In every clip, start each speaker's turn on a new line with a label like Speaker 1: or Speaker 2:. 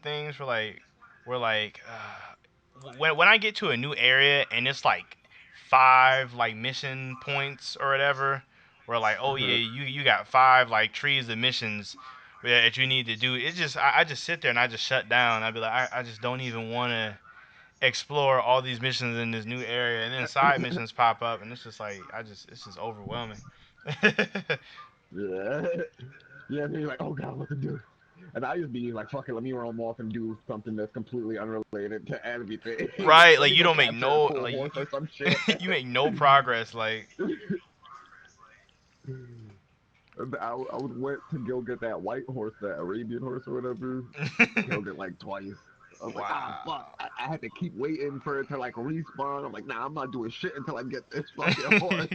Speaker 1: things where when I get to a new area and it's like 5 like mission points or whatever, where like, oh yeah, you got 5 like trees of missions that you need to do. It just I just sit there and I just shut down. I'd be like, I just don't even want to explore all these missions in this new area, and then side missions pop up, and it's just like it's just overwhelming.
Speaker 2: Yeah. Yeah, and you're like, oh god, what to do? And I just be like, fuck it, let me roam off and do something that's completely unrelated to everything.
Speaker 1: Right,
Speaker 2: Let
Speaker 1: like
Speaker 2: me
Speaker 1: you
Speaker 2: go
Speaker 1: don't make
Speaker 2: capture a
Speaker 1: no
Speaker 2: cool
Speaker 1: like
Speaker 2: horse or some shit.
Speaker 1: you make no progress. Like,
Speaker 2: I went to go get that white horse, that Arabian horse or whatever. Killed it like twice. I was like, ah, fuck.
Speaker 1: wow.
Speaker 2: I had to keep waiting for it to like respawn. I'm like, nah, I'm not doing shit until I get this fucking horse.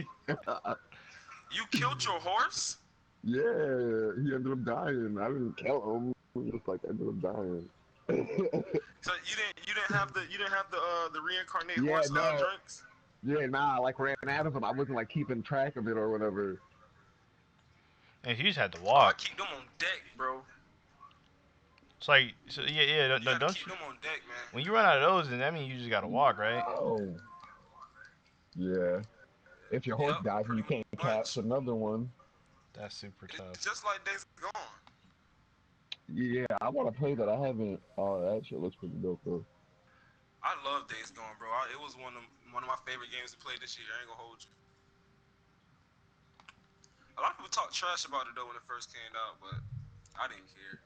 Speaker 3: You killed your horse?
Speaker 2: Yeah, he ended up dying. I didn't kill him. He just like ended up dying.
Speaker 3: So you didn't have the reincarnate
Speaker 2: Yeah,
Speaker 3: horse
Speaker 2: no.
Speaker 3: drinks?
Speaker 2: Yeah, nah, I like ran out of him. I wasn't like keeping track of it or whatever.
Speaker 1: And you just had to
Speaker 3: Oh, I
Speaker 1: walk.
Speaker 3: keep them on deck, bro.
Speaker 1: It's like, so yeah, yeah.
Speaker 3: You gotta
Speaker 1: Don't
Speaker 3: keep
Speaker 1: you?
Speaker 3: them on deck, man.
Speaker 1: When you run out of those, then that means you just gotta walk, right?
Speaker 2: Oh, yeah. If your horse
Speaker 3: Yep,
Speaker 2: dies and
Speaker 3: pretty
Speaker 2: you can't catch
Speaker 3: much.
Speaker 2: another one.
Speaker 1: That's super
Speaker 3: It's
Speaker 1: tough.
Speaker 3: just like Days Gone.
Speaker 2: Yeah, I want to play that. I haven't. Oh, that shit looks pretty dope though.
Speaker 3: I love Days Gone, bro. It was one of my favorite games to play this year. I ain't gonna hold you. A lot of people talk trash about it though when it first came out, but I didn't care.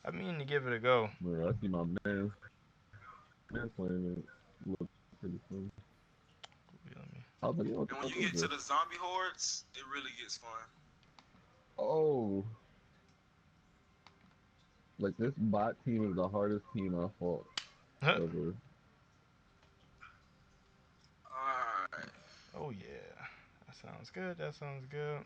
Speaker 1: I mean to give it a go.
Speaker 2: Yeah, I see my man playing it. Looks pretty fun. I was like, yo, what the
Speaker 3: And when
Speaker 2: fuck
Speaker 3: you
Speaker 2: is
Speaker 3: get to
Speaker 2: this?
Speaker 3: the zombie hordes, it really gets fun.
Speaker 2: Oh, like this bot team is the hardest team I fought ever.
Speaker 3: Alright.
Speaker 1: Oh yeah, that sounds good. That sounds good.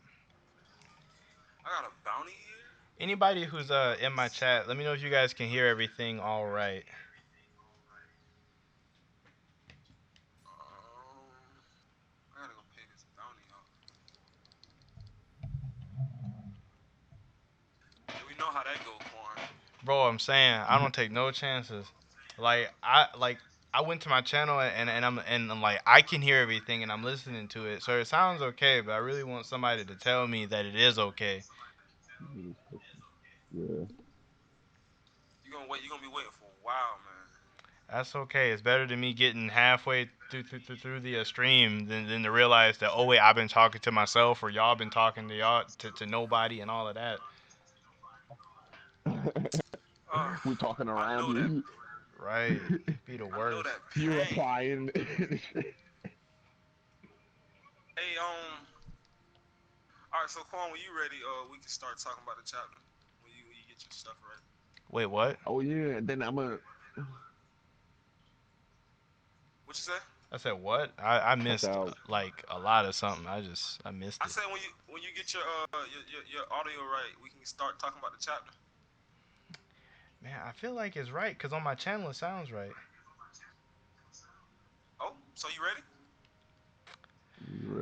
Speaker 3: I got a bounty here?
Speaker 1: Anybody who's in my chat, let me know if you guys can hear everything all right.
Speaker 3: I gotta go pay this bounty off. Yeah, we know how that go, Quan.
Speaker 1: Bro, I'm saying I don't take no chances. Like I went to my channel and I'm like I can hear everything and I'm listening to it. So it sounds okay, but I really want somebody to tell me that it is okay.
Speaker 2: Yeah.
Speaker 3: You gonna be waiting for a while, man.
Speaker 1: That's okay. It's better than me getting halfway through the stream than to realize that, oh wait, I've been talking to myself or y'all been talking to y'all to nobody and all of that.
Speaker 2: We talking
Speaker 3: I
Speaker 2: around
Speaker 3: know that.
Speaker 2: you.
Speaker 1: Right. Be the
Speaker 3: I know
Speaker 1: worst.
Speaker 3: that
Speaker 2: You
Speaker 3: pain.
Speaker 2: replying.
Speaker 3: Hey, all right. So, Quan, when you ready, we can start talking about the chapter. When you get your stuff ready.
Speaker 1: Wait, what?
Speaker 2: Oh yeah, and then I'm gonna.
Speaker 3: What you say?
Speaker 1: I said what? I
Speaker 2: Check
Speaker 1: missed
Speaker 2: out.
Speaker 1: like a lot of something. I missed
Speaker 3: I
Speaker 1: it.
Speaker 3: said when you get your audio right, we can start talking about the chapter.
Speaker 1: Man, I feel like it's right because on my channel it sounds right.
Speaker 3: Oh, so you ready?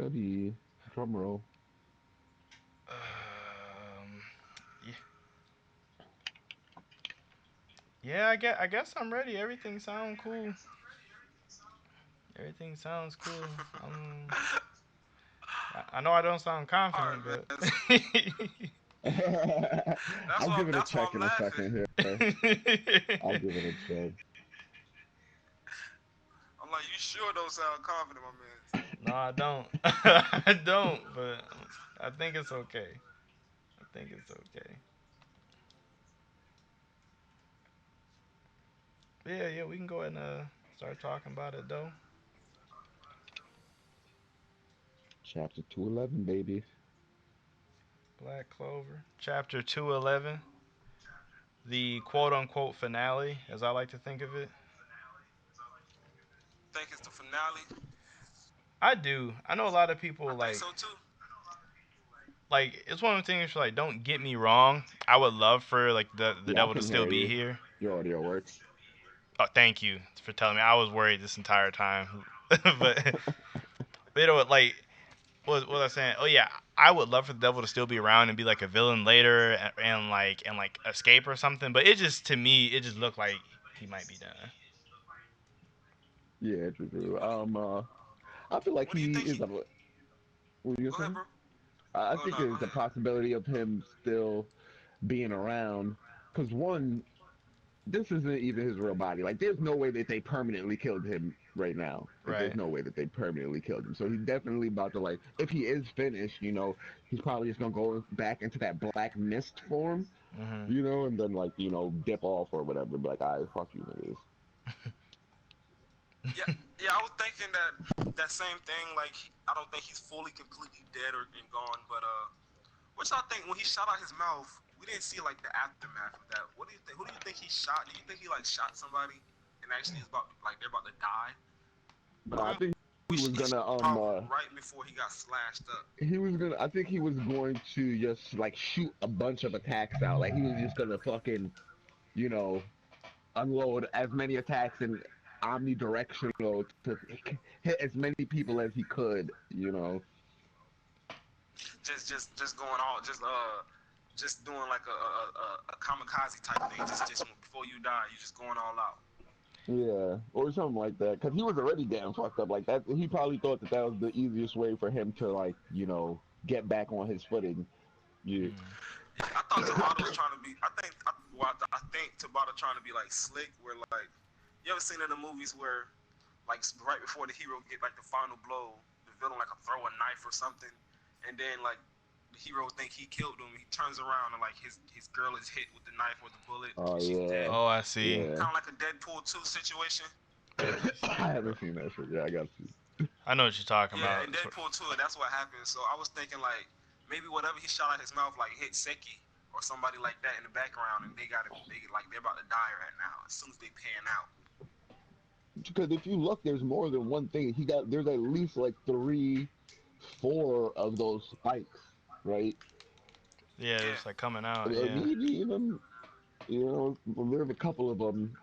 Speaker 2: Ready? Drum roll.
Speaker 1: Yeah, yeah. I guess I'm ready. Everything sounds cool. Everything sounds cool. I know I don't sound
Speaker 3: All right,
Speaker 1: confident,
Speaker 3: man.
Speaker 1: but
Speaker 2: I'll give it a
Speaker 3: That's why
Speaker 2: check
Speaker 3: I'm
Speaker 2: in a
Speaker 3: laughing.
Speaker 2: second here. I'll give it a check.
Speaker 3: I'm like, you sure don't sound confident, my man.
Speaker 1: no, I don't. I don't, but I think it's okay. I think it's okay. Yeah, yeah, we can go ahead and start talking about it though.
Speaker 2: Chapter 211, baby.
Speaker 1: Black Clover, chapter 211, the quote unquote finale, as I like to think of it.
Speaker 3: Think it's the finale?
Speaker 1: I do. I know a lot of
Speaker 3: I
Speaker 1: people
Speaker 3: think so too.
Speaker 1: like it's one of the things like don't get me wrong. I would love for like the
Speaker 2: Yeah, I
Speaker 1: devil to
Speaker 2: can
Speaker 1: still
Speaker 2: hear
Speaker 1: be
Speaker 2: you.
Speaker 1: here.
Speaker 2: Your audio works.
Speaker 1: Oh, thank you for telling me. I was worried this entire time. but you know what like what was I saying? Oh yeah, I would love for the devil to still be around and be like a villain later and like escape or something. But it just to me it just looked like he might be done.
Speaker 2: Yeah, true, true.
Speaker 3: What do you
Speaker 2: I feel like
Speaker 3: what do you
Speaker 2: he
Speaker 3: think
Speaker 2: is
Speaker 3: he?
Speaker 2: a. What were you
Speaker 3: Go ahead,
Speaker 2: saying?
Speaker 3: bro.
Speaker 2: I
Speaker 3: Oh
Speaker 2: think
Speaker 3: no, go
Speaker 2: there's a
Speaker 3: ahead.
Speaker 2: possibility of him still being around. Because one, this isn't even his real body. Like, there's no way that they permanently killed him right now. Like, there's
Speaker 1: Right.
Speaker 2: no way that they permanently killed him. So he's definitely about to, like, if he is finished, he's probably just gonna go back into that black mist form,
Speaker 1: Mhm.
Speaker 2: and then, like, dip off or whatever. Be like, all right, fuck you, niggas.
Speaker 3: Yeah, yeah. I was thinking that same thing. Like, I don't think he's fully, completely dead or and gone. But what y'all think when he shot out his mouth? We didn't see like the aftermath of that. What do you think? Who do you think he shot? Do you think he like shot somebody and actually is about like they're about to die?
Speaker 2: I
Speaker 3: Remember,
Speaker 2: think he was
Speaker 3: he
Speaker 2: gonna,
Speaker 3: shot off right before he got slashed up.
Speaker 2: I think he was going to just, like, shoot a bunch of attacks out. Like, he was just gonna fucking, you know, unload as many attacks in omnidirectional to hit as many people as he could.
Speaker 3: Just going all just doing like a kamikaze type thing. Just before you die, you just going all out.
Speaker 2: Yeah, or something like that. Because he was already getting fucked up like that. He probably thought that that was the easiest way for him to, like, get back on his footing. Yeah.
Speaker 1: Mhm.
Speaker 3: Yeah, I thought Tabata was trying to be. I think Tabata trying to be like slick. Where like you ever seen in the movies where like right before the hero get like the final blow, the villain like a throw a knife or something, and then like the hero think he killed him. He turns around and like his girl is hit with the knife or the bullet
Speaker 2: Oh
Speaker 3: and she's
Speaker 2: yeah,
Speaker 3: dead.
Speaker 1: Oh, I see.
Speaker 2: yeah.
Speaker 3: Kind of like a Deadpool 2 situation.
Speaker 1: Let me
Speaker 2: I
Speaker 1: see.
Speaker 2: haven't seen that shit. Yeah, I got you.
Speaker 1: I know what you're talking
Speaker 3: Yeah,
Speaker 1: about.
Speaker 3: in Deadpool 2, that's what happened. So I was thinking like maybe whatever he shot out his mouth like hit Seki or somebody like that in the background, and they're about to die right now as soon as they pan out.
Speaker 2: Because if you look, there's more than one thing. There's at least like three, four of those spikes, right?
Speaker 1: Yeah,
Speaker 3: Yeah,
Speaker 1: it's like coming out.
Speaker 2: Or
Speaker 1: Yeah.
Speaker 2: maybe even, there's a couple of them,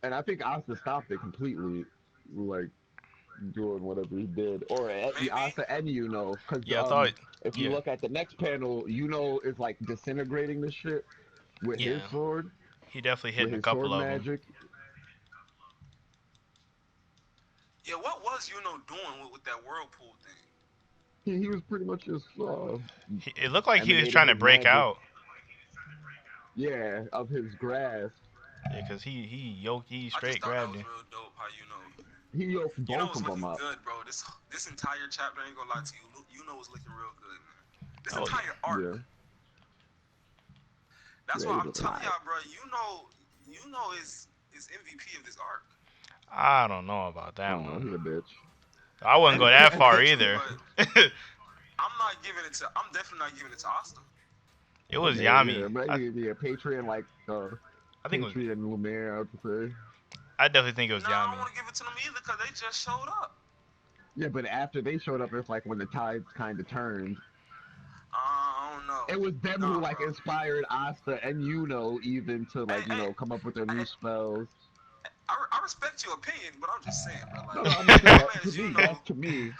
Speaker 2: and I think Asta stopped it completely, like doing whatever he did, or
Speaker 3: maybe.
Speaker 2: Asta and because
Speaker 1: Yeah, I thought.
Speaker 2: if you
Speaker 1: Yeah.
Speaker 2: look at the next panel, is like disintegrating the shit with his
Speaker 1: Yeah.
Speaker 2: sword,
Speaker 1: He definitely
Speaker 2: with
Speaker 1: hitting a
Speaker 2: his
Speaker 1: couple
Speaker 2: sword
Speaker 1: of them.
Speaker 2: magic.
Speaker 3: Yeah, what was doing with that whirlpool thing?
Speaker 2: He was pretty much just
Speaker 1: It looked like he was
Speaker 2: emanating
Speaker 1: trying to
Speaker 2: his
Speaker 1: break
Speaker 2: magic,
Speaker 1: out.
Speaker 2: yeah, of his grasp.
Speaker 1: Yeah, cause he
Speaker 3: I just
Speaker 1: straight
Speaker 3: thought that
Speaker 1: grabbed
Speaker 3: was
Speaker 1: him.
Speaker 3: real dope. How
Speaker 2: He yoked both
Speaker 3: was
Speaker 2: of them
Speaker 3: looking
Speaker 2: up.
Speaker 3: good, bro. This entire chapter, I ain't gonna lie to you. Was looking real good, man. This
Speaker 1: Oh yeah.
Speaker 3: entire arc.
Speaker 2: Yeah,
Speaker 3: That's
Speaker 2: yeah,
Speaker 3: why
Speaker 2: he was
Speaker 3: I'm
Speaker 2: looking
Speaker 3: telling
Speaker 2: alright.
Speaker 3: y'all, bro. Is MVP of this arc.
Speaker 1: I don't know about that
Speaker 2: Oh,
Speaker 1: one.
Speaker 2: he a bitch.
Speaker 1: I wouldn't go that far
Speaker 3: True,
Speaker 1: either.
Speaker 3: but I'm not giving it to. I'm definitely not giving it to Asta.
Speaker 1: It was
Speaker 2: Yeah, yeah,
Speaker 1: Yami.
Speaker 2: but yeah, Patreon like
Speaker 1: I think it was.
Speaker 2: Patreon Lumiere, I would say.
Speaker 1: I definitely think it was
Speaker 3: Nah, I don't
Speaker 1: Yami.
Speaker 3: want to give it to them either because they just showed up.
Speaker 2: Yeah, but after they showed up, it's like when the tides kind of turned.
Speaker 3: I don't know.
Speaker 2: It was them who
Speaker 3: Nah,
Speaker 2: like
Speaker 3: bro.
Speaker 2: inspired Asta and even to
Speaker 3: Hey,
Speaker 2: like
Speaker 3: hey,
Speaker 2: come up with their new
Speaker 3: hey,
Speaker 2: spells.
Speaker 3: I respect your opinion, but I'm just saying, bro.
Speaker 2: No,
Speaker 3: Like,
Speaker 2: no, I'm just saying
Speaker 3: my
Speaker 2: that
Speaker 3: man
Speaker 2: to me. That's to me.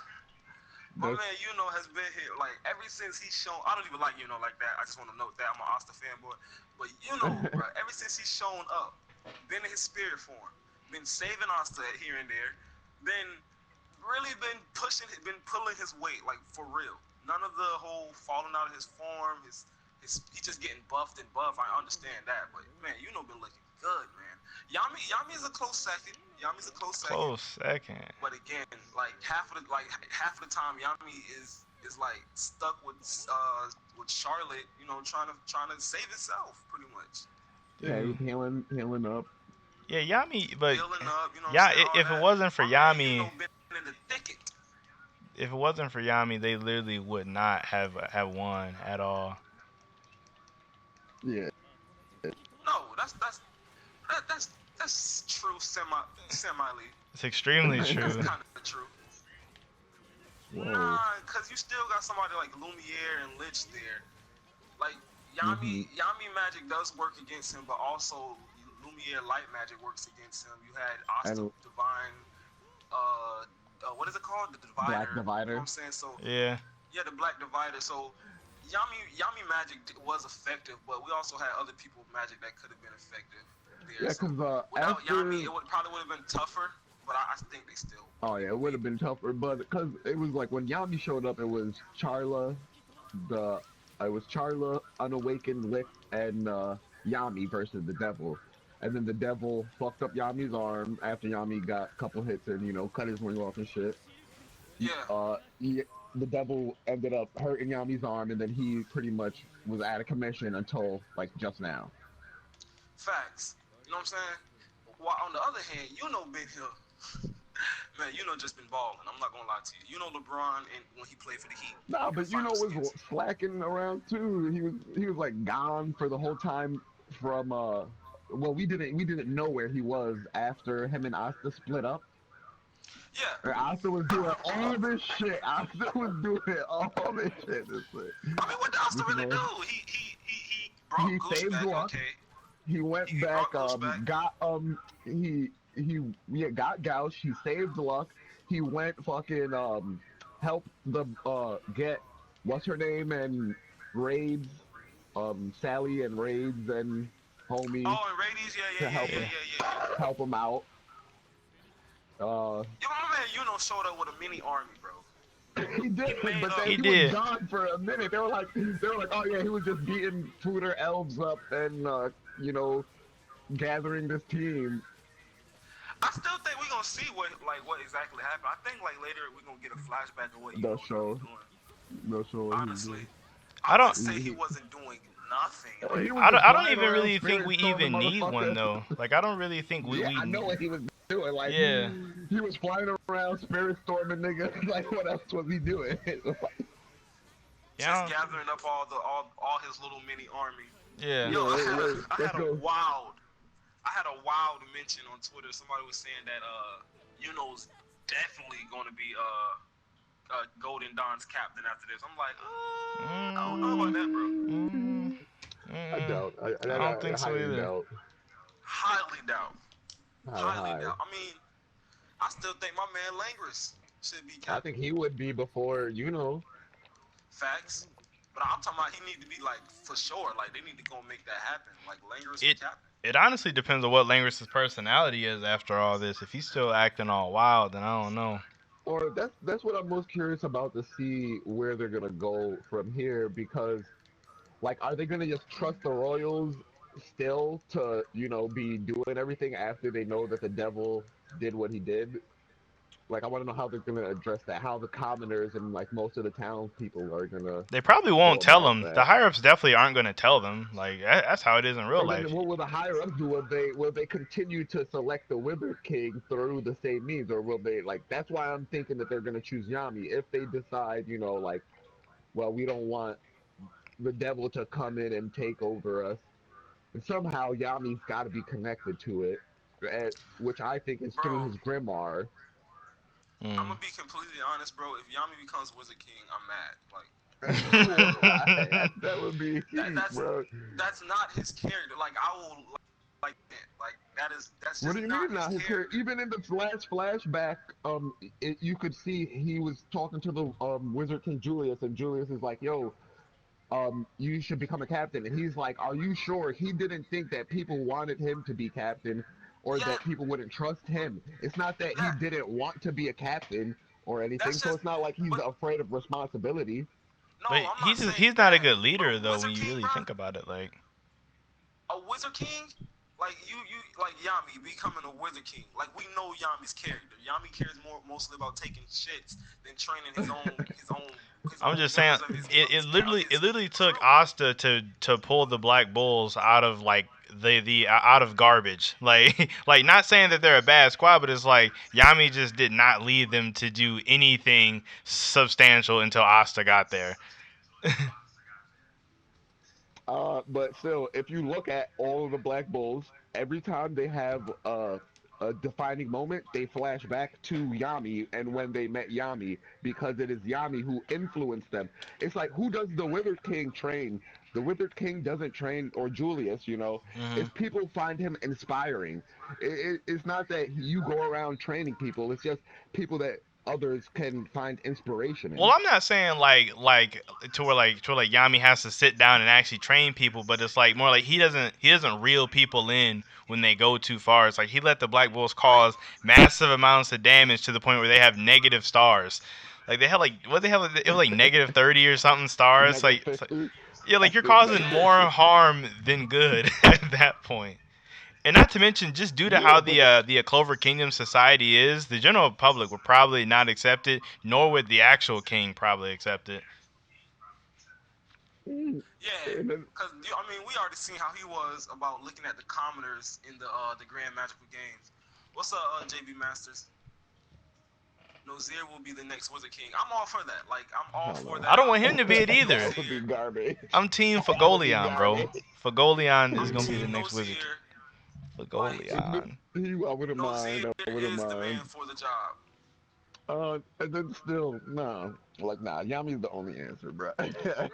Speaker 3: My
Speaker 2: That's
Speaker 3: man, has been here like ever since he's shown. I don't even like like that. I just want to note that I'm an Asta fanboy, but bro, ever since he's shown up, been in his spirit form, been saving Asta here and there, been really been pulling his weight like for real. None of the whole falling out of his form, he just getting buffed and buffed. I understand that, but man, been looking good, man. Yami is a close second. Yami's a close second.
Speaker 1: Close second.
Speaker 3: But again, like half of the time, Yami is like stuck with Charlotte, trying to save himself, pretty much.
Speaker 2: yeah. He
Speaker 1: Dude.
Speaker 2: was healing up.
Speaker 1: Yeah, Yami. But
Speaker 3: Healing up, what I'm
Speaker 1: yeah,
Speaker 3: saying, all
Speaker 1: if it
Speaker 3: that.
Speaker 1: wasn't for
Speaker 3: My man,
Speaker 1: Yami,
Speaker 3: been in the thicket.
Speaker 1: if it wasn't for Yami, they literally would not have won at all.
Speaker 2: Yeah.
Speaker 3: No, that's true semi.
Speaker 1: It's extremely
Speaker 3: That's
Speaker 1: true.
Speaker 3: kind of true.
Speaker 2: Whoa.
Speaker 3: Nah, cause you still got somebody like Lumiere and Lich there. Like
Speaker 2: Hmm.
Speaker 3: Yami magic does work against him, but also Lumiere light magic works against him. You had Asta
Speaker 2: And
Speaker 3: Divine, what is it called? The
Speaker 2: Black
Speaker 3: Divider. You know what
Speaker 2: Divider.
Speaker 3: I'm saying? So
Speaker 1: Yeah.
Speaker 3: Yeah, the Black Divider. So Yami magic was effective, but we also had other people magic that could have been effective there.
Speaker 2: Yeah,
Speaker 3: So
Speaker 2: because
Speaker 3: without Yami,
Speaker 2: after,
Speaker 3: probably would have been tougher. But I think they still would
Speaker 2: oh
Speaker 3: have
Speaker 2: yeah,
Speaker 3: been
Speaker 2: it would have
Speaker 3: beat.
Speaker 2: been tougher, but because it was like when Yami showed up, it was Charla, the it was Charla, Unawakened, Lick, and Yami versus the Devil. And then the Devil fucked up Yami's arm after Yami got a couple hits and cut his ring off and shit.
Speaker 3: Yeah,
Speaker 2: The Devil ended up hurting Yami's arm, and then he pretty much was out of commission until like just now.
Speaker 3: facts. You know what I'm saying? While on the other hand, Big Hill, man, just been balling. I'm not gonna lie to you. LeBron and when he played for the Heat
Speaker 2: Nah,
Speaker 3: in the
Speaker 2: but
Speaker 3: finals
Speaker 2: was
Speaker 3: against.
Speaker 2: slacking around too. He was like gone for the whole time from well, we didn't know where he was after him and Asta split up.
Speaker 3: Yeah,
Speaker 2: And Asta was doing all this shit. Asta was doing all this shit.
Speaker 3: I mean, what else to
Speaker 2: This is
Speaker 3: really
Speaker 2: all.
Speaker 3: do? He brought
Speaker 2: He
Speaker 3: Goose
Speaker 2: saved
Speaker 3: back.
Speaker 2: Luck.
Speaker 3: Okay,
Speaker 2: He went
Speaker 3: he
Speaker 2: back.
Speaker 3: brought Goose back.
Speaker 2: Got he yeah, got Gauch. He saved Luck. He went fucking helped the get what's her name and Raids, Sally and Raids and homie
Speaker 3: Oh, and Radies, yeah,
Speaker 2: to
Speaker 3: yeah, yeah, yeah, yeah, yeah, yeah.
Speaker 2: help him out. Uh,
Speaker 3: Yo, my man, showed up with a mini army, bro.
Speaker 2: he
Speaker 3: He
Speaker 2: did,
Speaker 3: made
Speaker 2: but
Speaker 3: up.
Speaker 2: then
Speaker 1: He
Speaker 2: he was
Speaker 1: did.
Speaker 2: gone for a minute. They were like, oh yeah, he was just beating Tutor elves up and you know gathering this team.
Speaker 3: I still think we're gonna see what exactly happened. I think like later we're gonna get a flashback of what
Speaker 2: The
Speaker 3: He was
Speaker 2: show,
Speaker 3: doing.
Speaker 2: the show what he was
Speaker 3: Honestly,
Speaker 2: doing.
Speaker 1: I
Speaker 3: I
Speaker 1: don't.
Speaker 3: wouldn't say he wasn't doing nothing.
Speaker 2: He
Speaker 3: Like
Speaker 2: was
Speaker 1: I
Speaker 2: just
Speaker 1: don't
Speaker 2: flying
Speaker 1: even
Speaker 2: around
Speaker 1: really think
Speaker 2: spirit
Speaker 1: we
Speaker 2: storming
Speaker 1: even need one
Speaker 2: motherfuckers.
Speaker 1: though. Like I don't really think
Speaker 2: Yeah, I know what he was doing. Like
Speaker 1: Yeah.
Speaker 2: he was flying around spirit storming niggas. Like what else was he doing?
Speaker 3: just
Speaker 1: Yeah.
Speaker 3: gathering up all his little mini army.
Speaker 1: Yeah.
Speaker 3: Yo,
Speaker 2: Yo,
Speaker 3: I
Speaker 2: let's
Speaker 3: had a
Speaker 2: go.
Speaker 3: wild I had a wild mention on Twitter. Somebody was saying that Yuno's definitely going to be Golden Dawn's captain after this. I'm like, I don't know about
Speaker 1: Mm,
Speaker 3: that, bro.
Speaker 1: mm,
Speaker 2: I
Speaker 1: mm,
Speaker 2: doubt.
Speaker 1: I don't
Speaker 2: I
Speaker 1: think so
Speaker 2: highly
Speaker 1: either.
Speaker 2: doubt.
Speaker 3: Highly doubt.
Speaker 2: High,
Speaker 3: Highly
Speaker 2: high.
Speaker 3: doubt. I mean, I still think my man Langris should be
Speaker 2: I
Speaker 3: captain.
Speaker 2: think he would be before
Speaker 3: Facts. But I'm talking about he need to be like for sure. Like they need to go make that happen. Like Langris be
Speaker 1: It
Speaker 3: captain.
Speaker 1: it honestly depends on what Langris's personality is after all this. If he's still acting all wild, then I don't know.
Speaker 2: Or that's what I'm most curious about to see where they're gonna go from here because like are they gonna just trust the Royals still to be doing everything after they know that the devil did what he did? Like I want to know how they're gonna address that, how the commoners and like most of the townspeople are gonna
Speaker 1: They probably
Speaker 2: go
Speaker 1: won't tell
Speaker 2: about
Speaker 1: him. The
Speaker 2: that.
Speaker 1: higher ups definitely aren't going to tell them. Like that's how it is in real
Speaker 2: And then
Speaker 1: life.
Speaker 2: what will the higher ups do? Will they continue to select the Wither King through the same means, or will they like? That's why I'm thinking that they're gonna choose Yami if they decide, like, well, we don't want the devil to come in and take over us. And somehow Yami's got to be connected to it, which I think is through
Speaker 3: Bro,
Speaker 2: his grimoire.
Speaker 3: I'm
Speaker 1: Mm.
Speaker 3: gonna be completely honest, bro. If Yami becomes Wizard King, I'm mad. Like
Speaker 2: Why? That would be
Speaker 3: that
Speaker 2: heat,
Speaker 3: that's
Speaker 2: bro.
Speaker 3: that's not his character. Like I will like that. Like that's
Speaker 2: What do
Speaker 3: just
Speaker 2: you
Speaker 3: not
Speaker 2: mean
Speaker 3: his
Speaker 2: now? His character,
Speaker 3: character.
Speaker 2: even in the last flashback, you could see he was talking to the Wizard King Julius, and Julius is like, "Yo, you should become a captain." And he's like, "Are you sure?" He didn't think that people wanted him to be captain, or
Speaker 3: Yeah,
Speaker 2: that people wouldn't trust him. It's not that he
Speaker 3: that
Speaker 2: didn't want to be a captain or anything.
Speaker 3: that's
Speaker 2: So
Speaker 3: just
Speaker 2: it's not like he's
Speaker 3: but
Speaker 2: afraid of responsibility.
Speaker 3: no,
Speaker 1: But
Speaker 3: I'm not saying
Speaker 1: he's not a
Speaker 3: that.
Speaker 1: good
Speaker 3: But
Speaker 1: leader
Speaker 3: a
Speaker 1: though when
Speaker 3: Wizard
Speaker 1: you
Speaker 3: King,
Speaker 1: really
Speaker 3: bro,
Speaker 1: think about it. Like
Speaker 3: a Wizard King, like you like Yami becoming a Wizard King. Like we know Yami's character. Yami cares mostly about taking shits than training his
Speaker 1: I'm
Speaker 3: own
Speaker 1: just saying,
Speaker 3: members of
Speaker 1: it
Speaker 3: his
Speaker 1: literally took
Speaker 3: crew.
Speaker 1: Asta to pull the Black Bulls out of like the out of garbage. Like like not saying that they're a bad squad, but it's like Yami just did not lead them to do anything substantial until Asta got there.
Speaker 2: But still, if you look at all of the Black Bulls, every time they have a defining moment, they flash back to Yami and when they met Yami because it is Yami who influenced them. It's like who does the Withered King train? The Withered King doesn't train, or Julius,
Speaker 1: Hmm.
Speaker 2: It's people find him inspiring. It's not that you go around training people. It's just people that others can find inspiration
Speaker 1: Well,
Speaker 2: in.
Speaker 1: I'm not saying like Yami has to sit down and actually train people, but it's like more like he doesn't reel people in when they go too far. It's like he let the Black Bulls
Speaker 3: Right.
Speaker 1: cause massive amounts of damage to the point where they have negative stars. Like they had like what they have it was like negative 30 or something stars.
Speaker 2: Negative
Speaker 1: It's like
Speaker 2: 50.
Speaker 1: yeah,
Speaker 2: I
Speaker 1: like you're
Speaker 2: think
Speaker 1: causing
Speaker 2: negative
Speaker 1: more
Speaker 2: 50.
Speaker 1: harm than good at that point. And not to mention, just due to
Speaker 2: Yeah,
Speaker 1: how
Speaker 2: but
Speaker 1: the Clover Kingdom society is, the general public would probably not accept it, nor would the actual king probably accept it.
Speaker 2: mm,
Speaker 3: Yeah,
Speaker 2: and then,
Speaker 3: because I mean, we already seen how he was about looking at the commoners in the Grand Magical Games. What's up, JB Masters? Nozier will be the next Wizard King. I'm all for that. Like, I'm all
Speaker 2: hell
Speaker 3: for
Speaker 2: no.
Speaker 1: I
Speaker 3: that.
Speaker 1: don't want him to be it
Speaker 2: That
Speaker 1: either.
Speaker 2: would be
Speaker 3: Nozier.
Speaker 2: garbage.
Speaker 1: I'm Team
Speaker 2: That would be
Speaker 1: Fagolion, bro.
Speaker 2: garbage.
Speaker 1: Fagolion is
Speaker 3: I'm
Speaker 1: gonna be the
Speaker 3: Team
Speaker 1: next Wizard King.
Speaker 3: Nozier. Like,
Speaker 1: Fagolion.
Speaker 2: I wouldn't mind.
Speaker 3: Nozier
Speaker 2: I wouldn't
Speaker 3: is the man
Speaker 2: mind.
Speaker 3: for the job.
Speaker 2: And then still, no. Like, nah, Yami's the only answer, bro.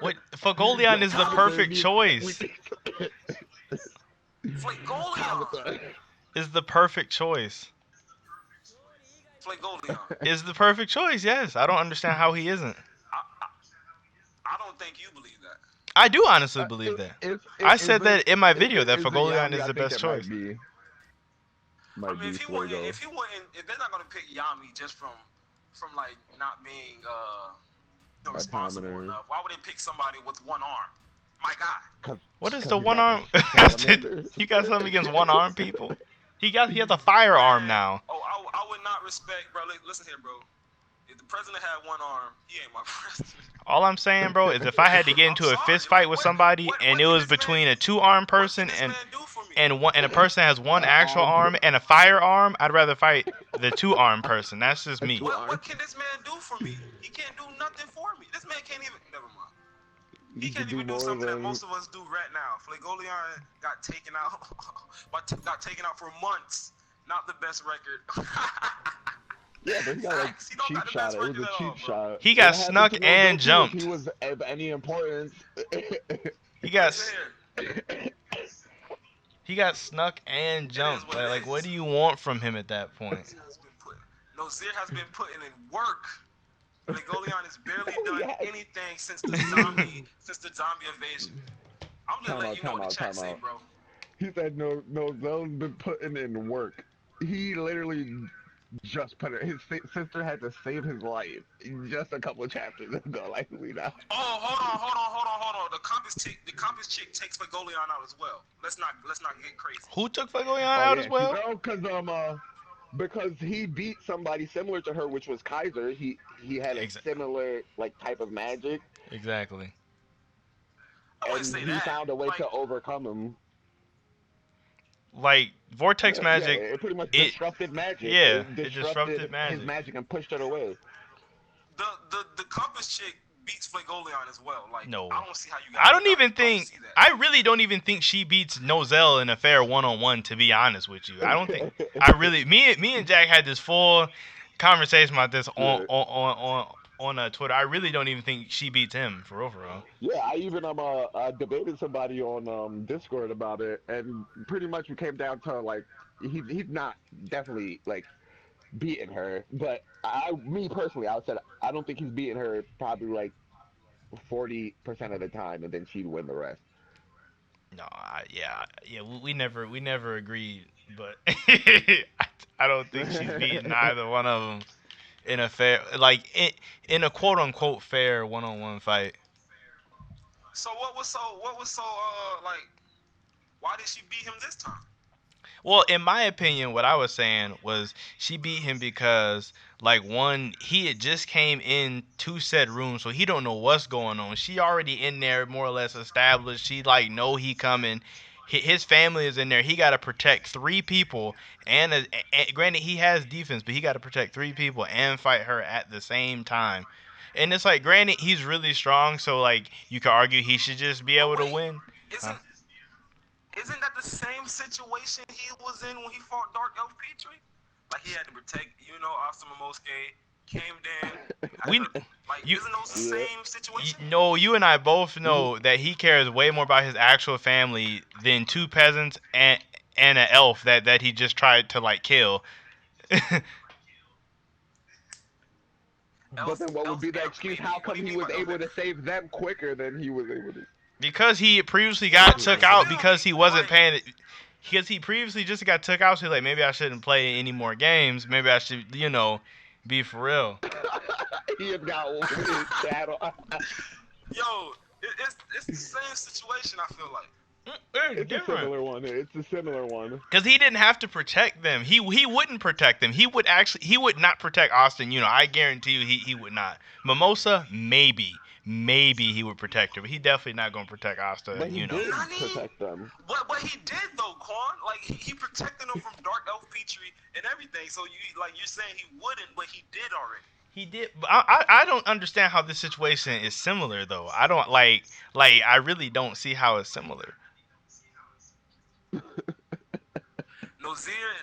Speaker 1: What Fagolion
Speaker 2: Yo,
Speaker 1: is the
Speaker 2: Tabitha
Speaker 1: perfect
Speaker 2: needs. We
Speaker 1: choice.
Speaker 2: need
Speaker 3: Flagolion.
Speaker 2: Tabitha.
Speaker 1: Is the perfect choice.
Speaker 3: Flagolion.
Speaker 1: Is the perfect choice. Yes, I don't understand how he isn't.
Speaker 3: I don't think you believe that.
Speaker 1: I do honestly
Speaker 2: Uh,
Speaker 1: believe
Speaker 2: if
Speaker 1: that.
Speaker 2: if
Speaker 1: I
Speaker 2: it
Speaker 1: said
Speaker 2: isn't
Speaker 1: that in my
Speaker 2: if
Speaker 1: video
Speaker 2: it
Speaker 1: that
Speaker 2: isn't
Speaker 1: Fagolion
Speaker 2: Yami,
Speaker 1: is
Speaker 2: I
Speaker 1: the
Speaker 2: think
Speaker 1: best
Speaker 2: it
Speaker 1: choice.
Speaker 3: I mean,
Speaker 2: Fuego.
Speaker 3: if he wouldn't, if they're not gonna pick Yami just from like not being
Speaker 2: A
Speaker 3: responsible
Speaker 2: commoner.
Speaker 3: enough, why would they pick somebody with one arm? My God.
Speaker 2: Cause,
Speaker 1: What is
Speaker 2: cause
Speaker 1: the
Speaker 2: he
Speaker 1: one
Speaker 2: got the
Speaker 1: arm?
Speaker 2: salamander.
Speaker 1: You got something against one arm people? He has a firearm
Speaker 3: Man,
Speaker 1: now.
Speaker 3: oh, I would not respect, bro. Listen here, bro. If the president had one arm, he ain't my president.
Speaker 1: All I'm saying, bro, is if I had to get
Speaker 3: I'm
Speaker 1: into a
Speaker 3: sorry.
Speaker 1: fist fight
Speaker 3: Like,
Speaker 1: with somebody and
Speaker 3: what
Speaker 1: it
Speaker 3: can
Speaker 1: was
Speaker 3: this man,
Speaker 1: between a two-armed
Speaker 3: what can
Speaker 1: person
Speaker 3: this man do for me?
Speaker 1: and a person has one actual
Speaker 2: Armed,
Speaker 1: arm and a firearm, I'd rather fight the two-armed person. That's just
Speaker 2: a
Speaker 1: me.
Speaker 2: two
Speaker 3: What
Speaker 2: arm.
Speaker 3: can this man do for me? He can't do nothing for me. This man can't even. Never mind. He
Speaker 2: He
Speaker 3: can't
Speaker 2: could do
Speaker 3: even do
Speaker 2: more
Speaker 3: something that
Speaker 2: than.
Speaker 3: most of us do right now. Flagolion got taken out, got taken out for months. Not the best record.
Speaker 2: Yeah, but he got like
Speaker 3: Facts. He don't
Speaker 2: cheap
Speaker 3: got the
Speaker 2: shot.
Speaker 3: best
Speaker 2: It was
Speaker 3: record
Speaker 2: a
Speaker 3: at
Speaker 2: cheap
Speaker 3: all, bro.
Speaker 2: shot.
Speaker 1: He
Speaker 2: It
Speaker 1: got
Speaker 2: happened
Speaker 1: snuck
Speaker 2: to Nozo
Speaker 1: and
Speaker 2: too if he
Speaker 1: jumped.
Speaker 2: was of any importance.
Speaker 1: He got
Speaker 3: Listen here.
Speaker 1: he got snuck and
Speaker 3: It is
Speaker 1: jumped.
Speaker 3: what
Speaker 1: Like
Speaker 3: it
Speaker 1: what
Speaker 3: is.
Speaker 1: do you want from him at that point?
Speaker 3: Has been put. Nozier has been putting in work. Flagolion has barely done
Speaker 2: Yes.
Speaker 3: anything since the zombie invasion. I'm just
Speaker 2: Time
Speaker 3: letting
Speaker 2: out,
Speaker 3: you know
Speaker 2: time
Speaker 3: what the
Speaker 2: out,
Speaker 3: chat
Speaker 2: time
Speaker 3: say,
Speaker 2: out.
Speaker 3: bro.
Speaker 2: He said no, Zoe's been putting in work. He literally just put it. His sister had to save his life just a couple of chapters ago. Like we know.
Speaker 3: Oh, hold on. The compass chick takes Flagolion out as well. Let's not get crazy.
Speaker 1: Who took Fagolion
Speaker 2: Oh
Speaker 1: out as
Speaker 2: yeah, she
Speaker 1: well?
Speaker 2: no, because he beat somebody similar to her, which was Kaiser. He had a
Speaker 1: Exa-
Speaker 2: similar like type of magic,
Speaker 1: exactly.
Speaker 3: I wouldn't
Speaker 2: and
Speaker 3: say
Speaker 2: he
Speaker 3: that.
Speaker 2: found a way
Speaker 3: Like,
Speaker 2: to overcome him.
Speaker 1: Like vortex
Speaker 2: Yeah, yeah,
Speaker 1: magic,
Speaker 2: it pretty much
Speaker 1: it
Speaker 2: disrupted magic.
Speaker 1: yeah,
Speaker 2: It
Speaker 1: it disrupted
Speaker 2: disrupted his
Speaker 1: magic.
Speaker 2: magic and pushed it away.
Speaker 3: the compass chick beats Flagolion as well. Like,
Speaker 1: No.
Speaker 3: I don't see how you
Speaker 1: I
Speaker 3: guys
Speaker 1: don't
Speaker 3: not.
Speaker 1: even
Speaker 3: I don't
Speaker 1: think
Speaker 3: see that.
Speaker 1: I really don't even think she beats Nozel in a fair one-on-one, to be honest with you. I don't think I really me and Jack had this full conversation about this
Speaker 2: Yeah.
Speaker 1: on Twitter. I really don't even think she beats him for real for real.
Speaker 2: Yeah, I even I debated somebody on Discord about it, and pretty much we came down to like he's not definitely like beating her, but me personally, I said I don't think he's beating her probably like 40% of the time, and then she'd win the rest.
Speaker 1: No, yeah, we never agreed, but I don't think she's beating either one of them in a fair in a quote unquote fair one-on-one fight.
Speaker 3: So what was so like? Why did she beat him this time?
Speaker 1: Well, in my opinion, what I was saying was she beat him because like one, he had just came in to said room, so he don't know what's going on. She already in there, more or less established. She like know he coming. His family is in there. He got to protect three people, and granted he has defense, but he got to protect three people and fight her at the same time. And it's like, granted, he's really strong, so like you could argue he should just be
Speaker 3: But
Speaker 1: able to
Speaker 3: wait,
Speaker 1: win. Huh?
Speaker 3: isn't isn't that the same situation he was in when he fought Dark Elf Petrie? Like he had to protect, Asuma Mosuke came in, had
Speaker 1: We
Speaker 3: to like,
Speaker 1: you
Speaker 3: isn't those the
Speaker 2: Yeah.
Speaker 3: same situation?
Speaker 1: No, you and I both know that he cares way more about his actual family than two peasants and an elf that he just tried to like kill.
Speaker 2: But then what would
Speaker 3: Elf
Speaker 2: be the
Speaker 3: Amp,
Speaker 2: excuse?
Speaker 3: baby.
Speaker 2: How
Speaker 3: What do
Speaker 2: come
Speaker 3: you
Speaker 2: he
Speaker 3: mean by
Speaker 2: was
Speaker 3: Elf
Speaker 2: able
Speaker 3: Amp?
Speaker 2: to save them quicker than he was able to?
Speaker 1: Because he previously got
Speaker 3: But
Speaker 1: took out
Speaker 3: still,
Speaker 1: because he wasn't
Speaker 3: like,
Speaker 1: paying. Because he previously just got took out, so he's like, maybe I shouldn't play any more games. Maybe I should, be for real.
Speaker 2: He has got one in his shadow.
Speaker 3: yo, it's the same situation. I feel like.
Speaker 1: It's
Speaker 2: It's a
Speaker 1: different.
Speaker 2: similar one. It's a similar one.
Speaker 1: Because he didn't have to protect them. He wouldn't protect them. He would not protect Austin. I guarantee you he would not. Mimosa, maybe he would protect her, but he definitely not gonna protect Asta.
Speaker 2: But he did
Speaker 3: Nani?
Speaker 2: protect them.
Speaker 3: But he did though, Quan. Like he protected him from Dark Elf Petrie and everything. So you're saying he wouldn't, but he did already.
Speaker 1: He did. But I don't understand how this situation is similar though. I don't like I really don't see how it's similar.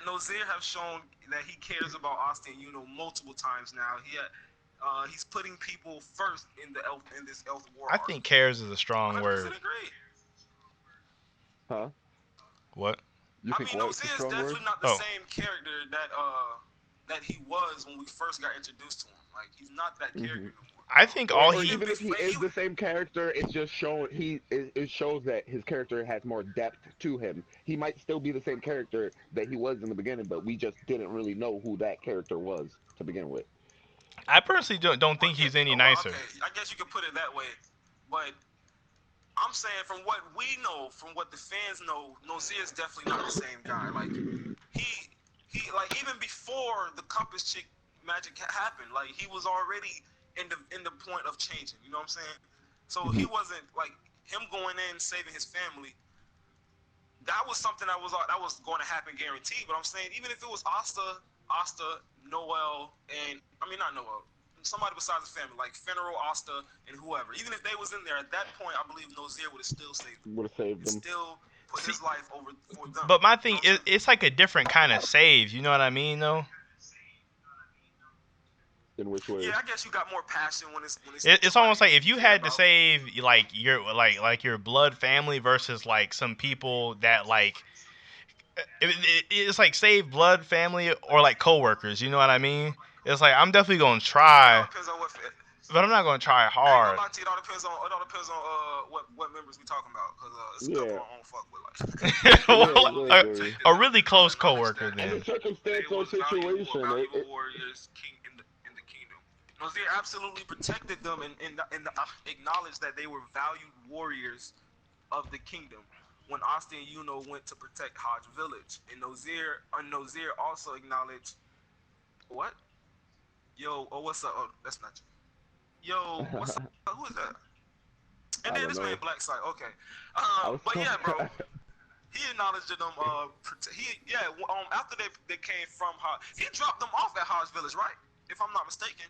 Speaker 3: Nozier have shown that he cares about Austin. Multiple times now. He's putting people first in this Elf War
Speaker 1: I
Speaker 3: arc.
Speaker 1: think cares is a strong
Speaker 3: 100%
Speaker 1: word.
Speaker 3: agree.
Speaker 2: Huh?
Speaker 1: What?
Speaker 2: You
Speaker 3: I
Speaker 2: think
Speaker 3: mean,
Speaker 2: what's a
Speaker 3: Nozier is
Speaker 2: strong word?
Speaker 3: definitely not the
Speaker 1: Oh,
Speaker 3: same character that he was when we first got introduced to him. Like he's not that
Speaker 2: Hmm.
Speaker 3: character no more.
Speaker 1: I think
Speaker 3: And
Speaker 1: all
Speaker 2: Or
Speaker 1: he
Speaker 3: even
Speaker 2: even if he
Speaker 3: before
Speaker 2: is the same character, it's just shown it shows that his character has more depth to him. He might still be the same character that he was in the beginning, but we just didn't really know who that character was to begin with.
Speaker 1: I personally don't
Speaker 3: well,
Speaker 1: think
Speaker 3: yeah,
Speaker 1: he's any
Speaker 3: well,
Speaker 1: nicer.
Speaker 3: okay, I guess you could put it that way. But I'm saying from what we know, from what the fans know, Nozier is definitely not the same guy. Like he like even before the Compass Chick magic happened, like he was already in the point of changing. You know what I'm saying? So he
Speaker 2: Hmm.
Speaker 3: wasn't like him going in saving his family. That was something that was going to happen guaranteed. But I'm saying even if it was Asta, Noel, and I mean not Noel, somebody besides the family like Fenrir, Asta, and whoever. Even if they was in there at that point, I believe Nozier would have still saved them
Speaker 2: Would have saved
Speaker 3: and
Speaker 2: them.
Speaker 3: still put
Speaker 1: See,
Speaker 3: his life over for them.
Speaker 1: but my
Speaker 3: You
Speaker 1: thing
Speaker 3: know what I'm
Speaker 1: is,
Speaker 3: saying?
Speaker 1: it's like a different kind of save. You know what I mean, though?
Speaker 2: In which way?
Speaker 3: Yeah, I guess you got more passion when it's
Speaker 1: It's almost
Speaker 3: somebody
Speaker 1: like if
Speaker 3: you
Speaker 1: you
Speaker 3: care
Speaker 1: had to
Speaker 3: about.
Speaker 1: save like your blood family versus like some people that like it's like save blood family or like coworkers. You know what I mean? It's like I'm definitely gonna
Speaker 3: It all
Speaker 1: try,
Speaker 3: depends on what.
Speaker 1: but I'm not gonna try
Speaker 3: I ain't gonna
Speaker 1: hard.
Speaker 3: lie to you. It all depends on what members we talking about because it's a couple
Speaker 2: Yeah.
Speaker 3: I don't fuck with like.
Speaker 2: Yeah,
Speaker 1: Well,
Speaker 2: exactly.
Speaker 1: a really close
Speaker 3: Acknowledge
Speaker 1: coworker
Speaker 3: that
Speaker 2: And the
Speaker 1: then.
Speaker 3: they
Speaker 2: circumstance or
Speaker 3: was
Speaker 2: situation,
Speaker 3: valuable warriors king in the kingdom. They absolutely protected them and acknowledged that they were valued warriors of the kingdom. When Austin Yuno went to protect Hodge Village, and Nozier also acknowledged what? Yo, oh what's up? Oh, that's not you. Yo, what's up? Who is that? And
Speaker 2: I
Speaker 3: then
Speaker 2: don't
Speaker 3: this man
Speaker 2: know.
Speaker 3: Black Site. Okay,
Speaker 2: I was
Speaker 3: but yeah,
Speaker 2: talking.
Speaker 3: bro. He acknowledged them. After they came from Hodge, he dropped them off at Hodge Village, right? If I'm not mistaken.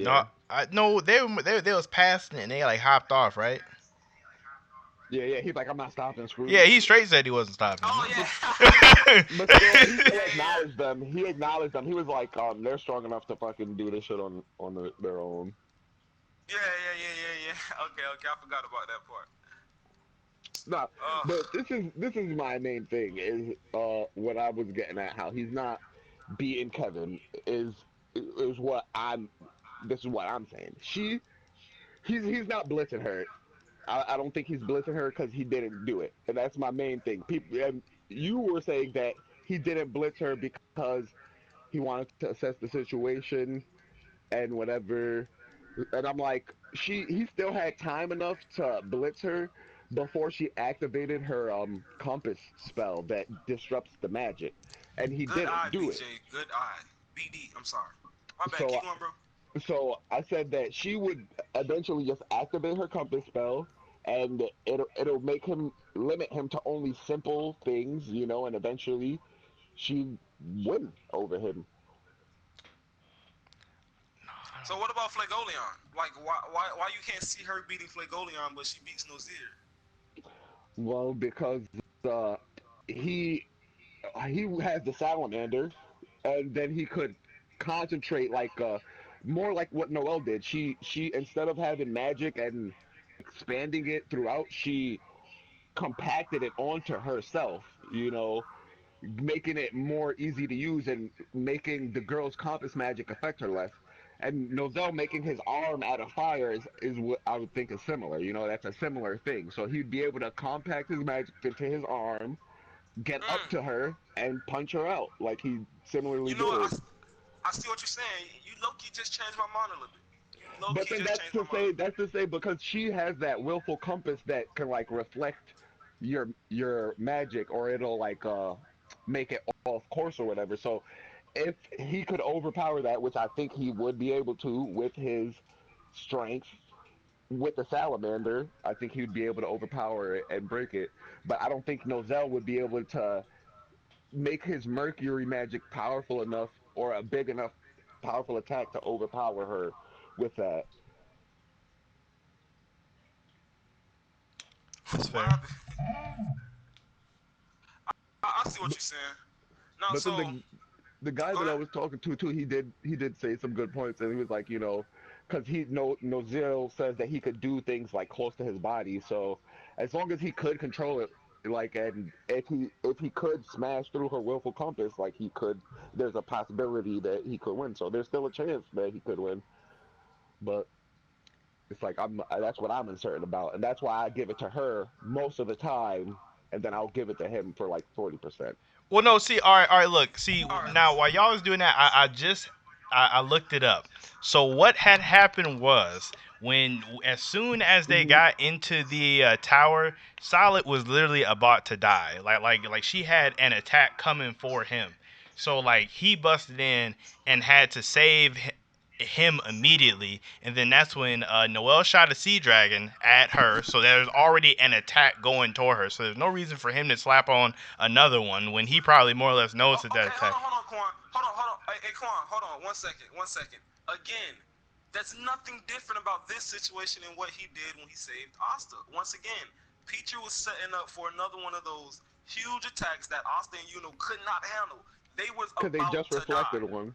Speaker 1: No,
Speaker 2: Yeah.
Speaker 1: no, they was passing it and they like hopped off, right?
Speaker 2: Yeah, yeah. He's like, I'm not stopping. Screw
Speaker 1: Yeah,
Speaker 2: you.
Speaker 1: he straight said he wasn't stopping.
Speaker 3: Oh yeah.
Speaker 2: But still, he still
Speaker 3: yeah, yeah.
Speaker 2: acknowledged them. He acknowledged them. He was like, they're strong enough to fucking do this shit on their own.
Speaker 3: Yeah. Okay. I forgot about that part.
Speaker 2: No, but
Speaker 3: Uh,
Speaker 2: this is my main thing is what I was getting at. How he's not beating Kevin is what I'm. This is what I'm saying. He's not blitzing her. I don't think he's blitzing her because he didn't do it, and that's my main thing. People, and you were saying that he didn't blitz her because he wanted to assess the situation and whatever. And I'm like, he still had time enough to blitz her before she activated her compass spell that disrupts the magic, and he
Speaker 3: good eye,
Speaker 2: didn't do
Speaker 3: BJ.
Speaker 2: it.
Speaker 3: Good eye. BD. I'm sorry. My bad.
Speaker 2: So
Speaker 3: Keep going, bro.
Speaker 2: so I said that she would eventually just activate her compass spell, and it'll make him limit him to only simple things, and eventually she win over him.
Speaker 3: So what about Flagoleon? Like, why you can't see her beating Flagoleon, but she beats Nozier?
Speaker 2: Well, because uh, he he has the salamander, and then he could concentrate like more like what Noelle did. She instead of having magic and expanding it throughout, she compacted it onto herself. Making it more easy to use and making the girl's compass magic affect her less. And Nozel making his arm out of fire is what I would think is similar. You know, that's a similar thing. So he'd be able to compact his magic into his arm, get up
Speaker 3: Mm.
Speaker 2: to her, and punch her out like he similarly
Speaker 3: You know what?
Speaker 2: did.
Speaker 3: I see what you're saying. You low key just changed my mind a little bit. You low
Speaker 2: But
Speaker 3: key
Speaker 2: then
Speaker 3: just changed my mind.
Speaker 2: that's to say because she has that willful compass that can like reflect your magic, or it'll like make it off course or whatever. So if he could overpower that, which I think he would be able to with his strength with the salamander, I think he would be able to overpower it and break it. But I don't think Nozel would be able to make his mercury magic powerful enough or a big enough powerful attack to overpower her with that.
Speaker 1: That's
Speaker 3: What
Speaker 1: fair.
Speaker 3: happened? I see what you're saying. Now,
Speaker 2: But
Speaker 3: so
Speaker 2: then the guy
Speaker 3: go
Speaker 2: that I
Speaker 3: ahead.
Speaker 2: was talking to too, he did say some good points, and he was like, because he Nozil says that he could do things like close to his body, so as long as he could control it, like, and if he could smash through her willful compass, like he could, there's a possibility that he could win. So there's still a chance that he could win, but it's like that's what I'm uncertain about, and that's why I give it to her most of the time, and then I'll give it to him for like 40%.
Speaker 1: Well, no, see, all right, look, see,
Speaker 3: All right.
Speaker 1: now while y'all was doing that, I looked it up. So what had happened was when, as soon as they
Speaker 2: Hmm.
Speaker 1: got into the tower, Solid was literally about to die. Like she had an attack coming for him. So like he busted in and had to save him immediately, and then that's when Noel shot a sea dragon at her. So there's already an attack going toward her. So there's no reason for him to slap on another one when he probably more or less knows that
Speaker 3: Okay,
Speaker 1: attack.
Speaker 3: hold on, Quan. Hold on. Hey, Quan, hold on. 1 second. 1 second. Again, there's nothing different about this situation and what he did when he saved Asta. Once again, Pichu was setting up for another one of those huge attacks that Asta and Yuno could not handle. They was
Speaker 2: Because they
Speaker 3: about
Speaker 2: just
Speaker 3: to
Speaker 2: reflected
Speaker 3: die.
Speaker 2: one.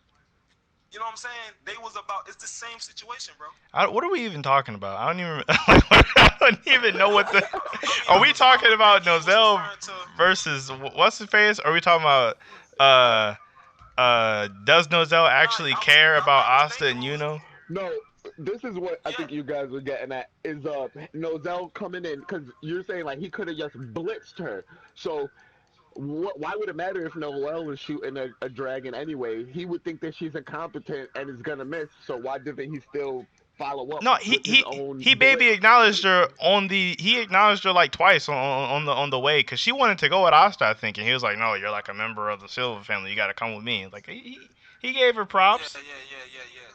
Speaker 3: You know what I'm saying? They was about. It's the same situation, bro.
Speaker 1: What are we even talking about? I don't even I don't even know what the.
Speaker 3: I mean,
Speaker 1: Are we
Speaker 3: I
Speaker 1: talking
Speaker 3: would
Speaker 1: about
Speaker 3: think he was
Speaker 1: Nozel
Speaker 3: referring to.
Speaker 1: versus what's his face? Are we talking about uh does Nozel
Speaker 3: Nah,
Speaker 1: actually care about
Speaker 3: I would
Speaker 1: Asta
Speaker 3: think
Speaker 1: and
Speaker 3: it was.
Speaker 1: Yuno?
Speaker 2: No, this is what I
Speaker 3: Yeah,
Speaker 2: think you guys are getting at is Nozel coming in because you're saying like he could have just blitzed her. So why would it matter if Noel is shooting a dragon anyway? He would think that she's incompetent and is gonna miss. So why didn't he still follow up
Speaker 1: No,
Speaker 2: with his own
Speaker 1: he baby
Speaker 2: blitz?
Speaker 1: acknowledged her on the he acknowledged her like twice on the way because she wanted to go with Asta, I think, and he was like, no, you're like a member of the Silver family, you got to come with me. Like he gave her
Speaker 3: yeah,
Speaker 1: props.
Speaker 3: yeah, yeah, yeah, yeah,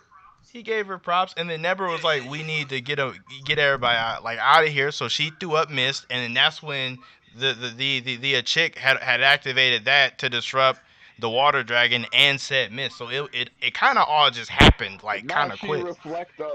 Speaker 1: He gave her props, and then Nebra was
Speaker 3: yeah,
Speaker 1: like,
Speaker 3: yeah,
Speaker 1: "We
Speaker 3: yeah.
Speaker 1: need to get everybody out, like out of here." So she threw up mist, and then that's when the chick had activated that to disrupt the water dragon and set mist. So it kind of all just happened like
Speaker 2: Now
Speaker 1: kind of quick.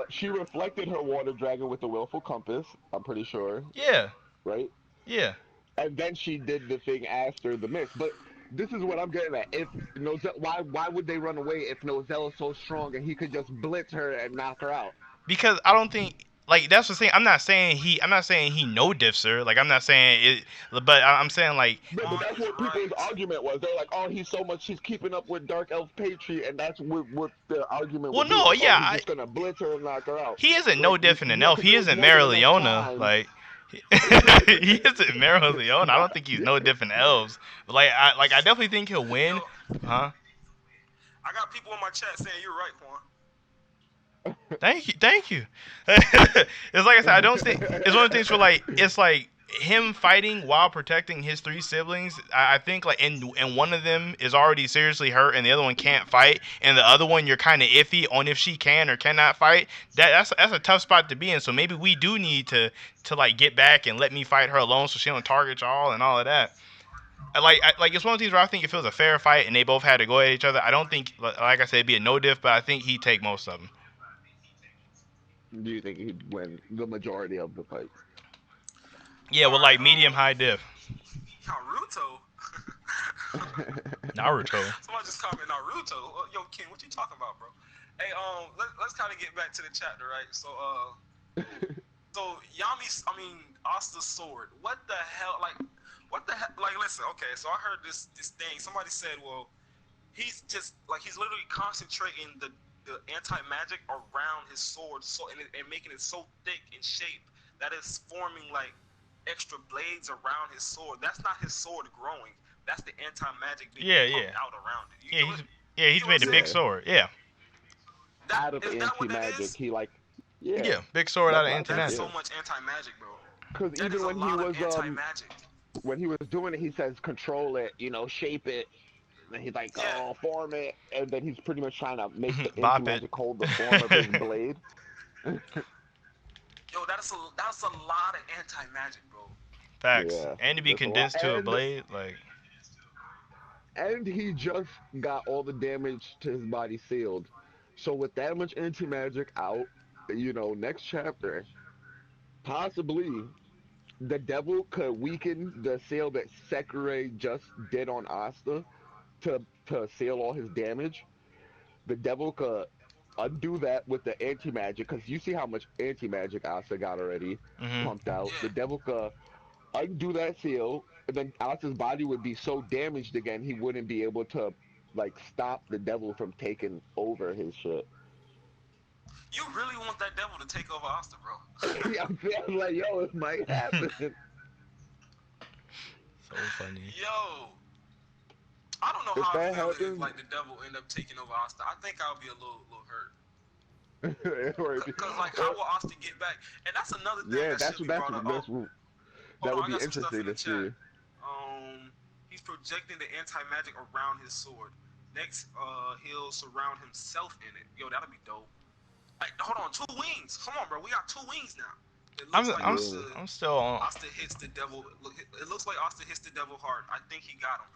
Speaker 2: she reflected her water dragon with the willful compass. I'm pretty sure,
Speaker 1: Yeah,
Speaker 2: right?
Speaker 1: yeah.
Speaker 2: And then she did the thing after the miss. But this is what I'm getting at. If Nozel, why would they run away if Nozel is so strong and he could just blitz her and knock her out?
Speaker 1: Because I don't think like that's the thing. I'm not saying he no diffs her. Like I'm not saying it, but I'm saying like
Speaker 2: No, but
Speaker 3: Quan
Speaker 2: that's
Speaker 3: is
Speaker 2: what people's
Speaker 3: right.
Speaker 2: argument was. They're like, "Oh, he's keeping up with Dark Elf Patriot," and that's what the argument
Speaker 1: well
Speaker 2: would be.
Speaker 1: no
Speaker 2: Like, "Oh,
Speaker 1: yeah
Speaker 2: he's just gonna blitz her and knock her out."
Speaker 1: he isn't no
Speaker 2: Like,
Speaker 1: different than
Speaker 2: no,
Speaker 1: Elf.
Speaker 2: because
Speaker 1: He
Speaker 2: there was
Speaker 1: isn't
Speaker 2: more than
Speaker 1: Mara
Speaker 2: enough
Speaker 1: Leona.
Speaker 2: time.
Speaker 1: Like he isn't Mara Leona. I don't think he's no different than elves. But I definitely think he'll win.
Speaker 3: Yo,
Speaker 1: Huh?
Speaker 3: I got people in my chat saying you're right, Quan.
Speaker 1: Thank you, thank you. It's like I said, I don't think it's one of the things where like it's like him fighting while protecting his three siblings. I think like and one of them is already seriously hurt, and the other one can't fight, and the other one you're kind of iffy on if she can or cannot fight. That's a tough spot to be in. So maybe we do need to like get back and let me fight her alone, so she don't target y'all and all of that. Like it's one of these where I think if it was a fair fight and they both had to go at each other, I don't think like I said it'd be a no diff, but I think he'd take most of them.
Speaker 2: Do you think he'd win the majority of the fights?
Speaker 1: Yeah,
Speaker 3: All
Speaker 1: with
Speaker 3: right,
Speaker 1: like medium high diff.
Speaker 3: Naruto.
Speaker 1: Naruto.
Speaker 3: Somebody just comment Naruto. Yo, Ken, what you talking about, bro? Hey, let's kind of get back to the chapter, right? So Yami's, I mean, Asta's sword. What the hell? Like, what the hell? Like, listen, okay. So I heard this thing. Somebody said, well, he's just like he's literally concentrating the the anti magic around his sword, and making it so thick in shape that it's forming like extra blades around his sword. That's not his sword growing. That's the anti magic being
Speaker 1: Yeah, yeah,
Speaker 3: pumped out around it.
Speaker 1: yeah. He's
Speaker 3: You get what I'm
Speaker 1: made a big
Speaker 3: saying?
Speaker 2: Yeah.
Speaker 1: sword. Yeah,
Speaker 3: That
Speaker 2: Out of
Speaker 3: is that what that
Speaker 2: anti-magic,
Speaker 3: is?
Speaker 2: he like, yeah,
Speaker 1: yeah. Big sword out
Speaker 2: that's
Speaker 1: of
Speaker 2: what I
Speaker 1: anti
Speaker 2: think.
Speaker 3: That is
Speaker 2: Yeah,
Speaker 3: so
Speaker 1: magic.
Speaker 3: much anti magic, bro.
Speaker 2: because
Speaker 3: That is
Speaker 2: even
Speaker 3: a lot of anti magic.
Speaker 2: when he was doing it, he says control it, shape it. And he's like,
Speaker 3: Yeah.
Speaker 2: oh, form it, and then he's pretty much trying to make the
Speaker 1: Bop it.
Speaker 2: anti-magic hold the form of his blade.
Speaker 3: Yo, that's a lot of anti magic, bro.
Speaker 1: Facts.
Speaker 2: Yeah,
Speaker 1: And to be
Speaker 2: that's a lot.
Speaker 1: condensed to a blade, like
Speaker 2: And he just got all the damage to his body sealed. So with that much anti-magic out, next chapter, possibly the devil could weaken the seal that Sekirei just did on Asta to seal all his damage. The devil could undo that with the anti magic because you see how much anti magic Asta got already
Speaker 1: mhm.
Speaker 2: pumped out.
Speaker 3: Yeah.
Speaker 2: The devil could undo that seal, and then Asta's body would be so damaged again he wouldn't be able to like stop the devil from taking over his shit.
Speaker 3: You really want that devil to take over Asta, bro?
Speaker 2: Yeah, I'm feeling like, yo, it might happen.
Speaker 1: So funny.
Speaker 3: Yo, I don't know
Speaker 2: If
Speaker 3: how I
Speaker 2: that
Speaker 3: feel if
Speaker 2: happens,
Speaker 3: like the devil end up taking over Asta. I think I'll be a little hurt.
Speaker 2: or if,
Speaker 3: Cause like how
Speaker 2: or
Speaker 3: will Asta get back? And that's another thing
Speaker 2: yeah,
Speaker 3: that should be brought up. Oh, hold
Speaker 2: that
Speaker 3: on,
Speaker 2: would
Speaker 3: I
Speaker 2: be
Speaker 3: got some stuff
Speaker 2: interesting
Speaker 3: in the
Speaker 2: to
Speaker 3: chat.
Speaker 2: see.
Speaker 3: He's projecting the anti magic around his sword. Next, he'll surround himself in it. Yo, that'll be dope. Like, hold on, two wings. Come on, bro. We got two wings now. It looks
Speaker 1: I'm
Speaker 3: like
Speaker 1: I'm
Speaker 2: Yeah,
Speaker 1: I'm still on.
Speaker 3: Asta hits the devil. It looks like Asta hits the devil hard. I think he got him.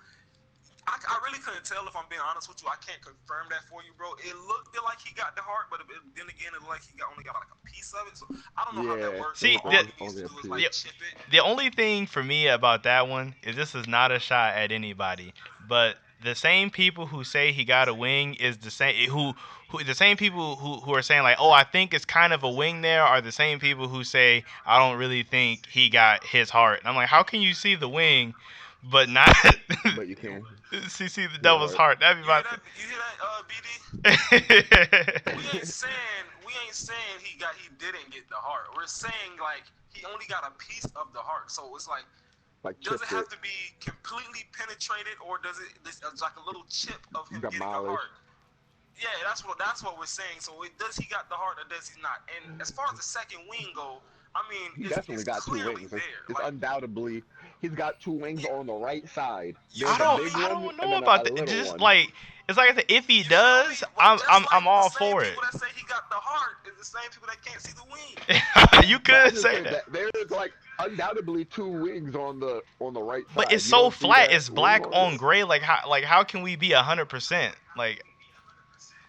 Speaker 3: I really couldn't tell if I'm being honest with you. I can't confirm that for you, bro. It looked like he got the heart, but then again, it looked like he only got like a piece of it. So I don't know how that
Speaker 2: yeah,
Speaker 3: works.
Speaker 2: it
Speaker 1: See
Speaker 3: But
Speaker 2: looked like
Speaker 3: all
Speaker 1: the
Speaker 2: it's
Speaker 3: he needs
Speaker 2: only
Speaker 3: to
Speaker 2: a
Speaker 3: do is
Speaker 2: piece.
Speaker 3: like
Speaker 1: the
Speaker 3: chip it.
Speaker 1: the only thing for me about that one is this is not a shot at anybody, but the same people who say he got a wing is the same who the same people who are saying like, oh, I think it's kind of a wing there, are the same people who say I don't really think he got his heart. And I'm like, how can you see the wing, but not
Speaker 2: But you can
Speaker 1: see the
Speaker 2: see the
Speaker 1: devil's
Speaker 2: heart.
Speaker 1: heart? That'd be
Speaker 3: You hear
Speaker 1: about
Speaker 3: that? You hear that, BD?
Speaker 1: to.
Speaker 3: We ain't saying he didn't get the heart. We're saying like he only got a piece of the heart. So it's like,
Speaker 2: Like
Speaker 3: does it
Speaker 2: chipped
Speaker 3: have
Speaker 2: it,
Speaker 3: to be completely penetrated, or does it? It's like a little chip of him getting the
Speaker 2: demolished.
Speaker 3: heart. Yeah, that's what we're saying. So does he got the heart or does he not? And as far as the second wing go, I mean,
Speaker 2: He
Speaker 3: it's
Speaker 2: definitely got two
Speaker 3: clearly
Speaker 2: wings.
Speaker 3: there.
Speaker 2: It's
Speaker 3: Like,
Speaker 2: undoubtedly he's got two wings
Speaker 3: you,
Speaker 2: on the right side.
Speaker 3: you
Speaker 2: There's
Speaker 1: I
Speaker 2: a
Speaker 3: feel
Speaker 1: don't
Speaker 2: big
Speaker 3: me?
Speaker 1: I
Speaker 2: one
Speaker 1: don't
Speaker 2: and
Speaker 1: know
Speaker 2: then
Speaker 1: about
Speaker 2: a
Speaker 1: that.
Speaker 2: little
Speaker 1: Just
Speaker 2: one.
Speaker 1: like it's like I said, if he
Speaker 3: You feel me?
Speaker 1: does,
Speaker 3: But just like
Speaker 1: I'm
Speaker 3: the
Speaker 1: all
Speaker 3: same
Speaker 1: for it.
Speaker 3: people that say he got the heart is the same people that can't see the wing.
Speaker 1: You
Speaker 2: But I'm
Speaker 1: could
Speaker 2: just
Speaker 1: say
Speaker 2: saying
Speaker 1: that.
Speaker 2: that there's like undoubtedly two wings on the right
Speaker 1: But it's
Speaker 2: side. You
Speaker 1: so
Speaker 2: don't see
Speaker 1: flat.
Speaker 2: that
Speaker 1: It's
Speaker 2: wing
Speaker 1: black
Speaker 2: on
Speaker 1: on
Speaker 2: there?
Speaker 1: gray. Like how can we be 100%? Like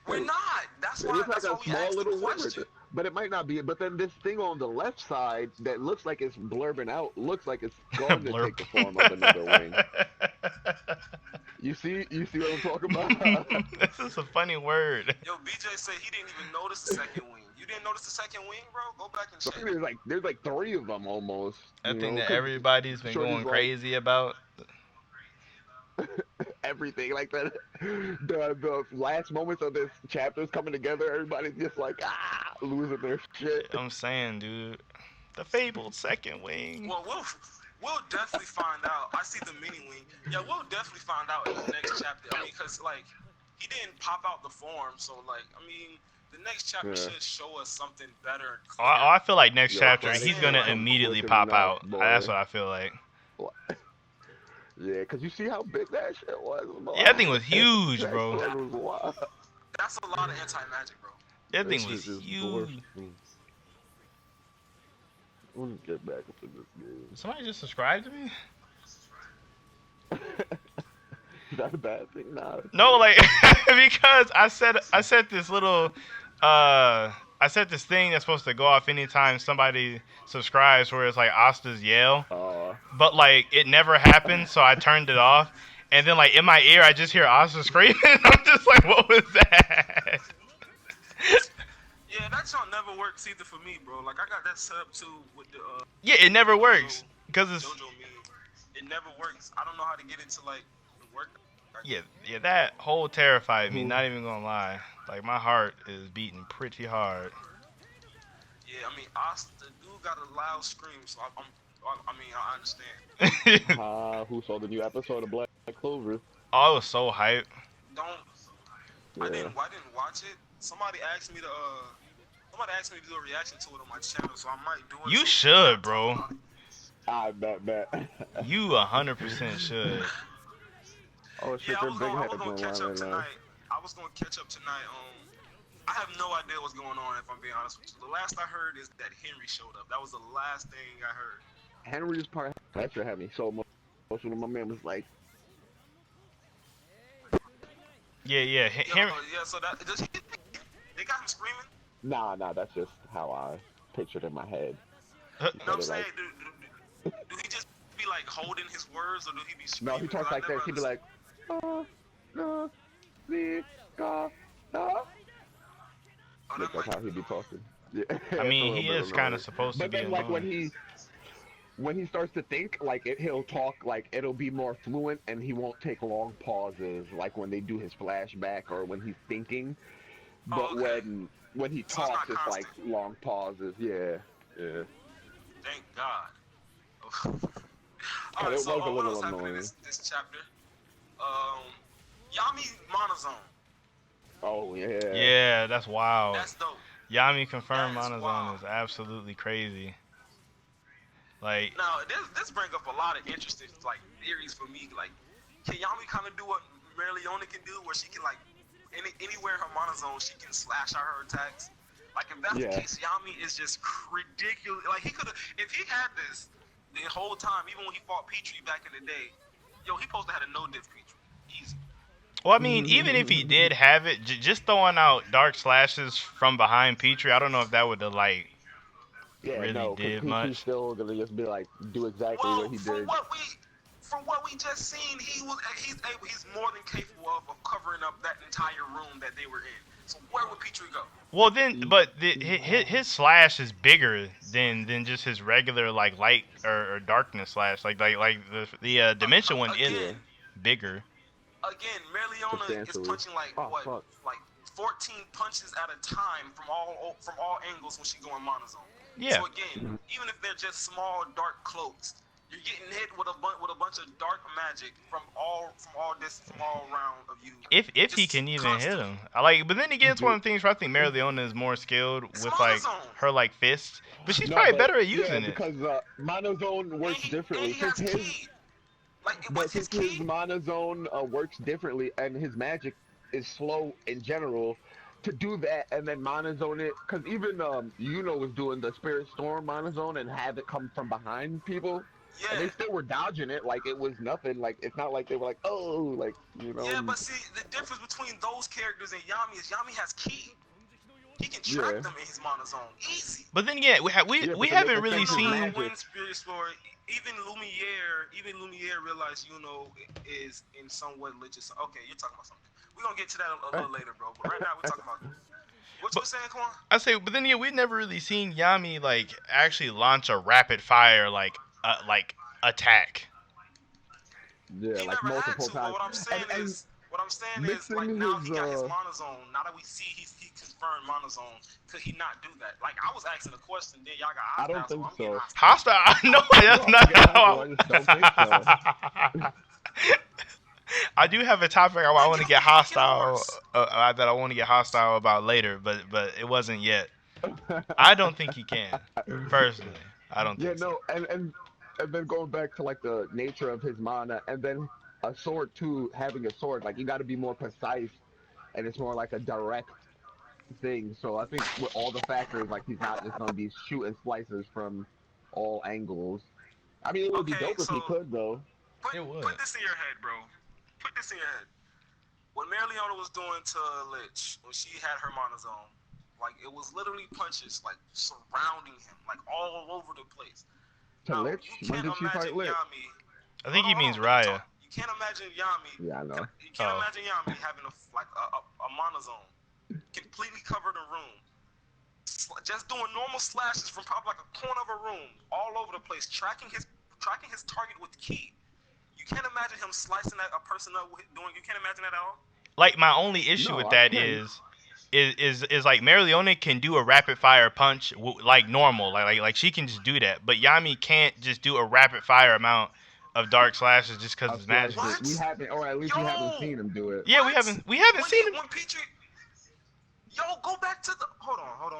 Speaker 3: We're
Speaker 2: Wait,
Speaker 3: not. That's why.
Speaker 2: it's like
Speaker 3: That's
Speaker 2: a
Speaker 3: why we
Speaker 2: small
Speaker 3: asked the
Speaker 2: little wing right
Speaker 3: question.
Speaker 2: there. But it might not be. But then this thing on the left side that looks like it's blurbing out looks like it's going to
Speaker 1: blurb.
Speaker 2: take the form of another wing. You see what I'm talking about?
Speaker 1: This is a funny word.
Speaker 3: Yo, BJ said he didn't even notice the second wing. You didn't notice the second wing, bro? Go back and
Speaker 2: I
Speaker 3: check.
Speaker 2: think there's like three of them almost.
Speaker 1: I think that
Speaker 2: Because
Speaker 1: everybody's been
Speaker 2: Shorty's
Speaker 1: going
Speaker 2: like
Speaker 1: crazy about.
Speaker 2: everything like that. The last moments of this chapter is coming together. Everybody's just like losing their shit.
Speaker 1: I'm saying, dude, the fabled second wing.
Speaker 3: Well, we'll definitely find out. I see the mini wing. Yeah, we'll definitely find out in the next chapter. I mean, cause like he didn't pop out the form, so like I mean, the next chapter
Speaker 2: Yeah.
Speaker 3: should show us something better and
Speaker 1: Oh,
Speaker 3: clear.
Speaker 1: I feel like next
Speaker 2: Yo,
Speaker 3: I'm
Speaker 1: chapter
Speaker 3: just
Speaker 1: he's
Speaker 2: Stratus is
Speaker 3: saying,
Speaker 1: gonna
Speaker 3: like,
Speaker 2: come
Speaker 1: immediately
Speaker 2: quick
Speaker 1: pop
Speaker 2: enough,
Speaker 1: out. That's
Speaker 2: boy.
Speaker 1: what I feel like.
Speaker 2: Yeah, because you see how big that shit was,
Speaker 1: Yeah, that
Speaker 2: boy.
Speaker 1: thing was huge,
Speaker 2: That
Speaker 1: bro.
Speaker 2: sword was wild.
Speaker 3: that's a lot of anti magic, bro.
Speaker 1: That
Speaker 2: That
Speaker 1: thing was
Speaker 2: shit just dwarfed
Speaker 1: huge.
Speaker 2: me. Let me get back into this
Speaker 1: Somebody just subscribed to me?
Speaker 2: game. Is that a bad thing? Nah, it's
Speaker 1: No,
Speaker 2: good.
Speaker 1: like because I set this little I set this thing that's supposed to go off anytime somebody subscribes where it's like Asta's yell.
Speaker 2: Uh,
Speaker 1: But like it never happened, so I turned it off. And then like in my ear I just hear Asta screaming. I'm just like, what was that?
Speaker 3: Yeah, that song never works either for me, bro. Like I got that set up too with the
Speaker 1: Yeah, it never works
Speaker 3: JoJo
Speaker 1: because it's
Speaker 3: JoJo meme. It never works. I don't know how to get it to like work.
Speaker 1: yeah, that whole terrified me.
Speaker 2: who
Speaker 1: Not even gonna lie. Like my heart is beating pretty hard.
Speaker 3: Yeah, I mean, Asta dude got a loud scream, so I mean, I understand.
Speaker 2: Who saw the new episode of Black Clover?
Speaker 1: Oh, I was so hyped.
Speaker 3: Don't
Speaker 2: Yeah.
Speaker 3: I didn't watch it. Somebody asked me to do a reaction to it on my channel, so I might do it
Speaker 1: You
Speaker 3: so we can kind
Speaker 1: should,
Speaker 3: of talk
Speaker 1: bro.
Speaker 3: about it.
Speaker 2: I bet.
Speaker 1: You 100% should.
Speaker 2: Oh
Speaker 3: Yeah,
Speaker 2: shit, their big
Speaker 3: I was
Speaker 2: heads
Speaker 3: gonna
Speaker 2: online
Speaker 3: catch up
Speaker 2: right now.
Speaker 3: tonight. I was gonna catch up tonight. I have no idea what's going on. If I'm being honest with you, the last I heard is that Henry showed up. That was the last thing I heard.
Speaker 2: Henry's part that shit had me so emotional. My man was like,
Speaker 1: Yeah, yeah.
Speaker 3: Yo, yeah. So that does he? They got him screaming.
Speaker 2: nah, that's just how I pictured in my head. He
Speaker 3: You know
Speaker 2: said
Speaker 3: what I'm
Speaker 2: it like,
Speaker 3: saying? Do he just be like holding his words, or do he be
Speaker 2: no, he
Speaker 3: screaming? Because
Speaker 2: talks
Speaker 3: I
Speaker 2: like
Speaker 3: never
Speaker 2: this. He'd be
Speaker 3: understood.
Speaker 2: like, no, see, no.
Speaker 3: Oh,
Speaker 2: Like
Speaker 3: that
Speaker 2: that's
Speaker 3: might
Speaker 2: how
Speaker 3: be
Speaker 2: he'd be
Speaker 3: annoying.
Speaker 2: talking. Yeah,
Speaker 1: I
Speaker 2: it's a
Speaker 1: mean,
Speaker 2: little
Speaker 1: he
Speaker 2: bit
Speaker 1: is kind of
Speaker 2: annoying.
Speaker 1: supposed to
Speaker 2: But
Speaker 1: be
Speaker 2: then like
Speaker 1: annoying.
Speaker 2: when he starts to think, like he'll talk like it'll be more fluent, and he won't take long pauses, like when they do his flashback or when he's thinking.
Speaker 3: Oh,
Speaker 2: But
Speaker 3: okay.
Speaker 2: when he
Speaker 3: So it's
Speaker 2: talks,
Speaker 3: not
Speaker 2: it's like
Speaker 3: constant.
Speaker 2: long pauses. Yeah, yeah.
Speaker 3: Thank God. All
Speaker 2: But
Speaker 3: right.
Speaker 2: it
Speaker 3: So
Speaker 2: was a
Speaker 3: what
Speaker 2: little
Speaker 3: else happened in
Speaker 2: annoying.
Speaker 3: this chapter? Um, Yami Monozone.
Speaker 2: Oh yeah.
Speaker 1: Yeah, that's wild.
Speaker 3: That's dope.
Speaker 1: Yami
Speaker 3: That
Speaker 1: confirmed
Speaker 3: is
Speaker 1: Monozon
Speaker 3: wild.
Speaker 1: is absolutely crazy. Like,
Speaker 3: Now this brings up a lot of interesting like theories for me. Like, can Yami kind of do what Merleone can do, where she can like anywhere in her monozone she can slash out her attacks. Like if that's the
Speaker 2: Yeah.
Speaker 3: case, Yami is just ridiculous. Like he could have, if he had this the whole time, even when he fought Petrie back in the day, yo, he supposed to have a no diff Petrie, easy.
Speaker 1: well, I mean, even if he did have it, just throwing out dark slashes from behind Petrie, I don't know if that would have like
Speaker 2: Yeah,
Speaker 1: really
Speaker 2: no, because
Speaker 1: did
Speaker 2: Peachy's
Speaker 1: much.
Speaker 2: still gonna just be like, do exactly what
Speaker 3: Well,
Speaker 2: he did.
Speaker 3: from what we just seen, he's more than capable of covering up that entire room that they were in. So where would Petrie go?
Speaker 1: Well, then, but
Speaker 2: Yeah.
Speaker 1: his slash is bigger than just his regular like light or darkness slash. Like the dimension one is
Speaker 2: Yeah,
Speaker 3: Again,
Speaker 1: bigger.
Speaker 3: Merleona is
Speaker 2: substantially.
Speaker 3: punching like
Speaker 2: Oh
Speaker 3: what,
Speaker 2: fuck.
Speaker 3: like 14 punches at a time from all angles when she go in monozone.
Speaker 1: Yeah.
Speaker 3: So again, even if they're just small dark cloaks, you're getting hit with a bunch of dark magic from all round of you,
Speaker 1: If he
Speaker 3: just
Speaker 1: can even hit
Speaker 3: constantly.
Speaker 1: him, I like. But then again, it's one
Speaker 2: Dude,
Speaker 1: of the things where I think Marileona is more skilled
Speaker 3: It's
Speaker 1: with like
Speaker 3: monozone,
Speaker 1: her like fists, but she's
Speaker 2: no,
Speaker 1: probably
Speaker 2: but
Speaker 1: better at
Speaker 2: yeah,
Speaker 1: using it.
Speaker 2: because monozone
Speaker 3: and
Speaker 2: works differently.
Speaker 3: he has key. Like
Speaker 2: But
Speaker 3: what's his
Speaker 2: since his
Speaker 3: key?
Speaker 2: monozone works differently, and his magic is slow in general, to do that and then monozone it, because even Yuno was doing the Spirit Storm monozone and have it come from behind people, and they
Speaker 3: Yeah.
Speaker 2: still were dodging it like it was nothing. Like it's not like they were like, oh, like
Speaker 3: Yeah, but see, the difference between those characters and Yami is Yami has ki. He can track
Speaker 2: yeah,
Speaker 3: them in his monozone. Easy.
Speaker 1: But then again,
Speaker 2: yeah,
Speaker 1: we
Speaker 2: but to make
Speaker 1: haven't
Speaker 3: You
Speaker 1: really
Speaker 2: affect his
Speaker 3: know how
Speaker 1: seen.
Speaker 3: to win
Speaker 2: magic,
Speaker 3: Spirit Story. Even Lumiere realized is in somewhat religious. Okay, you're talking about something. We're gonna get to that a little later, bro. But right now we're talking about what you
Speaker 1: But
Speaker 3: were saying, Quan?
Speaker 1: I say, but then again, we've never really seen Yami like actually launch a rapid fire like attack.
Speaker 2: yeah,
Speaker 3: He
Speaker 2: like
Speaker 3: never had
Speaker 2: multiple
Speaker 3: to. But
Speaker 2: times, and
Speaker 3: what I'm saying is,
Speaker 2: mixing
Speaker 3: like now
Speaker 2: his
Speaker 3: he got his monozone. Now that we see he confirmed monozone, could he not do that? Like I was asking a question, then y'all got
Speaker 2: I don't
Speaker 3: hostile, so
Speaker 2: think
Speaker 3: I'm getting
Speaker 2: so.
Speaker 3: hostile.
Speaker 1: Hostile? No,
Speaker 2: No,
Speaker 1: that's
Speaker 2: I'm not
Speaker 1: not
Speaker 2: getting hostile.
Speaker 1: how.
Speaker 2: I just don't think so.
Speaker 1: I do have a topic I
Speaker 3: Then
Speaker 1: want to
Speaker 3: you
Speaker 1: get
Speaker 3: can make it
Speaker 1: hostile
Speaker 3: worse.
Speaker 1: that I want to get hostile about later, but it wasn't yet. I don't think he can. Personally, I don't
Speaker 2: Yeah,
Speaker 1: think so.
Speaker 2: no, and then going back to like the nature of his mana, and then a sword too, having a sword, like you got to be more precise, and it's more like a direct thing. So I think with all the factors, like he's not just gonna be shooting slices from all angles. I mean, it would be
Speaker 3: Okay,
Speaker 2: dope if
Speaker 3: so
Speaker 2: he could though.
Speaker 3: put
Speaker 1: It
Speaker 3: put
Speaker 1: would.
Speaker 3: this in your head, bro. Put this in your head. What Marileona was doing to Lich when she had her monozone, like it was literally punches like surrounding him, like all over the place.
Speaker 2: To
Speaker 3: Now
Speaker 2: Lich,
Speaker 3: you
Speaker 2: when
Speaker 3: can't
Speaker 2: did she fight
Speaker 3: imagine
Speaker 2: Lich?
Speaker 3: Yami.
Speaker 1: I think he
Speaker 3: Hold
Speaker 1: means
Speaker 3: on, let me
Speaker 1: Raya.
Speaker 3: talk. You can't imagine Yami.
Speaker 2: Yeah, I know.
Speaker 3: You can't
Speaker 1: Oh,
Speaker 3: imagine Yami having a monozone, completely covered a room, just doing normal slashes from probably like a corner of a room, all over the place, tracking his target with key. You can't imagine him slicing a person up with doing. You can't imagine that at all.
Speaker 1: like my only issue
Speaker 2: No,
Speaker 1: with
Speaker 2: I
Speaker 1: that
Speaker 2: can.
Speaker 1: is is like Mereoleone can do a rapid fire punch like normal, like she can just do that, but Yami can't just do a rapid fire amount of dark slashes just because
Speaker 2: Of
Speaker 1: it's magic.
Speaker 2: slashes. We
Speaker 3: What?
Speaker 2: haven't, or at least we haven't
Speaker 3: Yo,
Speaker 2: seen him do it.
Speaker 1: Yeah, we
Speaker 3: what?
Speaker 1: haven't seen him.
Speaker 3: When Petrie, yo, go back to the. Hold on.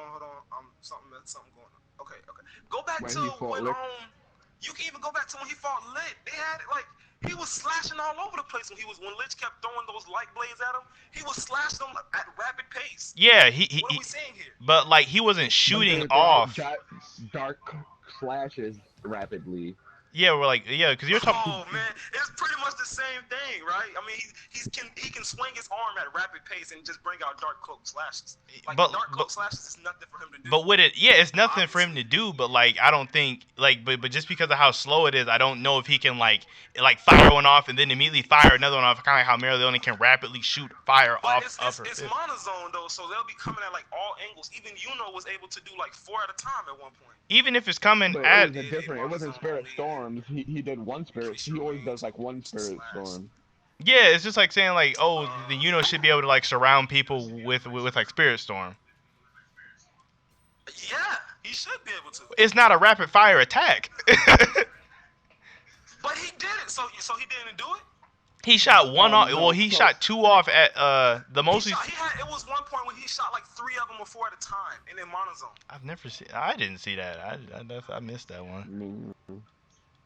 Speaker 3: Something going on. Okay. Go back
Speaker 2: When
Speaker 3: to
Speaker 2: he fought
Speaker 3: when
Speaker 2: Lick.
Speaker 3: You can even go back to when he fought Lit. They had it like he was slashing all over the place when Lich kept throwing those light blades at him. He was slashing them at rapid pace.
Speaker 1: Yeah,
Speaker 3: What are we saying here?
Speaker 1: but like he wasn't
Speaker 2: But they
Speaker 1: shooting
Speaker 2: were throwing
Speaker 1: off.
Speaker 2: dark slashes rapidly.
Speaker 1: Yeah, we're like yeah, because you're talking.
Speaker 3: Oh man, it's pretty much the same thing, right? I mean, he can swing his arm at a rapid pace and just bring out dark cloak slashes. Like
Speaker 1: But
Speaker 3: dark cloak slashes is nothing for him to do.
Speaker 1: But with it, yeah, it's nothing for him
Speaker 3: Obviously.
Speaker 1: to do. But like, I don't think like, but just because of how slow it is, I don't know if he can like fire one off and then immediately fire another one off. Kind of like how Mereoleone can rapidly shoot fire
Speaker 3: But
Speaker 1: off of her
Speaker 3: it's
Speaker 1: fist.
Speaker 3: monozone though, so they'll be coming at like all angles. Even Yuno was able to do like 4 at a time at one point.
Speaker 1: Even if it's coming
Speaker 2: But it
Speaker 3: But
Speaker 1: at
Speaker 3: he
Speaker 2: was a
Speaker 3: did a
Speaker 2: different. It wasn't
Speaker 3: monozone
Speaker 2: Spirit
Speaker 3: only
Speaker 2: Storms. He did one
Speaker 3: and
Speaker 2: Spirit.
Speaker 3: increase
Speaker 2: He
Speaker 3: your
Speaker 2: always does
Speaker 3: range
Speaker 2: like one
Speaker 3: to
Speaker 2: Spirit
Speaker 3: slash.
Speaker 2: Storm.
Speaker 1: yeah, it's just like saying like oh the
Speaker 3: Uh,
Speaker 1: Yuno should be able to like surround people with like Spirit Storm.
Speaker 3: yeah, he should be able to.
Speaker 1: It's not a rapid fire attack.
Speaker 3: But he did it, so he didn't do it.
Speaker 1: He shot one off. Well,
Speaker 2: No.
Speaker 1: he
Speaker 2: So
Speaker 1: shot two off at the
Speaker 3: He
Speaker 1: most.
Speaker 3: shot. He had. It was one point when he shot like 3 of them or 4 at a time, and then monozone.
Speaker 1: I've never seen. I didn't see that. I missed that one.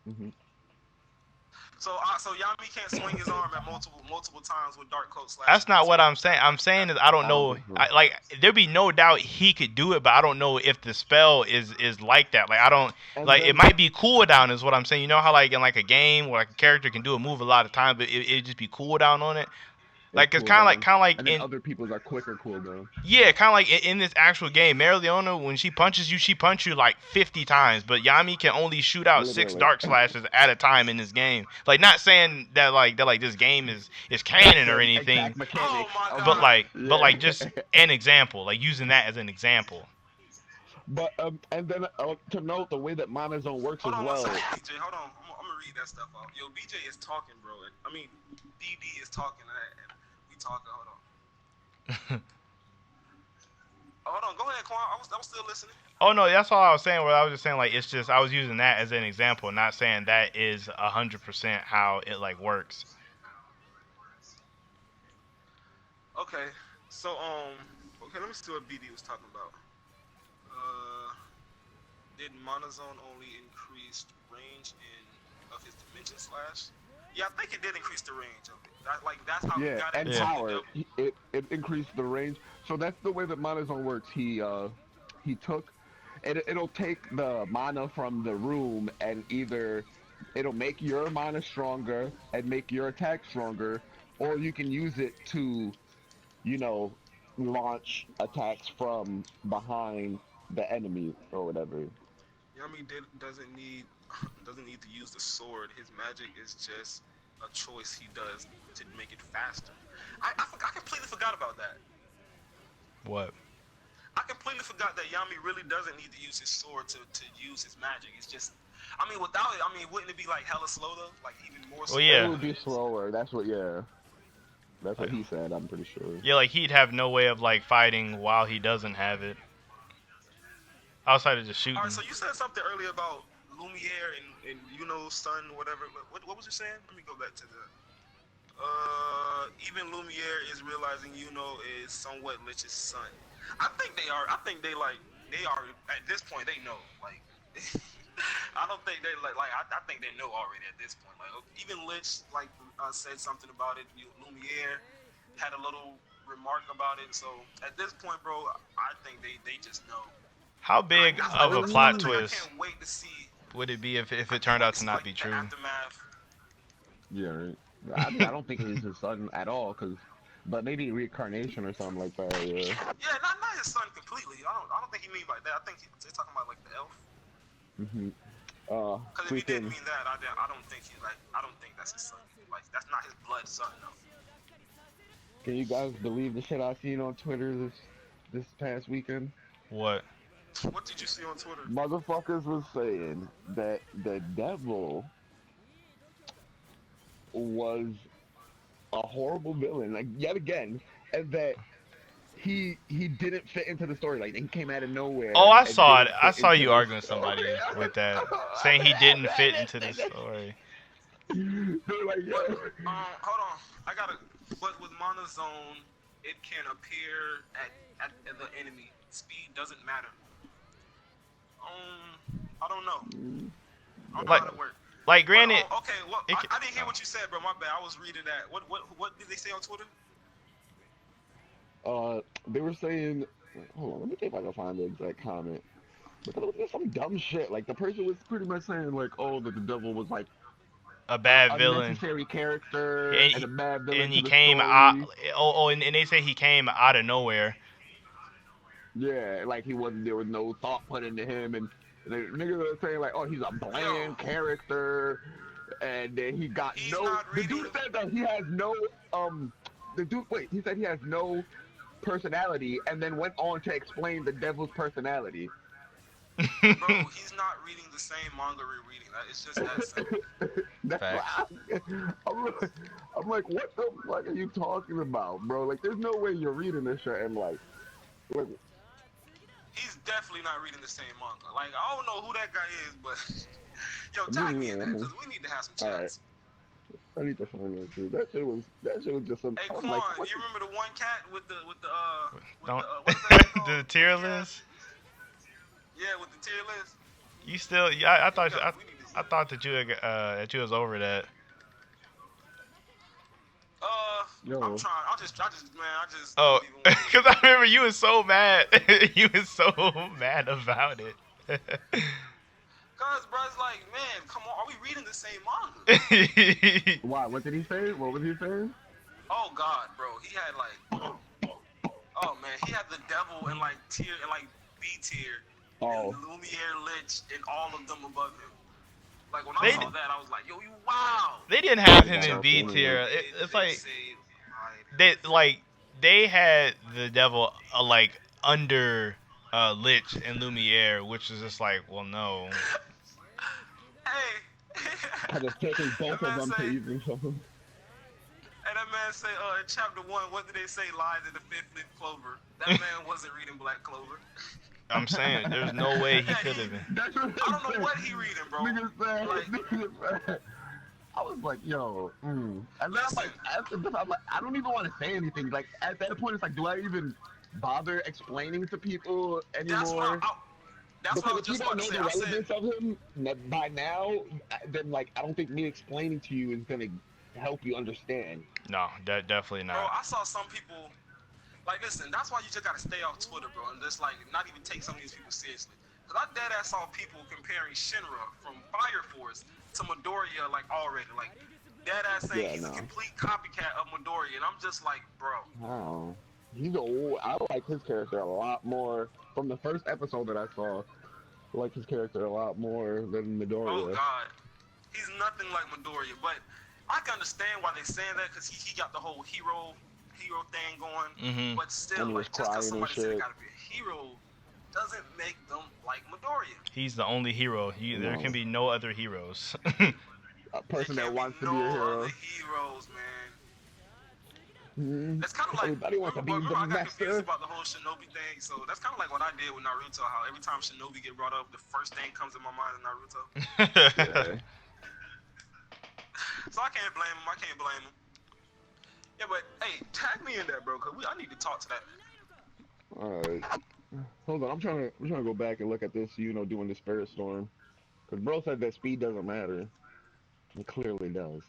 Speaker 2: mm-hmm.
Speaker 3: So Yami can't swing his arm at multiple times with dark coat slashes.
Speaker 1: That's not what I'm saying. I'm saying is I don't
Speaker 2: I don't
Speaker 1: know.
Speaker 2: think so.
Speaker 1: Like there'd be no doubt he could do it, but I don't know if the spell is like that. Like I don't
Speaker 2: And
Speaker 1: like it
Speaker 2: then
Speaker 1: might be cooldown is what I'm saying. You know how like in like a game where like a character can do a move a lot of times, but it just be cooldown on it.
Speaker 2: it's
Speaker 1: Like it's
Speaker 2: cool down.
Speaker 1: kind of like
Speaker 2: And then
Speaker 1: in
Speaker 2: other people's are quicker cooldown.
Speaker 1: yeah, kind of like in this actual game, Mereoleone when she punches you, she punches you like 50 times, but Yami can only shoot out 6
Speaker 2: Literally.
Speaker 1: dark slashes at a time in this game. Like not saying that like this game is
Speaker 2: That's
Speaker 1: canon or
Speaker 2: the
Speaker 1: anything,
Speaker 2: exact
Speaker 3: Oh
Speaker 2: mechanics
Speaker 3: my
Speaker 2: of
Speaker 1: but
Speaker 2: the.
Speaker 3: god.
Speaker 1: like
Speaker 2: Yeah.
Speaker 1: just an example, like using that as an example.
Speaker 2: But and then to note the way that Monozone works
Speaker 3: Hold
Speaker 2: as
Speaker 3: on one
Speaker 2: well.
Speaker 3: second, BJ. Hold on. I'm gonna read that stuff out. Yo, BJ is talking, bro. I mean, DD is talking, and we talking. Hold on. Hold on. Go ahead, Quan. I was still listening.
Speaker 1: Oh no, that's all I was saying. Where I was just saying like it's just I was using that as an example, not saying that is 100% how it like works.
Speaker 3: Okay. So okay. Let me see what BD was talking about. Uh, did monozone only increase range of his dimension slash? Yeah, I think it did increase the range of it. That's how he
Speaker 2: Yeah,
Speaker 3: got it
Speaker 2: and
Speaker 3: to
Speaker 1: Yeah.
Speaker 3: the
Speaker 2: power.
Speaker 3: double.
Speaker 2: It increased the range. So that's the way that Monozone works. He took it'll take the mana from the room and either it'll make your mana stronger and make your attack stronger, or you can use it to, you know, launch attacks from behind the enemy or whatever.
Speaker 3: Yami doesn't need to use the sword. His magic is just a choice he does to make it faster. I completely forgot about that.
Speaker 1: What?
Speaker 3: I completely forgot that Yami really doesn't need to use his sword to use his magic. It's just, I mean, without it, I mean, wouldn't it be like hella slow though? Like even more
Speaker 1: Well,
Speaker 3: slow
Speaker 2: It
Speaker 1: yeah.
Speaker 2: would be
Speaker 3: without it?
Speaker 2: slower. That's what. Yeah, that's what
Speaker 1: Like,
Speaker 2: he said. I'm pretty sure.
Speaker 1: yeah, like he'd have no way of like fighting while he doesn't have it outside of just
Speaker 3: All right,
Speaker 1: shooting.
Speaker 3: so you said something earlier about Lumiere and son, whatever. What was you saying? Let me go back to that. Even Lumiere is realizing is somewhat Lich's son. I think they are. I think they are at this point. They know. Like, I don't think they I think they know already at this point. Like, even Lich said something about it. Lumiere had a little remark about it. So at this point, bro, I think they just know.
Speaker 1: How big
Speaker 3: That's
Speaker 1: of
Speaker 3: like
Speaker 1: a
Speaker 3: another
Speaker 1: plot
Speaker 3: thing I
Speaker 1: twist
Speaker 3: can't wait to see.
Speaker 1: would it be if
Speaker 3: I
Speaker 1: it
Speaker 3: can't
Speaker 1: turned
Speaker 3: wait
Speaker 1: out
Speaker 3: to
Speaker 1: to
Speaker 3: see
Speaker 1: not be
Speaker 3: the
Speaker 1: true?
Speaker 3: aftermath.
Speaker 2: Yeah, right. I mean, I don't think he's his son at all, but maybe reincarnation or something like that. Yeah.
Speaker 3: Yeah, not his son completely. I don't think he mean by that. I think he's talking about like the elf.
Speaker 2: Mhm.
Speaker 3: Because if he didn't
Speaker 2: Freaking.
Speaker 3: mean that, I don't think I don't think that's his son. Like that's not his blood son. No.
Speaker 2: Can you guys believe the shit I seen on Twitter this past weekend?
Speaker 1: What?
Speaker 3: What did you see on Twitter?
Speaker 2: Motherfuckers was saying that the devil was a horrible villain, like yet again, and that he didn't fit into the story. Like he came out of
Speaker 1: Oh,
Speaker 2: nowhere
Speaker 1: I
Speaker 2: and
Speaker 1: saw it.
Speaker 2: didn't
Speaker 1: I
Speaker 2: fit
Speaker 1: saw
Speaker 2: into
Speaker 1: you
Speaker 2: the
Speaker 1: arguing with
Speaker 2: story.
Speaker 1: somebody with that,
Speaker 2: I
Speaker 1: saying he
Speaker 2: said,
Speaker 1: didn't fit
Speaker 2: man,
Speaker 1: into the
Speaker 2: this
Speaker 1: story.
Speaker 2: nigga. They're like,
Speaker 3: But
Speaker 2: yo.
Speaker 3: hold on, I gotta. But with monozone, it can appear at the enemy. Speed doesn't matter. I don't know. I don't know
Speaker 1: Like,
Speaker 3: how to work. But
Speaker 1: granted,
Speaker 3: okay. Well,
Speaker 1: it.
Speaker 3: I didn't hear
Speaker 1: Oh,
Speaker 3: what you said, bro. My bad. I was reading that. What did they say on Twitter?
Speaker 2: They were saying, hold on, let me see if I can find the exact comment. But it was just some dumb shit. Like the person was pretty much saying like, oh, that the devil was like
Speaker 1: a
Speaker 2: an
Speaker 1: bad villain,
Speaker 2: unnecessary character
Speaker 1: and
Speaker 2: and a
Speaker 1: he,
Speaker 2: bad villain
Speaker 1: and
Speaker 2: to
Speaker 1: he
Speaker 2: the
Speaker 1: came out.
Speaker 2: story.
Speaker 1: And they say he came out of nowhere.
Speaker 2: Yeah, like he wasn't. There was no thought put into him, and the niggas are saying like, oh, he's a
Speaker 3: Yo,
Speaker 2: bland character, and then he got
Speaker 3: he's
Speaker 2: no.
Speaker 3: not
Speaker 2: The dude
Speaker 3: reading.
Speaker 2: said that he has no. The dude, wait, he said he has no personality, and then went on to explain the devil's personality.
Speaker 3: Bro, he's not reading the same manga we're reading. It's just that simple.
Speaker 2: That's why
Speaker 1: Facts.
Speaker 2: I'm like, what the fuck are you talking about, bro? Like, there's no way you're reading this shit and like,
Speaker 3: He's definitely not reading the same manga. Like, I don't know who that guy is, but yo, tag me in that
Speaker 2: mm,
Speaker 3: because we need to have some
Speaker 2: all right,
Speaker 3: chats.
Speaker 2: I need to find that too. That shit was just some.
Speaker 3: Hey,
Speaker 2: I was like,
Speaker 3: Quan,
Speaker 2: what?
Speaker 3: you remember the one cat with
Speaker 1: Don't
Speaker 3: the what is that shit called?
Speaker 1: the
Speaker 3: With
Speaker 1: tier
Speaker 3: the cat?
Speaker 1: list.
Speaker 3: Yeah, with the tier list.
Speaker 1: You still? Yeah, I
Speaker 3: Yeah,
Speaker 1: thought
Speaker 3: we need to.
Speaker 1: I thought that you was over that.
Speaker 3: I'm
Speaker 2: Yo,
Speaker 3: trying. I just
Speaker 1: Oh,
Speaker 3: don't even want to
Speaker 1: because I remember you was so mad. You was so mad about it.
Speaker 3: Cause, bro, it's like, man, come on, are we reading the same manga?
Speaker 2: why? What did he say? What was he saying?
Speaker 3: Oh God, bro, he had like, oh man, he had the devil in like tier and like B tier, and
Speaker 2: Oh,
Speaker 3: Lumiere Lich and all of them above him. Like when I
Speaker 1: they
Speaker 3: saw that, I was like, yo, you wow.
Speaker 1: they didn't have
Speaker 2: I
Speaker 1: him
Speaker 2: got
Speaker 1: in
Speaker 2: no
Speaker 1: B
Speaker 2: feeling like.
Speaker 1: tier.
Speaker 3: Did
Speaker 1: It's
Speaker 3: they
Speaker 1: like
Speaker 3: say hide
Speaker 1: they
Speaker 3: the fact?
Speaker 1: they had the devil like under Lich and Lumiere, which is just like, well, no.
Speaker 3: Hey,
Speaker 2: I was taking
Speaker 3: that
Speaker 2: both of
Speaker 3: man
Speaker 2: them to
Speaker 3: say,
Speaker 2: even show him.
Speaker 3: and that man say, in chapter one, what did they say lies in the fifth leaf clover? That man wasn't reading Black Clover.
Speaker 1: I'm saying there's no way he
Speaker 3: Yeah,
Speaker 1: could have been.
Speaker 2: That's what
Speaker 3: I
Speaker 2: they
Speaker 3: don't know
Speaker 2: said.
Speaker 3: what he reading, bro.
Speaker 2: Niggas said,
Speaker 3: Like,
Speaker 2: niggas said. I was like, yo, and then I'm
Speaker 3: listen,
Speaker 2: like, after this, I'm like, I don't even want to say anything. Like at that point, it's like, do I even bother explaining to people
Speaker 3: that's what
Speaker 2: anymore?
Speaker 3: that's what I
Speaker 2: Because
Speaker 3: was
Speaker 2: if you
Speaker 3: just
Speaker 2: don't
Speaker 3: about to
Speaker 2: know
Speaker 3: say.
Speaker 2: the
Speaker 3: I said,
Speaker 2: relevance of him by now, then like, I don't think me explaining to you is gonna help you understand.
Speaker 1: No, definitely
Speaker 3: bro,
Speaker 1: not.
Speaker 3: I saw some people. Like, listen, that's why you just gotta stay off Twitter, bro, and just like not even take some of these people seriously. Cause I dead ass saw people comparing Shinra from Fire Force to Midoriya, like already, like dead ass saying
Speaker 2: Yeah,
Speaker 3: he's a
Speaker 2: no.
Speaker 3: complete copycat of Midoriya, and I'm just like, bro,
Speaker 2: Oh, he's old. I like his character a lot more from the first episode that I saw. I like his character a lot more than
Speaker 3: oh
Speaker 2: Midoriya.
Speaker 3: god, he's nothing like Midoriya. But I can understand why they saying that, cause he got the whole hero thing going.
Speaker 1: Mhm.
Speaker 3: But
Speaker 2: When
Speaker 3: still,
Speaker 2: he was
Speaker 3: like just cause
Speaker 2: crying and
Speaker 3: somebody said they
Speaker 2: shit.
Speaker 3: gotta be a hero doesn't make them like Midoriya.
Speaker 1: He's the only hero. There can
Speaker 2: No,
Speaker 1: be no other heroes.
Speaker 2: a
Speaker 3: There
Speaker 2: person that
Speaker 3: can't be
Speaker 2: wants to be a
Speaker 3: no other
Speaker 2: hero.
Speaker 3: heroes, man.
Speaker 2: Hmm.
Speaker 3: It's kind of like
Speaker 2: Everybody wants to be
Speaker 3: remember
Speaker 2: the
Speaker 3: I got confused
Speaker 2: master.
Speaker 3: about the whole Shinobi thing. So that's kind of like what I did with Naruto. How every time Shinobi get brought up, the first thing comes in my mind is Naruto.
Speaker 2: Yeah.
Speaker 3: So I can't blame him. I can't blame him. Yeah, but hey, tag me in that, bro, cause I need to talk to that man.
Speaker 2: All right. Hold on. I'm trying to go back and look at this. Doing the spirit storm. Cause bro said that speed doesn't matter. It clearly does.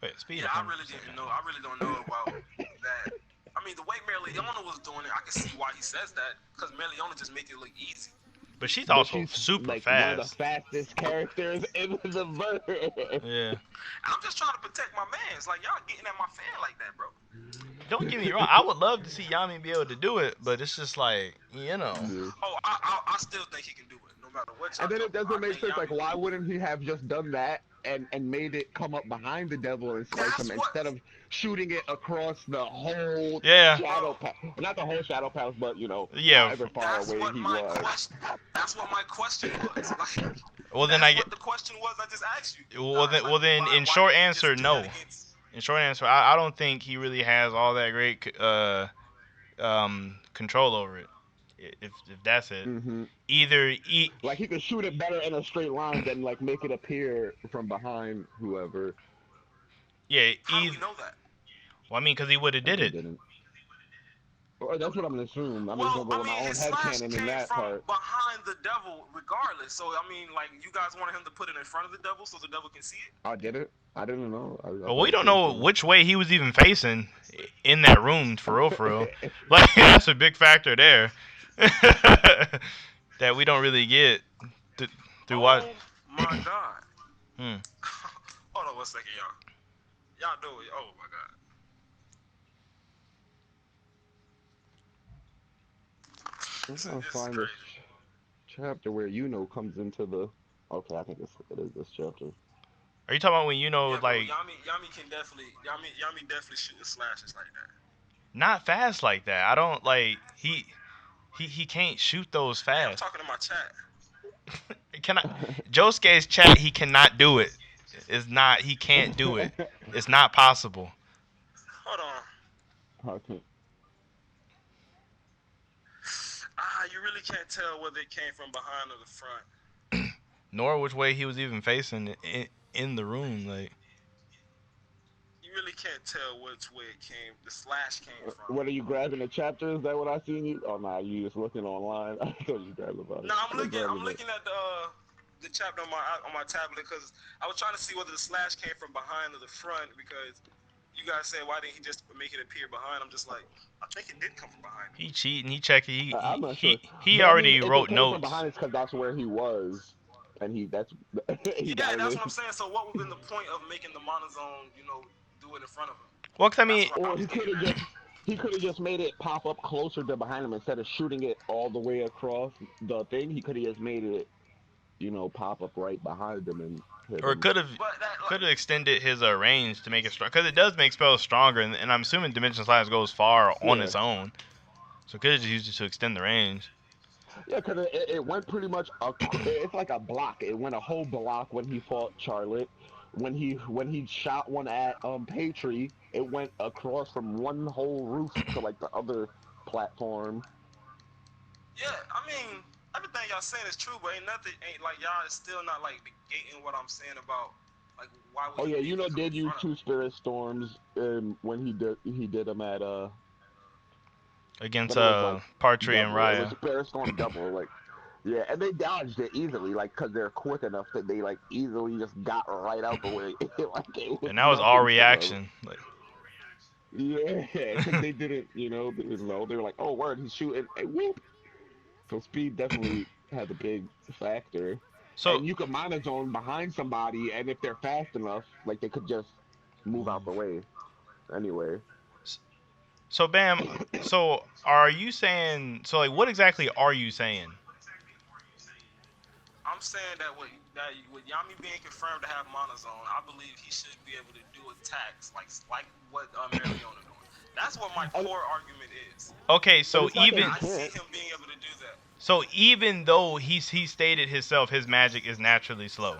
Speaker 1: Wait, speed
Speaker 3: Yeah, I
Speaker 1: 100%
Speaker 3: really didn't know. I
Speaker 1: matters.
Speaker 3: really don't know about that. I mean, the way Merleona was doing it, I can see why he says that, cause Merleona just make it look easy.
Speaker 1: But she's
Speaker 2: But
Speaker 1: also
Speaker 2: she's
Speaker 1: super
Speaker 2: like one of the
Speaker 1: fast.
Speaker 2: fastest characters in the verse.
Speaker 1: Yeah.
Speaker 3: And I'm just trying to protect my mans. Like y'all getting at my fan like that, bro.
Speaker 1: Don't get me wrong. I would love to see Yami be able to do it, but it's just like,
Speaker 2: Yeah.
Speaker 3: Oh, I still think he can do it, no matter what y'all
Speaker 2: And then
Speaker 3: talking
Speaker 2: it
Speaker 3: about.
Speaker 2: doesn't
Speaker 3: I
Speaker 2: make
Speaker 3: think
Speaker 2: sense. Like,
Speaker 3: Yami
Speaker 2: why
Speaker 3: can.
Speaker 2: wouldn't he have just done that and made it come up behind the devil and slice
Speaker 3: That's
Speaker 2: him
Speaker 3: what,
Speaker 2: instead of shooting it across the whole
Speaker 1: yeah,
Speaker 2: shadow
Speaker 3: bro.
Speaker 2: path? Not the whole shadow path, but
Speaker 1: yeah.
Speaker 2: however far
Speaker 3: That's
Speaker 2: away
Speaker 3: what
Speaker 2: he
Speaker 3: my
Speaker 2: was.
Speaker 3: question. That's what my question was. Like,
Speaker 1: Well then I
Speaker 3: that's
Speaker 1: get.
Speaker 3: what the question was. I just asked you
Speaker 1: Well
Speaker 3: guys.
Speaker 1: then,
Speaker 3: Like,
Speaker 1: in
Speaker 3: why
Speaker 1: short
Speaker 3: didn't he
Speaker 1: answer,
Speaker 3: just do that
Speaker 1: no.
Speaker 3: against?
Speaker 1: In short answer, I don't think he really has all that great control over it. If that's it,
Speaker 2: Hmm.
Speaker 1: either
Speaker 2: Like he could shoot it better in a straight line than like make it appear from behind whoever.
Speaker 1: yeah,
Speaker 3: How do
Speaker 1: either.
Speaker 3: we know that?
Speaker 1: Well, I mean, because he would have
Speaker 2: Like
Speaker 1: did
Speaker 2: he
Speaker 1: it.
Speaker 2: didn't. Or that's what I'm gonna assume. I'm just
Speaker 3: Well,
Speaker 2: gonna go
Speaker 3: I
Speaker 2: with my
Speaker 3: mean,
Speaker 2: own
Speaker 3: his
Speaker 2: head
Speaker 3: slash
Speaker 2: canon in
Speaker 3: came
Speaker 2: that
Speaker 3: from
Speaker 2: part.
Speaker 3: behind the devil, regardless. So I mean, like, you guys wanted him to put it in front of the devil so the devil can see it.
Speaker 2: I did it. I didn't know. I
Speaker 1: But
Speaker 2: thought
Speaker 1: we
Speaker 2: it
Speaker 1: don't
Speaker 2: came
Speaker 1: know
Speaker 2: from.
Speaker 1: which way he was even facing in that room, for real, for real. Like that's a big factor there that we don't really get through what.
Speaker 3: Oh my god.
Speaker 1: Hmm.
Speaker 3: Hold on one second, y'all. Y'all do it. Oh my god.
Speaker 2: I'm
Speaker 3: This is
Speaker 2: trying to
Speaker 3: this is
Speaker 2: find this
Speaker 3: crazy.
Speaker 2: chapter where comes into the. Okay, I think it is this chapter.
Speaker 1: Are you talking about when
Speaker 3: Yeah, bro.
Speaker 1: like
Speaker 3: Yami can definitely Yami definitely shooting slashes like that.
Speaker 1: not fast like that? I don't like he can't shoot those
Speaker 3: Hey, I'm
Speaker 1: fast.
Speaker 3: talking to my chat.
Speaker 1: Can I? Josuke's chat. He cannot do it. It's not. He can't do it. It's not possible.
Speaker 3: Hold on.
Speaker 2: Okay.
Speaker 3: You really can't tell whether it came from behind or the front.
Speaker 1: Nor which way he was even facing in the room. Like
Speaker 3: You really can't tell which way it came. The slash came from.
Speaker 2: What are you grabbing the chapter? Is that what I seen you? Oh nah, you just looking online. I thought you grabbed about it.
Speaker 3: No,
Speaker 2: I didn't grab
Speaker 3: I'm
Speaker 2: it, but
Speaker 3: looking at the chapter on my tablet because I was trying to see whether the slash came from behind or the front because you guys said why didn't he just make it appear behind? I'm just like I think it did come from behind him.
Speaker 1: he cheating. He checking.
Speaker 2: I'm not sure.
Speaker 1: He
Speaker 2: But I mean,
Speaker 1: already
Speaker 2: if it
Speaker 1: wrote
Speaker 2: came from
Speaker 1: notes.
Speaker 2: behind, it's because that's where he was, and that's he
Speaker 3: Yeah,
Speaker 2: got
Speaker 3: that's what I'm
Speaker 2: it.
Speaker 3: saying. So what would have been the point of making the monozone, do it in front of him?
Speaker 1: Well, 'cause I
Speaker 3: That's
Speaker 1: mean,
Speaker 3: what I
Speaker 2: Or
Speaker 3: was getting at.
Speaker 2: he could have just made it pop up closer to behind him instead of shooting it all the way across the thing. He could have just made it, pop up right behind him and hit
Speaker 1: or
Speaker 2: him.
Speaker 3: But that
Speaker 1: could
Speaker 3: like
Speaker 1: have extended his range to make it strong. Because it does make spells stronger, and I'm assuming Dimension Slash goes far on
Speaker 2: Yeah,
Speaker 1: its own. So could have just used it to extend the range.
Speaker 2: yeah, because it went pretty much it's like a block. It went a whole block when he fought Charlotte. When he shot one at Patry, it went across from one whole roof to like the other platform.
Speaker 3: yeah, I mean everything y'all saying is true, but ain't like y'all is still not like negating what I'm saying about like why would
Speaker 2: Oh
Speaker 3: he
Speaker 2: yeah,
Speaker 3: make it come in
Speaker 2: did use
Speaker 3: front of
Speaker 2: two
Speaker 3: him?
Speaker 2: spirit storms when he did them at
Speaker 1: Against
Speaker 2: but it was like
Speaker 1: Partry and
Speaker 2: double. It was
Speaker 1: Raya.
Speaker 2: spirit storm double. Like yeah, and they dodged it easily, like because they're quick enough that they like easily just got right out the way. Like it was
Speaker 1: And that was all
Speaker 2: nothing to them.
Speaker 1: reaction. Like
Speaker 2: Yeah, because they didn't, they didn't know. They were like, "Oh, word, he's shooting!" And whoop. So speed definitely had a big factor.
Speaker 1: so
Speaker 2: And you could mine a zone behind somebody, and if they're fast enough, like they could just move out the
Speaker 1: move.
Speaker 2: way anyway.
Speaker 1: So Bam, so are you saying so like what exactly are you saying?
Speaker 3: I'm saying that with Yami being confirmed to have monozone, I believe he should be able to do attacks like what Mariona doing. That's what my
Speaker 2: And,
Speaker 3: core argument is.
Speaker 1: Okay,
Speaker 2: but
Speaker 1: so
Speaker 2: it's not that he
Speaker 1: even
Speaker 3: I see
Speaker 2: can't.
Speaker 3: him being able to do that.
Speaker 1: though he stated himself his magic is naturally slow.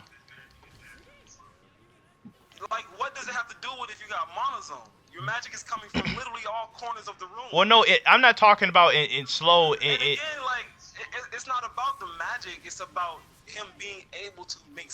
Speaker 3: Like, what does it have to do with if you got monozone? Your magic is coming from literally all corners of the room.
Speaker 1: Well, no, I'm not talking about in slow.
Speaker 3: And again, like, it's not about the magic. It's about him being able to make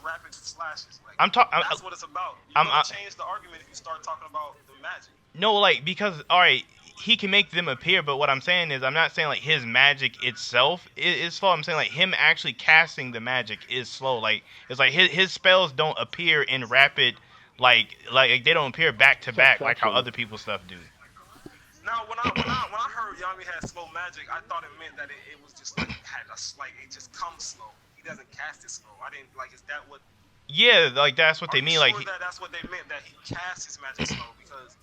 Speaker 3: rapid slashes. Like,
Speaker 1: I'm talking.
Speaker 3: that's what it's about. You're
Speaker 1: I'm,
Speaker 3: gonna change the argument if you start talking about the magic.
Speaker 1: no, like because all right, he can make them appear, but what I'm saying is I'm not saying like his magic itself is slow. I'm saying like him actually casting the magic is slow. Like it's like his spells don't appear in rapid, like they don't appear back to back like how
Speaker 2: Succession.
Speaker 1: other people's stuff do.
Speaker 3: Now, when I heard Yami had slow magic, I thought it meant that it was just like it just comes slow. He doesn't cast it slow. I didn't like. Is that what?
Speaker 1: Yeah, like that's what
Speaker 3: Are
Speaker 1: they
Speaker 3: you
Speaker 1: mean. Like,
Speaker 3: sure that that's what they meant, that he casts his magic slow? Because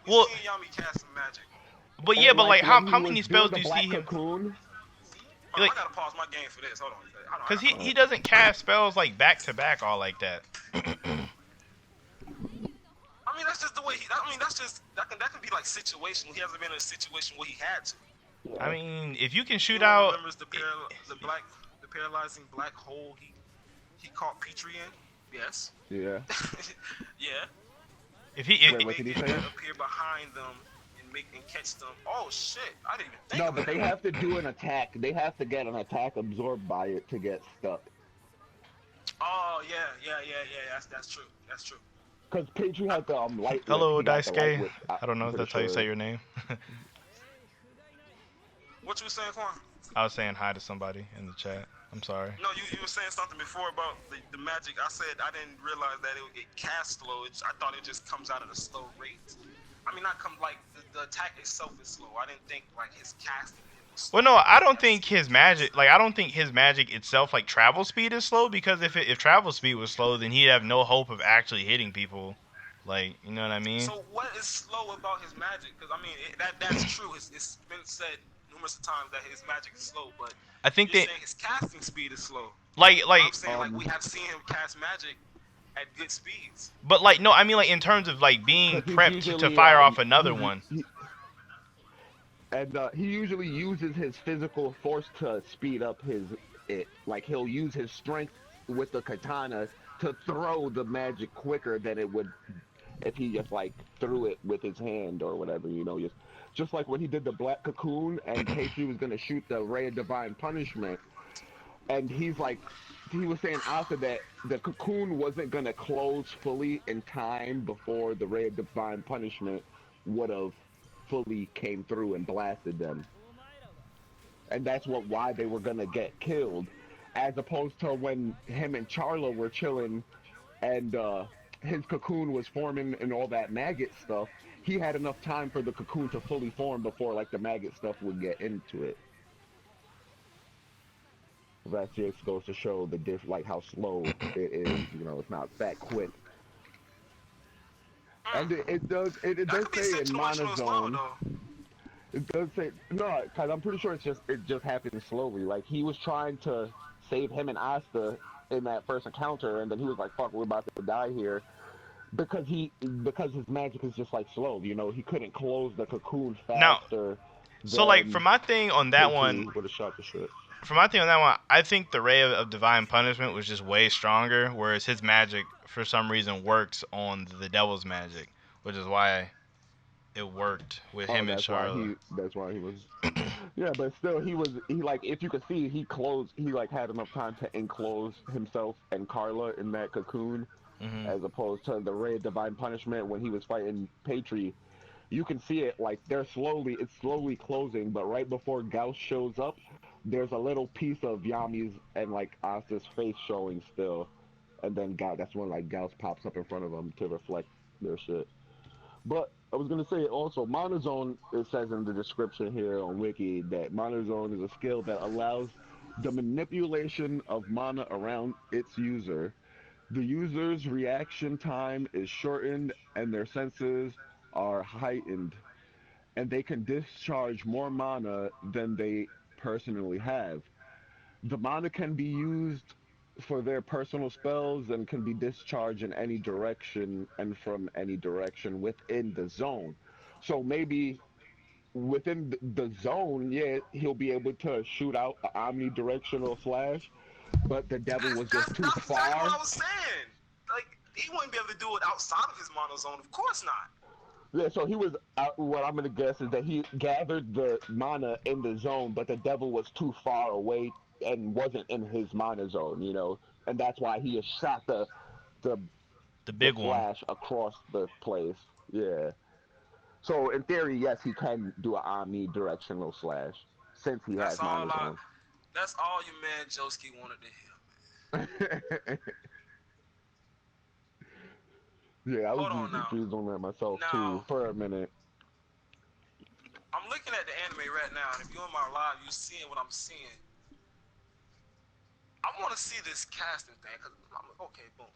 Speaker 3: we
Speaker 1: well,
Speaker 3: seen Yami cast some magic.
Speaker 1: but yeah,
Speaker 2: And
Speaker 1: but
Speaker 2: like
Speaker 1: like
Speaker 2: when he
Speaker 1: how
Speaker 2: was
Speaker 1: many
Speaker 2: doing
Speaker 1: spells
Speaker 2: the
Speaker 1: do you see
Speaker 2: black
Speaker 1: him?
Speaker 2: cocoon,
Speaker 3: Hold on,
Speaker 1: Like,
Speaker 3: I gotta pause my game for this. Hold on.
Speaker 1: cause
Speaker 3: Hold on.
Speaker 1: he doesn't cast spells like back to back all like that.
Speaker 3: I mean, that's just the way he. I mean, that's just that can be like situational. He hasn't been in a situation where he had to.
Speaker 1: I
Speaker 2: yeah,
Speaker 1: mean, if you can shoot
Speaker 3: Anyone
Speaker 1: out,
Speaker 3: remembers the paralyzing black hole he caught Petrie in? Yes.
Speaker 2: yeah.
Speaker 3: Yeah.
Speaker 1: if he,
Speaker 2: Wait,
Speaker 3: He
Speaker 2: what
Speaker 3: made
Speaker 2: did he
Speaker 3: the
Speaker 2: say?
Speaker 3: event appear behind them, and and catch them. Oh shit! I didn't even think
Speaker 2: No,
Speaker 3: of
Speaker 2: but
Speaker 3: that.
Speaker 2: they have to do an attack. They have to get an attack absorbed by it to get stuck.
Speaker 3: Oh yeah, yeah, yeah, yeah. That's true. That's true.
Speaker 2: Because Patri
Speaker 3: I,
Speaker 2: had the light whip.
Speaker 1: Hello,
Speaker 2: He got the light
Speaker 1: Daisuke.
Speaker 2: whip.
Speaker 1: I don't know
Speaker 2: I'm
Speaker 1: if
Speaker 2: pretty
Speaker 1: that's how you say
Speaker 2: sure.
Speaker 1: your name.
Speaker 3: what you were saying, Quan?
Speaker 1: I was saying hi to somebody in the chat. I'm sorry.
Speaker 3: No, you were saying something before about the magic. I said I didn't realize that it casts slow. I thought it just comes out at a slow rate. I mean, not come like the attack itself is slow. I didn't think like his casting it was
Speaker 1: Well,
Speaker 3: slow.
Speaker 1: no, I don't
Speaker 3: As
Speaker 1: think
Speaker 3: he
Speaker 1: his
Speaker 3: casts.
Speaker 1: magic, like, I don't think his magic itself, like, travel speed is slow because if travel speed was slow, then he'd have no hope of actually hitting people. Like, you know what I mean?
Speaker 3: So what is slow about his magic? Because I mean that's true. It's been said numerous times that his magic is slow, but
Speaker 1: I think
Speaker 3: you're
Speaker 1: that,
Speaker 3: saying his casting speed is slow. But I'm
Speaker 1: like,
Speaker 3: saying like we
Speaker 2: Um,
Speaker 3: have seen him cast magic at good speeds.
Speaker 1: but like, no, I mean, like, in terms of like being
Speaker 2: because he's
Speaker 1: prepped to
Speaker 2: usually
Speaker 1: fire off another
Speaker 2: he's
Speaker 1: one.
Speaker 2: he, and he usually uses his physical force to speed up his it. Like he'll use his strength with the katana to throw the magic quicker than it would if he just like threw it with his hand or whatever, just like when he did the black cocoon and Patri was gonna shoot the ray of divine punishment, and he was saying after that the cocoon wasn't gonna close fully in time before the ray of divine punishment would have fully came through and blasted them, and that's why they were gonna get killed, as opposed to when him and Charlo were chilling and his cocoon was forming and all that maggot stuff. He had enough time for the cocoon to fully form before like the maggot stuff would get into it. That just goes to show the like how slow it is. It's not that quick.
Speaker 3: Mm.
Speaker 2: And it
Speaker 3: That
Speaker 2: does
Speaker 3: could be
Speaker 2: say in
Speaker 3: situational as well,
Speaker 2: monozone.
Speaker 3: though.
Speaker 2: It does say no, because I'm pretty sure it just happened slowly. Like he was trying to save him and Asta in that first encounter, and then he was like, "Fuck, we're about to die here." Because his magic is just like slow. He couldn't close the cocoon
Speaker 1: Now,
Speaker 2: faster
Speaker 1: so like
Speaker 2: than
Speaker 1: one,
Speaker 2: Patri would have shot the shit.
Speaker 1: for my thing on that one, I think the ray of divine punishment was just way stronger, whereas his magic for some reason works on the devil's magic, which is why it worked with
Speaker 2: Oh,
Speaker 1: him and Charlotte.
Speaker 2: that's why he was. Yeah, but still, he like if you could see, he like had enough time to enclose himself and Carla in that cocoon,
Speaker 1: Hmm.
Speaker 2: as opposed to the ray of divine punishment when he was fighting Patri. You can see it like it's slowly closing, but right before Gauss shows up, there's a little piece of Yami's and like Asta's face showing still, and then that's when like Gauss pops up in front of him to reflect their shit. But I was gonna say also monozone. It says in the description here on Wiki that monozone is a skill that allows the manipulation of mana around its user. The user's reaction time is shortened and their senses are heightened, and they can discharge more mana than they personally have. The mana can be used for their personal spells and can be discharged in any direction and from any direction within the zone. So maybe within the zone, yeah, he'll be able to shoot out an omnidirectional slash, but the devil was just too
Speaker 3: That's exactly what
Speaker 2: far.
Speaker 3: I was saying. Like he wouldn't be able to do it outside of his monozone. Of course not.
Speaker 2: Yeah, so he was. What I'm gonna guess is that he gathered the mana in the zone, but the devil was too far away and wasn't in his mana zone. And that's why he has shot the
Speaker 1: The
Speaker 2: the
Speaker 1: big one.
Speaker 2: slash across the place. Yeah. So in theory, yes, he can do an omnidirectional slash since he
Speaker 3: That's
Speaker 2: has
Speaker 3: all
Speaker 2: mana
Speaker 3: I.
Speaker 2: zone.
Speaker 3: That's all your man Josuke wanted to hear.
Speaker 2: Yeah, I was
Speaker 3: Hold on
Speaker 2: getting
Speaker 3: now.
Speaker 2: confused on that myself too
Speaker 3: Now
Speaker 2: for a minute.
Speaker 3: I'm looking at the anime right now, and if you're in my live, you're seeing what I'm seeing. I want to see this casting thing, cause okay, boom.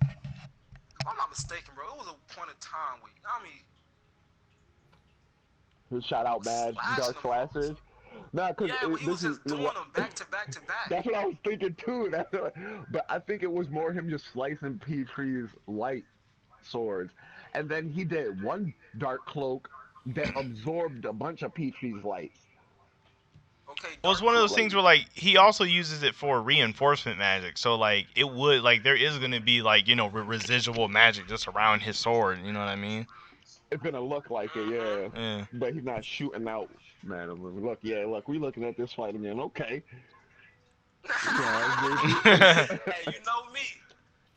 Speaker 3: If I'm not mistaken, bro, it was a point in time where Yami
Speaker 2: He shot out
Speaker 3: was
Speaker 2: bad
Speaker 3: slashing
Speaker 2: dark
Speaker 3: them hoes.
Speaker 2: slashers. Nah, cause
Speaker 3: Yeah, but he
Speaker 2: this
Speaker 3: was
Speaker 2: is
Speaker 3: just doing them back to back to back.
Speaker 2: that's what I was thinking too. But I think it was more him just slicing Petrie's light swords, and then he did one dark cloak that absorbed a bunch of Petrie's lights.
Speaker 3: Okay,
Speaker 1: Well, it's
Speaker 3: Dark
Speaker 1: one of those
Speaker 3: Cloak.
Speaker 2: Like
Speaker 1: things where like he also uses it for reinforcement magic. So like it would like there is gonna be like residual magic just around his sword. You know what I mean?
Speaker 2: It's gonna look like it,
Speaker 3: Mm-hmm.
Speaker 2: yeah.
Speaker 1: Yeah.
Speaker 2: But he's not shooting out, man. Look, yeah, look, we looking at this fight again. Okay, yeah, baby.
Speaker 3: Hey, you know me.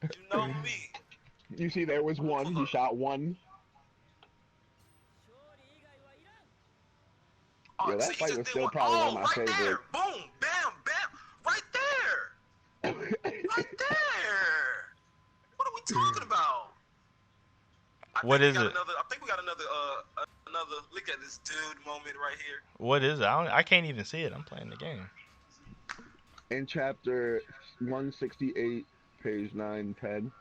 Speaker 3: You know me.
Speaker 2: You see, there was
Speaker 3: I'm gonna
Speaker 2: one.
Speaker 3: pull
Speaker 2: He
Speaker 3: up.
Speaker 2: shot one.
Speaker 3: Oh,
Speaker 2: Yo,
Speaker 3: see,
Speaker 2: that
Speaker 3: he
Speaker 2: fight
Speaker 3: just
Speaker 2: was
Speaker 3: did
Speaker 2: still
Speaker 3: one.
Speaker 2: probably one of
Speaker 3: Oh,
Speaker 2: my
Speaker 3: right
Speaker 2: favorites.
Speaker 3: there. Boom, bam, bam. Right there. Right there. What are we talking about? I
Speaker 1: What
Speaker 3: think we
Speaker 1: is
Speaker 3: got
Speaker 1: it?
Speaker 3: another. I think we got another. Look at this dude moment right here.
Speaker 1: What is it? I can't even see it. I'm playing the game.
Speaker 2: In chapter 168, page 910.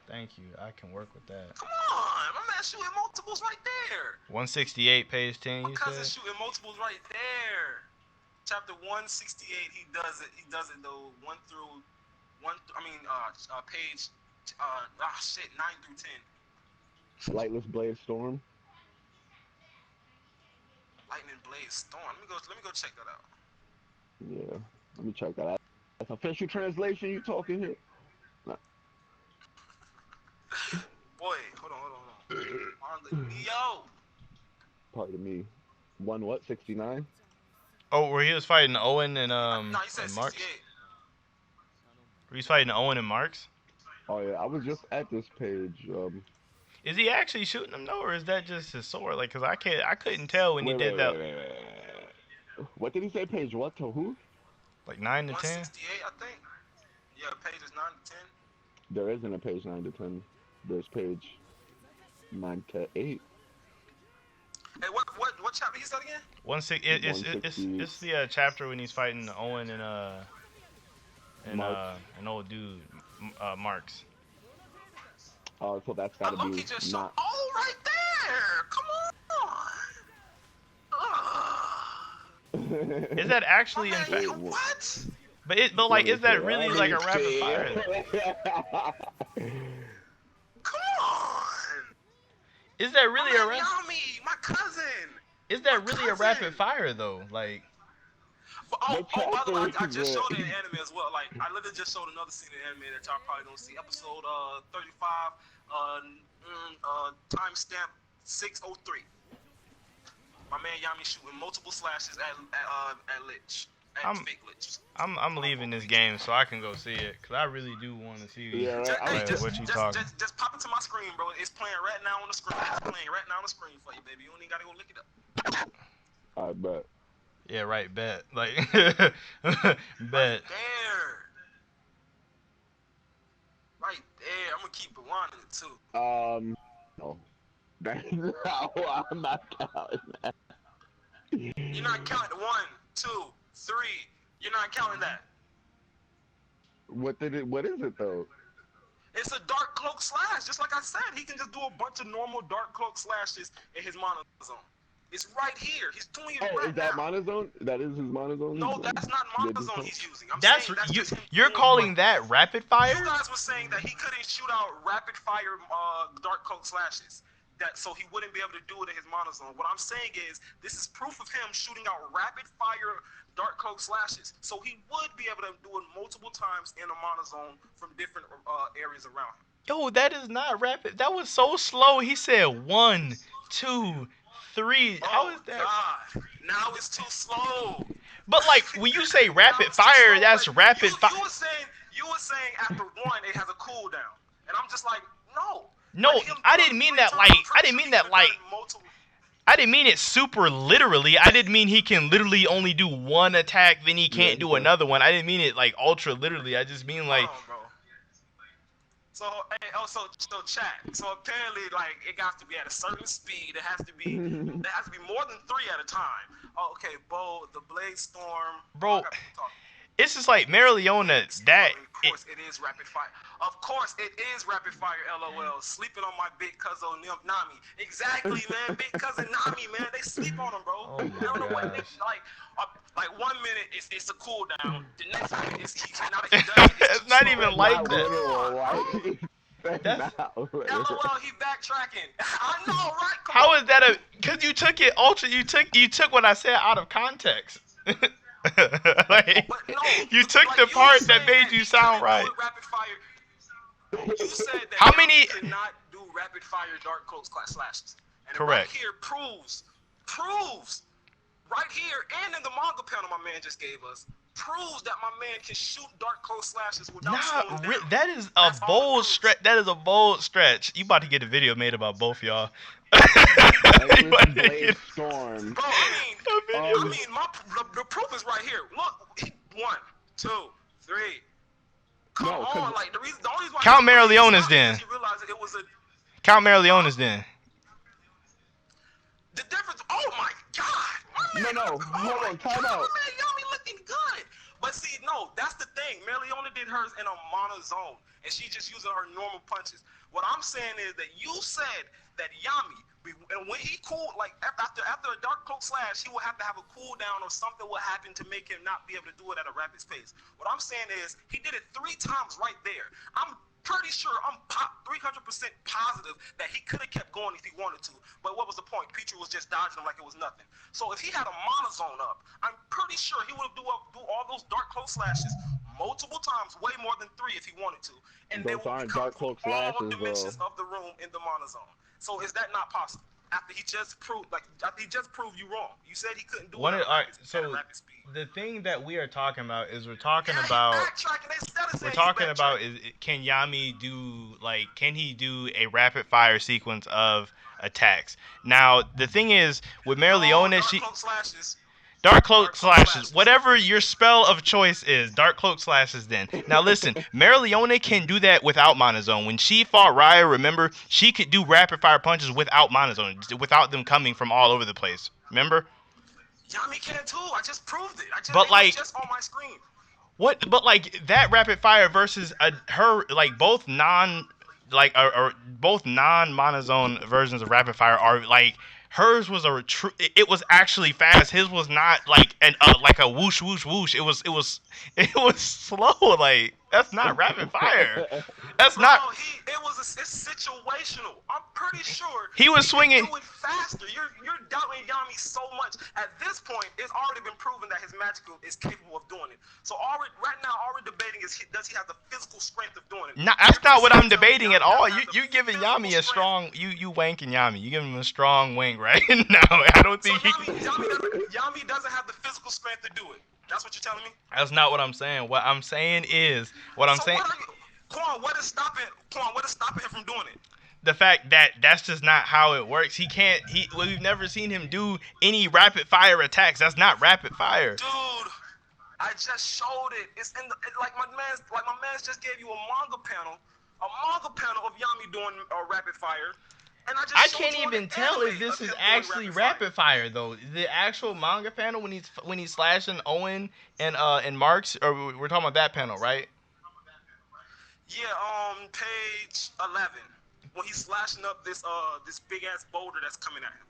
Speaker 1: Thank you. I can work with that.
Speaker 3: Come on, my man shooting multiples right there.
Speaker 1: 168, page 10.
Speaker 3: My
Speaker 1: You
Speaker 3: cousin
Speaker 1: said.
Speaker 3: shooting multiples right there. Chapter 168, he does it. He does it though. Page. Shit, 9 through 10.
Speaker 2: Lightless Blade Storm.
Speaker 3: Lightning Blade Storm. Let me go. Let me go check that out.
Speaker 2: Yeah, let me check that out. That's official translation. You talking here? Nah.
Speaker 3: Boy, hold on. Yo.
Speaker 2: Pardon me. One what? 69.
Speaker 1: Oh, where he was fighting Owen
Speaker 3: No, he said
Speaker 1: and Marks.
Speaker 3: 68.
Speaker 1: Where he's fighting Owen and Marks.
Speaker 2: Oh yeah, I was just at this page.
Speaker 1: Is he actually shooting them though, or is that just his sword? Like, cause I couldn't tell when he
Speaker 2: Wait,
Speaker 1: did
Speaker 2: wait,
Speaker 1: that.
Speaker 2: wait, wait, wait. What did he say? Page what to who?
Speaker 1: Like 9 to 10.
Speaker 3: 168, I think. Yeah, the page is 9 to 10.
Speaker 2: There isn't a page 9 to 10. There's page 9 to 8.
Speaker 3: Hey, what chapter he said again?
Speaker 1: It's
Speaker 2: 160
Speaker 1: the chapter when he's fighting Owen and
Speaker 2: Marks.
Speaker 1: an old dude, Marks.
Speaker 2: Oh, so that's got to
Speaker 3: Loki
Speaker 2: be
Speaker 3: just showed.
Speaker 2: not.
Speaker 3: Oh, right there. Come on.
Speaker 1: Is that
Speaker 3: My
Speaker 1: actually in
Speaker 3: man,
Speaker 1: fact?
Speaker 2: Wait,
Speaker 3: what?
Speaker 1: But
Speaker 2: let
Speaker 1: like,
Speaker 2: me
Speaker 1: is
Speaker 2: see.
Speaker 1: that really
Speaker 2: Let
Speaker 1: like
Speaker 2: me
Speaker 1: a rapid
Speaker 2: see.
Speaker 1: fire?
Speaker 3: Come on.
Speaker 1: Is that
Speaker 3: My
Speaker 1: really a
Speaker 3: man
Speaker 1: rapid?
Speaker 3: Yami, my cousin.
Speaker 1: Is
Speaker 3: My
Speaker 1: that really a rapid
Speaker 3: cousin.
Speaker 1: fire though? Like,
Speaker 2: What
Speaker 3: By the way,
Speaker 2: chapter
Speaker 3: I
Speaker 2: is
Speaker 3: just
Speaker 2: it?
Speaker 3: showed it in anime as well. Like, I literally just showed another scene in anime that y'all probably don't see. Episode 35, timestamp 603. My man Yami shooting multiple slashes at Lich, at
Speaker 1: I'm
Speaker 3: fake Lich.
Speaker 1: I'm leaving this game so I can go see it, cause I really do want to see
Speaker 2: Yeah, right.
Speaker 3: Hey,
Speaker 1: like what you talking.
Speaker 3: just pop it to my screen, bro. It's playing right now on the screen. It's playing right now on the screen for you, baby. You don't even gotta go look it up.
Speaker 2: I bet.
Speaker 1: Yeah, right. Bet. Like,
Speaker 3: Right
Speaker 1: bet.
Speaker 3: there. Right there. I'm gonna keep rewinding it too.
Speaker 2: No. That's not why I'm not counting that.
Speaker 3: You're not counting 1, 2, 3. You're not counting that.
Speaker 2: What did it? What is it though?
Speaker 3: It's a dark cloak slash. Just like I said, he can just do a bunch of normal dark cloak slashes in his mono zone. It's right here. He's doing it
Speaker 2: Oh,
Speaker 3: right
Speaker 2: is that
Speaker 3: now.
Speaker 2: monozone? That is his monozone.
Speaker 3: No, that's not
Speaker 2: Did you
Speaker 3: monozone
Speaker 2: call-
Speaker 3: he's using. I'm
Speaker 1: That's
Speaker 3: saying that's
Speaker 1: you.
Speaker 3: just him
Speaker 1: You're
Speaker 3: doing what
Speaker 1: calling that rapid fire?
Speaker 3: you guys were saying that he couldn't shoot out rapid fire dark cloak slashes. That so he wouldn't be able to do it in his monozone. What I'm saying is this is proof of him shooting out rapid fire dark cloak slashes. So he would be able to do it multiple times in a monozone from different areas around him.
Speaker 1: Yo, that is not rapid. That was so slow. He said 1, 2, 3. How
Speaker 3: Oh
Speaker 1: is that?
Speaker 3: God! Now it's too slow.
Speaker 1: But like when you say
Speaker 3: Now
Speaker 1: rapid
Speaker 3: it's too
Speaker 1: fire,
Speaker 3: slow,
Speaker 1: that's
Speaker 3: but
Speaker 1: rapid fire.
Speaker 3: you were saying after 1 it has a cooldown, and I'm just like no.
Speaker 1: No,
Speaker 3: Like him
Speaker 1: I
Speaker 3: doing
Speaker 1: didn't mean
Speaker 3: 3
Speaker 1: that
Speaker 3: times,
Speaker 1: like.
Speaker 3: I'm
Speaker 1: I
Speaker 3: pretty
Speaker 1: didn't
Speaker 3: sure
Speaker 1: mean
Speaker 3: he
Speaker 1: that
Speaker 3: could've
Speaker 1: like.
Speaker 3: done multiple.
Speaker 1: I didn't mean it super literally. I didn't mean he can literally only do one attack, then he
Speaker 2: Yeah,
Speaker 1: can't
Speaker 2: he
Speaker 1: do
Speaker 2: can.
Speaker 1: another one. I didn't mean it like ultra literally. I just mean like.
Speaker 3: Hold on, bro. So, hey, so chat. So apparently, like, it got to be at a certain speed. It has to be more than 3 at a time. Oh, okay, Bo, the Blade Storm.
Speaker 1: Bro,
Speaker 3: I got people talking.
Speaker 1: it's just like Marileona that.
Speaker 3: Of course, it is rapid fire. Of course, it is rapid fire. LOL. Sleeping on my big cousin Nami. Exactly, man. Big cousin Nami, man. They sleep on him, bro.
Speaker 1: Oh my
Speaker 3: I don't know what they
Speaker 1: gosh.
Speaker 3: like 1 minute it's a cooldown. The next minute he now that he does it, it's
Speaker 1: It's
Speaker 3: too
Speaker 1: not
Speaker 3: slow.
Speaker 1: even like
Speaker 2: Not
Speaker 1: that.
Speaker 2: literal,
Speaker 3: Bro.
Speaker 2: like.
Speaker 1: That's
Speaker 2: not literal.
Speaker 3: LOL, he backtracking. I know, right? Come
Speaker 1: how
Speaker 3: on.
Speaker 1: is that a? Cause you took it ultra. You took what I said out of context. Like
Speaker 3: But no,
Speaker 1: you took
Speaker 3: like
Speaker 1: the
Speaker 3: you
Speaker 1: part
Speaker 3: saying
Speaker 1: that made you
Speaker 3: he
Speaker 1: sound
Speaker 3: couldn't
Speaker 1: right.
Speaker 3: do it rapid fire. You said that
Speaker 1: How
Speaker 3: Yami
Speaker 1: many?
Speaker 3: could not do rapid fire dark cloak slashes. And it right
Speaker 1: Correct.
Speaker 3: here proves right here and in the manga panel my man just gave us proves that my man can shoot dark close slashes without slowing
Speaker 1: Not
Speaker 3: down.
Speaker 1: that is a
Speaker 3: That's all it
Speaker 1: bold
Speaker 3: proves.
Speaker 1: stretch. That is a bold stretch. You about to get a video made about both y'all.
Speaker 2: Like
Speaker 1: You
Speaker 2: this
Speaker 1: about to
Speaker 2: Blade
Speaker 1: get
Speaker 2: Storm.
Speaker 3: Bro, I mean,
Speaker 1: a video.
Speaker 2: Um,
Speaker 3: the proof is right here. Look, 1, 2, 3. Come
Speaker 2: no, because
Speaker 3: on, like the only reason why he
Speaker 1: Count
Speaker 3: was bringing this
Speaker 1: Leonis
Speaker 3: up is
Speaker 1: then.
Speaker 3: because he realized that it was a
Speaker 1: Count
Speaker 3: huh?
Speaker 1: Leonis then.
Speaker 3: The difference. Oh my God, my
Speaker 2: no,
Speaker 3: man.
Speaker 2: no,
Speaker 3: Oh
Speaker 2: hold
Speaker 3: my
Speaker 2: on, time
Speaker 3: God, my
Speaker 2: out.
Speaker 3: man Yami looking good. But see, no, that's the thing. Mariona did hers in a mono zone, and she just using her normal punches. What I'm saying is that you said that Yami, and when he cooled, like after a dark cloak slash, he will have to have a cooldown or something will happen to make him not be able to do it at a rapid pace. What I'm saying is he did it 3 times right there. I'm pretty sure, I'm 300% positive that he could have kept going if he wanted to. But what was the point? Pichu was just dodging him like it was nothing. So if he had a monozone up, I'm pretty sure he would have do all those dark close slashes multiple times, way more than 3 if he wanted to, and they
Speaker 2: Those
Speaker 3: will be
Speaker 2: aren't
Speaker 3: coming
Speaker 2: Dark
Speaker 3: from
Speaker 2: Cloak
Speaker 3: all
Speaker 2: slashes,
Speaker 3: dimensions
Speaker 2: though.
Speaker 3: of the room in the monozone. So is that not possible? After he just proved you wrong. You said he couldn't do it
Speaker 1: One.
Speaker 3: at
Speaker 1: All right.
Speaker 3: a
Speaker 1: So
Speaker 3: rapid speed.
Speaker 1: the thing that we are talking about is
Speaker 3: Yeah, he backtracking. Instead of
Speaker 1: we're
Speaker 3: saying he's
Speaker 1: talking about
Speaker 3: backtracking.
Speaker 1: is can Yami do like can he do a rapid fire sequence of attacks? Now the thing is with
Speaker 3: No,
Speaker 1: Leonis,
Speaker 3: dark
Speaker 1: she
Speaker 3: cloak slashes.
Speaker 1: Dark Cloak
Speaker 3: Dark cloak
Speaker 1: slashes.
Speaker 3: slashes.
Speaker 1: Whatever your spell of choice is, Dark Cloak slashes then. Now listen, Marileone can do that without Monozone. When she fought Raya, remember, she could do rapid fire punches without Monozone, without them coming from all over the place. Remember?
Speaker 3: Yami can too. I just proved it.
Speaker 1: But
Speaker 3: It was
Speaker 1: like
Speaker 3: just on my screen.
Speaker 1: what? But like that rapid fire versus her like both non like or both non monozone versions of rapid fire are like hers was a true. It was actually fast. His was not like an like a whoosh whoosh whoosh. It was slow. Like that's not rapid fire. That's
Speaker 3: Bro,
Speaker 1: not.
Speaker 3: it's situational. I'm pretty sure
Speaker 1: He was
Speaker 3: he can do
Speaker 1: swinging.
Speaker 3: it faster. You're doubting Yami so much. At this point, it's already been proven that his magical is capable of doing it. So right now, all we're debating is does he have the physical strength of doing it?
Speaker 1: Not, that's not what
Speaker 3: Everything
Speaker 1: I'm
Speaker 3: seems to tell me
Speaker 1: debating at
Speaker 3: Yami
Speaker 1: all.
Speaker 3: doesn't have the
Speaker 1: You giving
Speaker 3: physical
Speaker 1: Yami a
Speaker 3: strength.
Speaker 1: strong you wanking Yami. You giving him a strong wank right now. I don't
Speaker 3: So
Speaker 1: think he.
Speaker 3: Yami doesn't have the physical strength to do it. That's what you're telling me.
Speaker 1: That's not what I'm saying. What I'm saying is what I'm
Speaker 3: So
Speaker 1: saying.
Speaker 3: what are you? Quan, what is stopping? Quan, what is stopping him from doing it?
Speaker 1: The fact that that's just not how it works. He can't. We've never seen him do any rapid fire attacks. That's not rapid fire.
Speaker 3: Dude, I just showed it. It's in the like my man's just gave you a manga panel of Yami doing rapid fire, and I just
Speaker 1: I
Speaker 3: showed
Speaker 1: can't
Speaker 3: you on the
Speaker 1: even tell if
Speaker 3: anime
Speaker 1: this
Speaker 3: of
Speaker 1: is
Speaker 3: him doing
Speaker 1: actually
Speaker 3: rapid
Speaker 1: rapid fire though. The actual manga panel when he's slashing Owen and Marks, or we're talking about that panel, right?
Speaker 3: fire. Yeah, page 11 when he's slashing up this big ass boulder that's coming at him.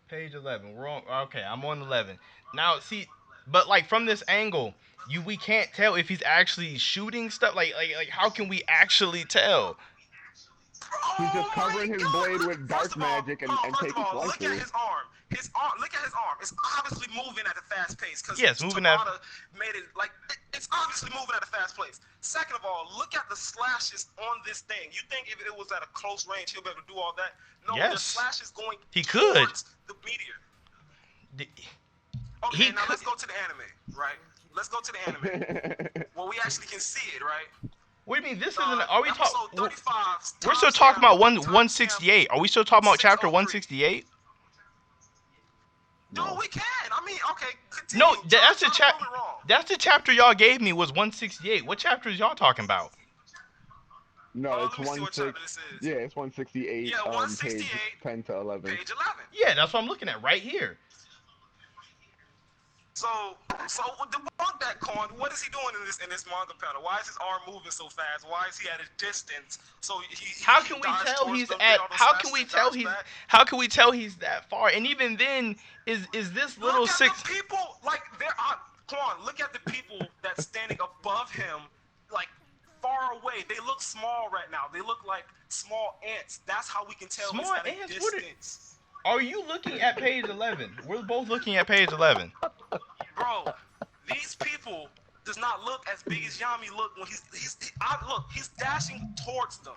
Speaker 1: Page 11. We're on. Okay, I'm on 11. Now, see, but like from this angle, we can't tell if he's actually shooting stuff. Like how can we actually tell?
Speaker 2: He's
Speaker 3: Oh
Speaker 2: just
Speaker 3: my
Speaker 2: covering his
Speaker 3: God!
Speaker 2: blade
Speaker 3: Look,
Speaker 2: with dark magic and
Speaker 3: first of
Speaker 2: taking
Speaker 3: all, look at
Speaker 2: slices.
Speaker 3: his arm. His arm. Look at his arm. It's obviously moving at a fast pace because
Speaker 1: Yes, moving that.
Speaker 3: Tabata made it like it's obviously moving at a fast pace. Second of all, look at the slashes on this thing. You think if it was at a close range, he'll be able to do all that? No, the
Speaker 1: Yes,
Speaker 3: slashes going
Speaker 1: he could.
Speaker 3: towards the meteor.
Speaker 1: D-
Speaker 3: Okay,
Speaker 1: He
Speaker 3: now
Speaker 1: could.
Speaker 3: let's go to the anime, right? Let's go to the anime. Well, we actually can see it, right?
Speaker 1: What do you mean? This isn't. Are we talking?
Speaker 3: Episode 35.
Speaker 1: We're still talking about one
Speaker 3: Timestamp
Speaker 1: 168. Are we still talking about chapter
Speaker 3: 603.
Speaker 1: 168?
Speaker 3: Dude,
Speaker 2: No.
Speaker 3: we can. I mean, okay, continue.
Speaker 1: No, that's the
Speaker 3: try to
Speaker 1: chap.
Speaker 3: prove it wrong.
Speaker 1: That's the chapter y'all gave me was 168. What chapter is y'all talking about?
Speaker 2: No, it's
Speaker 3: Let me see what chapter this is.
Speaker 2: Yeah, it's 168.
Speaker 3: Yeah,
Speaker 2: Page
Speaker 3: 168,
Speaker 2: 10 to 11.
Speaker 3: page 11.
Speaker 1: Yeah, that's what I'm looking at right here.
Speaker 3: So debunk that, Corn. What is he doing in this manga panel? Why is his arm moving so fast? Why is he at a distance? So
Speaker 1: How can we tell he's at? How can we tell he's that far? And even then, is this little
Speaker 3: Look at
Speaker 1: six?
Speaker 3: the people, like there are. Quan, look at the people that's standing above him, like far away. They look small right now. They look like small ants. That's how we can tell
Speaker 1: Small
Speaker 3: he's at
Speaker 1: ants?
Speaker 3: a
Speaker 1: What
Speaker 3: distance.
Speaker 1: Are you looking at page 11? We're both looking at page 11.
Speaker 3: Bro, these people does not look as big as Yami look when look, he's dashing towards them.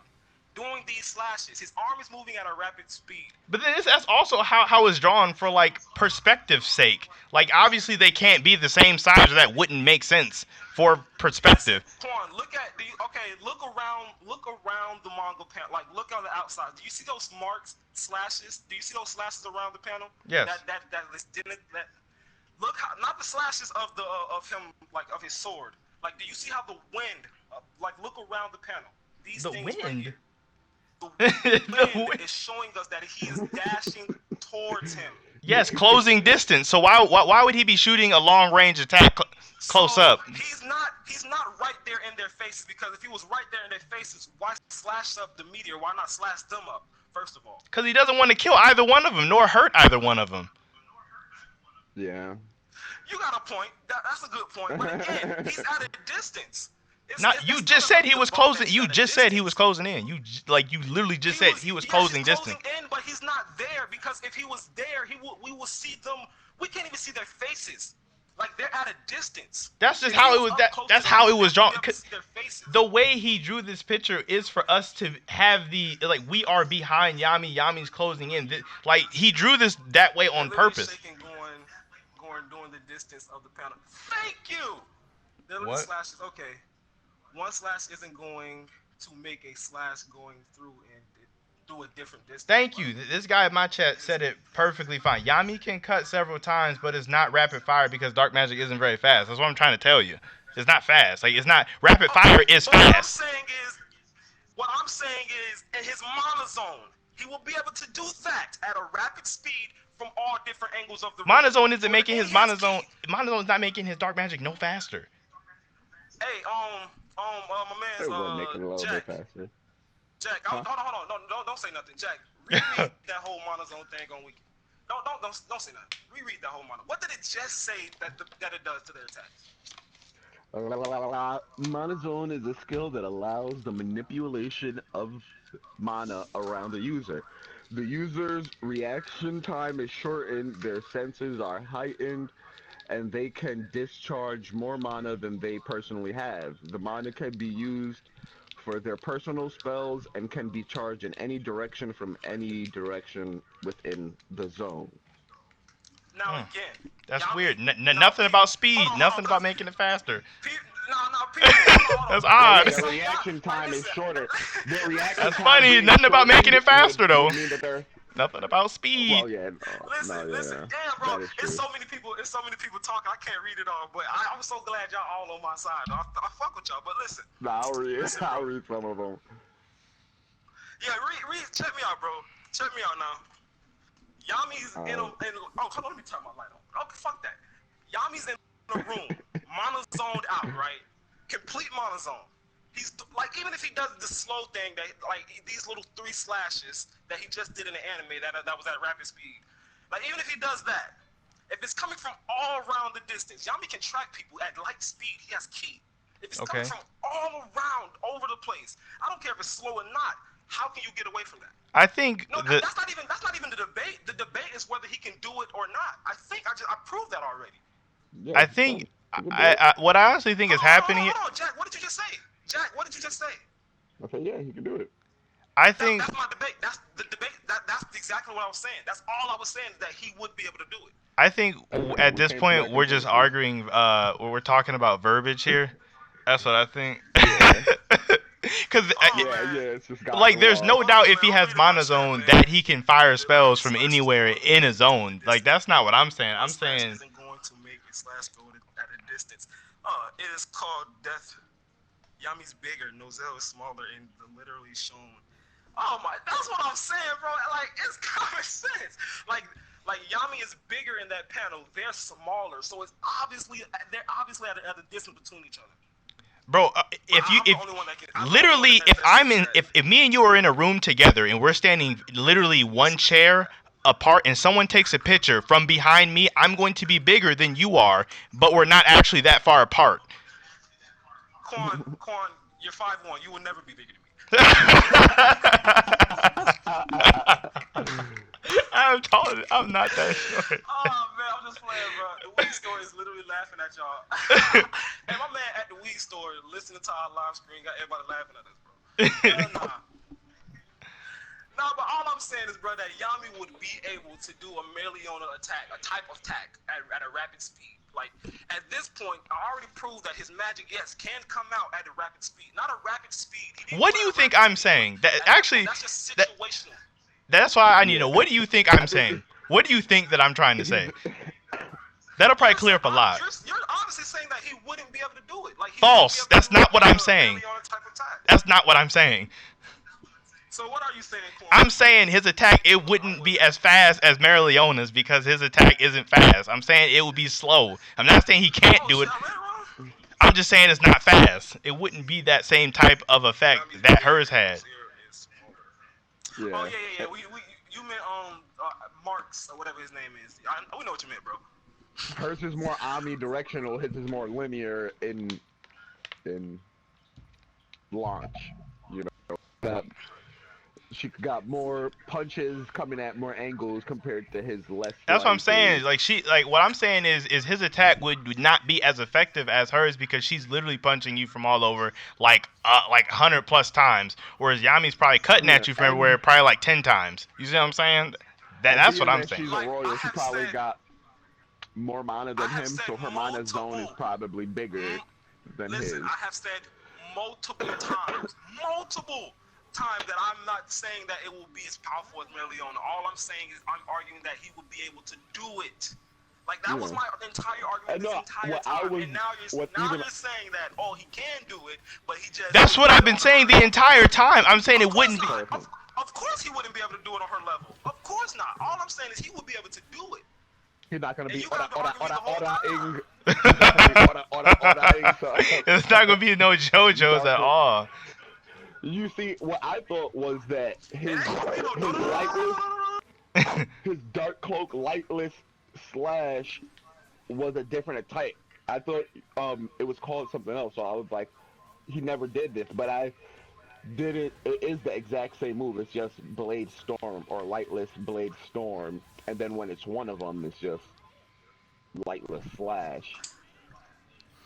Speaker 3: doing these slashes. His arm is moving at a rapid speed.
Speaker 1: But then that's also how it's drawn for like perspective's sake. Like obviously they can't be the same size, or that wouldn't make sense for
Speaker 3: Listen,
Speaker 1: perspective.
Speaker 3: Quan, look at the okay. Look around the manga panel. Like look on the outside. Do you see those marks, slashes? Do you see those slashes around the panel?
Speaker 1: Yes.
Speaker 3: That look how, not the slashes of the of him like of his sword. Like do you see how the wind? Like look around the panel. These
Speaker 1: The
Speaker 3: things right
Speaker 1: wind.
Speaker 3: here. The
Speaker 1: The
Speaker 3: wind
Speaker 1: wind.
Speaker 3: is showing us that he is dashing towards him.
Speaker 1: Yes, closing distance. So why would he be shooting a long range attack
Speaker 3: So
Speaker 1: close up?
Speaker 3: he's not right there in their faces because if he was right there in their faces, why slash up the meteor? Why not slash them up? First of all,
Speaker 1: Because he doesn't want to kill either one of them, nor hurt either one of them.
Speaker 2: Yeah.
Speaker 3: you got a point. That's a good point. But again, he's at a distance.
Speaker 1: Not you
Speaker 3: It's
Speaker 1: just
Speaker 3: not
Speaker 1: said he
Speaker 3: a
Speaker 1: was
Speaker 3: debunk
Speaker 1: closing.
Speaker 3: that he's
Speaker 1: You
Speaker 3: at a
Speaker 1: just said he was
Speaker 3: distance.
Speaker 1: closing in. You literally just said he was closing
Speaker 3: He's
Speaker 1: distance.
Speaker 3: closing in, but he's not there because if he was there, we will see them. We can't even see their faces. Like they're at a distance.
Speaker 1: That's just
Speaker 3: If he
Speaker 1: how it
Speaker 3: was
Speaker 1: was.
Speaker 3: up
Speaker 1: That
Speaker 3: close to
Speaker 1: that's
Speaker 3: them,
Speaker 1: how it was
Speaker 3: we'd be
Speaker 1: drawn.
Speaker 3: able to see their faces.
Speaker 1: The way he drew this picture is for us to have the like we are behind Yami. Yami's closing in. Like he drew this that way
Speaker 3: They're
Speaker 1: on
Speaker 3: literally
Speaker 1: purpose.
Speaker 3: shaking, doing the distance of the panel. Thank you. They're literally
Speaker 1: What?
Speaker 3: slashes. Okay, one slash isn't going to make a slash going through and do a different distance.
Speaker 1: Thank you. This guy in my chat said it perfectly fine. Yami can cut several times, but it's not rapid fire because dark magic isn't very fast. That's what I'm trying to tell you. It's not fast. Like it's not rapid
Speaker 3: Okay,
Speaker 1: fire is
Speaker 3: but
Speaker 1: fast.
Speaker 3: what I'm saying is, in his mana zone, he will be able to do that at a rapid speed from all different angles of the room.
Speaker 1: Monozone isn't
Speaker 3: Where
Speaker 1: making
Speaker 3: in
Speaker 1: his
Speaker 3: his
Speaker 1: monozone.
Speaker 3: key,
Speaker 1: Monozone's not making his dark magic no faster.
Speaker 3: hey, my man's
Speaker 2: It would make it a little bit
Speaker 3: Jack.
Speaker 2: faster.
Speaker 3: Jack,
Speaker 2: Huh?
Speaker 3: hold on, no, don't say nothing. Jack, reread that whole monozone thing on wiki. Don't say nothing. Reread that whole mono. What did it just say that it does to their attacks?
Speaker 2: Monozone is a skill that allows the manipulation of mana around the user. The user's reaction time is shortened, their senses are heightened, and they can discharge more mana than they personally have. The mana can be used for their personal spells and can be charged in any direction from any direction within the zone.
Speaker 3: Now
Speaker 1: Hmm,
Speaker 3: again,
Speaker 1: that's
Speaker 3: Yami.
Speaker 1: weird.
Speaker 3: Now,
Speaker 1: Nothing about
Speaker 3: hold
Speaker 1: speed.
Speaker 3: on,
Speaker 1: Nothing about
Speaker 3: cause
Speaker 1: making it faster.
Speaker 3: no, people, hold on.
Speaker 1: That's
Speaker 2: Oh
Speaker 3: When
Speaker 2: yeah,
Speaker 3: we
Speaker 1: odd.
Speaker 2: their
Speaker 3: say
Speaker 2: reaction
Speaker 3: like,
Speaker 2: time is
Speaker 3: listen.
Speaker 2: shorter. Their reaction
Speaker 1: That's
Speaker 2: time
Speaker 1: funny.
Speaker 2: being
Speaker 1: Nothing about making
Speaker 2: shortened
Speaker 1: it faster though.
Speaker 2: would mean that they're
Speaker 1: Nothing about speed.
Speaker 2: well yeah no,
Speaker 3: Listen,
Speaker 2: no
Speaker 3: listen,
Speaker 2: yeah
Speaker 3: damn, bro.
Speaker 2: that is
Speaker 3: It's
Speaker 2: true.
Speaker 3: so many people. It's so many people talking. I can't read it all, but I'm so glad y'all all on my side. I fuck with y'all, but
Speaker 2: No,
Speaker 3: listen,
Speaker 2: I'll
Speaker 3: bro.
Speaker 2: read some of them.
Speaker 3: Yeah, read. Check me out, bro. Check me out now. Yami's in a.
Speaker 2: Alright.
Speaker 3: Oh, hold on. Let me turn my light on. Okay, fuck that. Yami's in a room, mono zoned out, right? Complete mono zone. He's like, even if he does the slow thing that like these little 3 slashes that he just did in the anime that was at rapid speed. Like even if he does that, if it's coming from all around the distance, Yami can track people at light speed. He has ki. If it's coming
Speaker 1: Okay.
Speaker 3: from all around over the place, I don't care if it's slow or not. How can you get away from that?
Speaker 1: I think
Speaker 3: No,
Speaker 1: the
Speaker 3: that's not even the debate. The debate is whether he can do it or not. I think I proved that already.
Speaker 2: Yeah,
Speaker 1: I
Speaker 2: it's
Speaker 1: think
Speaker 2: fun. You can do it.
Speaker 1: what I honestly think is happening.
Speaker 3: Hold on, Jack. What did you just say? Jack, what did you just say?
Speaker 2: I said yeah, you can do it.
Speaker 1: I think
Speaker 3: That's my debate. That's the debate. That's exactly what I was saying. That's all I was saying is that he would be able to do it.
Speaker 1: I think
Speaker 2: That's fine.
Speaker 1: at
Speaker 2: We
Speaker 1: this
Speaker 2: came to
Speaker 1: point
Speaker 2: that
Speaker 1: we're just
Speaker 2: conclusion.
Speaker 1: arguing. We're talking about verbiage here. That's what I think.
Speaker 2: Yeah.
Speaker 1: Because
Speaker 3: Oh
Speaker 2: Yeah,
Speaker 3: man.
Speaker 2: yeah, it's just gotten
Speaker 1: like there's no
Speaker 2: lost.
Speaker 1: doubt
Speaker 3: Oh
Speaker 1: if he
Speaker 3: man, I'm
Speaker 1: has
Speaker 3: reading my chat,
Speaker 1: monozone
Speaker 3: man.
Speaker 1: that he can fire
Speaker 3: They're literally
Speaker 1: spells from
Speaker 3: slashes
Speaker 1: anywhere
Speaker 3: one
Speaker 1: in a
Speaker 3: slash to a
Speaker 1: zone. Like
Speaker 3: distance.
Speaker 1: that's not what I'm saying.
Speaker 3: One
Speaker 1: I'm
Speaker 3: slash
Speaker 1: saying
Speaker 3: isn't going to make a slash go at a distance. It is called death. Yami's bigger, Nozel is smaller, and the literally shown. Oh my, that's what I'm saying, bro. Like it's common sense. Like Yami is bigger in that panel. They're smaller, so they're obviously at a distance between each other.
Speaker 1: bro,
Speaker 3: But
Speaker 1: if you
Speaker 3: I'm the
Speaker 1: if
Speaker 3: only one that can. I'm the only one
Speaker 1: literally if
Speaker 3: that
Speaker 1: I'm
Speaker 3: sees
Speaker 1: in
Speaker 3: that.
Speaker 1: if me and you are in a room together and we're standing literally one chair apart and someone takes a picture from behind me, I'm going to be bigger than you are, but we're not actually that far apart.
Speaker 3: Quan, you're 5'1". You will never be bigger than me.
Speaker 1: I'm not that short.
Speaker 3: Oh man, I'm just playing, bro. The weed store is literally laughing at y'all. And my man at the weed store listening to our live stream got everybody laughing at us, bro. Hell nah. No, but all I'm saying is, bro, that Yami would be able to do a Mereoleona attack, a type of attack at a rapid speed. Like at this point, I already proved that his magic, yes, can come out at a rapid speed. Not a rapid speed. He didn't
Speaker 1: What
Speaker 3: put
Speaker 1: do
Speaker 3: it
Speaker 1: you
Speaker 3: at a
Speaker 1: think
Speaker 3: rapid
Speaker 1: I'm
Speaker 3: speed, but
Speaker 1: saying? That
Speaker 3: at that point,
Speaker 1: actually,
Speaker 3: that's just
Speaker 1: that
Speaker 3: situational.
Speaker 1: that's why I need to
Speaker 2: Yeah,
Speaker 1: know. What do you think I'm
Speaker 2: I think
Speaker 1: saying? What do you think that I'm trying to
Speaker 2: he's
Speaker 1: say? That'll probably
Speaker 3: You're
Speaker 1: clear up a lot.
Speaker 3: you're honestly saying that he wouldn't be able to do it. Like he wouldn't be
Speaker 1: False.
Speaker 3: able to
Speaker 1: That's
Speaker 3: do a,
Speaker 1: not what I'm
Speaker 3: a
Speaker 1: saying.
Speaker 3: Mereoleona type attack.
Speaker 1: That's not what I'm saying.
Speaker 3: So what are you saying, Quan?
Speaker 1: I'm saying his attack it wouldn't be as fast as Mereoleona's because his attack isn't fast. I'm saying it would be slow. I'm not saying he can't
Speaker 3: Oh
Speaker 1: do
Speaker 3: shit,
Speaker 1: it.
Speaker 3: I read it wrong.
Speaker 1: I'm just saying it's not fast. It wouldn't be that same type of effect
Speaker 3: Yami's
Speaker 1: that
Speaker 3: bigger
Speaker 1: hers
Speaker 3: and
Speaker 1: had.
Speaker 3: Clear is smaller. Oh
Speaker 2: yeah.
Speaker 3: yeah. We you meant Marks or whatever his name is. We know what you meant, bro.
Speaker 2: Hers is more omnidirectional. His is more linear in launch. You know, got, she got more punches coming at more angles compared to his less
Speaker 1: That's what I'm
Speaker 2: slices.
Speaker 1: saying. Like what I'm saying is his attack would not be as effective as hers because she's literally punching you from all over like 100 plus times, whereas Yami's probably cutting
Speaker 2: Yeah,
Speaker 1: at you from everywhere probably like 10 times. You see what I'm saying?
Speaker 2: and
Speaker 1: That's what
Speaker 2: being
Speaker 1: I'm
Speaker 2: that
Speaker 1: saying.
Speaker 2: she's a
Speaker 3: Like
Speaker 2: royal, she probably got more mana
Speaker 3: I
Speaker 2: than
Speaker 3: have
Speaker 2: him,
Speaker 3: said
Speaker 2: so her mana zone is
Speaker 3: multiple.
Speaker 2: probably bigger than
Speaker 3: Listen,
Speaker 2: his.
Speaker 3: I have said multiple times that I'm not saying that it will be as powerful as Mereoleona. All I'm saying is I'm arguing that he will be able to do it. Like that was
Speaker 2: Yeah.
Speaker 3: my entire argument this
Speaker 2: No,
Speaker 3: entire
Speaker 2: what I
Speaker 3: time,
Speaker 2: was,
Speaker 3: and now
Speaker 2: what even
Speaker 3: you're saying that he can do it, but he just
Speaker 1: That's what
Speaker 3: can't
Speaker 1: I've
Speaker 3: do it
Speaker 1: been
Speaker 3: on her
Speaker 1: saying the
Speaker 3: level.
Speaker 1: entire time. I'm saying
Speaker 3: Of
Speaker 1: it
Speaker 3: course
Speaker 1: wouldn't be.
Speaker 3: not.
Speaker 2: perfect.
Speaker 3: Of course he wouldn't be able to do it on her level. Of course not. All I'm saying is he would be able to do it.
Speaker 2: He's not gonna
Speaker 3: And
Speaker 2: be
Speaker 3: you have to argue me the whole
Speaker 2: ing.
Speaker 3: time.
Speaker 2: He's not gonna be ing. So
Speaker 1: It's not gonna be no JoJo's at
Speaker 2: Naruto.
Speaker 1: all.
Speaker 2: You see, what I thought was that
Speaker 3: It
Speaker 2: his
Speaker 3: ain't gonna be no
Speaker 2: his lightless,
Speaker 3: no.
Speaker 2: his dark cloak lightless slash was a different attack. I thought it was called something else, so I was like, he never did this, but I did it. It is the exact same move. It's just Blade Storm or Lightless Blade Storm, and then when it's one of them, it's just Lightless Slash.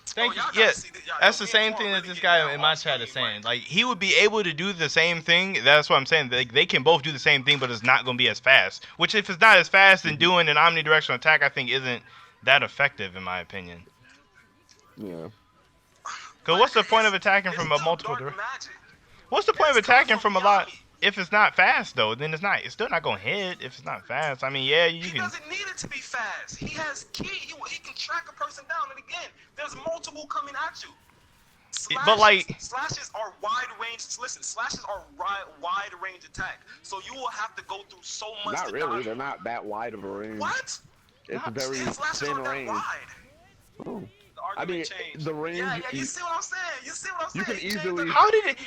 Speaker 3: Oh,
Speaker 1: Thank you.
Speaker 3: y'all
Speaker 1: Yeah,
Speaker 3: gotta see this. Y'all,
Speaker 1: that's
Speaker 3: yo,
Speaker 1: the
Speaker 3: me and
Speaker 1: same
Speaker 3: Quan
Speaker 1: thing that
Speaker 3: really
Speaker 1: this
Speaker 3: getting down
Speaker 1: guy in my
Speaker 3: off
Speaker 1: chat
Speaker 3: screen,
Speaker 1: is saying.
Speaker 3: right?
Speaker 1: Like he would be able to do the same thing. That's what I'm saying. They can both do the same thing, but it's not going to be as fast. Which if it's not as fast, then
Speaker 2: Mm-hmm.
Speaker 1: doing an omnidirectional attack, I think isn't that effective in my opinion.
Speaker 2: Yeah.
Speaker 1: Cause
Speaker 3: But
Speaker 1: what's the point of attacking
Speaker 3: it's
Speaker 1: from a
Speaker 3: still
Speaker 1: multiple
Speaker 3: dark
Speaker 1: direction?
Speaker 3: magic,
Speaker 1: What's the
Speaker 3: and
Speaker 1: point of
Speaker 3: it's coming
Speaker 1: attacking
Speaker 3: from
Speaker 1: from a lot?
Speaker 3: Yami.
Speaker 1: If it's not fast though, then it's not. It's still not going to hit if it's not fast. I mean, yeah, you
Speaker 3: He
Speaker 1: can.
Speaker 3: doesn't need it to be fast. He has key. He can track a person down. And again, there's multiple coming at you.
Speaker 1: But like,
Speaker 3: Slashes are wide range. Listen, slashes are wide range attack. So you will have to go through so much
Speaker 2: Not
Speaker 3: to
Speaker 2: really.
Speaker 3: dodge.
Speaker 2: They're not that wide of a range.
Speaker 3: What?
Speaker 2: It's
Speaker 1: not.
Speaker 2: very
Speaker 3: His slashes
Speaker 2: thin
Speaker 3: aren't that
Speaker 2: range.
Speaker 3: wide.
Speaker 2: Oh.
Speaker 3: The
Speaker 2: I mean,
Speaker 3: argument changed.
Speaker 2: the range.
Speaker 3: Yeah. You see what I'm saying? You see what I'm
Speaker 2: You
Speaker 3: saying?
Speaker 2: can
Speaker 3: He changed
Speaker 2: easily.
Speaker 3: the-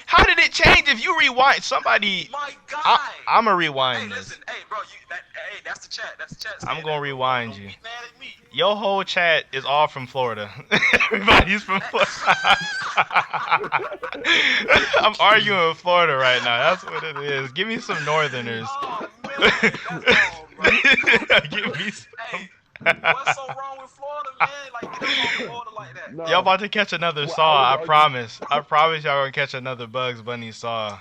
Speaker 1: How did it change if you rewind somebody?
Speaker 3: My guy.
Speaker 1: I'ma
Speaker 3: Hey,
Speaker 1: rewind this.
Speaker 3: listen, hey, bro, hey, that's the chat. That's the chat.
Speaker 1: I'm
Speaker 3: saying
Speaker 1: gonna
Speaker 3: that, bro.
Speaker 1: rewind
Speaker 3: Don't
Speaker 1: you.
Speaker 3: get mad at me.
Speaker 1: Your whole chat is all from Florida. Everybody's from Florida. I'm arguing with Florida right now. That's what it is. Give me some Northerners.
Speaker 3: Oh man, that's all, bro.
Speaker 1: Give me some.
Speaker 3: Hey, what's so wrong with Florida, man? Like, get up off Florida like that.
Speaker 1: Y'all
Speaker 2: No.
Speaker 1: about to catch another
Speaker 2: Well, I
Speaker 1: saw.
Speaker 2: was
Speaker 1: I
Speaker 2: arguing.
Speaker 1: promise. I promise y'all gonna catch another Bugs Bunny saw.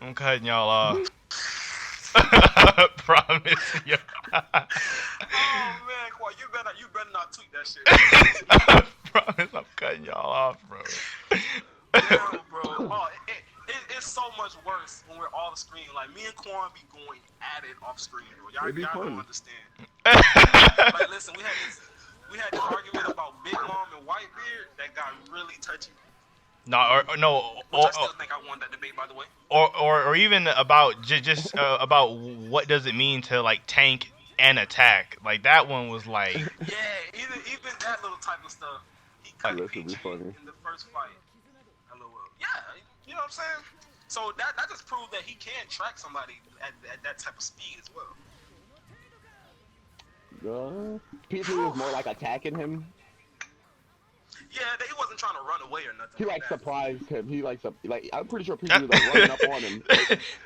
Speaker 1: I'm cutting y'all off. Promise you.
Speaker 3: Oh man, Kawhi, you better not tweet that shit.
Speaker 1: I promise I'm cutting y'all off, bro.
Speaker 3: Damn, bro. Oh, it's so much worse when we're off screen. Like me and Quan be going at it off screen, bro.
Speaker 2: It'd be
Speaker 3: Y'all
Speaker 2: fun.
Speaker 3: don't understand. Like, listen, we had this argument about Big Mom and Whitebeard that got really touchy.
Speaker 1: No, or no,
Speaker 3: Which I still think I won that debate, by the way.
Speaker 1: or even about just about what does it mean to like tank and attack. Like that one was like,
Speaker 3: Yeah, even that little type of stuff. He
Speaker 1: Like,
Speaker 3: cut
Speaker 2: this would be
Speaker 3: PG
Speaker 2: funny.
Speaker 3: in the first fight. LOL. Yeah, you know what I'm saying? So that just proved that he can track somebody at that type of speed as well.
Speaker 2: PG was more like attacking him.
Speaker 3: Yeah, he wasn't trying to run away or nothing.
Speaker 2: He like
Speaker 3: that.
Speaker 2: surprised him. He like I'm pretty sure PG was like running up on him.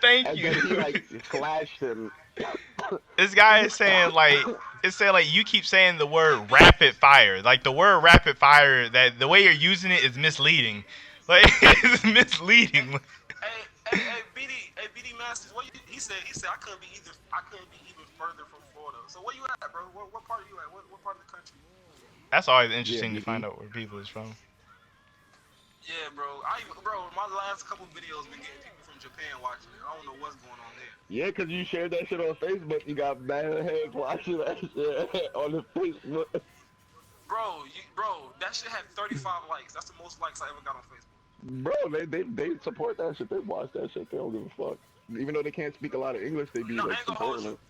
Speaker 1: thank
Speaker 2: And
Speaker 1: you.
Speaker 2: then he like flashed him.
Speaker 1: This guy is saying like it's saying like you keep saying the word rapid fire. Like the word rapid fire, that the way you're using it is misleading. Like it's misleading.
Speaker 3: Hey, BD, Hey, BD Masters, what you, he said I couldn't be even further from Florida. So where you at, bro? What part are you at? What part of the country?
Speaker 1: That's always
Speaker 2: Yeah,
Speaker 1: interesting to find
Speaker 2: BD.
Speaker 1: out where people is from.
Speaker 3: Yeah, bro. Bro, my last couple videos been getting people from Japan watching it. I don't know what's going on there.
Speaker 2: Yeah, cause you shared that shit on Facebook. You got mad heads watching that shit on the Facebook.
Speaker 3: Bro, that shit had 35 likes. That's the most likes I ever got on Facebook.
Speaker 2: Bro, they support that shit. They watch that shit. They don't give a fuck. Even though they can't speak a lot of English, they be
Speaker 3: No, I
Speaker 2: like
Speaker 3: ain't gonna hold
Speaker 2: supporting
Speaker 3: you.
Speaker 2: it.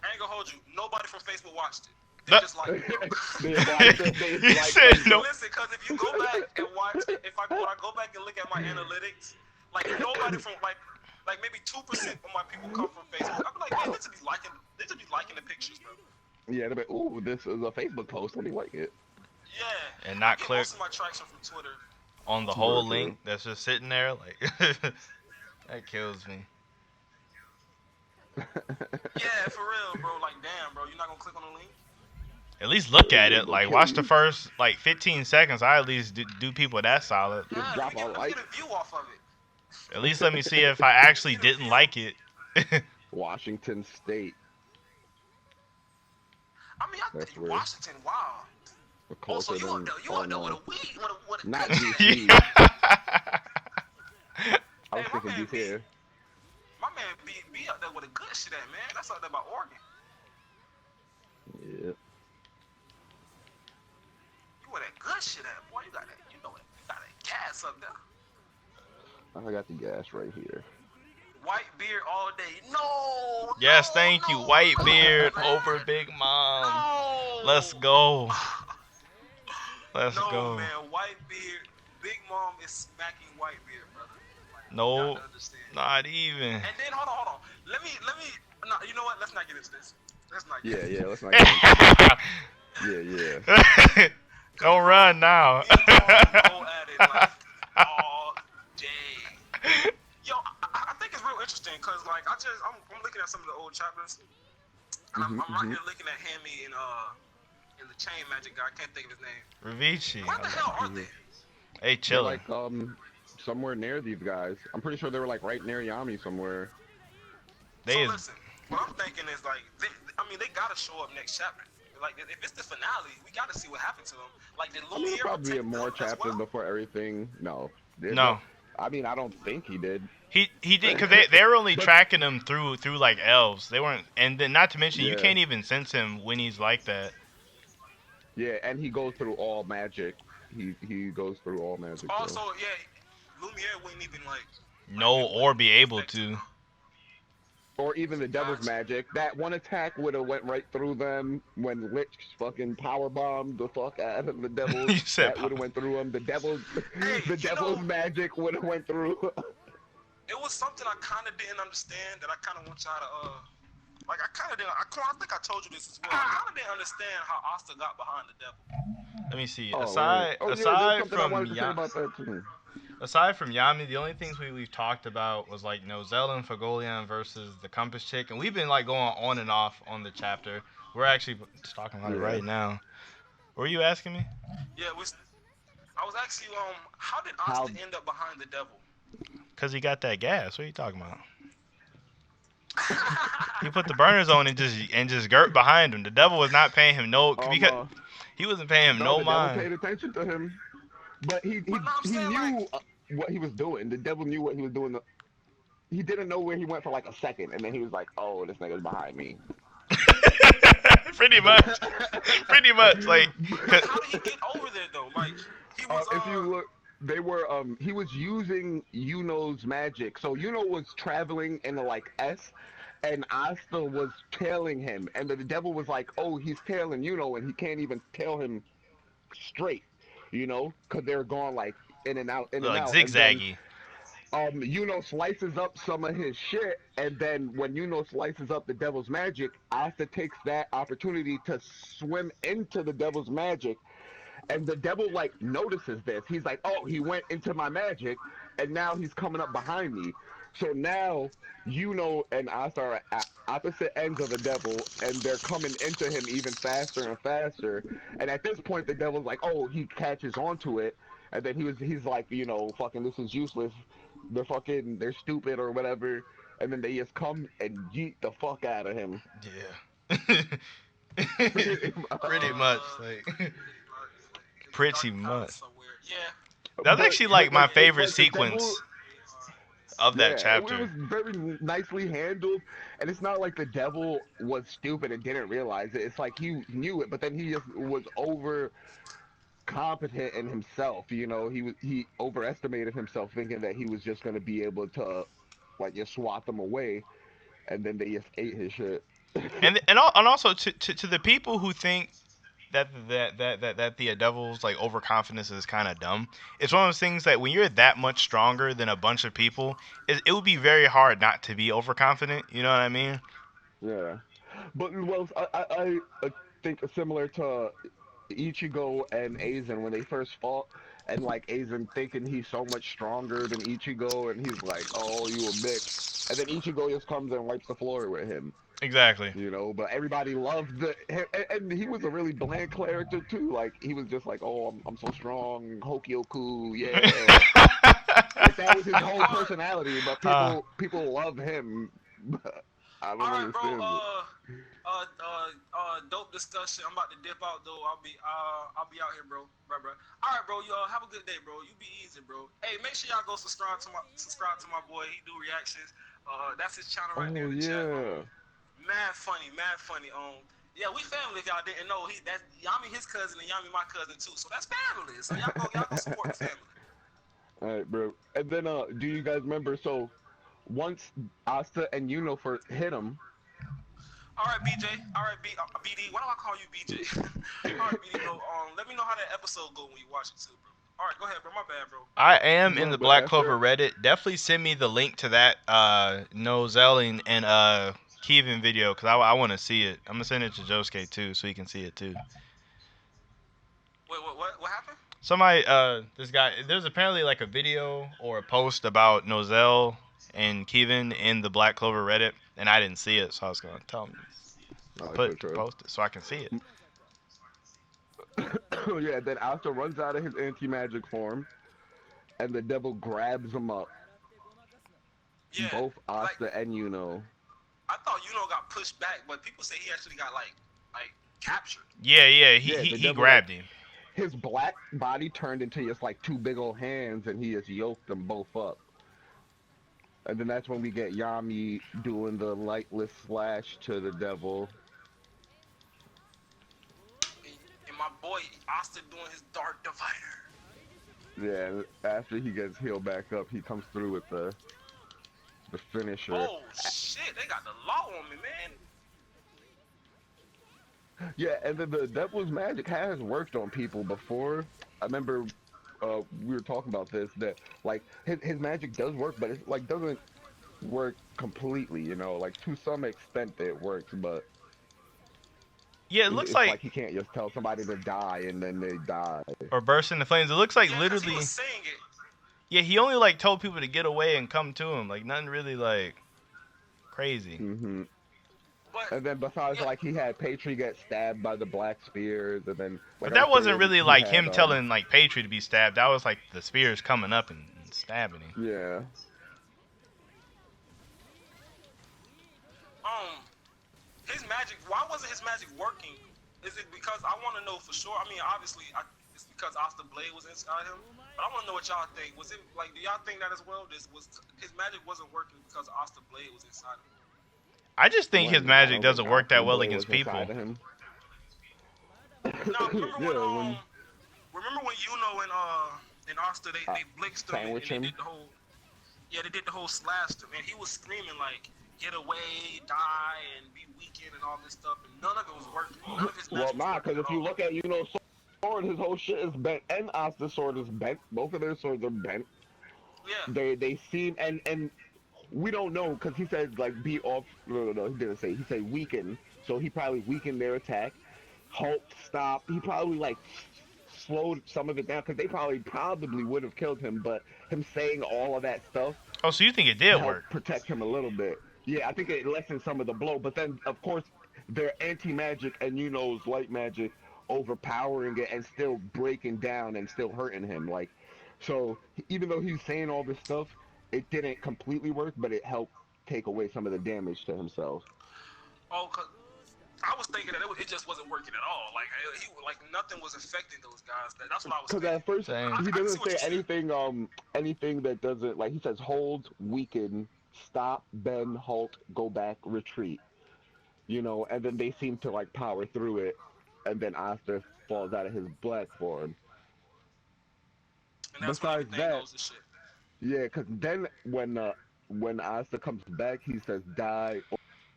Speaker 3: I ain't gonna hold you. Nobody from Facebook watched it. They
Speaker 1: But
Speaker 3: just liked it, bro.
Speaker 2: They watched it. They
Speaker 1: you
Speaker 2: like
Speaker 1: said
Speaker 2: some
Speaker 1: no.
Speaker 2: shit.
Speaker 3: Listen, cause if you go back and watch, if I when I go back and look at my analytics, like nobody from like maybe 2% of my people come from Facebook. I'm like, man, they just be liking the pictures, bro.
Speaker 2: Yeah, they're like, ooh, this is a Facebook post. Let me like it.
Speaker 3: Yeah,
Speaker 1: And
Speaker 3: I
Speaker 1: not
Speaker 3: get
Speaker 1: click
Speaker 3: most of my traction from Twitter.
Speaker 1: on the whole
Speaker 2: True, true.
Speaker 1: link that's just sitting there. Like that kills me.
Speaker 3: Yeah, for real, bro. Like, damn, bro, you're not gonna click on the link?
Speaker 1: At least look at
Speaker 2: It's
Speaker 1: it.
Speaker 2: gonna
Speaker 1: Like
Speaker 2: kill
Speaker 1: watch the
Speaker 2: you.
Speaker 1: first like 15 seconds. I at least do people that solid.
Speaker 2: Just
Speaker 3: Yeah,
Speaker 2: drop a
Speaker 3: let me
Speaker 2: like.
Speaker 3: get a view off of it.
Speaker 1: At least let me see if I actually
Speaker 3: Get a
Speaker 1: didn't
Speaker 3: view.
Speaker 1: like it.
Speaker 2: Washington State.
Speaker 3: I mean,
Speaker 2: That's where
Speaker 3: Washington. Wow.
Speaker 2: we're
Speaker 3: Also,
Speaker 2: closer than
Speaker 3: you up there with
Speaker 2: no,
Speaker 3: a weed, with a
Speaker 2: not
Speaker 3: good shit.
Speaker 2: DC.
Speaker 1: Yeah.
Speaker 2: I
Speaker 3: Hey,
Speaker 2: was thinking DC.
Speaker 3: My man B up there with a good shit at, man. That's up there by Oregon.
Speaker 2: Yeah.
Speaker 3: You where that good shit at, boy. You got that. You know it. You got that gas up there.
Speaker 2: I got the gas right here.
Speaker 3: White beard all day. No,
Speaker 1: Yes, thank you. Whitebeard over
Speaker 3: man.
Speaker 1: Big Mom. Let's
Speaker 3: No.
Speaker 1: go. Let's
Speaker 3: No,
Speaker 1: go.
Speaker 3: man. White beard. Big Mom is smacking white beard, brother. Like, you got
Speaker 1: No,
Speaker 3: to understand.
Speaker 1: not even.
Speaker 3: And then hold on. Let me. No, you know what? Let's not get into this. Let's not get
Speaker 2: Yeah,
Speaker 3: into
Speaker 2: yeah.
Speaker 3: this.
Speaker 2: Let's not get into it. Yeah, yeah.
Speaker 3: Cause
Speaker 1: Don't
Speaker 3: bro,
Speaker 1: run now.
Speaker 3: Big Mom will go at it like all day. Yo, I think it's real interesting because like I'm looking at some of the old chapters and
Speaker 2: Mhm,
Speaker 3: I'm right
Speaker 2: mhm.
Speaker 3: here looking at Hammy and the chain magic guy. I can't think of his name.
Speaker 1: Ravici.
Speaker 3: Where the hell are
Speaker 2: Mhm.
Speaker 3: they?
Speaker 1: Hey,
Speaker 2: They're
Speaker 1: chilling.
Speaker 2: like somewhere near these guys. I'm pretty sure they were like right near Yami somewhere.
Speaker 3: So
Speaker 1: They is.
Speaker 3: listen, what I'm thinking is like, I mean, they gotta show up next chapter. Like, if it's the finale, we gotta see what happened to them. Like, did
Speaker 2: I mean, it'll
Speaker 3: Lumiere
Speaker 2: probably be
Speaker 3: protect them
Speaker 2: more
Speaker 3: as
Speaker 2: chapters
Speaker 3: well?
Speaker 2: before everything. No, there's no.
Speaker 1: No.
Speaker 2: I mean, I don't think he did.
Speaker 1: He did because they were only
Speaker 2: But
Speaker 1: tracking him through like elves. They weren't, and then not to mention you
Speaker 2: yeah,
Speaker 1: can't even sense him when he's like that.
Speaker 2: yeah, and he goes through all magic. He goes through all magic.
Speaker 3: Also,
Speaker 2: So
Speaker 3: yeah, Lumiere wouldn't even like
Speaker 1: No,
Speaker 3: it
Speaker 1: or
Speaker 3: wouldn't
Speaker 1: be able
Speaker 3: affect him.
Speaker 1: to.
Speaker 2: or even the devil's
Speaker 3: Gotcha.
Speaker 2: magic. That one attack would have went right through them when Lich fucking power bombed the fuck out of the devils.
Speaker 1: You said
Speaker 2: That would
Speaker 1: pop.
Speaker 2: have went through them. The devil's
Speaker 3: Hey,
Speaker 2: the devil's magic would have went through.
Speaker 3: it was something I kind of didn't understand that I kind of want y'all to like. I kind of didn't. I think I told you this as well. I kind of didn't understand how Asta got behind the devil.
Speaker 1: Let me see.
Speaker 2: Oh word. Oh yeah, there's something I wanted to say about that too.
Speaker 1: Aside from Yami, the only things we've talked about was like Zell and Fagolian versus the Compass chick, and we've been like going on and off on the chapter. We're actually just talking about it
Speaker 2: Yeah.
Speaker 1: right now. What were you asking me?
Speaker 3: Yeah, I was asking you, how did Asta
Speaker 2: How
Speaker 3: end up behind the devil?
Speaker 1: Cause he got that gas. What are you talking about? He put the burners on and just girt behind him. The devil was not paying him no
Speaker 2: um
Speaker 1: because
Speaker 2: uh
Speaker 1: he wasn't paying him
Speaker 2: no,
Speaker 1: no
Speaker 2: the devil
Speaker 1: mind.
Speaker 2: paid attention to him, but
Speaker 3: But no, I'm
Speaker 2: he
Speaker 3: saying like,
Speaker 2: knew what he was doing. The devil knew what he was doing. He didn't know where he went for like a second, and then he was like, "Oh, this nigga's behind me."
Speaker 1: Pretty much, pretty much. Like,
Speaker 3: but how did he get over there though? Like, he was
Speaker 2: If you look, they were he was using Yuno's magic. So Yuno was traveling in a like S, and Asta was tailing him, and the devil was like, "Oh, he's tailing Yuno, and he can't even tail him straight, because they're going like in and
Speaker 1: like
Speaker 2: out." And then
Speaker 1: zigzaggy.
Speaker 2: Yuno slices up some of his shit, and then when Yuno slices up the devil's magic, Asta takes that opportunity to swim into the devil's magic, and the devil like notices this. He's like, "Oh, he went into my magic, and now he's coming up behind me." So now and Asa are at opposite ends of the devil, and they're coming into him even faster and faster. And at this point, the devil's like, "Oh," he catches onto it, and then he's like, "Fucking, this is useless. They're stupid or whatever." and then they just come and yeet the fuck out of him.
Speaker 1: Yeah.
Speaker 2: Pretty
Speaker 1: Pretty
Speaker 2: much.
Speaker 1: much, like
Speaker 3: His
Speaker 1: pretty
Speaker 3: dark powers
Speaker 1: much.
Speaker 3: so weird. Yeah,
Speaker 1: That's
Speaker 2: but
Speaker 1: actually
Speaker 2: but
Speaker 1: like my
Speaker 2: like it's
Speaker 1: favorite
Speaker 2: like the devil.
Speaker 1: sequence of that
Speaker 2: Yeah, it was
Speaker 1: chapter.
Speaker 2: very nicely handled, and it's not like the devil was stupid and didn't realize it. It's like he knew it, but then he just was over competent in himself. He overestimated himself, thinking that he was just gonna be able to like just swat them away, and then they just ate his shit.
Speaker 1: And also to the people who think that the devil's like overconfidence is kind of dumb. It's one of those things that when you're that much stronger than a bunch of people, it would be very hard not to be overconfident. You know what I mean?
Speaker 2: Yeah, but well, I think similar to Ichigo and Aizen when they first fought, and like Aizen thinking he's so much stronger than Ichigo, and he's like, "Oh, you a bitch," and then Ichigo just comes and wipes the floor with him.
Speaker 1: Exactly.
Speaker 2: But everybody loved and he was a really bland character too. Like he was just like, "Oh, I'm so strong, Hokyoku, yeah." Like that was his whole
Speaker 3: alright,
Speaker 2: personality. But
Speaker 1: uh,
Speaker 2: people love him. But I don't
Speaker 3: alright, bro.
Speaker 2: understand it.
Speaker 3: Dope discussion. I'm about to dip out though. I'll be out here, bro. All right, bro. You have a good day, bro. You be easy, bro. Hey, make sure y'all go subscribe to my boy. He do reactions. That's his channel right there
Speaker 2: Oh
Speaker 3: in the chat.
Speaker 2: yeah.
Speaker 3: Mad funny, mad funny. Yeah, we family. If y'all didn't know, that's Yami his cousin and Yami my cousin too. So that's family. So y'all go support the family.
Speaker 2: All right, bro. And then do you guys remember? So once Asta and Yuno first hit him,
Speaker 3: All right, BJ. All right, BD. Why do I call you BJ? All right, BD, bro. Let me know how that episode go when you watch it too, bro. All right, go ahead, bro. My bad, bro.
Speaker 1: I am in
Speaker 2: no,
Speaker 1: the
Speaker 2: but
Speaker 1: Black
Speaker 2: after
Speaker 1: Clover Reddit. Definitely send me the link to that Nozelling and Kevin video because I want to see it. I'm gonna send it to Josuke too so he can see it too.
Speaker 3: Wait, what happened?
Speaker 1: Somebody, this guy, there's apparently like a video or a post about Nozel and Kevin in the Black Clover Reddit, and I didn't see it, so I was gonna tell him
Speaker 2: for sure.
Speaker 1: post it so I can see it.
Speaker 2: Yeah, then Asta runs out of his anti magic form, and the devil grabs him up,
Speaker 3: Yeah,
Speaker 2: both
Speaker 3: like
Speaker 2: Asta and Yuno.
Speaker 3: I thought got pushed back, but people say he actually got like captured.
Speaker 1: Yeah,
Speaker 2: Yeah, the
Speaker 1: he
Speaker 2: devil like
Speaker 1: grabbed him.
Speaker 2: his black body turned into just like two big old hands, and he just yoked them both up. And then that's when we get Yami doing the lightless slash to the devil.
Speaker 3: And my boy Austin doing his dark divider.
Speaker 2: Yeah, and after he gets healed back up, he comes through with the finisher.
Speaker 3: Oh shit, they got the law on me, man.
Speaker 2: Yeah, and then the devil's magic has worked on people before. I remember we were talking about this that like his magic does work, but it's like doesn't work completely. Like to some extent it works, but
Speaker 1: Yeah, it looks
Speaker 2: it's
Speaker 1: like
Speaker 2: like he can't just tell somebody to die and then they die.
Speaker 1: or burst into flames. It looks like
Speaker 3: Yeah, cause he was
Speaker 1: literally.
Speaker 3: saying it.
Speaker 1: Yeah, he only like told people to get away and come to him. Like nothing really like crazy.
Speaker 2: hmm
Speaker 3: But
Speaker 2: And then besides,
Speaker 3: yeah,
Speaker 2: like he had Patri get stabbed by the black spears, and then like
Speaker 1: But
Speaker 2: I'm
Speaker 1: that
Speaker 2: sure
Speaker 1: wasn't really
Speaker 2: he
Speaker 1: like
Speaker 2: had
Speaker 1: him telling like Patri to be stabbed. That was like the spears coming up and stabbing him.
Speaker 2: yeah.
Speaker 3: um, his magic. Why wasn't his magic working? Is it because I want to know for sure? I mean, obviously, it's because Asta Blade was inside him. But I want to know what y'all think. Was it like? Do y'all think that as well? This was his magic wasn't working because Asta Blade was inside him.
Speaker 1: I just think his
Speaker 2: When I
Speaker 1: magic
Speaker 2: don't think
Speaker 1: doesn't work that
Speaker 2: Asta
Speaker 1: well
Speaker 2: Blade
Speaker 1: against
Speaker 2: was
Speaker 1: people.
Speaker 2: inside of him.
Speaker 3: Now
Speaker 2: Yeah, when
Speaker 3: remember when Yuno and Asta
Speaker 2: uh,
Speaker 3: they blitzed him
Speaker 2: sandwich
Speaker 3: and they
Speaker 2: him.
Speaker 3: did the whole they did the whole slash to him and he was screaming like get away, die, and be weakened and all this stuff and none of it was working. None of his
Speaker 2: Well,
Speaker 3: magic was
Speaker 2: nah,
Speaker 3: working
Speaker 2: because
Speaker 3: at
Speaker 2: if you
Speaker 3: all.
Speaker 2: look at sword, his whole shit is bent, and Asta's sword is bent. Both of their swords are bent.
Speaker 3: Yeah.
Speaker 2: They seem and we don't know because he said like be off. No, he didn't say. He said weaken. So he probably weakened their attack. Halt, stop. He probably like slowed some of it down because they probably would have killed him, but him saying all of that stuff
Speaker 1: Oh, so you think it did
Speaker 2: helped
Speaker 1: work?
Speaker 2: protect him a little bit. Yeah, I think it lessened some of the blow, but then of course their anti magic and light magic overpowering it and still breaking down and still hurting him. Even though he's saying all this stuff, it didn't completely work, but it helped take away some of the damage to himself.
Speaker 3: Oh, cause I was thinking that it just wasn't working at all. Like like nothing was affecting those guys. That's what I was
Speaker 2: Because
Speaker 3: thinking.
Speaker 2: at first
Speaker 3: But
Speaker 1: Same.
Speaker 2: he
Speaker 3: I can see
Speaker 2: doesn't
Speaker 3: what
Speaker 2: say
Speaker 3: you're saying.
Speaker 2: anything that doesn't like he says hold, weaken, stop, bend, halt, go back, retreat. And then they seem to like power through it, and then Asta falls out of his black form.
Speaker 3: And that's when
Speaker 2: Besides
Speaker 3: everything
Speaker 2: that,
Speaker 3: goes to shit.
Speaker 2: yeah, because then when Asta comes back, he says die,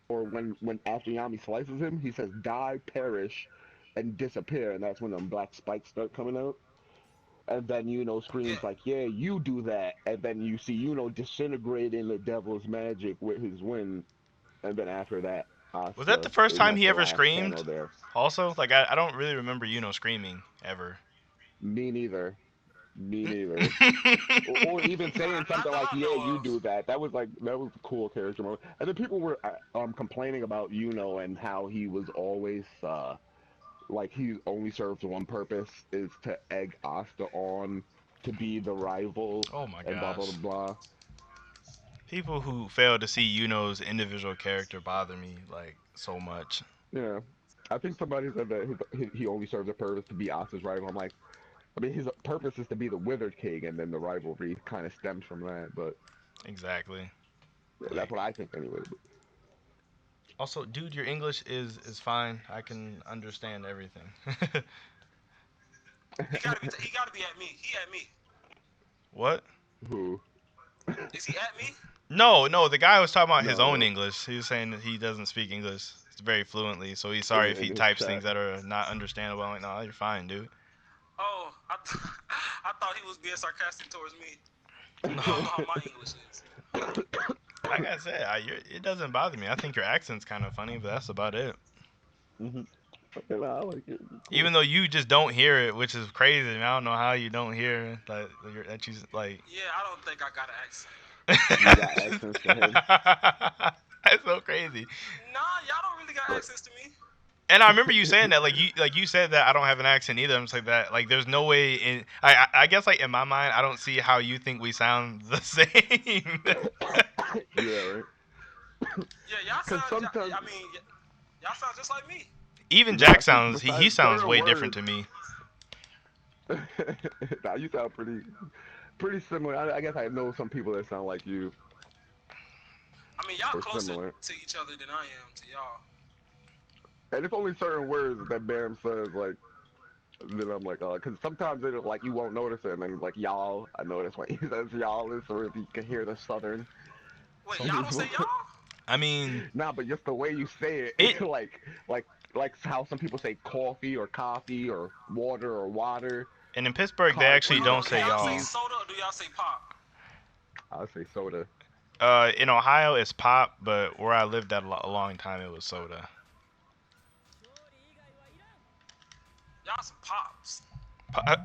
Speaker 2: or when after Yami slices him, he says die, perish, and disappear, and that's when them black spikes start coming out. And then
Speaker 3: Yeah.
Speaker 2: screams like, "Yeah, you do that!" And then you see disintegrating the devil's magic with his wind. And then after that,
Speaker 1: Was that the
Speaker 2: Asta,
Speaker 1: first
Speaker 2: and
Speaker 1: time
Speaker 2: that's
Speaker 1: he
Speaker 2: the
Speaker 1: ever
Speaker 2: last
Speaker 1: screamed?
Speaker 2: panel there.
Speaker 1: Also, like I don't really remember screaming ever.
Speaker 2: Me neither. Me neither. Or even saying
Speaker 3: Not
Speaker 2: something
Speaker 3: that
Speaker 2: like,
Speaker 3: I
Speaker 2: "Yeah,
Speaker 3: know
Speaker 2: you
Speaker 3: of.
Speaker 2: do that." That was a cool character moment. And then people were complaining about and how he was always like he only serves one purpose is to egg Asta on to be the rival
Speaker 1: Oh my
Speaker 2: and blah blah
Speaker 1: gosh.
Speaker 2: blah.
Speaker 1: People who fail to see Yuno's individual character bother me like so much.
Speaker 2: Yeah, I think somebody said that he only serves a purpose to be Asta's rival. I'm like, I mean, his purpose is to be the Withered King, and then the rivalry kind of stems from that. But
Speaker 1: Exactly.
Speaker 2: that's
Speaker 1: Like
Speaker 2: what I think anyway.
Speaker 1: also, dude, your English is fine. I can understand everything.
Speaker 3: He gotta be at me. He at me.
Speaker 1: What?
Speaker 2: Who?
Speaker 3: Is he at me?
Speaker 1: No, no, the guy was talking about his own
Speaker 2: No,
Speaker 1: English. He was saying that he doesn't speak English very fluently, so he's sorry if
Speaker 2: in
Speaker 1: he
Speaker 2: his
Speaker 1: types things
Speaker 2: chat.
Speaker 1: that are not understandable. I'm like, no, you're fine, dude.
Speaker 3: Oh, I thought he was being sarcastic towards me.
Speaker 1: No,
Speaker 3: You don't know how my English is.
Speaker 1: like I said, it doesn't bother me. I think your accent's kind of funny, but that's about it.
Speaker 2: hmm And I like it. Cool.
Speaker 1: Even though you just don't hear it, which is crazy. I, mean, I don't know how you don't hear that you like.
Speaker 3: Yeah, I don't think I got an accent.
Speaker 2: You got accents to him.
Speaker 1: That's so crazy.
Speaker 3: Nah, y'all don't really got
Speaker 2: But
Speaker 3: access to me.
Speaker 1: And I remember you saying that, like you said that I don't have an accent either. I'm just like that. Like, there's no way in. I guess like in my mind, I don't see how you think we sound the same.
Speaker 2: yeah, right.
Speaker 3: Yeah, y'all
Speaker 2: Because
Speaker 3: sound.
Speaker 2: sometimes,
Speaker 3: I mean, y'all sound just like me.
Speaker 1: Even
Speaker 2: nah,
Speaker 1: Jack
Speaker 2: because
Speaker 1: sounds he
Speaker 2: besides
Speaker 1: sounds
Speaker 2: certain
Speaker 1: way different
Speaker 2: words,
Speaker 1: to me.
Speaker 2: nah, you sound pretty similar. I guess I know some people that sound like you
Speaker 3: I mean, y'all
Speaker 2: or
Speaker 3: closer
Speaker 2: similar.
Speaker 3: to each other than I am to y'all.
Speaker 2: And it's only certain words that Bam says, like, then I'm like, oh, because sometimes it's like you won't notice it, and then like y'all, I notice when he says y'all is, or if you can hear the southern
Speaker 3: Wait,
Speaker 2: in
Speaker 3: y'all
Speaker 2: his
Speaker 3: don't say
Speaker 2: voice.
Speaker 3: y'all?
Speaker 1: I mean,
Speaker 2: Nah, but just the way you say it,
Speaker 1: it
Speaker 2: like like how some people say coffee or water,
Speaker 1: and in Pittsburgh they
Speaker 2: cars,
Speaker 3: Wait,
Speaker 1: actually
Speaker 3: hold
Speaker 1: don't
Speaker 3: on. Do
Speaker 1: say
Speaker 3: y'all say
Speaker 1: y'all.
Speaker 2: khakis.
Speaker 3: soda or do y'all say pop?
Speaker 2: I say soda.
Speaker 1: In Ohio it's pop, but where I lived at a long time it was soda.
Speaker 3: Y'all some pops.
Speaker 1: Uh,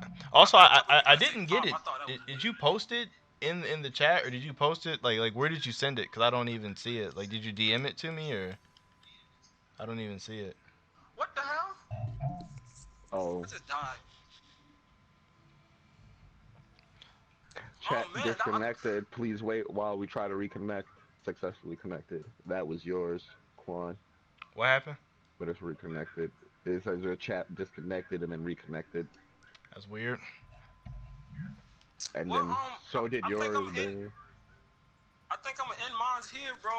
Speaker 3: I
Speaker 1: Also,
Speaker 3: thought y'all when
Speaker 1: I
Speaker 3: you say
Speaker 1: didn't get
Speaker 3: pop,
Speaker 1: it.
Speaker 3: I thought that was
Speaker 1: Did
Speaker 3: weird.
Speaker 1: you post it in the chat or did you post it like where did you send it? Cause I don't even see it. Like, did you DM it to me or I don't even see it.
Speaker 3: What the hell? I
Speaker 2: Oh,
Speaker 3: just died. Oh
Speaker 2: chat
Speaker 3: man,
Speaker 2: disconnected. Please wait while we try to reconnect. Successfully connected. That was yours, Quan,
Speaker 1: What happened?
Speaker 2: but it's reconnected. It says your chat disconnected and then reconnected,
Speaker 1: That's weird.
Speaker 2: and
Speaker 3: well,
Speaker 2: then so did
Speaker 3: I think
Speaker 2: yours,
Speaker 3: I'm in.
Speaker 2: man.
Speaker 3: I think I'm gonna end mines here, bro.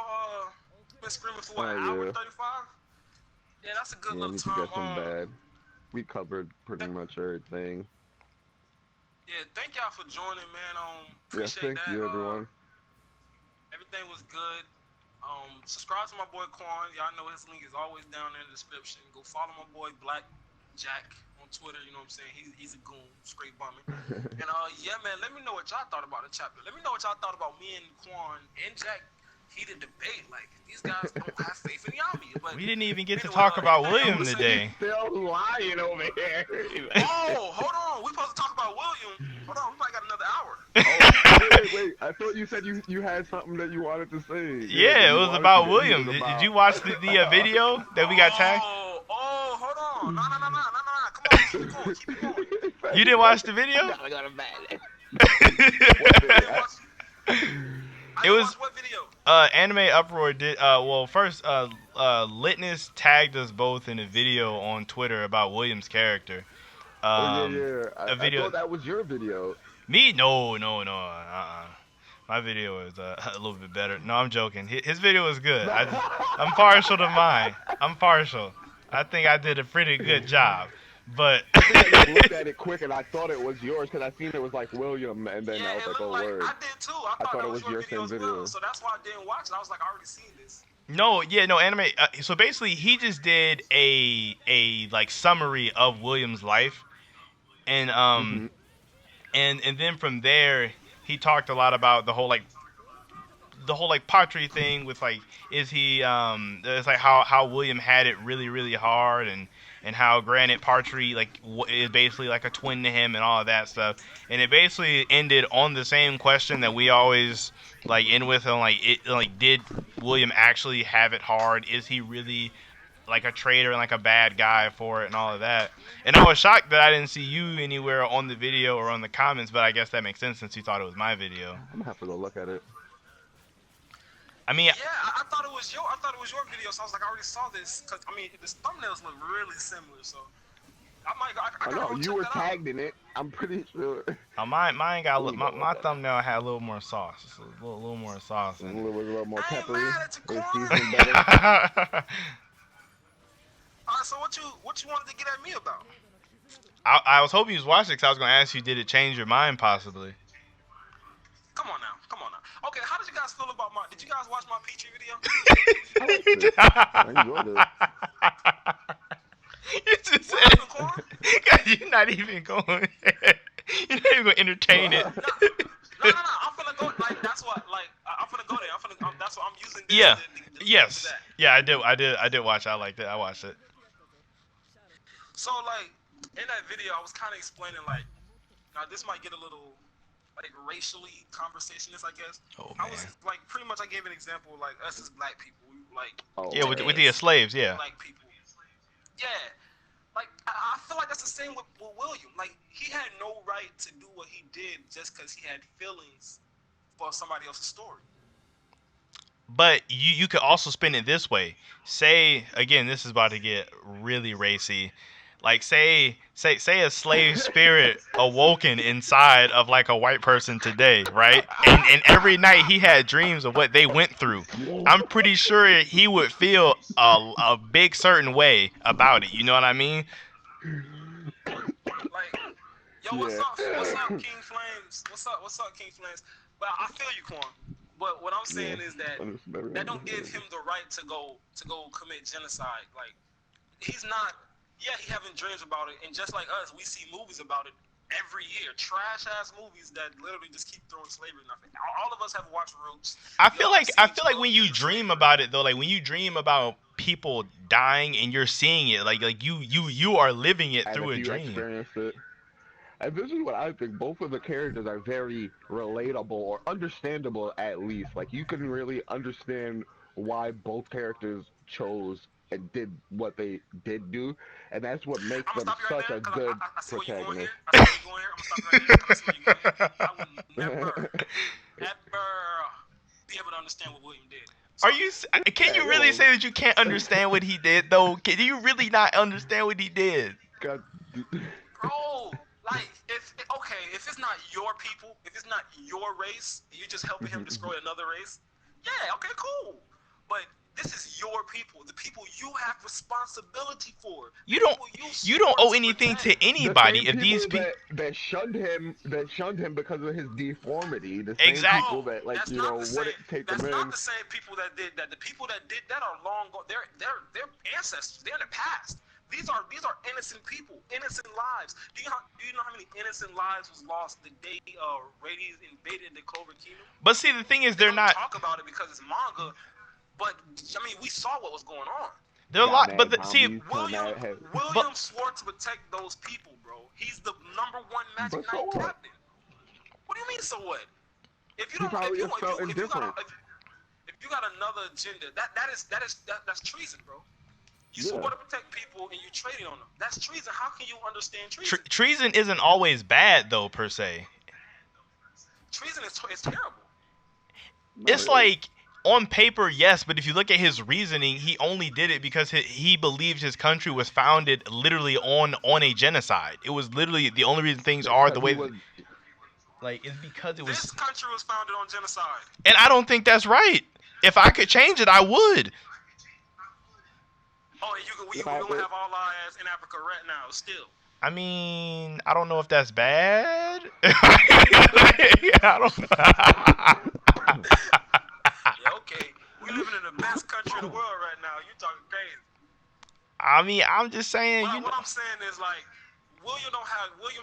Speaker 3: Been screaming for what,
Speaker 2: Oh
Speaker 3: an hour
Speaker 2: yeah,
Speaker 3: 35? Yeah, that's a good
Speaker 2: yeah. I
Speaker 3: little
Speaker 2: need to
Speaker 3: time.
Speaker 2: get some bad. We covered pretty
Speaker 3: Th-
Speaker 2: much everything.
Speaker 3: yeah, thank y'all for joining, man.
Speaker 2: Yes,
Speaker 3: Appreciate
Speaker 2: thank
Speaker 3: that.
Speaker 2: you, everyone.
Speaker 3: Everything was good. Subscribe to my boy Quan. Y'all know his link is always down there in the description. Go follow my boy Black Jack on Twitter. You know what I'm saying? He's a goon, straight bumming. And yeah, man. Let me know what y'all thought about the chapter. Let me know what y'all thought about me and Quan and Jack heated debate. Like these guys don't have faith in Yami. But
Speaker 1: We didn't even get to
Speaker 3: anyway,
Speaker 1: talk about
Speaker 3: anything y'all
Speaker 1: William
Speaker 3: want to say?
Speaker 2: He's
Speaker 1: today.
Speaker 2: still lying over here.
Speaker 3: Oh, hold on. We supposed to talk about William. Hold on. We might got another hour.
Speaker 2: Oh, wait. I thought you said you had something that you wanted to say. Yeah, that
Speaker 1: Yeah, it
Speaker 2: you
Speaker 1: was
Speaker 2: wanted to
Speaker 1: about
Speaker 2: get heated
Speaker 1: William. Did you
Speaker 2: about.
Speaker 1: watch the video that we got tagged?
Speaker 3: Hold on. No. Come on, keep it going. Keep it going.
Speaker 1: You didn't watch the
Speaker 2: I
Speaker 1: video?
Speaker 2: gotta go to bed.
Speaker 1: I
Speaker 2: What
Speaker 3: I
Speaker 2: video?
Speaker 3: didn't watch. I
Speaker 1: It
Speaker 3: didn't
Speaker 1: was
Speaker 3: watch what video.
Speaker 1: Anime Uproar did well first Litness tagged us both in a video on Twitter about William's character.
Speaker 2: Oh yeah,
Speaker 1: Um
Speaker 2: yeah.
Speaker 1: a
Speaker 2: I
Speaker 1: video
Speaker 2: thought that was your video.
Speaker 1: Me? No. My video is a little bit better. No, I'm joking. His video was good. I'm partial to mine. I'm partial. I think I did a pretty good job, but
Speaker 2: I think I just looked at it quick and I thought it was yours because I seen it was like William, and then I
Speaker 3: Yeah,
Speaker 2: was
Speaker 3: it
Speaker 2: like,
Speaker 3: looked
Speaker 2: oh
Speaker 3: like I
Speaker 2: word.
Speaker 3: did too. I
Speaker 2: I
Speaker 3: thought
Speaker 2: thought
Speaker 3: that
Speaker 2: it
Speaker 3: was
Speaker 2: was
Speaker 3: your
Speaker 2: your
Speaker 3: video
Speaker 2: same
Speaker 3: as well.
Speaker 2: video.
Speaker 3: So that's why I didn't watch it. I was like, I already seen this.
Speaker 1: no, yeah, no anime. So basically, he just did a like summary of William's life, and
Speaker 2: Hmm.
Speaker 1: and then from there he talked a lot about the whole pottery thing with like is he it's like how William had it really hard and how granted pottery like is basically like a twin to him and all of that stuff, and it basically ended on the same question that we always like end with on like it like did William actually have it hard, is he really like a traitor and like a bad guy for it and all of that. And I was shocked that I didn't see you anywhere on the video or on the comments, but I guess that makes sense since you thought it was my video.
Speaker 2: I'm gonna have to go look at it.
Speaker 1: I mean,
Speaker 3: Yeah, I thought it was your video. So I was like, I already saw this because I mean the thumbnails look really similar. So I might I
Speaker 2: I
Speaker 3: gotta
Speaker 2: know
Speaker 3: go
Speaker 2: you
Speaker 3: check
Speaker 2: were
Speaker 3: that out.
Speaker 2: tagged in it. I'm pretty sure.
Speaker 1: mine got a
Speaker 2: Let me
Speaker 1: little,
Speaker 2: go
Speaker 1: my
Speaker 2: look at it.
Speaker 1: thumbnail had a little more sauce, just a little more sauce in
Speaker 2: Was a little more
Speaker 3: I ain't
Speaker 2: peppery.
Speaker 3: mad at you,
Speaker 2: It was
Speaker 3: Quan.
Speaker 2: seasoned better.
Speaker 1: it.
Speaker 3: All right, so what you wanted to get at me about?
Speaker 1: I was hoping you was watching because I was gonna ask you, did it change your mind possibly?
Speaker 3: Come on now. Okay, how did you guys feel about my? Did you guys watch my Petrie video?
Speaker 2: I liked it. I enjoyed it.
Speaker 1: You just
Speaker 3: What
Speaker 1: said
Speaker 3: happened, Quan?
Speaker 1: you're not even going. You're not even gonna entertain it.
Speaker 3: No, no. I'm finna go. Like that's what. Like I'm finna go there. That's what I'm using this
Speaker 1: Yeah.
Speaker 3: to lead into
Speaker 1: Yes.
Speaker 3: that.
Speaker 1: Yeah, I did watch it. I liked it. I watched it.
Speaker 3: So like in that video, I was kind of explaining like now this might get a little like racially conversationist, I guess.
Speaker 1: Oh
Speaker 3: I was
Speaker 1: man.
Speaker 3: like pretty much I gave an example like us as black people, we, like
Speaker 2: Oh
Speaker 1: Yeah, with
Speaker 2: man.
Speaker 1: the slaves. Yeah.
Speaker 3: black people. Yeah, like I feel like that's the same with William. Like he had no right to do what he did just because he had feelings for somebody else's story.
Speaker 1: But you could also spin it this way. Say again, this is about to get really racy. Like say a slave spirit awoken inside of like a white person today, right? And every night he had dreams of what they went through. I'm pretty sure he would feel a big certain way about it. You know what I mean?
Speaker 3: Like, yo,
Speaker 2: Yeah.
Speaker 3: what's up, King Flames? What's up, King Flames? But I feel you, Quan. But what I'm
Speaker 2: Yeah.
Speaker 3: saying is that that don't give him the right to go commit genocide. Like, he's not. Yeah, he having dreams about it, and just like us, we see movies about it every year. Trash ass movies that literally just keep throwing slavery and nothing. All of us have watched Roots.
Speaker 1: I
Speaker 3: We
Speaker 1: feel
Speaker 3: all have
Speaker 1: like I
Speaker 3: seen
Speaker 1: feel like
Speaker 3: 12
Speaker 1: when you
Speaker 3: Years of
Speaker 1: dream
Speaker 3: Slavery.
Speaker 1: about it though, like when you dream about people dying and you're seeing it, like you are living it
Speaker 2: And
Speaker 1: through
Speaker 2: if
Speaker 1: a
Speaker 2: you
Speaker 1: dream.
Speaker 2: experienced it. And this is what I think. Both of the characters are very relatable or understandable at least. Like you can really understand why both characters chose and did what they did do, and that's what makes
Speaker 3: I'm gonna
Speaker 2: them
Speaker 3: stop you right
Speaker 2: such
Speaker 3: there
Speaker 2: a
Speaker 3: because
Speaker 2: good
Speaker 3: I see where you're going here.
Speaker 2: protagonist.
Speaker 3: I see where you're going here. I'm gonna stop you right there because I see where you're going here. I would never, ever be able to understand what William did.
Speaker 1: Are
Speaker 3: Sorry.
Speaker 1: you? Can
Speaker 2: Yeah,
Speaker 1: you really
Speaker 2: yo,
Speaker 1: say that you can't understand what he did though? Can you really not understand what he did?
Speaker 2: God,
Speaker 3: Bro, like if okay, if it's not your people, if it's not your race, you're just helping him destroy another race. Yeah, okay, cool. But this is your people, the people you have responsibility for, the
Speaker 1: You don't
Speaker 3: people you
Speaker 1: you don't
Speaker 3: swore
Speaker 1: owe
Speaker 3: to
Speaker 1: anything
Speaker 3: protect.
Speaker 1: to
Speaker 2: the
Speaker 1: anybody
Speaker 2: same
Speaker 1: if these
Speaker 2: people
Speaker 1: people.
Speaker 2: that shunned him because of his deformity, the same
Speaker 1: Exactly.
Speaker 2: people
Speaker 3: No,
Speaker 2: that like
Speaker 3: that's not the
Speaker 2: wouldn't
Speaker 3: same.
Speaker 2: take him
Speaker 3: That's not
Speaker 2: in.
Speaker 3: the same people that did that. The people that did that are long gone. They're ancestors. They're in the past. These are innocent people, innocent lives. Do you know how many innocent lives was lost the day Radius invaded the Clover Kingdom?
Speaker 1: But see, the thing is,
Speaker 3: They
Speaker 1: they're
Speaker 3: don't
Speaker 1: not.
Speaker 3: talk about it because it's manga, but I mean we saw what was going on.
Speaker 1: They're a
Speaker 2: Got
Speaker 1: lot. But
Speaker 2: mad
Speaker 1: see,
Speaker 2: zombies, turned
Speaker 3: William
Speaker 2: mad head.
Speaker 1: but
Speaker 3: William swore to protect those people, bro. He's the #1 Magic
Speaker 2: But so
Speaker 3: Knight
Speaker 2: what?
Speaker 3: captain. What do you mean? So what? If you
Speaker 2: He
Speaker 3: don't,
Speaker 2: probably just felt
Speaker 3: if you got
Speaker 2: indifferent.
Speaker 3: if you got another agenda, that's treason, bro. You
Speaker 2: Yeah.
Speaker 3: swore to protect people and you trading on them. That's treason. How can you understand treason?
Speaker 1: treason isn't always bad though per se.
Speaker 3: Treason is terrible.
Speaker 2: Not
Speaker 1: It's
Speaker 2: really.
Speaker 1: like on paper, yes, but if you look at his reasoning, he only did it because he believed his country was founded literally on a genocide. It was literally the only reason things are the
Speaker 2: Because he
Speaker 1: way
Speaker 2: was.
Speaker 1: like it's because it was.
Speaker 3: This country was founded on genocide.
Speaker 1: And I don't think that's right. If I could change it, I would.
Speaker 3: Oh, and we
Speaker 2: Like,
Speaker 3: gonna have all our ass in Africa right now, still.
Speaker 1: I mean, I don't know if that's bad. I don't know.
Speaker 3: Yeah, okay. We living in the best country in the world right now. You talking crazy?
Speaker 1: I mean, I'm just saying,
Speaker 3: What I'm saying is like, William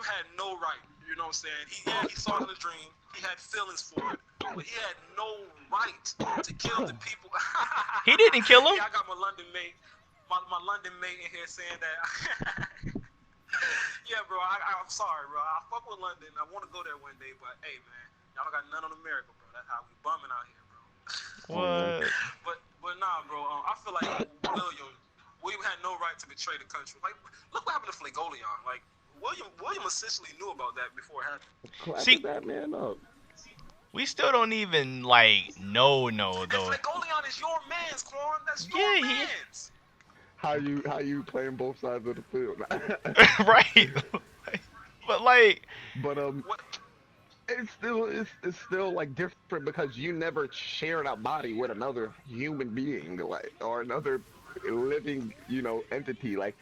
Speaker 3: had no right. You know what I'm saying? He saw it in a dream. He had feelings for it, but he had no right to kill the people.
Speaker 1: he didn't kill him.
Speaker 3: Yeah, I got my London mate, my London mate in here saying that. Yeah, bro. I'm sorry, bro. I fuck with London. I want to go there one day, but hey, man, y'all don't got none on America, bro. That's how we bumming out here, bro.
Speaker 2: oh,
Speaker 1: What?
Speaker 3: But nah, bro. I feel like William William had no right to betray the country. Like, look what happened to Flagoleon. Like, William essentially knew about that before it happened.
Speaker 2: clapping
Speaker 1: See,
Speaker 2: that man up.
Speaker 1: we still don't even like know
Speaker 3: And
Speaker 1: though.
Speaker 3: Flagoleon is your man's, Quan. That's your
Speaker 1: Yeah, he
Speaker 3: man's.
Speaker 2: How you playing both sides of the field?
Speaker 1: right. But like,
Speaker 2: But
Speaker 3: What?
Speaker 2: it's still like different because you never shared a body with another human being, like, or another living, entity. Like,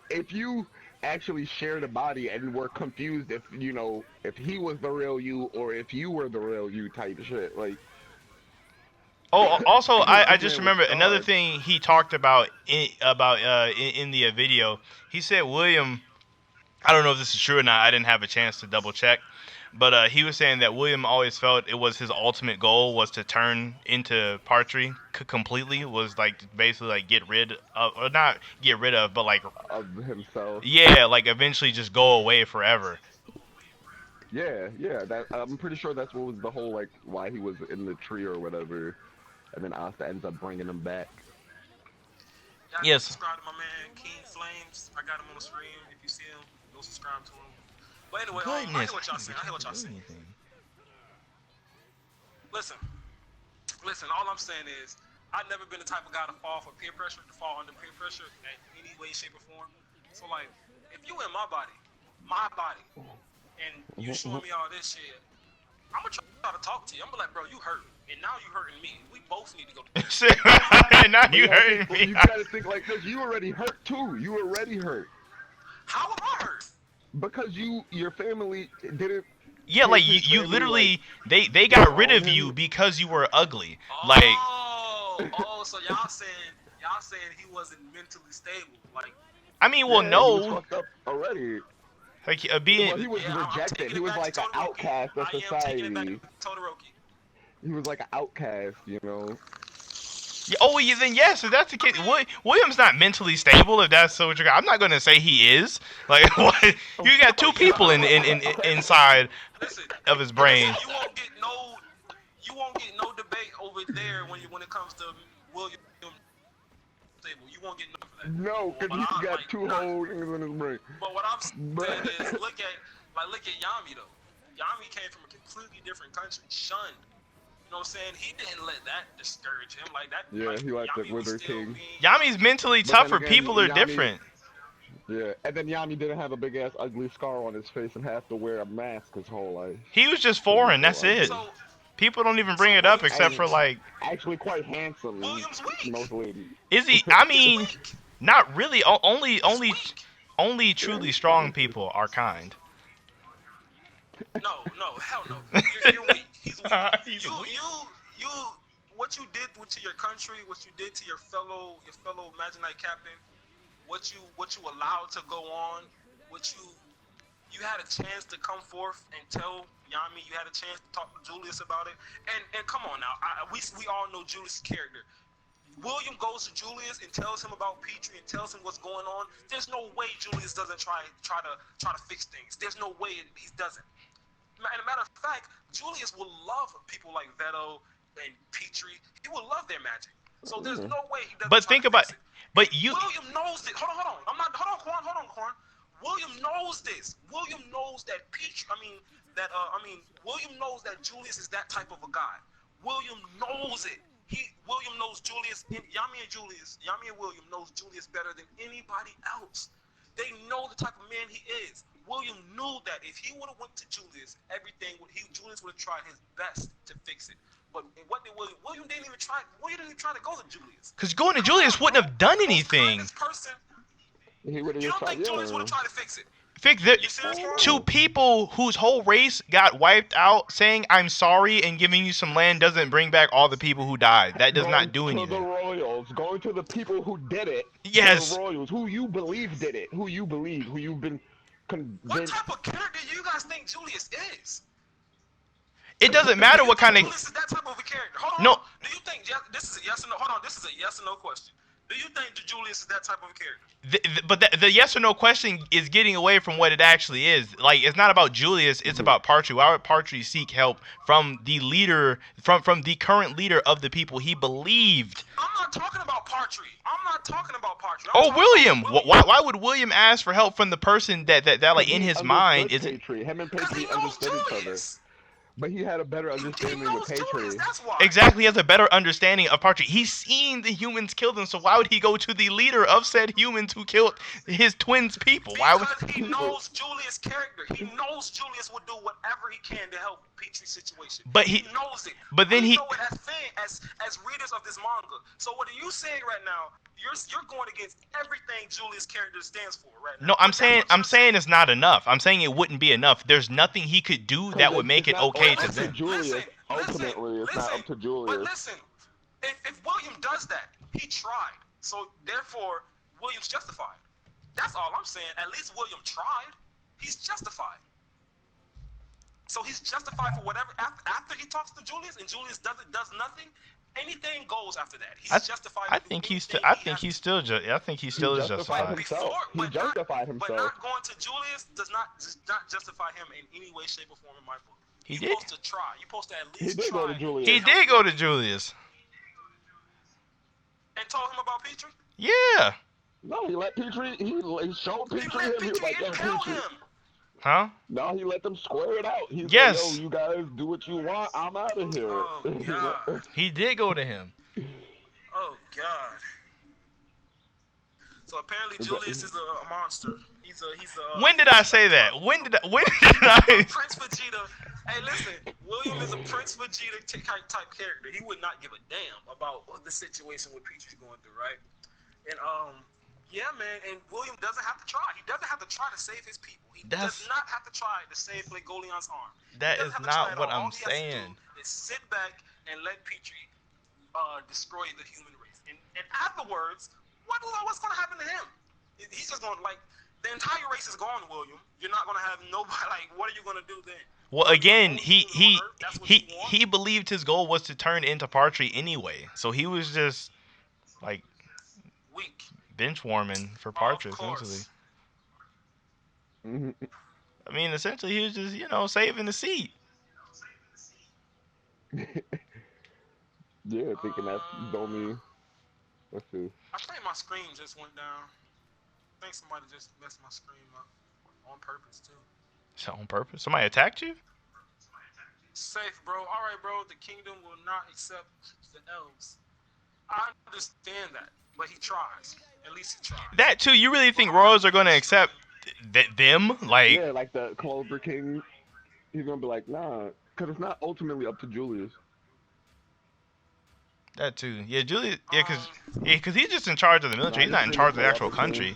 Speaker 2: if you actually shared a body and were confused if if he was the real you or if you were the real you type shit, like,
Speaker 1: oh, also, I
Speaker 2: this
Speaker 1: just
Speaker 2: man was
Speaker 1: remember another
Speaker 2: scarred.
Speaker 1: thing he talked about in the video. He said William. I don't know if this is true or not. I didn't have a chance to double check, but he was saying that William always felt it was his ultimate goal was to turn into Partry completely. Was like basically like get rid of, or not get rid of, but like
Speaker 2: Of himself.
Speaker 1: yeah, like eventually just go away forever.
Speaker 2: Yeah, yeah. That I'm pretty sure that's what was the whole, like, why he was in the tree or whatever, and then Asta ends up bringing him back.
Speaker 3: Y'all go
Speaker 1: Yes.
Speaker 3: subscribe to my man King Flames. I got him on the screen. If you see him, go subscribe to him. But anyway, I
Speaker 1: Goodness,
Speaker 3: hear what
Speaker 1: I
Speaker 3: y'all
Speaker 1: didn't
Speaker 3: saying.
Speaker 1: get a
Speaker 3: I hear
Speaker 1: chance
Speaker 3: what
Speaker 1: to
Speaker 3: y'all
Speaker 1: do
Speaker 3: saying.
Speaker 1: anything.
Speaker 3: Listen, listen. All I'm saying is, I've never been the type of guy to fall for peer pressure, to fall under peer pressure in any way, shape, or form. So like, if you in my body, and you showing me all this shit, I'm gonna try to talk to you. I'm gonna be like, bro, you hurt, and now you hurting me. We both need to go to therapy.
Speaker 1: Now
Speaker 2: But
Speaker 1: you hurting me.
Speaker 2: you gotta think like this. You already hurt too. You already hurt
Speaker 3: How am I hurt?
Speaker 2: because your family didn't
Speaker 1: Yeah, like
Speaker 2: take his
Speaker 1: you
Speaker 2: family, like,
Speaker 1: literally they got rid
Speaker 2: on
Speaker 1: of
Speaker 2: him.
Speaker 1: you because you were ugly. Like
Speaker 3: So y'all saying he wasn't mentally stable. Like,
Speaker 1: I mean, well,
Speaker 2: Yeah, he was
Speaker 1: no,
Speaker 2: fucked up already.
Speaker 1: like
Speaker 2: Well,
Speaker 1: being
Speaker 2: he was
Speaker 3: yeah, I'm
Speaker 2: rejected.
Speaker 3: taking
Speaker 2: He
Speaker 3: it
Speaker 2: was
Speaker 3: back to
Speaker 2: like an
Speaker 3: Todoroki.
Speaker 2: outcast of
Speaker 3: I am taking it back
Speaker 2: society.
Speaker 3: to Todoroki.
Speaker 2: He was like an outcast.
Speaker 1: yeah, oh, yeah, then yes, if that's the
Speaker 3: I
Speaker 1: case,
Speaker 3: mean,
Speaker 1: William's not mentally stable. If that's what you're, I'm not gonna say he is. Like, what? You got two
Speaker 3: yeah,
Speaker 1: people in inside
Speaker 3: listen,
Speaker 1: of his
Speaker 3: listen.
Speaker 1: brain.
Speaker 3: You won't get no debate over there when it comes to William stable. You won't get none for that.
Speaker 2: No,
Speaker 3: But,
Speaker 2: because
Speaker 3: but
Speaker 2: he
Speaker 3: I
Speaker 2: got
Speaker 3: like
Speaker 2: two
Speaker 3: none.
Speaker 2: whole things in his brain.
Speaker 3: But what I'm saying
Speaker 2: But
Speaker 3: is, look at Yami though. Yami came from a completely different country, shunned. You know what I'm saying? He didn't let that discourage him. Like that,
Speaker 2: yeah,
Speaker 3: like
Speaker 2: he liked the
Speaker 3: Yami was
Speaker 2: Wither
Speaker 3: still
Speaker 2: King.
Speaker 3: being
Speaker 1: Yami's
Speaker 3: Yami.
Speaker 1: mentally
Speaker 2: But then
Speaker 1: tougher.
Speaker 2: again,
Speaker 1: People are
Speaker 2: Yami,
Speaker 1: different.
Speaker 2: yeah, and then Yami didn't have a big ass ugly scar on his face and have to wear a mask his whole life
Speaker 1: He was just
Speaker 2: because he's
Speaker 1: foreign.
Speaker 2: so
Speaker 1: That's it.
Speaker 2: ugly.
Speaker 3: So
Speaker 1: People don't even
Speaker 3: so
Speaker 1: bring it up
Speaker 3: William's
Speaker 1: except
Speaker 2: And
Speaker 1: for like,
Speaker 2: actually quite handsome,
Speaker 3: William's weak.
Speaker 2: most ladies.
Speaker 1: is he? I
Speaker 3: He's
Speaker 1: mean,
Speaker 3: weak.
Speaker 1: not really.
Speaker 3: He's weak.
Speaker 1: Only
Speaker 2: Yeah,
Speaker 1: truly
Speaker 2: he's
Speaker 1: strong
Speaker 2: strong too.
Speaker 1: people are kind.
Speaker 3: No, no, hell no. You're weak. He's weak.
Speaker 1: He's
Speaker 3: You
Speaker 1: weak.
Speaker 3: you you. What you did to your country, what you did to your fellow Imaginite captain, what you allowed to go on, what you had a chance to come forth and tell Yami. You had a chance to talk to Julius about it. And come on now, we all know Julius' character. William goes to Julius and tells him about Petrie and tells him what's going on. There's no way Julius doesn't try to fix things. There's no way he doesn't. And a matter of fact, Julius will love people like Veto and Petrie. He will love their magic. So there's
Speaker 2: Yeah.
Speaker 3: no way he doesn't
Speaker 1: But
Speaker 3: try to
Speaker 1: think about,
Speaker 3: fix it. And
Speaker 1: but you,
Speaker 3: William knows it. Hold on. I'm not. Hold on, Corn. William knows this. William knows that William knows that Julius is that type of a guy. William knows it. William knows Julius. Yami and William knows Julius better than anybody else. They know the type of man he is. William knew that if he would have went to Julius, Julius would have tried his best to fix it. But what did William? William didn't even try. William didn't even try to go to Julius.
Speaker 1: Because going to
Speaker 3: Come on,
Speaker 1: Julius
Speaker 3: bro.
Speaker 1: wouldn't have done
Speaker 3: The most
Speaker 1: anything.
Speaker 3: kindest person.
Speaker 2: He would have
Speaker 3: You
Speaker 2: just
Speaker 3: don't
Speaker 2: tried.
Speaker 3: think Julius would
Speaker 2: Yeah.
Speaker 3: have tried to fix it?
Speaker 1: Fix the
Speaker 3: You serious, bro?
Speaker 1: two people whose whole race got wiped out saying I'm sorry and giving you some land doesn't bring back all the people who died. That does not
Speaker 2: Going
Speaker 1: do
Speaker 2: to the
Speaker 1: anything.
Speaker 2: royals, going to the people who did it, to the
Speaker 1: Yes.
Speaker 2: royals, who you believe did it, who you've been
Speaker 3: What
Speaker 2: convinced.
Speaker 3: type of character do you guys think Julius is?
Speaker 1: It doesn't
Speaker 3: Do
Speaker 1: matter
Speaker 3: you
Speaker 1: what
Speaker 3: think
Speaker 1: kind of
Speaker 3: Julius is that type of a character? Hold on.
Speaker 1: no.
Speaker 3: Do you think this is a yes or no? Hold on. This is a yes or no question. Do you think Julius is that type of a character?
Speaker 1: But the yes or no question is getting away from what it actually is. Like it's not about Julius, it's about Partry. Why would Partry seek help from the leader, from the current leader of the people he believed?
Speaker 3: I'm not talking about Partry. I'm not talking about Partry.
Speaker 1: Oh, William. Why would William ask for help from the person that like in his mind is?
Speaker 2: Patry. Him and
Speaker 3: Because he
Speaker 2: Patry
Speaker 3: knows
Speaker 2: understood each other,
Speaker 3: Julius.
Speaker 2: but he had a better
Speaker 3: He
Speaker 2: understanding with
Speaker 3: knows Julius.
Speaker 2: Patry.
Speaker 3: That's why.
Speaker 1: Exactly, he has a better understanding of Partry. He's seen the humans kill them, so why would he go to the leader of said humans who killed his twins' people? Why would?
Speaker 3: Because he knows Julius' character. He knows Julius will do whatever he can to help Peach's situation.
Speaker 1: But
Speaker 3: he knows it.
Speaker 1: But then
Speaker 3: we
Speaker 1: he.
Speaker 3: know it as readers of this manga. So what are you saying right now? You're going against everything Julius' character stands for right now.
Speaker 1: No, I'm saying it's not enough. I'm saying it wouldn't be enough. There's nothing he could do that would make it okay to them.
Speaker 2: Julius. Ultimately, it's not up to Julius.
Speaker 3: But listen, if William does that, he tried. So therefore, William's justified. That's all I'm saying. At least William tried. He's justified. So he's justified for whatever after he talks to Julius and Julius does nothing. Anything goes after that. He's justified.
Speaker 1: I think he's still is justified.
Speaker 2: Himself. He justified himself.
Speaker 3: But not going to Julius does not justify him in any way, shape, or form in my book. You're supposed to try. You're supposed to at least
Speaker 2: try.
Speaker 3: Go to Julius.
Speaker 1: He did go to Julius.
Speaker 3: And told him about Petrie?
Speaker 1: Yeah.
Speaker 2: No, he let Petrie. He showed Petrie him. He was like, "Yo, Petrie."
Speaker 1: Huh?
Speaker 2: No, he let them square it out. He's
Speaker 1: yes.
Speaker 2: like, "Yo, you guys do what you want. I'm out of here."
Speaker 3: Oh God.
Speaker 1: He did go to him.
Speaker 3: Oh God. So apparently Julius is a monster. He's a.
Speaker 1: When did I say that? When did I?
Speaker 3: Prince Vegeta. Hey, listen. William is a Prince Vegeta type character. He would not give a damn about the situation what Peach's going through, right? And yeah, man. And William doesn't have to try. He doesn't have to try to save his people. He does not have to try to save Legoleon's arm.
Speaker 1: That is not what I'm saying.
Speaker 3: Is sit back and let Petrie destroy the human race. And afterwards, what's going to happen to him? He's just going to, like, the entire race is gone, William. You're not going to have nobody, like, what are you going to do then?
Speaker 1: Well, again, he believed his goal was to turn into Partry anyway. So he was just, like,
Speaker 3: weak.
Speaker 1: Bench warming for Partry, essentially. I mean, essentially, he was just, saving the seat.
Speaker 2: Yeah, thinking that's the only. Let's see.
Speaker 3: I think my screen just went down. I think somebody just messed my screen up on purpose too.
Speaker 1: So on purpose? Somebody attacked you?
Speaker 3: Safe, bro. All right, bro. The kingdom will not accept the elves. I understand that, but he tries. At least he tries.
Speaker 1: That too. You really think royals are going to accept them? Like
Speaker 2: yeah, like the Clover King. He's gonna be like, nah, because it's not ultimately up to Julius.
Speaker 1: That too. Yeah, Julius. Yeah, because he's just in charge of the military. He's not in charge of the actual country.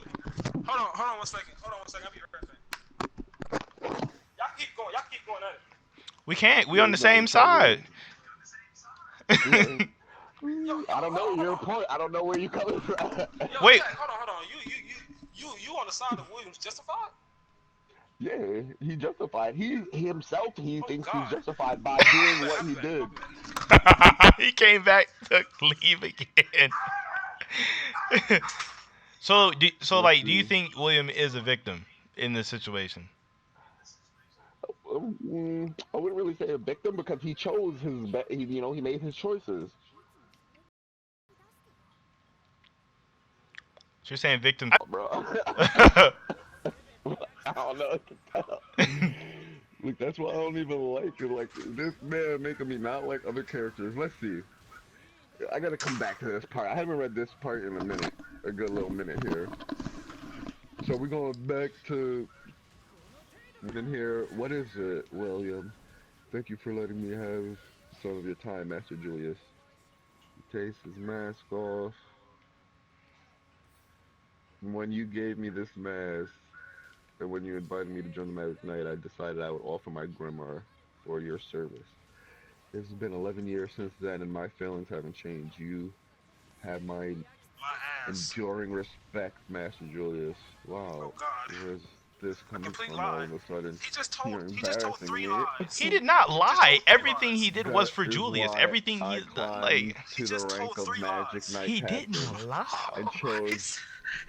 Speaker 3: Hold on 1 second. I'll be right back. Y'all keep going at it.
Speaker 1: We can't. We on the same side.
Speaker 2: I don't know your point. I don't know where you coming from.
Speaker 1: Wait.
Speaker 3: Jack, hold on. You on the side of Williams justified?
Speaker 2: Yeah, he justified. He himself, he thinks he's justified by doing what he did.
Speaker 1: He came back to leave again. So do you think William is a victim in this situation?
Speaker 2: I wouldn't really say a victim because he chose he made his choices.
Speaker 1: So you're saying victim?
Speaker 2: Bro. I don't know. Look, That's why I don't even like it. Like this man making me not like other characters. Let's see. I gotta come back to this part. I haven't read this part in a minute. A good little minute here. So we're going back to in here. What is it, William? Thank you for letting me have some of your time, Master Julius. He takes his mask off. When you gave me this mask, and when you invited me to join the Magic Knight, I decided I would offer my grimoire for your service. It's been 11 years since then, and my feelings haven't changed. You have my
Speaker 3: My ass.
Speaker 2: enduring respect, Master Julius.
Speaker 3: Oh
Speaker 2: Wow,
Speaker 3: God.
Speaker 2: where's this
Speaker 3: A
Speaker 2: coming
Speaker 3: complete
Speaker 2: from all
Speaker 3: lie.
Speaker 2: of a sudden? You're
Speaker 3: He just told
Speaker 2: embarrassing
Speaker 3: three
Speaker 2: me.
Speaker 3: lies.
Speaker 1: He did not
Speaker 3: He just
Speaker 1: lie.
Speaker 3: told three
Speaker 1: Everything he
Speaker 3: lies.
Speaker 1: did was
Speaker 2: That
Speaker 1: for
Speaker 2: is
Speaker 1: Julius.
Speaker 2: why
Speaker 1: Everything
Speaker 2: I
Speaker 1: he's done,
Speaker 2: climbed
Speaker 1: like
Speaker 3: He
Speaker 2: to the
Speaker 3: just
Speaker 2: rank
Speaker 3: told
Speaker 2: of
Speaker 3: three
Speaker 2: Magic
Speaker 3: lies.
Speaker 2: Knight
Speaker 1: he
Speaker 2: Captain
Speaker 1: didn't lie.
Speaker 2: and chose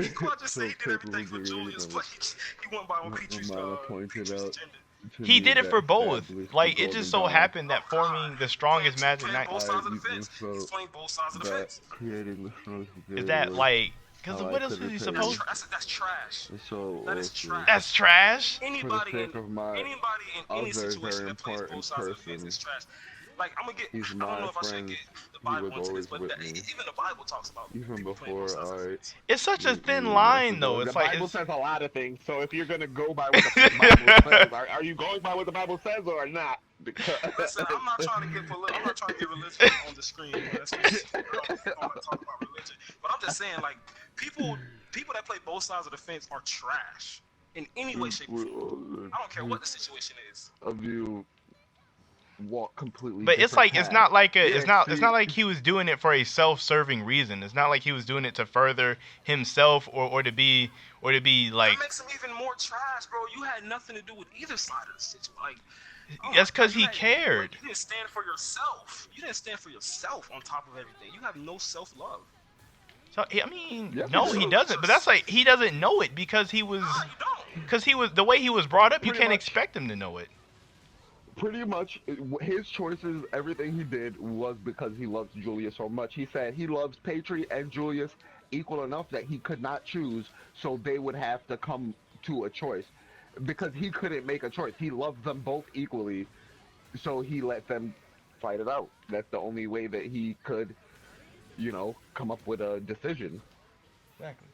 Speaker 3: He could just say
Speaker 2: so
Speaker 3: he did everything for
Speaker 2: capably
Speaker 3: Julius, but he went by on
Speaker 2: Mama pointed
Speaker 3: Petrie's
Speaker 2: out
Speaker 3: agenda.
Speaker 2: to
Speaker 1: He
Speaker 2: me
Speaker 1: did it for
Speaker 2: that
Speaker 1: both.
Speaker 2: established the
Speaker 1: Like it just
Speaker 2: Golden
Speaker 1: so
Speaker 2: Dawn.
Speaker 1: happened
Speaker 3: Oh
Speaker 1: that
Speaker 3: God.
Speaker 1: forming the
Speaker 3: Playing
Speaker 1: strongest Magic
Speaker 3: playing
Speaker 1: Knight
Speaker 3: both
Speaker 2: I
Speaker 3: sides of the
Speaker 2: even
Speaker 3: fence. He's
Speaker 2: felt
Speaker 3: playing both sides of the
Speaker 2: that
Speaker 3: fence.
Speaker 2: creating the strongest
Speaker 1: is
Speaker 2: brigade
Speaker 1: that
Speaker 2: was
Speaker 1: like because
Speaker 2: how I
Speaker 1: what else
Speaker 2: could
Speaker 1: was he
Speaker 3: That's
Speaker 2: repay
Speaker 1: supposed?
Speaker 3: that's trash.
Speaker 2: so
Speaker 3: That is
Speaker 2: awfully.
Speaker 1: That's
Speaker 3: trash.
Speaker 1: trash.
Speaker 2: For the
Speaker 3: Anybody in
Speaker 2: sake of my
Speaker 3: anybody in any
Speaker 2: other
Speaker 3: situation
Speaker 2: very
Speaker 3: that plays both
Speaker 2: important
Speaker 3: sides of the fence
Speaker 2: person,
Speaker 3: is trash. Like I'm gonna get.
Speaker 2: he's
Speaker 3: I don't
Speaker 2: my
Speaker 3: know if I should
Speaker 2: friend.
Speaker 3: get the
Speaker 2: He
Speaker 3: Bible
Speaker 2: was
Speaker 3: into this,
Speaker 2: always
Speaker 3: but
Speaker 2: with me,
Speaker 3: even the Bible talks about
Speaker 2: even
Speaker 3: people playing both
Speaker 2: before
Speaker 3: sides of the
Speaker 2: I
Speaker 3: fence.
Speaker 1: It's such a
Speaker 2: meet
Speaker 1: thin
Speaker 2: you, Master
Speaker 1: line though.
Speaker 2: Julius.
Speaker 1: It's
Speaker 2: The
Speaker 1: like
Speaker 2: Bible
Speaker 1: it's.
Speaker 2: says a lot of things, so if you're gonna go by what the Bible says, are you going by what the Bible says or not? Because
Speaker 3: Listen, I'm not trying to get I'm not trying to get religion on the screen. You know, that's what we don't want to talk about religion. But I'm just saying, like people that play both sides of the fence are trash in any way, shape, or form. I don't care what the situation is.
Speaker 2: of you walk completely
Speaker 1: But it's
Speaker 2: different
Speaker 1: like it's
Speaker 2: paths.
Speaker 1: not like a
Speaker 2: Yeah,
Speaker 1: it's not
Speaker 2: see,
Speaker 1: like he was doing it for a self-serving reason. It's not like he was doing it to further himself or to be
Speaker 3: That
Speaker 1: like
Speaker 3: makes him even more trash, bro. You had nothing to do with either side of the situation. Like, oh my
Speaker 1: that's
Speaker 3: God,
Speaker 1: because he cared.
Speaker 3: you didn't stand for yourself. You didn't stand for yourself on top of everything. You have no self-love.
Speaker 1: So I mean,
Speaker 2: yes,
Speaker 1: no,
Speaker 2: he
Speaker 1: he
Speaker 2: does.
Speaker 1: doesn't. But that's like he doesn't know it
Speaker 3: Nah, you don't.
Speaker 1: because he was the way he was brought up. You
Speaker 2: Pretty
Speaker 1: can't
Speaker 2: much.
Speaker 1: expect him to know it.
Speaker 2: Pretty much, his choices, everything he did was because he loves Julius so much. He said he loves Patri and Julius equal enough that he could not choose, so they would have to come to a choice. Because he couldn't make a choice. He loved them both equally, so he let them fight it out. That's the only way that he could, come up with a decision.
Speaker 1: Exactly.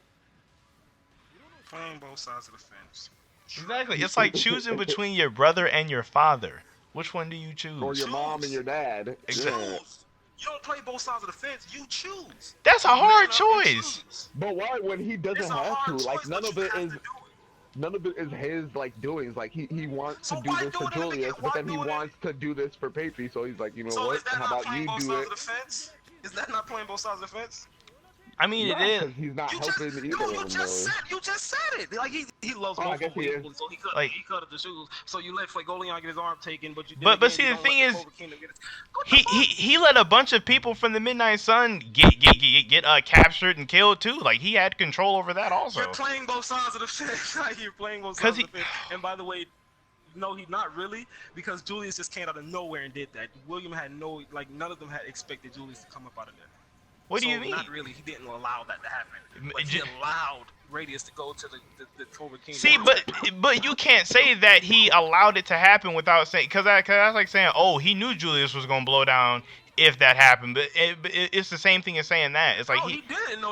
Speaker 3: Playing both sides of the fence.
Speaker 1: Exactly. It's like choosing between your brother and your father. Which one do you
Speaker 2: Or
Speaker 1: choose?
Speaker 2: your mom and your dad.
Speaker 1: Exactly.
Speaker 2: Yeah.
Speaker 3: Choose. You don't play both sides of the fence. You choose.
Speaker 1: That's a
Speaker 3: You
Speaker 1: hard
Speaker 3: man up and
Speaker 1: choice.
Speaker 3: choose.
Speaker 2: But why when he
Speaker 3: It's
Speaker 2: doesn't
Speaker 3: a
Speaker 2: have to?
Speaker 3: hard
Speaker 2: Like
Speaker 3: choice, but you have to do it.
Speaker 2: none of it is his like doings. Like he wants
Speaker 3: So
Speaker 2: to do
Speaker 3: why
Speaker 2: this
Speaker 3: do
Speaker 2: for
Speaker 3: it in the
Speaker 2: Julius,
Speaker 3: beginning?
Speaker 2: but
Speaker 3: Why
Speaker 2: then he
Speaker 3: do it?
Speaker 2: wants to do this for Patri. So he's like, you know
Speaker 3: So
Speaker 2: what?
Speaker 3: is that
Speaker 2: How
Speaker 3: not
Speaker 2: about
Speaker 3: playing
Speaker 2: you
Speaker 3: both
Speaker 2: do
Speaker 3: sides
Speaker 2: it?
Speaker 3: of the fence? Is that not playing both sides of the fence?
Speaker 1: I mean, it
Speaker 2: No,
Speaker 1: is
Speaker 2: because he's not
Speaker 3: You just,
Speaker 2: helping
Speaker 3: dude,
Speaker 2: either of them really.
Speaker 3: you just said it. Like he loves
Speaker 2: Oh, I
Speaker 3: both
Speaker 2: guess
Speaker 3: of them
Speaker 2: he is.
Speaker 3: equally, so
Speaker 1: like,
Speaker 3: he cut the shoes. So you let Flegolion get his arm taken, but you did
Speaker 1: but
Speaker 3: again,
Speaker 1: see,
Speaker 3: you
Speaker 1: the
Speaker 3: don't
Speaker 1: thing
Speaker 3: let the
Speaker 1: is,
Speaker 3: Clover Kingdom get it. What the
Speaker 1: he
Speaker 3: fuck?
Speaker 1: let a bunch of people from the Midnight Sun get captured and killed too. Like he had control over that
Speaker 3: You're
Speaker 1: also.
Speaker 3: playing both sides of the fence. You're playing both
Speaker 1: Cause
Speaker 3: sides
Speaker 1: he,
Speaker 3: of the fence. And by the way, no, he's not really, because Julius just came out of nowhere and did that. William had none of them had expected Julius to come up out of there.
Speaker 1: what do
Speaker 3: So
Speaker 1: you mean?
Speaker 3: not really. He didn't allow that to happen. But he
Speaker 1: J-
Speaker 3: allowed Radius to go to the Clover Kingdom.
Speaker 1: See, but you can't say that he allowed it to happen without saying because that's like saying, oh, he knew Julius was gonna blow down if that happened. But it's the same thing as saying that. It's like
Speaker 3: no,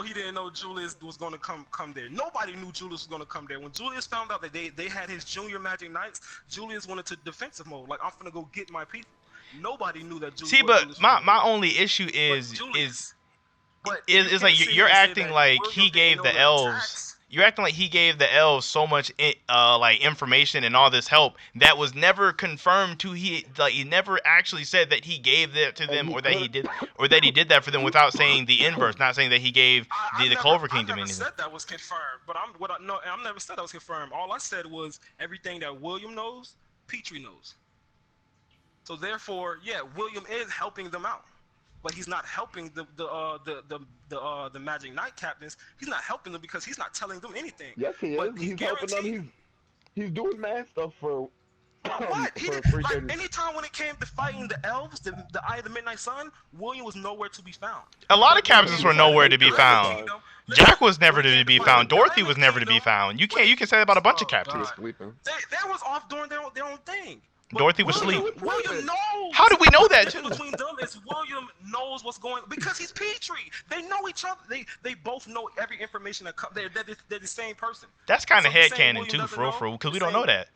Speaker 3: he didn't know Julius was gonna come there. Nobody knew Julius was gonna come there. When Julius found out that they had his junior Magic Knights, Julius went into defensive mode. Like, I'm gonna go get my people. Nobody knew that Julius.
Speaker 1: see,
Speaker 3: What
Speaker 1: but
Speaker 3: Julius was
Speaker 1: my
Speaker 3: gonna do.
Speaker 1: only issue
Speaker 3: But
Speaker 1: is
Speaker 3: Julius. But
Speaker 1: is
Speaker 3: you
Speaker 1: like
Speaker 3: can't sit
Speaker 1: you're
Speaker 3: here and say
Speaker 1: acting
Speaker 3: that
Speaker 1: like
Speaker 3: William
Speaker 1: he
Speaker 3: didn't
Speaker 1: gave
Speaker 3: know
Speaker 1: the elves.
Speaker 3: attacks.
Speaker 1: You're acting like he gave the elves so much like information and all this help that was never confirmed to he never actually said that he gave that to
Speaker 2: And
Speaker 1: them
Speaker 2: he
Speaker 1: or that he did that for them without saying the inverse, not saying that he gave the Clover
Speaker 3: I
Speaker 1: Kingdom
Speaker 3: never
Speaker 1: anything.
Speaker 3: said that was confirmed, but I never said that was confirmed. All I said was everything that William knows, Petrie knows. So therefore, yeah, William is helping them out, but he's not helping the Magic Knight captains. He's not helping them because he's not telling them anything.
Speaker 2: Yes, he is.
Speaker 3: But
Speaker 2: He's helping them. He's doing mad stuff for
Speaker 3: what? He
Speaker 2: for
Speaker 3: did, like
Speaker 2: freaking.
Speaker 3: anytime when it came to fighting the elves, the Eye of the Midnight Sun, William was nowhere to be found.
Speaker 1: A lot of
Speaker 3: But when it
Speaker 1: captains
Speaker 3: came
Speaker 1: were
Speaker 3: to fighting
Speaker 1: nowhere
Speaker 3: the
Speaker 1: to be
Speaker 3: Diamond
Speaker 1: found.
Speaker 3: Kingdom,
Speaker 1: Jack was never
Speaker 3: when it
Speaker 1: to
Speaker 3: came
Speaker 1: be
Speaker 3: to fighting
Speaker 1: found.
Speaker 3: the
Speaker 1: Dorothy
Speaker 3: Diamond
Speaker 1: was never to be
Speaker 3: Kingdom,
Speaker 1: found. You
Speaker 3: when
Speaker 1: can say that about a bunch of
Speaker 3: oh
Speaker 2: He was
Speaker 1: captains.
Speaker 3: god,
Speaker 2: sleeping.
Speaker 3: they was off doing their own thing. But
Speaker 1: Dorothy was asleep.
Speaker 3: William
Speaker 1: How
Speaker 3: knows.
Speaker 1: do we know
Speaker 3: But the
Speaker 1: that?
Speaker 3: difference between them is William knows what's going because he's Petrie. They know each other. They both know every information that comes. They're the same person.
Speaker 1: That's kind
Speaker 3: So
Speaker 1: of
Speaker 3: you're saying
Speaker 1: headcanon
Speaker 3: William
Speaker 1: too,
Speaker 3: doesn't
Speaker 1: for real,
Speaker 3: know?
Speaker 1: for real, because
Speaker 3: You're
Speaker 1: we don't know
Speaker 3: saying
Speaker 1: that.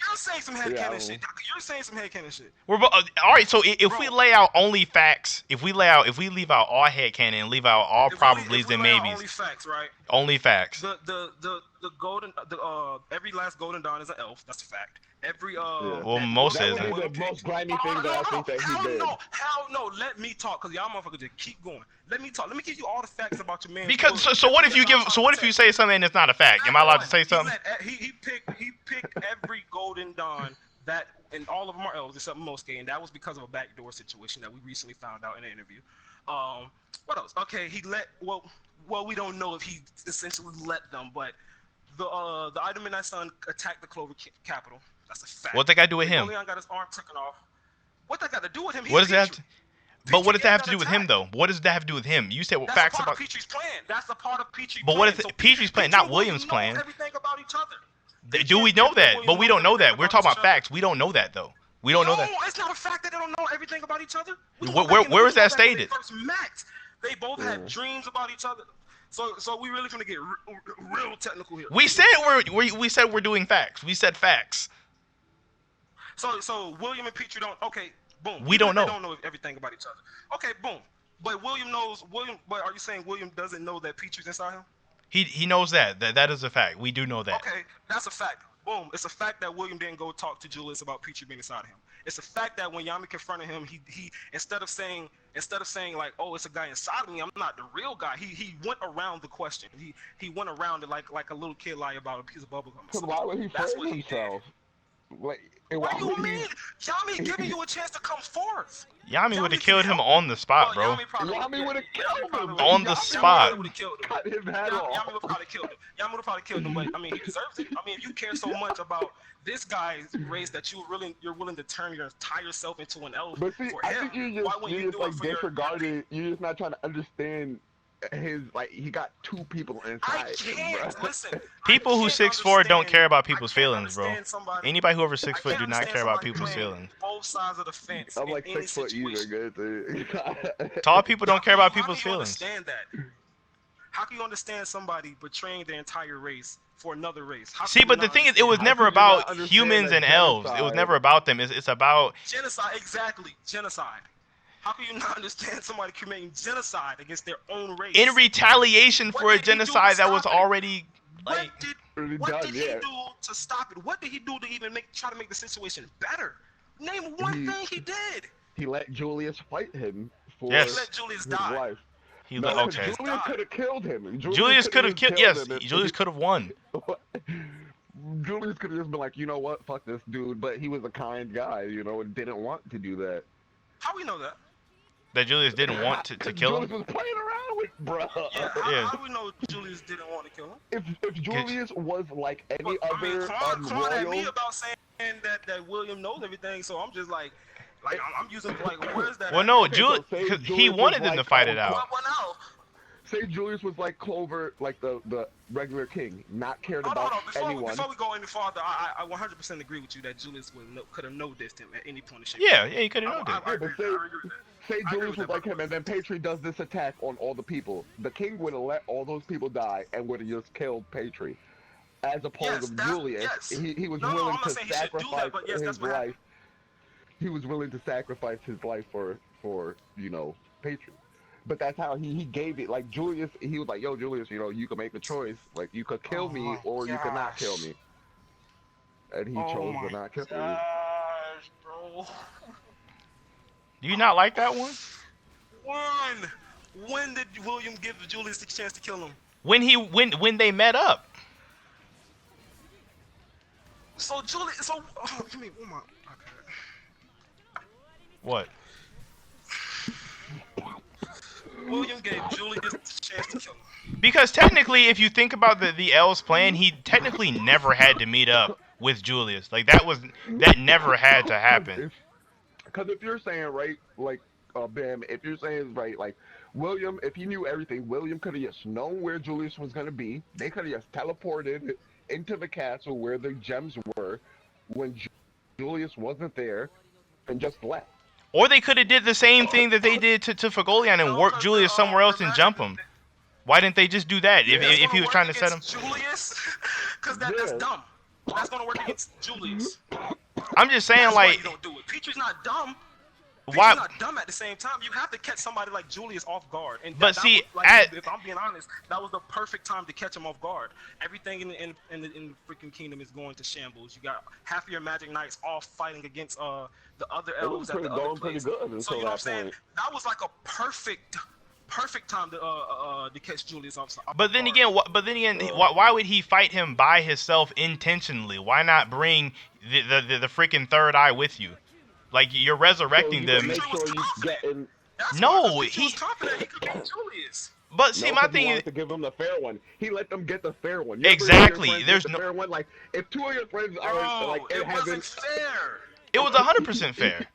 Speaker 3: you're saying some
Speaker 2: Yeah,
Speaker 3: headcanon shit. You're saying some headcanon shit.
Speaker 1: All right. So if
Speaker 3: Bro,
Speaker 1: we lay out only facts, if we leave out all headcanon and leave out all
Speaker 3: if
Speaker 1: probablys
Speaker 3: we
Speaker 1: and
Speaker 3: lay out
Speaker 1: maybes,
Speaker 3: only facts, right?
Speaker 1: only facts.
Speaker 3: The golden every last golden dawn is an elf. That's a fact. Every
Speaker 2: yeah.
Speaker 1: Well,
Speaker 3: that
Speaker 1: most
Speaker 2: That
Speaker 3: William
Speaker 2: would
Speaker 3: that
Speaker 2: be
Speaker 1: isn't.
Speaker 2: the
Speaker 3: William
Speaker 2: most
Speaker 3: picked.
Speaker 2: grimy thing that I think that he did.
Speaker 3: Hell no. Let me talk, cause y'all motherfuckers just keep going. Let me talk. Let me give you all the facts about your man.
Speaker 1: Because so what if you give? So what if you say something that's not a fact? Am I allowed to say something?
Speaker 3: He picked every golden dawn that, and all of them are elves except Mosuke, and that was because of a backdoor situation that we recently found out in an interview. What else? Okay, he let we don't know if he essentially let them, but the Item Midnight Sun attacked the Clover capital. That's a fact.
Speaker 1: What they got to do with him?
Speaker 3: Leon got his arm taken off. What that got to do with him?
Speaker 1: What does that? But what does that have to do with him,
Speaker 3: attack.
Speaker 1: though? What does that have to do with him? You said
Speaker 3: That's
Speaker 1: facts
Speaker 3: a part
Speaker 1: about.
Speaker 3: of Petrie's plan. That's a part of Petrie's
Speaker 1: But
Speaker 3: plan.
Speaker 1: what is
Speaker 3: So
Speaker 1: Petrie's plan,
Speaker 3: Petrie
Speaker 1: not
Speaker 3: and
Speaker 1: William's
Speaker 3: William know
Speaker 1: plan?
Speaker 3: everything about each other.
Speaker 1: Do we know that? But we don't know that. We're talking about facts. We don't know that though. We don't know that.
Speaker 3: No, it's not a fact that they don't know everything about each other.
Speaker 1: Where is that stated?
Speaker 3: They first met. They both had dreams about each other. So we really gonna get real technical here.
Speaker 1: We said we're doing facts. We said facts.
Speaker 3: So William and Petrie don't. Okay, boom.
Speaker 1: We don't know.
Speaker 3: They don't know everything about each other. Okay, boom. But William knows. But are you saying William doesn't know that Petrie's inside him?
Speaker 1: He knows that. That is a fact. We do know that.
Speaker 3: Okay, that's a fact. Boom. It's a fact that William didn't go talk to Julius about Petrie being inside of him. It's a fact that when Yami confronted him, he instead of saying like, oh, it's a guy inside of me, I'm not the real guy. He went around the question. He went around it like a little kid lie about a piece of bubblegum.
Speaker 2: So why would he frame himself? Like,
Speaker 3: what do you mean? Yami giving you a chance to come forth.
Speaker 1: Yami would have killed him on the spot, bro.
Speaker 2: Yami would have killed him.
Speaker 1: On the spot.
Speaker 3: Yami would have killed him.
Speaker 2: Cut his head off.
Speaker 3: Yami would probably killed him. Yami would probably killed him, but I mean, he deserves it. I mean, if you care so much about this guy's race that you're willing to turn your entire self into an elf
Speaker 2: But see,
Speaker 3: for
Speaker 2: I
Speaker 3: him,
Speaker 2: think you're just like disregarding. You're just not trying to understand his he got two people inside.
Speaker 3: I can't listen.
Speaker 1: People who 6'4" don't care about people's feelings, bro.
Speaker 3: Somebody,
Speaker 1: Anybody who over 6 foot
Speaker 3: I
Speaker 1: do
Speaker 3: can't
Speaker 1: not care
Speaker 3: understand
Speaker 1: about
Speaker 3: somebody
Speaker 1: people's
Speaker 3: playing
Speaker 1: feelings.
Speaker 3: Both sides of the fence.
Speaker 2: I'm
Speaker 3: in
Speaker 2: like
Speaker 3: any
Speaker 2: 6 foot either,
Speaker 3: situation.
Speaker 2: good.
Speaker 1: Tall people don't care about people's
Speaker 3: How can you
Speaker 1: feelings.
Speaker 3: understand that? How can you understand somebody betraying their entire race for another race?
Speaker 1: See, but the thing is, it was never about humans and elves. It was never about them. It's about
Speaker 3: genocide. Exactly, genocide. How can you not understand somebody committing genocide against their own race?
Speaker 1: in retaliation for a genocide that was already like.
Speaker 3: What did he do to stop it? What did he do to even try to make the situation better? Name one thing he did.
Speaker 2: He let Julius fight him for
Speaker 1: Yes.
Speaker 3: He let Julius
Speaker 2: his
Speaker 3: die.
Speaker 2: life.
Speaker 1: Okay.
Speaker 2: Julius could have killed him.
Speaker 1: Julius could have killed. Yes, Julius could have won.
Speaker 2: Julius could have just been like, you know what, fuck this dude. But he was a kind guy, and didn't want to do that.
Speaker 3: How we know that?
Speaker 1: That Julius didn't want to kill him.
Speaker 2: Julius was playing around with, bro.
Speaker 3: Yeah.
Speaker 1: Yeah.
Speaker 3: How do we know Julius didn't want to kill him?
Speaker 2: If Julius was like any
Speaker 3: But, I mean,
Speaker 2: other
Speaker 3: Quan had me
Speaker 2: royal,
Speaker 3: about saying that William knows everything, so I'm just like I'm using where's that?
Speaker 1: Well, no,
Speaker 2: Okay, so say
Speaker 1: Julius, he
Speaker 2: Julius was
Speaker 1: wanted them to
Speaker 2: like
Speaker 1: fight it out.
Speaker 3: What now?
Speaker 2: say Julius was like Clover, like the regular king, not cared
Speaker 3: Hold
Speaker 2: about
Speaker 3: on,
Speaker 2: anyone.
Speaker 3: before we go any farther, I 100% agree with you that Julius could have noticed him at any point in shape.
Speaker 1: Yeah, he could have known that.
Speaker 3: I
Speaker 2: Yeah,
Speaker 3: agree
Speaker 2: but
Speaker 3: with that.
Speaker 2: say
Speaker 3: I agree
Speaker 2: Julius
Speaker 3: with
Speaker 2: was
Speaker 3: that,
Speaker 2: like him, and then Patri does this attack on all the people. The king would have let all those people die and would have just killed Patri. As opposed to Julius, he was willing to sacrifice his life. He was willing to sacrifice his life for Patri. But that's how he gave it. Like Julius, he was like, "Yo, Julius, you can make a choice. Like you could kill me or you could not kill me." And he chose to not kill me.
Speaker 3: Gosh, bro.
Speaker 1: Do you not like that one?
Speaker 3: When did William give Julius the chance to kill him?
Speaker 1: When they met up.
Speaker 3: So Julius, give me one more. Okay.
Speaker 1: What?
Speaker 3: William gave Julius the chance to kill him.
Speaker 1: Because technically, if you think about the L's plan, he technically never had to meet up with Julius. Like that never had to happen.
Speaker 2: Because if you're saying right, like Bam, if you're saying right, like William, if he knew everything, William could have just known where Julius was gonna be. They could have just teleported into the castle where the gems were when Julius wasn't there and just left.
Speaker 1: Or they could have did the same thing that they did to Fagolian and
Speaker 3: No,
Speaker 1: warp
Speaker 3: because
Speaker 1: Julius somewhere
Speaker 3: the
Speaker 1: else and
Speaker 3: magic
Speaker 1: jump him. Why didn't they just do that
Speaker 2: Yeah.
Speaker 3: that's
Speaker 1: if he
Speaker 3: gonna
Speaker 1: was
Speaker 3: work
Speaker 1: trying to set him?
Speaker 3: against Julius, because that's
Speaker 2: Yeah.
Speaker 3: dumb. That's gonna work against Julius.
Speaker 1: I'm just saying,
Speaker 3: That's why
Speaker 1: like,
Speaker 3: you don't do it. Petry's not dumb. Peach's
Speaker 1: why?
Speaker 3: not dumb at the same time. You have to catch somebody like Julius off guard. And
Speaker 1: But
Speaker 3: that
Speaker 1: see,
Speaker 3: was, like,
Speaker 1: at
Speaker 3: if I'm being honest, that was the perfect time to catch him off guard. Everything in the freaking kingdom is going to shambles. You got half of your Magic Knights all fighting against the other
Speaker 2: It was
Speaker 3: elves at the other
Speaker 2: going
Speaker 3: place.
Speaker 2: pretty good
Speaker 3: So
Speaker 2: until
Speaker 3: you know what I'm
Speaker 2: that
Speaker 3: saying?
Speaker 2: point.
Speaker 3: That was like a perfect time to catch Julius off
Speaker 1: But then
Speaker 3: guard.
Speaker 1: again, why would he fight him by himself intentionally? Why not bring the freaking third eye with you? Like, you're
Speaker 2: So
Speaker 1: resurrecting
Speaker 2: you
Speaker 1: them.
Speaker 2: can make
Speaker 3: Petry was
Speaker 2: sure you
Speaker 3: confident.
Speaker 2: get in.
Speaker 3: That's
Speaker 1: No,
Speaker 3: why, because Petry was
Speaker 1: he-
Speaker 3: confident he could beat Julius.
Speaker 1: But see,
Speaker 2: No,
Speaker 1: my
Speaker 2: because he
Speaker 1: thing is
Speaker 2: wanted to give them the fair one. He let them get the fair one. You ever
Speaker 1: exactly.
Speaker 2: see your friends
Speaker 1: There's
Speaker 2: get
Speaker 1: no.
Speaker 2: the fair one. Like, if two of your friends are
Speaker 3: Bro,
Speaker 2: like in
Speaker 3: it
Speaker 2: heaven,
Speaker 3: wasn't fair.
Speaker 1: It was 100% fair.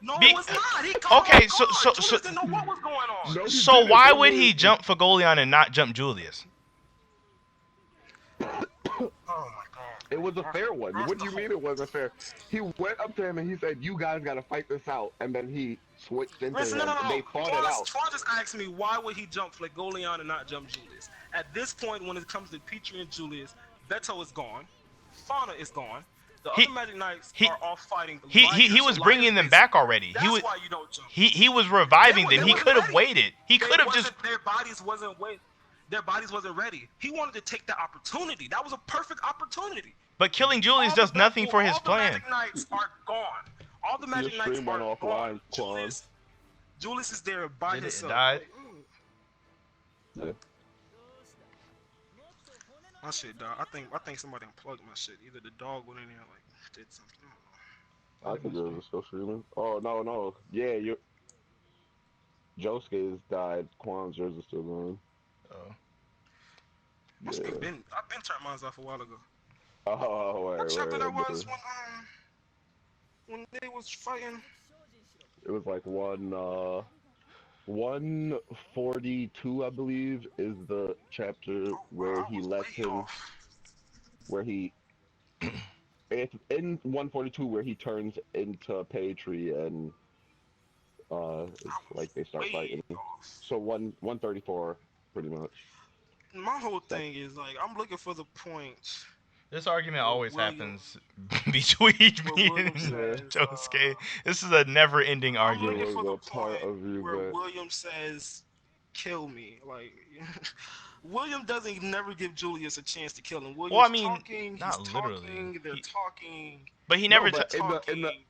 Speaker 3: No,
Speaker 1: Be-
Speaker 3: it was not. He caught
Speaker 1: Okay,
Speaker 3: him
Speaker 1: so-
Speaker 3: off
Speaker 1: so-
Speaker 3: guard.
Speaker 1: so-
Speaker 3: Julius didn't know what was going on.
Speaker 2: no, he
Speaker 1: So
Speaker 2: didn't.
Speaker 1: why
Speaker 2: It
Speaker 1: would
Speaker 2: was-
Speaker 1: he jump Fagolian and not jump Julius?
Speaker 3: Oh my god.
Speaker 2: It was a fair one.
Speaker 3: That's
Speaker 2: What do
Speaker 3: the
Speaker 2: you mean it wasn't fair? He went up to him and he said, "You guys got to fight this out," and then he switched into
Speaker 3: Listen,
Speaker 2: him.
Speaker 3: no.
Speaker 2: They fought it out.
Speaker 3: Twan just asked me why would he jump Flegolion and not jump Julius. At this point, when it comes to Petry and Julius, Beto is gone, Fauna is gone. The
Speaker 1: He-
Speaker 3: other Magic Knights
Speaker 1: he-
Speaker 3: are all fighting.
Speaker 1: He
Speaker 3: Liars,
Speaker 1: was
Speaker 3: so
Speaker 1: bringing them
Speaker 3: Liars
Speaker 1: back already.
Speaker 3: That's
Speaker 1: He was
Speaker 3: why you don't jump.
Speaker 1: he was reviving
Speaker 3: They
Speaker 1: them. He
Speaker 3: wasn't
Speaker 1: could have
Speaker 3: ready.
Speaker 1: waited. He could have just.
Speaker 3: Their bodies wasn't wait. Their bodies wasn't ready. He wanted to take that opportunity. That was a perfect opportunity.
Speaker 1: But killing Julius
Speaker 3: All
Speaker 1: does
Speaker 3: the
Speaker 1: nothing for his
Speaker 3: all
Speaker 1: plan.
Speaker 3: The Magic Knights are gone. All the Magic Knights
Speaker 2: stream
Speaker 3: are
Speaker 2: went
Speaker 3: gone.
Speaker 2: offline, Quan.
Speaker 3: Julius is there by
Speaker 1: Did it
Speaker 3: himself.
Speaker 1: die?
Speaker 2: Yeah.
Speaker 3: My shit died. I think somebody unplugged my shit. Either the dog went in there like did something.
Speaker 2: I think it was still streaming. Oh no. Yeah, you. Josuke's died. Quan's yours is still going.
Speaker 1: Oh.
Speaker 3: I've
Speaker 2: Yeah.
Speaker 3: been turned mine off a while ago.
Speaker 2: Oh,
Speaker 3: What chapter that was
Speaker 2: wait.
Speaker 3: when they was fighting?
Speaker 2: It was like 142, I believe, is the chapter where
Speaker 3: I
Speaker 2: he
Speaker 3: was
Speaker 2: lets
Speaker 3: way
Speaker 2: him,
Speaker 3: off.
Speaker 2: where he, it's in 142 where he turns into Patry and it's like they start
Speaker 3: Way
Speaker 2: fighting.
Speaker 3: off.
Speaker 2: So 134, pretty much.
Speaker 3: My whole thing is like I'm looking for the point.
Speaker 1: This argument always
Speaker 3: William-
Speaker 1: happens between
Speaker 3: where
Speaker 1: me
Speaker 3: William
Speaker 1: and
Speaker 3: says,
Speaker 1: Josuke. This is a never-ending
Speaker 3: I'm
Speaker 1: argument.
Speaker 3: looking
Speaker 2: There
Speaker 3: for the
Speaker 2: was a part
Speaker 3: point
Speaker 2: of you
Speaker 3: where
Speaker 2: that-
Speaker 3: William says, "Kill me." Like William doesn't never give Julius a chance to kill him. William's
Speaker 1: Well, I mean,
Speaker 3: talking,
Speaker 1: not
Speaker 3: he's
Speaker 1: literally.
Speaker 3: talking, they're talking.
Speaker 1: But he never.
Speaker 2: No, but in the-
Speaker 3: talking.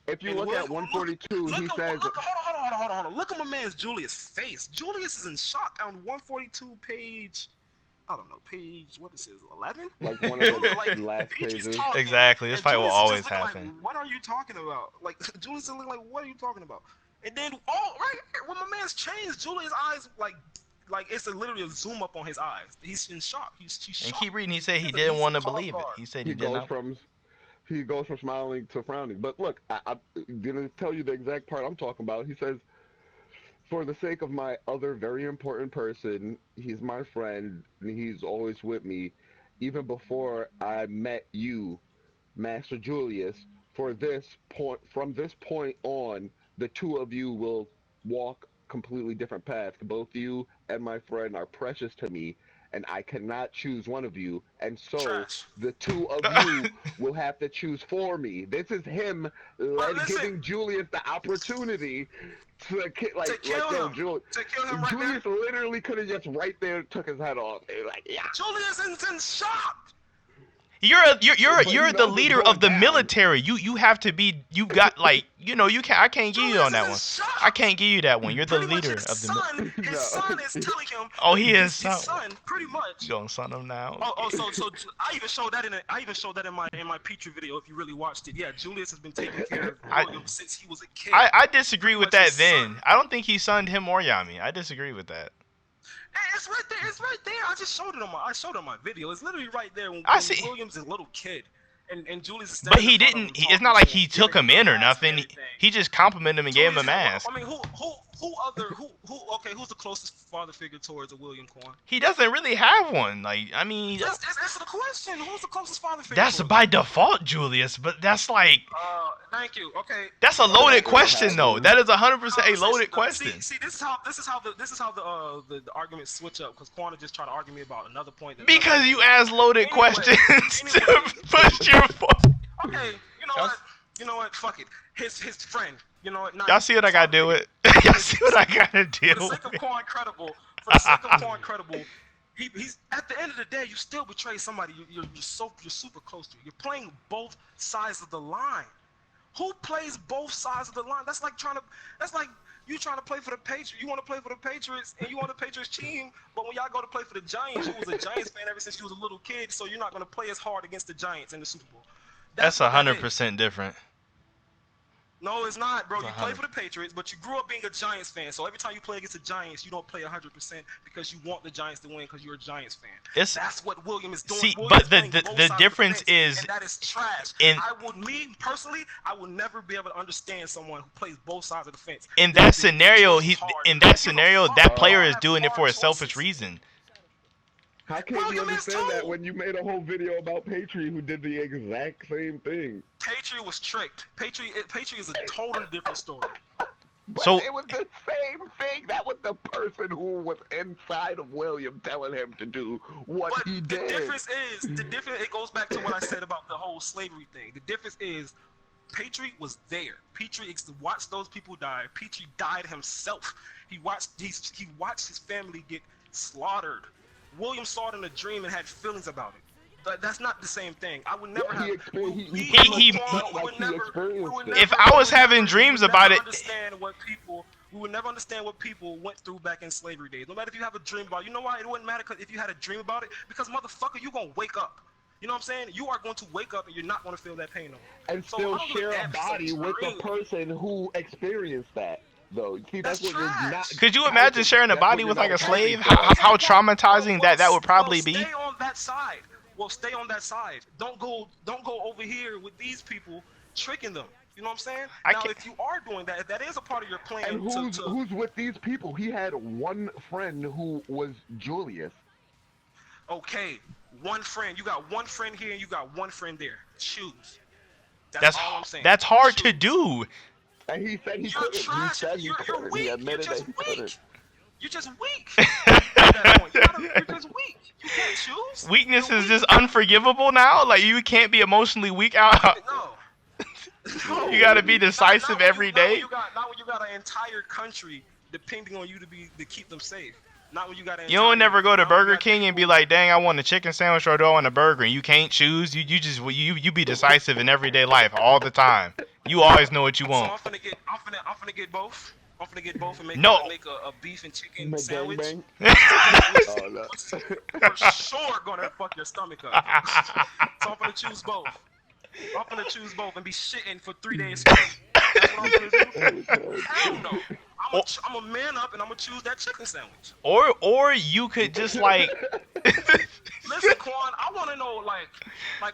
Speaker 2: If you
Speaker 3: And
Speaker 2: look at
Speaker 3: William-
Speaker 2: 142, he says,
Speaker 3: hold on. Look at my man's Julius' face. Julius is in shock on 142 page. I don't know, page, what is it, 11?
Speaker 2: like one of the
Speaker 3: Like,
Speaker 2: last
Speaker 3: Petry's
Speaker 2: pages.
Speaker 3: talking,
Speaker 1: Exactly. This
Speaker 3: and
Speaker 1: fight will
Speaker 3: Julius is
Speaker 1: always
Speaker 3: just looking
Speaker 1: happen.
Speaker 3: Like, what are you talking about? Like, Julius is looking like, what are you talking about? And then, right here, when my man's changed, Julius' eyes, like it's literally a zoom up on his eyes. He's in shock. He's
Speaker 1: And
Speaker 3: shocked.
Speaker 1: keep reading. He said he
Speaker 3: He's
Speaker 1: didn't want to
Speaker 3: caught
Speaker 1: believe it.
Speaker 3: guard.
Speaker 1: He said
Speaker 2: He
Speaker 1: he did
Speaker 2: goes
Speaker 1: not.
Speaker 2: from smiling to frowning. But look, I didn't tell you the exact part I'm talking about. He says, "For the sake of my other very important person, he's my friend, and he's always with me, even before I met you, Master Julius. For this point, from this point on, the two of you will walk completely different paths. Both you and my friend are precious to me, and I cannot choose one of you. And so
Speaker 3: Trash.
Speaker 2: the two of you will have to choose for me." This is him
Speaker 3: listen.
Speaker 2: giving Julius the opportunity to
Speaker 3: kill him. To kill him right
Speaker 2: Julius
Speaker 3: there.
Speaker 2: literally could have just right there took his head off. They were like, yeah.
Speaker 3: Julius is in shock.
Speaker 1: You're
Speaker 2: But
Speaker 1: the
Speaker 2: he knows it's
Speaker 1: leader
Speaker 2: going
Speaker 1: of the
Speaker 2: down.
Speaker 1: military. You have to be. You got like you can't. I can't give you
Speaker 3: Julius
Speaker 1: on that
Speaker 3: is in
Speaker 1: one.
Speaker 3: shock.
Speaker 1: I can't give you that one. You're the
Speaker 3: Pretty much
Speaker 1: leader
Speaker 3: his
Speaker 1: of the.
Speaker 3: son, his
Speaker 2: No.
Speaker 3: son is telling him.
Speaker 1: Oh, he is
Speaker 3: his
Speaker 1: son.
Speaker 3: son, pretty much.
Speaker 1: You gonna son him now?
Speaker 3: So I even showed that in my Petry video. If you really watched it, yeah, Julius has been taking care of William since he was a kid.
Speaker 1: I disagree with
Speaker 3: Pretty much
Speaker 1: that.
Speaker 3: his
Speaker 1: Then
Speaker 3: son.
Speaker 1: I don't think he sunned him or Yami. I disagree with that.
Speaker 3: Hey, it's right there. It's right there. I just showed it on my video. It's literally right there when,
Speaker 1: I
Speaker 3: when
Speaker 1: see.
Speaker 3: William's a little kid. And Julius is
Speaker 1: But
Speaker 3: standing
Speaker 1: he
Speaker 3: in front of
Speaker 1: didn't.
Speaker 3: him
Speaker 1: It's not
Speaker 3: talking
Speaker 1: like
Speaker 3: to
Speaker 1: he
Speaker 3: him,
Speaker 1: took
Speaker 3: giving
Speaker 1: him in or
Speaker 3: a mask and
Speaker 1: nothing.
Speaker 3: everything.
Speaker 1: He just complimented him and gave him a
Speaker 3: Julius-
Speaker 1: mask.
Speaker 3: I mean, Who's the closest father figure towards a William Corn?
Speaker 1: He doesn't really have one. Like, I mean,
Speaker 3: Just answer the question. Who's the closest father figure
Speaker 1: that's
Speaker 3: towards
Speaker 1: by
Speaker 3: him?
Speaker 1: default, Julius. But that's like,
Speaker 3: Thank you. Okay.
Speaker 1: that's a
Speaker 2: But he
Speaker 1: loaded
Speaker 2: doesn't
Speaker 1: question,
Speaker 2: have
Speaker 1: though.
Speaker 2: one.
Speaker 1: That is 100% a
Speaker 3: Conversation
Speaker 1: loaded
Speaker 3: though. See,
Speaker 1: question.
Speaker 3: see, this is how the arguments switch up because Quanta just tried to argue me about another point. That
Speaker 1: Because
Speaker 3: another
Speaker 1: you ask loaded
Speaker 3: anyway,
Speaker 1: questions to
Speaker 3: anyway,
Speaker 1: push your point.
Speaker 3: okay, you know
Speaker 1: Y'all,
Speaker 3: what? You know what? Fuck it. His friend. You know what? Not
Speaker 1: y'all see what I gotta
Speaker 3: father
Speaker 1: deal
Speaker 3: figure.
Speaker 1: with? Y'all see what I gotta
Speaker 3: For the
Speaker 1: deal
Speaker 3: sake of
Speaker 1: with?
Speaker 3: Quan Credible, for the sake of Quan Credible, he's at the end of the day, you still betray somebody you're super close to. You're playing both sides of the line. Who plays both sides of the line? That's like you trying to play for the Patriots. You want to play for the Patriots and you want the Patriots team, but when y'all go to play for the Giants, you was a Giants fan ever since you was a little kid, so you're not gonna play as hard against the Giants in the Super Bowl.
Speaker 1: That's
Speaker 3: That's what that is.
Speaker 1: 100% different.
Speaker 3: No, it's not, bro.
Speaker 1: It's
Speaker 3: You play
Speaker 1: 100.
Speaker 3: for the Patriots, but you grew up being a Giants fan. So every time you play against the Giants, you don't play 100% because you want the Giants to win because you're a Giants fan.
Speaker 1: It's
Speaker 3: That's what William is doing.
Speaker 1: see,
Speaker 3: William
Speaker 1: but
Speaker 3: is
Speaker 1: the
Speaker 3: playing
Speaker 1: the,
Speaker 3: both
Speaker 1: the
Speaker 3: sides of the
Speaker 1: difference
Speaker 3: fence,
Speaker 1: is
Speaker 3: and that is trash.
Speaker 1: in
Speaker 3: Me personally, I will never be able to understand someone who plays both sides of the fence.
Speaker 1: in that
Speaker 3: The
Speaker 1: scenario.
Speaker 3: choice is
Speaker 1: He
Speaker 3: hard.
Speaker 1: in that
Speaker 3: Who give a
Speaker 1: scenario,
Speaker 3: fuck?
Speaker 1: that
Speaker 3: We
Speaker 1: player
Speaker 3: all
Speaker 1: is
Speaker 3: have
Speaker 1: doing it
Speaker 3: hard
Speaker 1: for a selfish
Speaker 3: choices.
Speaker 1: reason.
Speaker 2: How can't you
Speaker 3: William is
Speaker 2: understand that
Speaker 3: too.
Speaker 2: when you made a whole video about Patriot who did the exact same thing?
Speaker 3: Patriot was tricked. Patriot is a totally different story.
Speaker 2: But
Speaker 1: So
Speaker 2: it was the same thing. That was the person who was inside of William telling him to do what
Speaker 3: But
Speaker 2: he
Speaker 3: the
Speaker 2: did.
Speaker 3: difference is, it goes back to what I said about the whole slavery thing. The difference is, Petrie was there. Petrie watched those people die. Petrie died himself. He watched his family get slaughtered. William saw it in a dream and had feelings about it. But that's not the same thing. I would never have.
Speaker 1: If I was having dreams about it,
Speaker 3: We would never understand what people went through back in slavery days. No matter if you have a dream about it. You know why it wouldn't matter if you had a dream about it? Because motherfucker, you gonna wake up. You know what I'm saying? You are going to wake up and you're not going to feel that pain no more.
Speaker 2: And still share a body with the person who experienced that. Though, see, that's what you're not.
Speaker 1: Could you imagine sharing a body with like a slave? How traumatizing that would probably be.
Speaker 3: Stay on that side. Well, stay on that side. Don't go over here with these people, tricking them. You know what I'm saying? Now, if you are doing that, if that is a part of your plan.
Speaker 2: And who's with these people? He had one friend who was Julius.
Speaker 3: Okay, one friend. You got one friend here and you got one friend there. Choose.
Speaker 1: That's
Speaker 3: all I'm saying.
Speaker 1: That's hard to do.
Speaker 2: And he said he
Speaker 3: couldn't.
Speaker 2: Trash. He said
Speaker 3: you're weak. You're just weak. You're just weak. You're just weak. You can't choose.
Speaker 1: Weakness is just unforgivable now. Like you can't be emotionally weak out.
Speaker 3: No.
Speaker 1: You gotta be decisive every day.
Speaker 3: Not when you got an entire country depending on you to keep them safe. Not when you got.
Speaker 1: You don't never go to Burger King and be like, "Dang, I want a chicken sandwich or do I want a burger?" And you can't choose. You be decisive in everyday life all the time. You always know what you want.
Speaker 3: So I'm finna get both. I'm finna get both and make a beef and chicken sandwich.
Speaker 2: Oh, no.
Speaker 3: For sure gonna fuck your stomach up. So I'm finna choose both. I'm finna choose both and be shitting for 3 days straight. That's what I'm gonna do. Hell no. I'm a man up and I'm gonna choose that chicken sandwich.
Speaker 1: Or you could just like.
Speaker 3: Listen, Quan, I want to know, like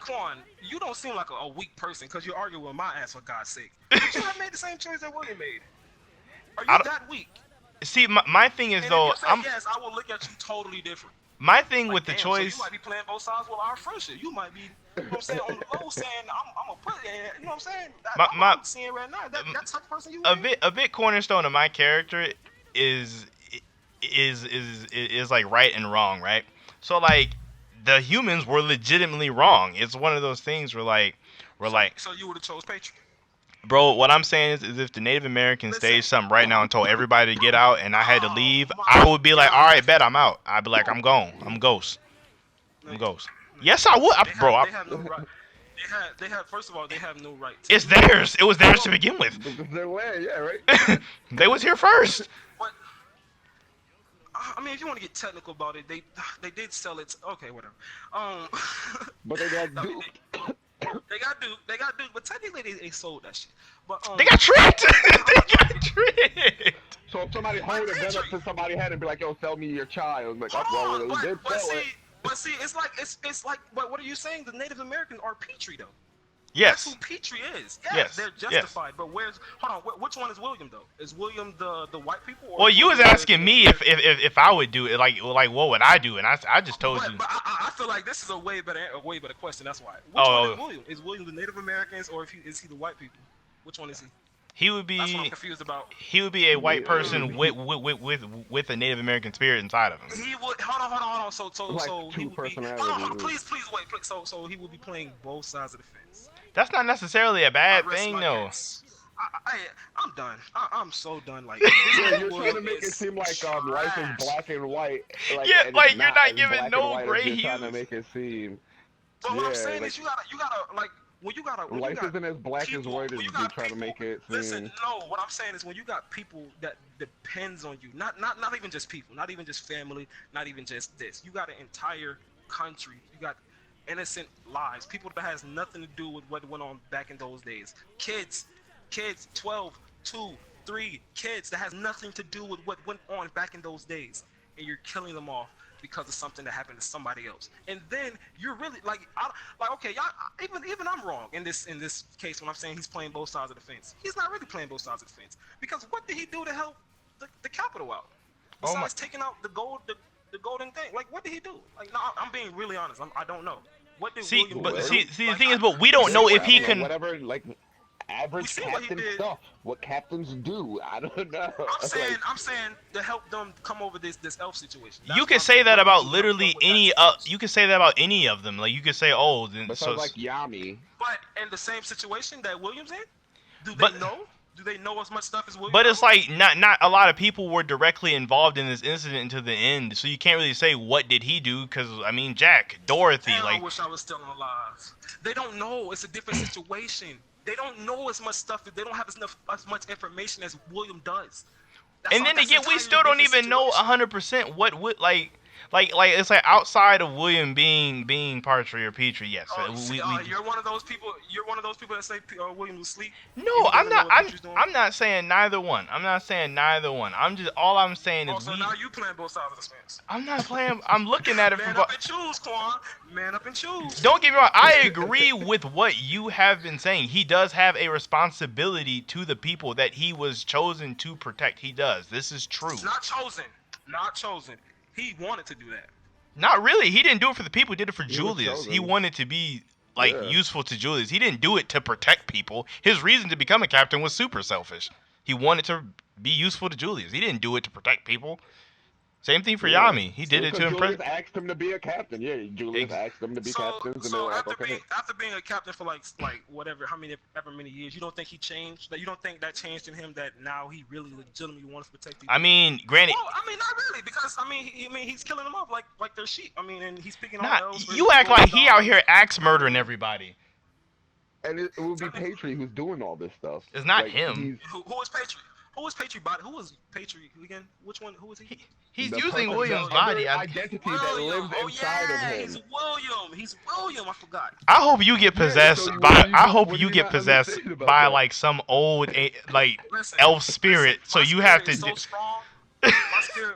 Speaker 3: Quan, you don't seem like a weak person because you're arguing with my ass for God's sake. Would you have made the same choice that William made? Are you that weak?
Speaker 1: See, my thing is
Speaker 3: and
Speaker 1: though,
Speaker 3: if you say yes, I will look at you totally different.
Speaker 1: My thing with the
Speaker 3: So
Speaker 1: choice.
Speaker 3: you might be playing both sides with our friendship. You might be, you know what I'm saying, on the low saying I'm a put, you know what I'm saying? I'm seeing right now. That type of person you
Speaker 1: a bit cornerstone of my character is like right and wrong, right? So like the humans were legitimately wrong. It's one of those things where
Speaker 3: So you would have chose Patriot.
Speaker 1: Bro, what I'm saying is if the Native Americans staged something right now and told everybody to get out and I had to leave, I would be like, all right, bet I'm out. I'd be like, I'm gone. I'm ghost. I'm ghost. Yes, I would,
Speaker 3: They
Speaker 1: bro.
Speaker 3: have no right. They have. First of all, they have no right.
Speaker 1: It's theirs. It was theirs to begin with.
Speaker 2: Because their land, yeah, right.
Speaker 1: They was here first.
Speaker 3: But I mean, if you want to get technical about it, they did sell it. Okay, whatever.
Speaker 2: But they got duped.
Speaker 3: They got duped, but technically they sold that shit. But
Speaker 1: they got tricked. They got tricked.
Speaker 2: So if somebody hold a gun up to somebody's head and be like, "Yo, sell me your child," like,
Speaker 3: but see, it's like, but what are you saying? The Native Americans are Petrie though. That's
Speaker 1: Yes.
Speaker 3: who Petrie is. Yes,
Speaker 1: Yes.
Speaker 3: they're
Speaker 1: Yes.
Speaker 3: justified. But where's hold on? Which one is William though? Is William the white people or
Speaker 1: Well,
Speaker 3: is
Speaker 1: you was
Speaker 3: William the
Speaker 1: asking
Speaker 3: Native
Speaker 1: me
Speaker 3: American?
Speaker 1: if I would do it, like what would I do, and I just told you.
Speaker 3: But I feel like this is a way better question. That's why. Which one is
Speaker 1: Oh,
Speaker 3: William? Is William the Native Americans or is he the white people? Which one is he?
Speaker 1: he would
Speaker 3: That's what I'm
Speaker 1: be
Speaker 3: confused about.
Speaker 1: he would be a white person
Speaker 3: Mm.
Speaker 1: with a Native American spirit inside of him.
Speaker 3: He would hold on.
Speaker 2: like
Speaker 3: So he
Speaker 2: two
Speaker 3: would be hold on.
Speaker 2: personalities.
Speaker 3: Please wait. Please, so he would be playing both sides of the fence.
Speaker 1: That's not necessarily a
Speaker 3: I
Speaker 1: bad
Speaker 3: rest
Speaker 1: thing,
Speaker 3: my
Speaker 1: though.
Speaker 3: case. I'm done. I'm so done. Like this
Speaker 2: Yeah,
Speaker 3: nigga
Speaker 2: you're trying to
Speaker 3: William
Speaker 2: make it
Speaker 3: is
Speaker 2: seem like life is
Speaker 3: trash.
Speaker 2: black and white, like,
Speaker 1: Yeah,
Speaker 2: and it's
Speaker 1: like you're
Speaker 2: not
Speaker 1: not
Speaker 2: as
Speaker 1: giving
Speaker 2: black and
Speaker 1: no
Speaker 2: white as
Speaker 1: gray
Speaker 2: you're trying to
Speaker 1: hues.
Speaker 2: make it seem.
Speaker 3: But what I'm
Speaker 2: Yeah,
Speaker 3: saying
Speaker 2: like
Speaker 3: is you gotta like when you
Speaker 2: life
Speaker 3: got
Speaker 2: isn't as black as
Speaker 3: people
Speaker 2: white as
Speaker 3: when you
Speaker 2: they
Speaker 3: got
Speaker 2: try to
Speaker 3: people
Speaker 2: make it
Speaker 3: listen
Speaker 2: seem.
Speaker 3: no what I'm saying is when you got people that depends on you not even just people not even just family not even just this you got an entire country you got innocent lives people that has nothing to do with what went on back in those days kids 12 2 3 kids that has nothing to do with what went on back in those days and you're killing them off because of something that happened to somebody else and then you're really like okay y'all even I'm wrong in this case when I'm saying he's playing both sides of the fence he's not really playing both sides of the fence because what did he do to help the capital out
Speaker 1: Oh my!
Speaker 3: besides taking out the golden thing like what did he do like no I'm being really honest I don't know what did
Speaker 1: See,
Speaker 3: William do to
Speaker 1: but
Speaker 2: Well,
Speaker 3: help
Speaker 1: see, the
Speaker 3: like
Speaker 1: thing is, but we don't
Speaker 3: see
Speaker 1: know
Speaker 3: what
Speaker 1: if
Speaker 2: I
Speaker 3: he
Speaker 1: he
Speaker 2: don't know,
Speaker 3: did
Speaker 1: can.
Speaker 2: whatever, like
Speaker 3: we
Speaker 2: average
Speaker 3: see what he
Speaker 2: captain
Speaker 3: did
Speaker 2: stuff. What captains do, I don't know. like,
Speaker 3: I'm saying to help them come over this elf situation.
Speaker 1: You
Speaker 3: That's what
Speaker 1: could
Speaker 3: I'm
Speaker 1: say
Speaker 3: saying.
Speaker 1: that
Speaker 3: What did he
Speaker 1: about
Speaker 3: do to help them
Speaker 1: literally
Speaker 3: with that
Speaker 1: any.
Speaker 3: situation?
Speaker 1: You could say that about any of them. Like you could say, oh, then
Speaker 2: besides
Speaker 1: so.
Speaker 2: like Yami,
Speaker 3: But in the same situation that Williams in, do they
Speaker 1: But
Speaker 3: know? Do they know as much stuff as William
Speaker 1: but it's
Speaker 3: knows?
Speaker 1: like not a lot of people were directly involved in this incident until the end, so you can't really say what did he do because I mean Jack, Dorothy,
Speaker 3: Damn, I
Speaker 1: like
Speaker 3: wish I was still alive. They don't know. It's a different situation. They don't know as much stuff. They don't have as much information as William does.
Speaker 1: and then
Speaker 3: That's
Speaker 1: again we
Speaker 3: entirely
Speaker 1: still don't
Speaker 3: different
Speaker 1: even know
Speaker 3: situation.
Speaker 1: 100% what would like it's like outside of William being Partry or Petrie, yes,
Speaker 3: You see,
Speaker 1: we
Speaker 3: you're one of those people. You're one of those people that say William was asleep and
Speaker 1: no,
Speaker 3: he doesn't know what Petrie's doing.
Speaker 1: I'm not saying neither one. I'm not saying neither one. I'm just all I'm saying is
Speaker 3: Oh, so now you playing both sides of the fence.
Speaker 1: I'm not playing. I'm looking at it from.
Speaker 3: Man up and choose, Quan. Man up and choose.
Speaker 1: Don't get me wrong. I agree with what you have been saying. He does have a responsibility to the people that he was chosen to protect. He does. This is true.
Speaker 3: Not chosen. Not chosen. He wanted to do that.
Speaker 1: Not really. He didn't do it for the people. He did it for
Speaker 2: he was
Speaker 1: Julius. He
Speaker 2: chosen.
Speaker 1: wanted to be like
Speaker 2: Yeah,
Speaker 1: useful to Julius. He didn't do it to protect people. His reason to become a captain was super selfish. He wanted to be useful to Julius. He didn't do it to protect people. Same thing for
Speaker 2: yeah.
Speaker 1: Yami. He
Speaker 2: It
Speaker 1: did
Speaker 2: was
Speaker 1: it to
Speaker 2: because
Speaker 1: impress.
Speaker 2: Julius asked him to be a captain. Yeah, Julius
Speaker 1: Ex-
Speaker 2: asked them to be
Speaker 3: So
Speaker 2: captains, and they
Speaker 3: so
Speaker 2: were like, okay.
Speaker 3: after being a captain for like whatever how many ever many years, you don't think he changed? That you don't think that changed in him that now he really legitimately wants to protect people?
Speaker 1: I mean, granted,
Speaker 3: Well, I mean, not really, because I mean, he's killing them off like they're sheep. I mean, and he's picking on
Speaker 1: not
Speaker 3: elves for
Speaker 1: you act
Speaker 3: golden
Speaker 1: like he out
Speaker 3: dollars.
Speaker 1: here axe murdering everybody.
Speaker 2: And it would be
Speaker 3: Technically,
Speaker 2: Patry who's doing all this stuff.
Speaker 1: It's not
Speaker 2: Like
Speaker 1: him.
Speaker 2: he's
Speaker 3: who is Patriot? Who is Patriot body? Who is Patriot again? Which one? Who is he?
Speaker 1: He's
Speaker 2: the
Speaker 1: using
Speaker 2: the
Speaker 1: William's
Speaker 3: William.
Speaker 1: body.
Speaker 2: other identity that
Speaker 3: William.
Speaker 2: lives
Speaker 3: Oh
Speaker 2: inside of
Speaker 3: yeah,
Speaker 2: him.
Speaker 3: he's William. He's William. I forgot.
Speaker 1: I hope you get
Speaker 2: Yeah. So
Speaker 1: possessed by. I hope
Speaker 2: what do
Speaker 1: you
Speaker 2: you
Speaker 1: get
Speaker 2: not
Speaker 1: possessed
Speaker 2: understand about
Speaker 1: by
Speaker 2: that?
Speaker 1: like some old like
Speaker 3: Listen,
Speaker 1: elf
Speaker 3: listen.
Speaker 1: spirit. So you have to.
Speaker 3: So strong.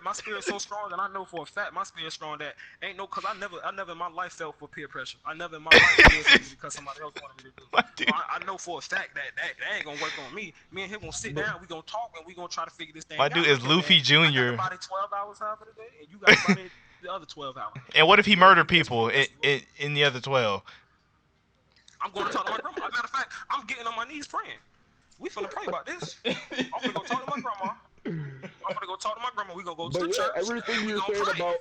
Speaker 3: My spirit is so strong that I know for a fact my spirit is strong that ain't no cause I never in my life fell for peer pressure. I never in my life did something because somebody else wanted me to do.
Speaker 1: My
Speaker 3: So
Speaker 1: dude,
Speaker 3: I know for a fact that ain't gonna work on me. Me and him gonna sit
Speaker 2: But
Speaker 3: down, we gonna talk and we gonna try to figure this thing
Speaker 1: my
Speaker 3: out.
Speaker 1: dude is
Speaker 3: Look here,
Speaker 1: Luffy
Speaker 3: man. I got
Speaker 1: Jr.
Speaker 3: about it 12 hours out of the day, and you got about it the other 12 hours.
Speaker 1: And what if he
Speaker 3: So
Speaker 1: murdered people
Speaker 3: that's
Speaker 1: in the other 12?
Speaker 3: I'm gonna talk to my grandma. As a matter of fact, I'm getting on my knees praying. We finna pray about this. I'm finna go talk to my grandma. I'm gonna go talk to my grandma. We gonna go to
Speaker 2: But
Speaker 3: the
Speaker 2: yeah,
Speaker 3: church
Speaker 2: everything
Speaker 3: and we
Speaker 2: you're
Speaker 3: gonna
Speaker 2: saying
Speaker 3: pray.
Speaker 2: about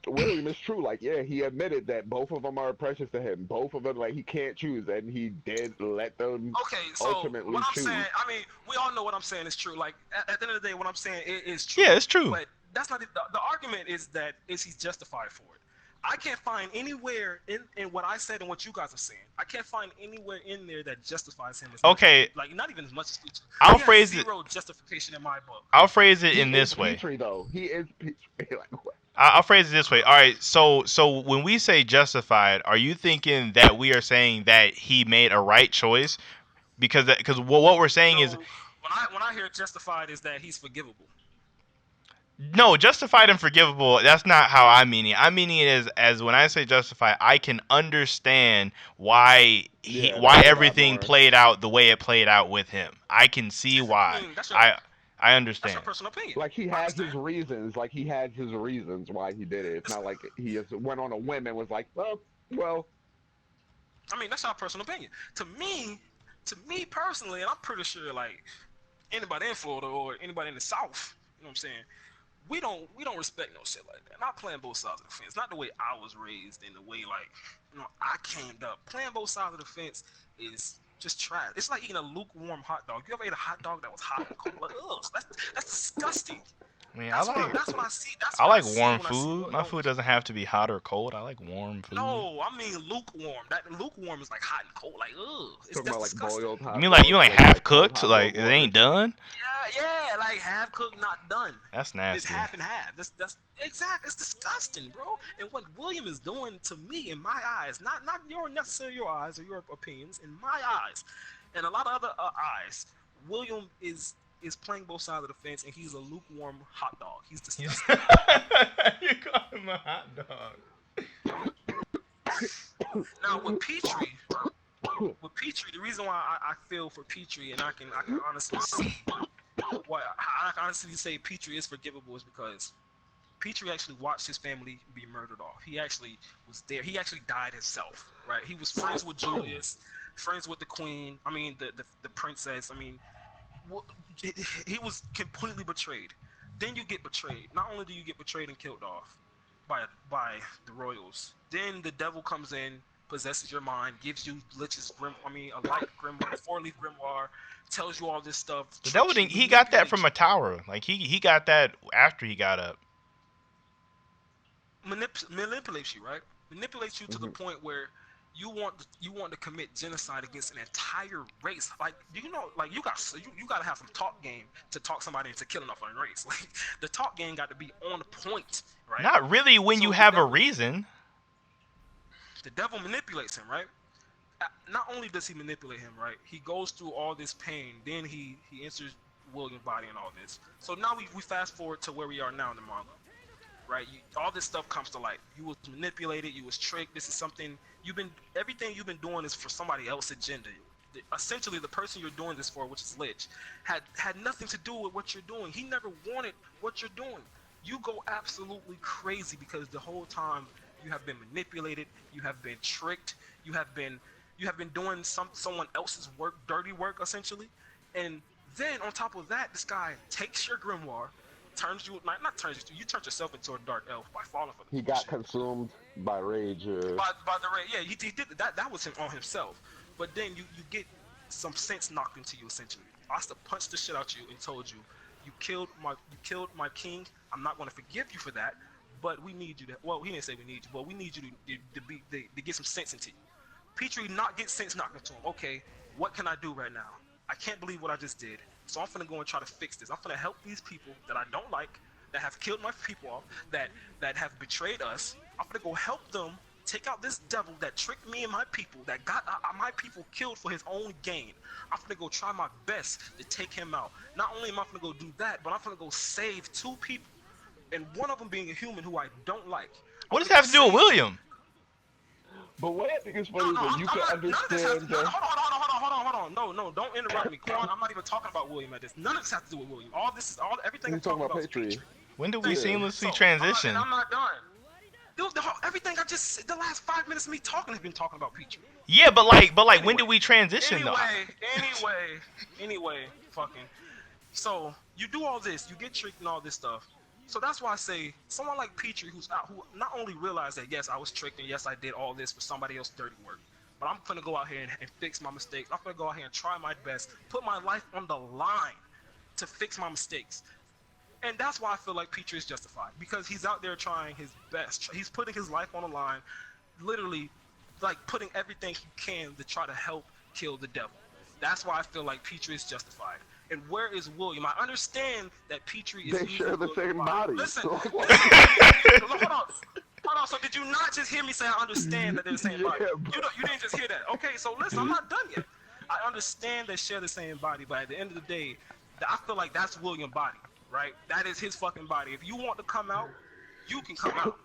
Speaker 2: William is true. Like, yeah, he admitted that both of them are precious to him. Both of them, like, he can't choose, and he did let them
Speaker 3: Okay, so
Speaker 2: ultimately
Speaker 3: what I'm
Speaker 2: choose.
Speaker 3: saying, I mean, we all know what I'm saying is true. Like at the end of the day, what I'm saying is true.
Speaker 1: Yeah, it's true.
Speaker 3: But that's not the argument. Is that is he's justified for it? I can't find anywhere in what I said and what you guys are saying. I can't find anywhere in there that justifies him as much.
Speaker 1: Okay,
Speaker 3: Like not even as much as teacher.
Speaker 1: I'll
Speaker 3: He has
Speaker 1: phrase it.
Speaker 3: zero justification in my book.
Speaker 1: I'll phrase it
Speaker 2: He
Speaker 1: in
Speaker 2: is
Speaker 1: this way.
Speaker 2: Petrie, though. He is Petrie. Like, what?
Speaker 1: I'll phrase it this way. All right, so when we say justified, are you thinking that we are saying that he made a right choice? Because what we're saying
Speaker 3: So
Speaker 1: is
Speaker 3: when I hear justified is that he's forgivable.
Speaker 1: No, justified and forgivable. That's not how I mean it. I mean it as when I say justified, I can understand
Speaker 2: Yeah,
Speaker 1: why
Speaker 2: that's a lot
Speaker 1: everything
Speaker 2: more.
Speaker 1: played out the way it played out with him. I can see
Speaker 3: I
Speaker 1: why.
Speaker 3: mean,
Speaker 1: I I
Speaker 3: that's your
Speaker 1: understand.
Speaker 3: personal opinion.
Speaker 2: Like he
Speaker 3: I
Speaker 2: had
Speaker 3: understand.
Speaker 2: his reasons. Like he had his reasons why he did it. It's
Speaker 3: It's,
Speaker 2: not like he just went on a whim and was like, well,
Speaker 3: I mean, that's our personal opinion. To me personally, and I'm pretty sure like anybody in Florida or anybody in the South, you know what I'm saying? We don't respect no shit like that. Not playing both sides of the fence. Not the way I was raised and the way like I came up. Playing both sides of the fence is just trash. It's like eating a lukewarm hot dog. You ever ate a hot dog that was hot and cold? Like, ugh, that's disgusting.
Speaker 1: I mean,
Speaker 3: That's what I see. That's
Speaker 1: I
Speaker 3: what I
Speaker 1: like
Speaker 3: see
Speaker 1: warm
Speaker 3: when I see
Speaker 1: food.
Speaker 3: what
Speaker 1: My
Speaker 3: don't.
Speaker 1: food doesn't have to be hot or cold. I like warm food.
Speaker 3: No, I mean lukewarm. That lukewarm is like hot and cold. Like, ugh,
Speaker 2: talking
Speaker 3: that's
Speaker 2: about like
Speaker 3: disgusting.
Speaker 2: boiled
Speaker 1: You
Speaker 2: hot
Speaker 1: mean like
Speaker 2: dogs,
Speaker 1: half
Speaker 2: like cold
Speaker 1: cooked?
Speaker 2: hot dog
Speaker 1: Like it
Speaker 2: water.
Speaker 1: ain't done?
Speaker 3: Yeah, like half cooked, not done.
Speaker 1: That's
Speaker 3: It's
Speaker 1: nasty.
Speaker 3: half and half. That's exact. It's disgusting, bro. And what William is doing to me, in my eyes, not your necessarily your eyes or your opinions, in my eyes, and a lot of other eyes, William is playing both sides of the fence, and he's a lukewarm hot dog. He's
Speaker 1: He's
Speaker 3: disgusting.
Speaker 1: you call him a hot dog.
Speaker 3: Now with Petrie, the reason why I feel for Petrie, and I can honestly see why I can honestly say Petrie is forgivable is because Petrie actually watched his family be murdered off. He actually was there. He actually died himself, right? He was friends with Julius, friends with the queen. I mean, the princess. I mean, he was completely betrayed. Then you get betrayed. Not only do you get betrayed and killed off by the royals, then the devil comes in, possesses your mind, gives you lich's grim. I mean, a light grimoire, 4-leaf grimoire, tells you all this stuff,
Speaker 1: The devil
Speaker 3: tricks you,
Speaker 1: didn't, he got that
Speaker 3: manipulates
Speaker 1: from a
Speaker 3: you.
Speaker 1: tower. Like he got that after he got up.
Speaker 3: Manipulates you, right? Manipulates you to the
Speaker 2: Hmm.
Speaker 3: point where you want to commit genocide against an entire race. Like, do you know? Like, you got to have some talk game to talk somebody into killing off a race. Like, the talk game got to be on point, right?
Speaker 1: Not really when you
Speaker 3: So
Speaker 1: have a reason.
Speaker 3: the devil manipulates him, right? Not only does he manipulate him, right? He goes through all this pain. Then he enters William's body and all this. So now we fast forward to where we are now in the manga, right? All this stuff comes to light. You was manipulated. You was tricked. This is something everything you've been doing is for somebody else's agenda. Essentially, the person you're doing this for, which is Lich, had nothing to do with what you're doing. He never wanted what you're doing. You go absolutely crazy because the whole time you have been manipulated. You have been tricked. You have been doing someone else's work, dirty work, essentially. And then on top of that, this guy takes your grimoire, turns you not turns you you turned yourself into a dark elf by falling for this
Speaker 2: He got
Speaker 3: bullshit.
Speaker 2: consumed by rage.
Speaker 3: By the way, yeah, he did that. That was him on himself. But then you get some sense knocked into you essentially. Asta punched the shit out you and told you you killed my king. I'm not going to forgive you for that. But we need you to. Well, he didn't say we need you, but we need you to get some sense into you. Petrie not get sense knocked into him. Okay, what can I do right now? I can't believe what I just did. So I'm gonna go and try to fix this. I'm gonna help these people that I don't like, that have killed my people off, that have betrayed us. I'm gonna go help them take out this devil that tricked me and my people, that got my people killed for his own gain. I'm gonna go try my best to take him out. Not only am I gonna go do that, but I'm gonna go save two people, and one of them being a human who I don't like. I'm
Speaker 1: What does
Speaker 3: gonna
Speaker 1: that
Speaker 3: go
Speaker 1: have to do with
Speaker 3: save him.
Speaker 1: William?
Speaker 2: But what I think is
Speaker 3: No,
Speaker 2: funny is
Speaker 3: no,
Speaker 2: that you
Speaker 3: I'm
Speaker 2: can
Speaker 3: not. None of this has.
Speaker 2: understand.
Speaker 3: None, hold on. No, don't interrupt me, Quan. I'm not even talking about William at this. None of this has to do with William. All this is all. Everything I'm
Speaker 2: He's talking
Speaker 3: talking
Speaker 2: about
Speaker 3: about is
Speaker 2: Patriot.
Speaker 3: Petrie.
Speaker 1: When did we
Speaker 3: Thank you.
Speaker 2: Yeah.
Speaker 1: seamlessly
Speaker 3: So, and
Speaker 1: transition?
Speaker 3: I'm not done. Dude, everything I just the last 5 minutes of me talking has been talking about Petrie.
Speaker 1: Yeah, but like when
Speaker 3: Anyway,
Speaker 1: did we transition though?
Speaker 3: anyway, fucking. So you do all this, you get tricked and all this stuff. So that's why I say someone like Petrie, who not only realized that yes, I was tricked and yes, I did all this for somebody else's dirty work, but I'm gonna go out here and fix my mistakes. I'm gonna go out here and try my best, put my life on the line to fix my mistakes. And that's why I feel like Petrie is justified because he's out there trying his best. He's putting his life on the line, literally, like putting everything he can to try to help kill the devil. That's why I feel like Petrie is justified. And where is William? I understand that Petrie is
Speaker 2: They
Speaker 3: using
Speaker 2: share the
Speaker 3: William's
Speaker 2: same
Speaker 3: body.
Speaker 2: body.
Speaker 3: Listen,
Speaker 2: So,
Speaker 3: listen. Hold on. Hold on. So did you not just hear me say I understand that they're the same body?
Speaker 2: yeah, bro.
Speaker 3: You didn't just hear that. Okay, so listen, I'm not done yet. I understand they share the same body, but at the end of the day, I feel like that's William's body. right? That is his fucking body. If you want to come out, you can come out.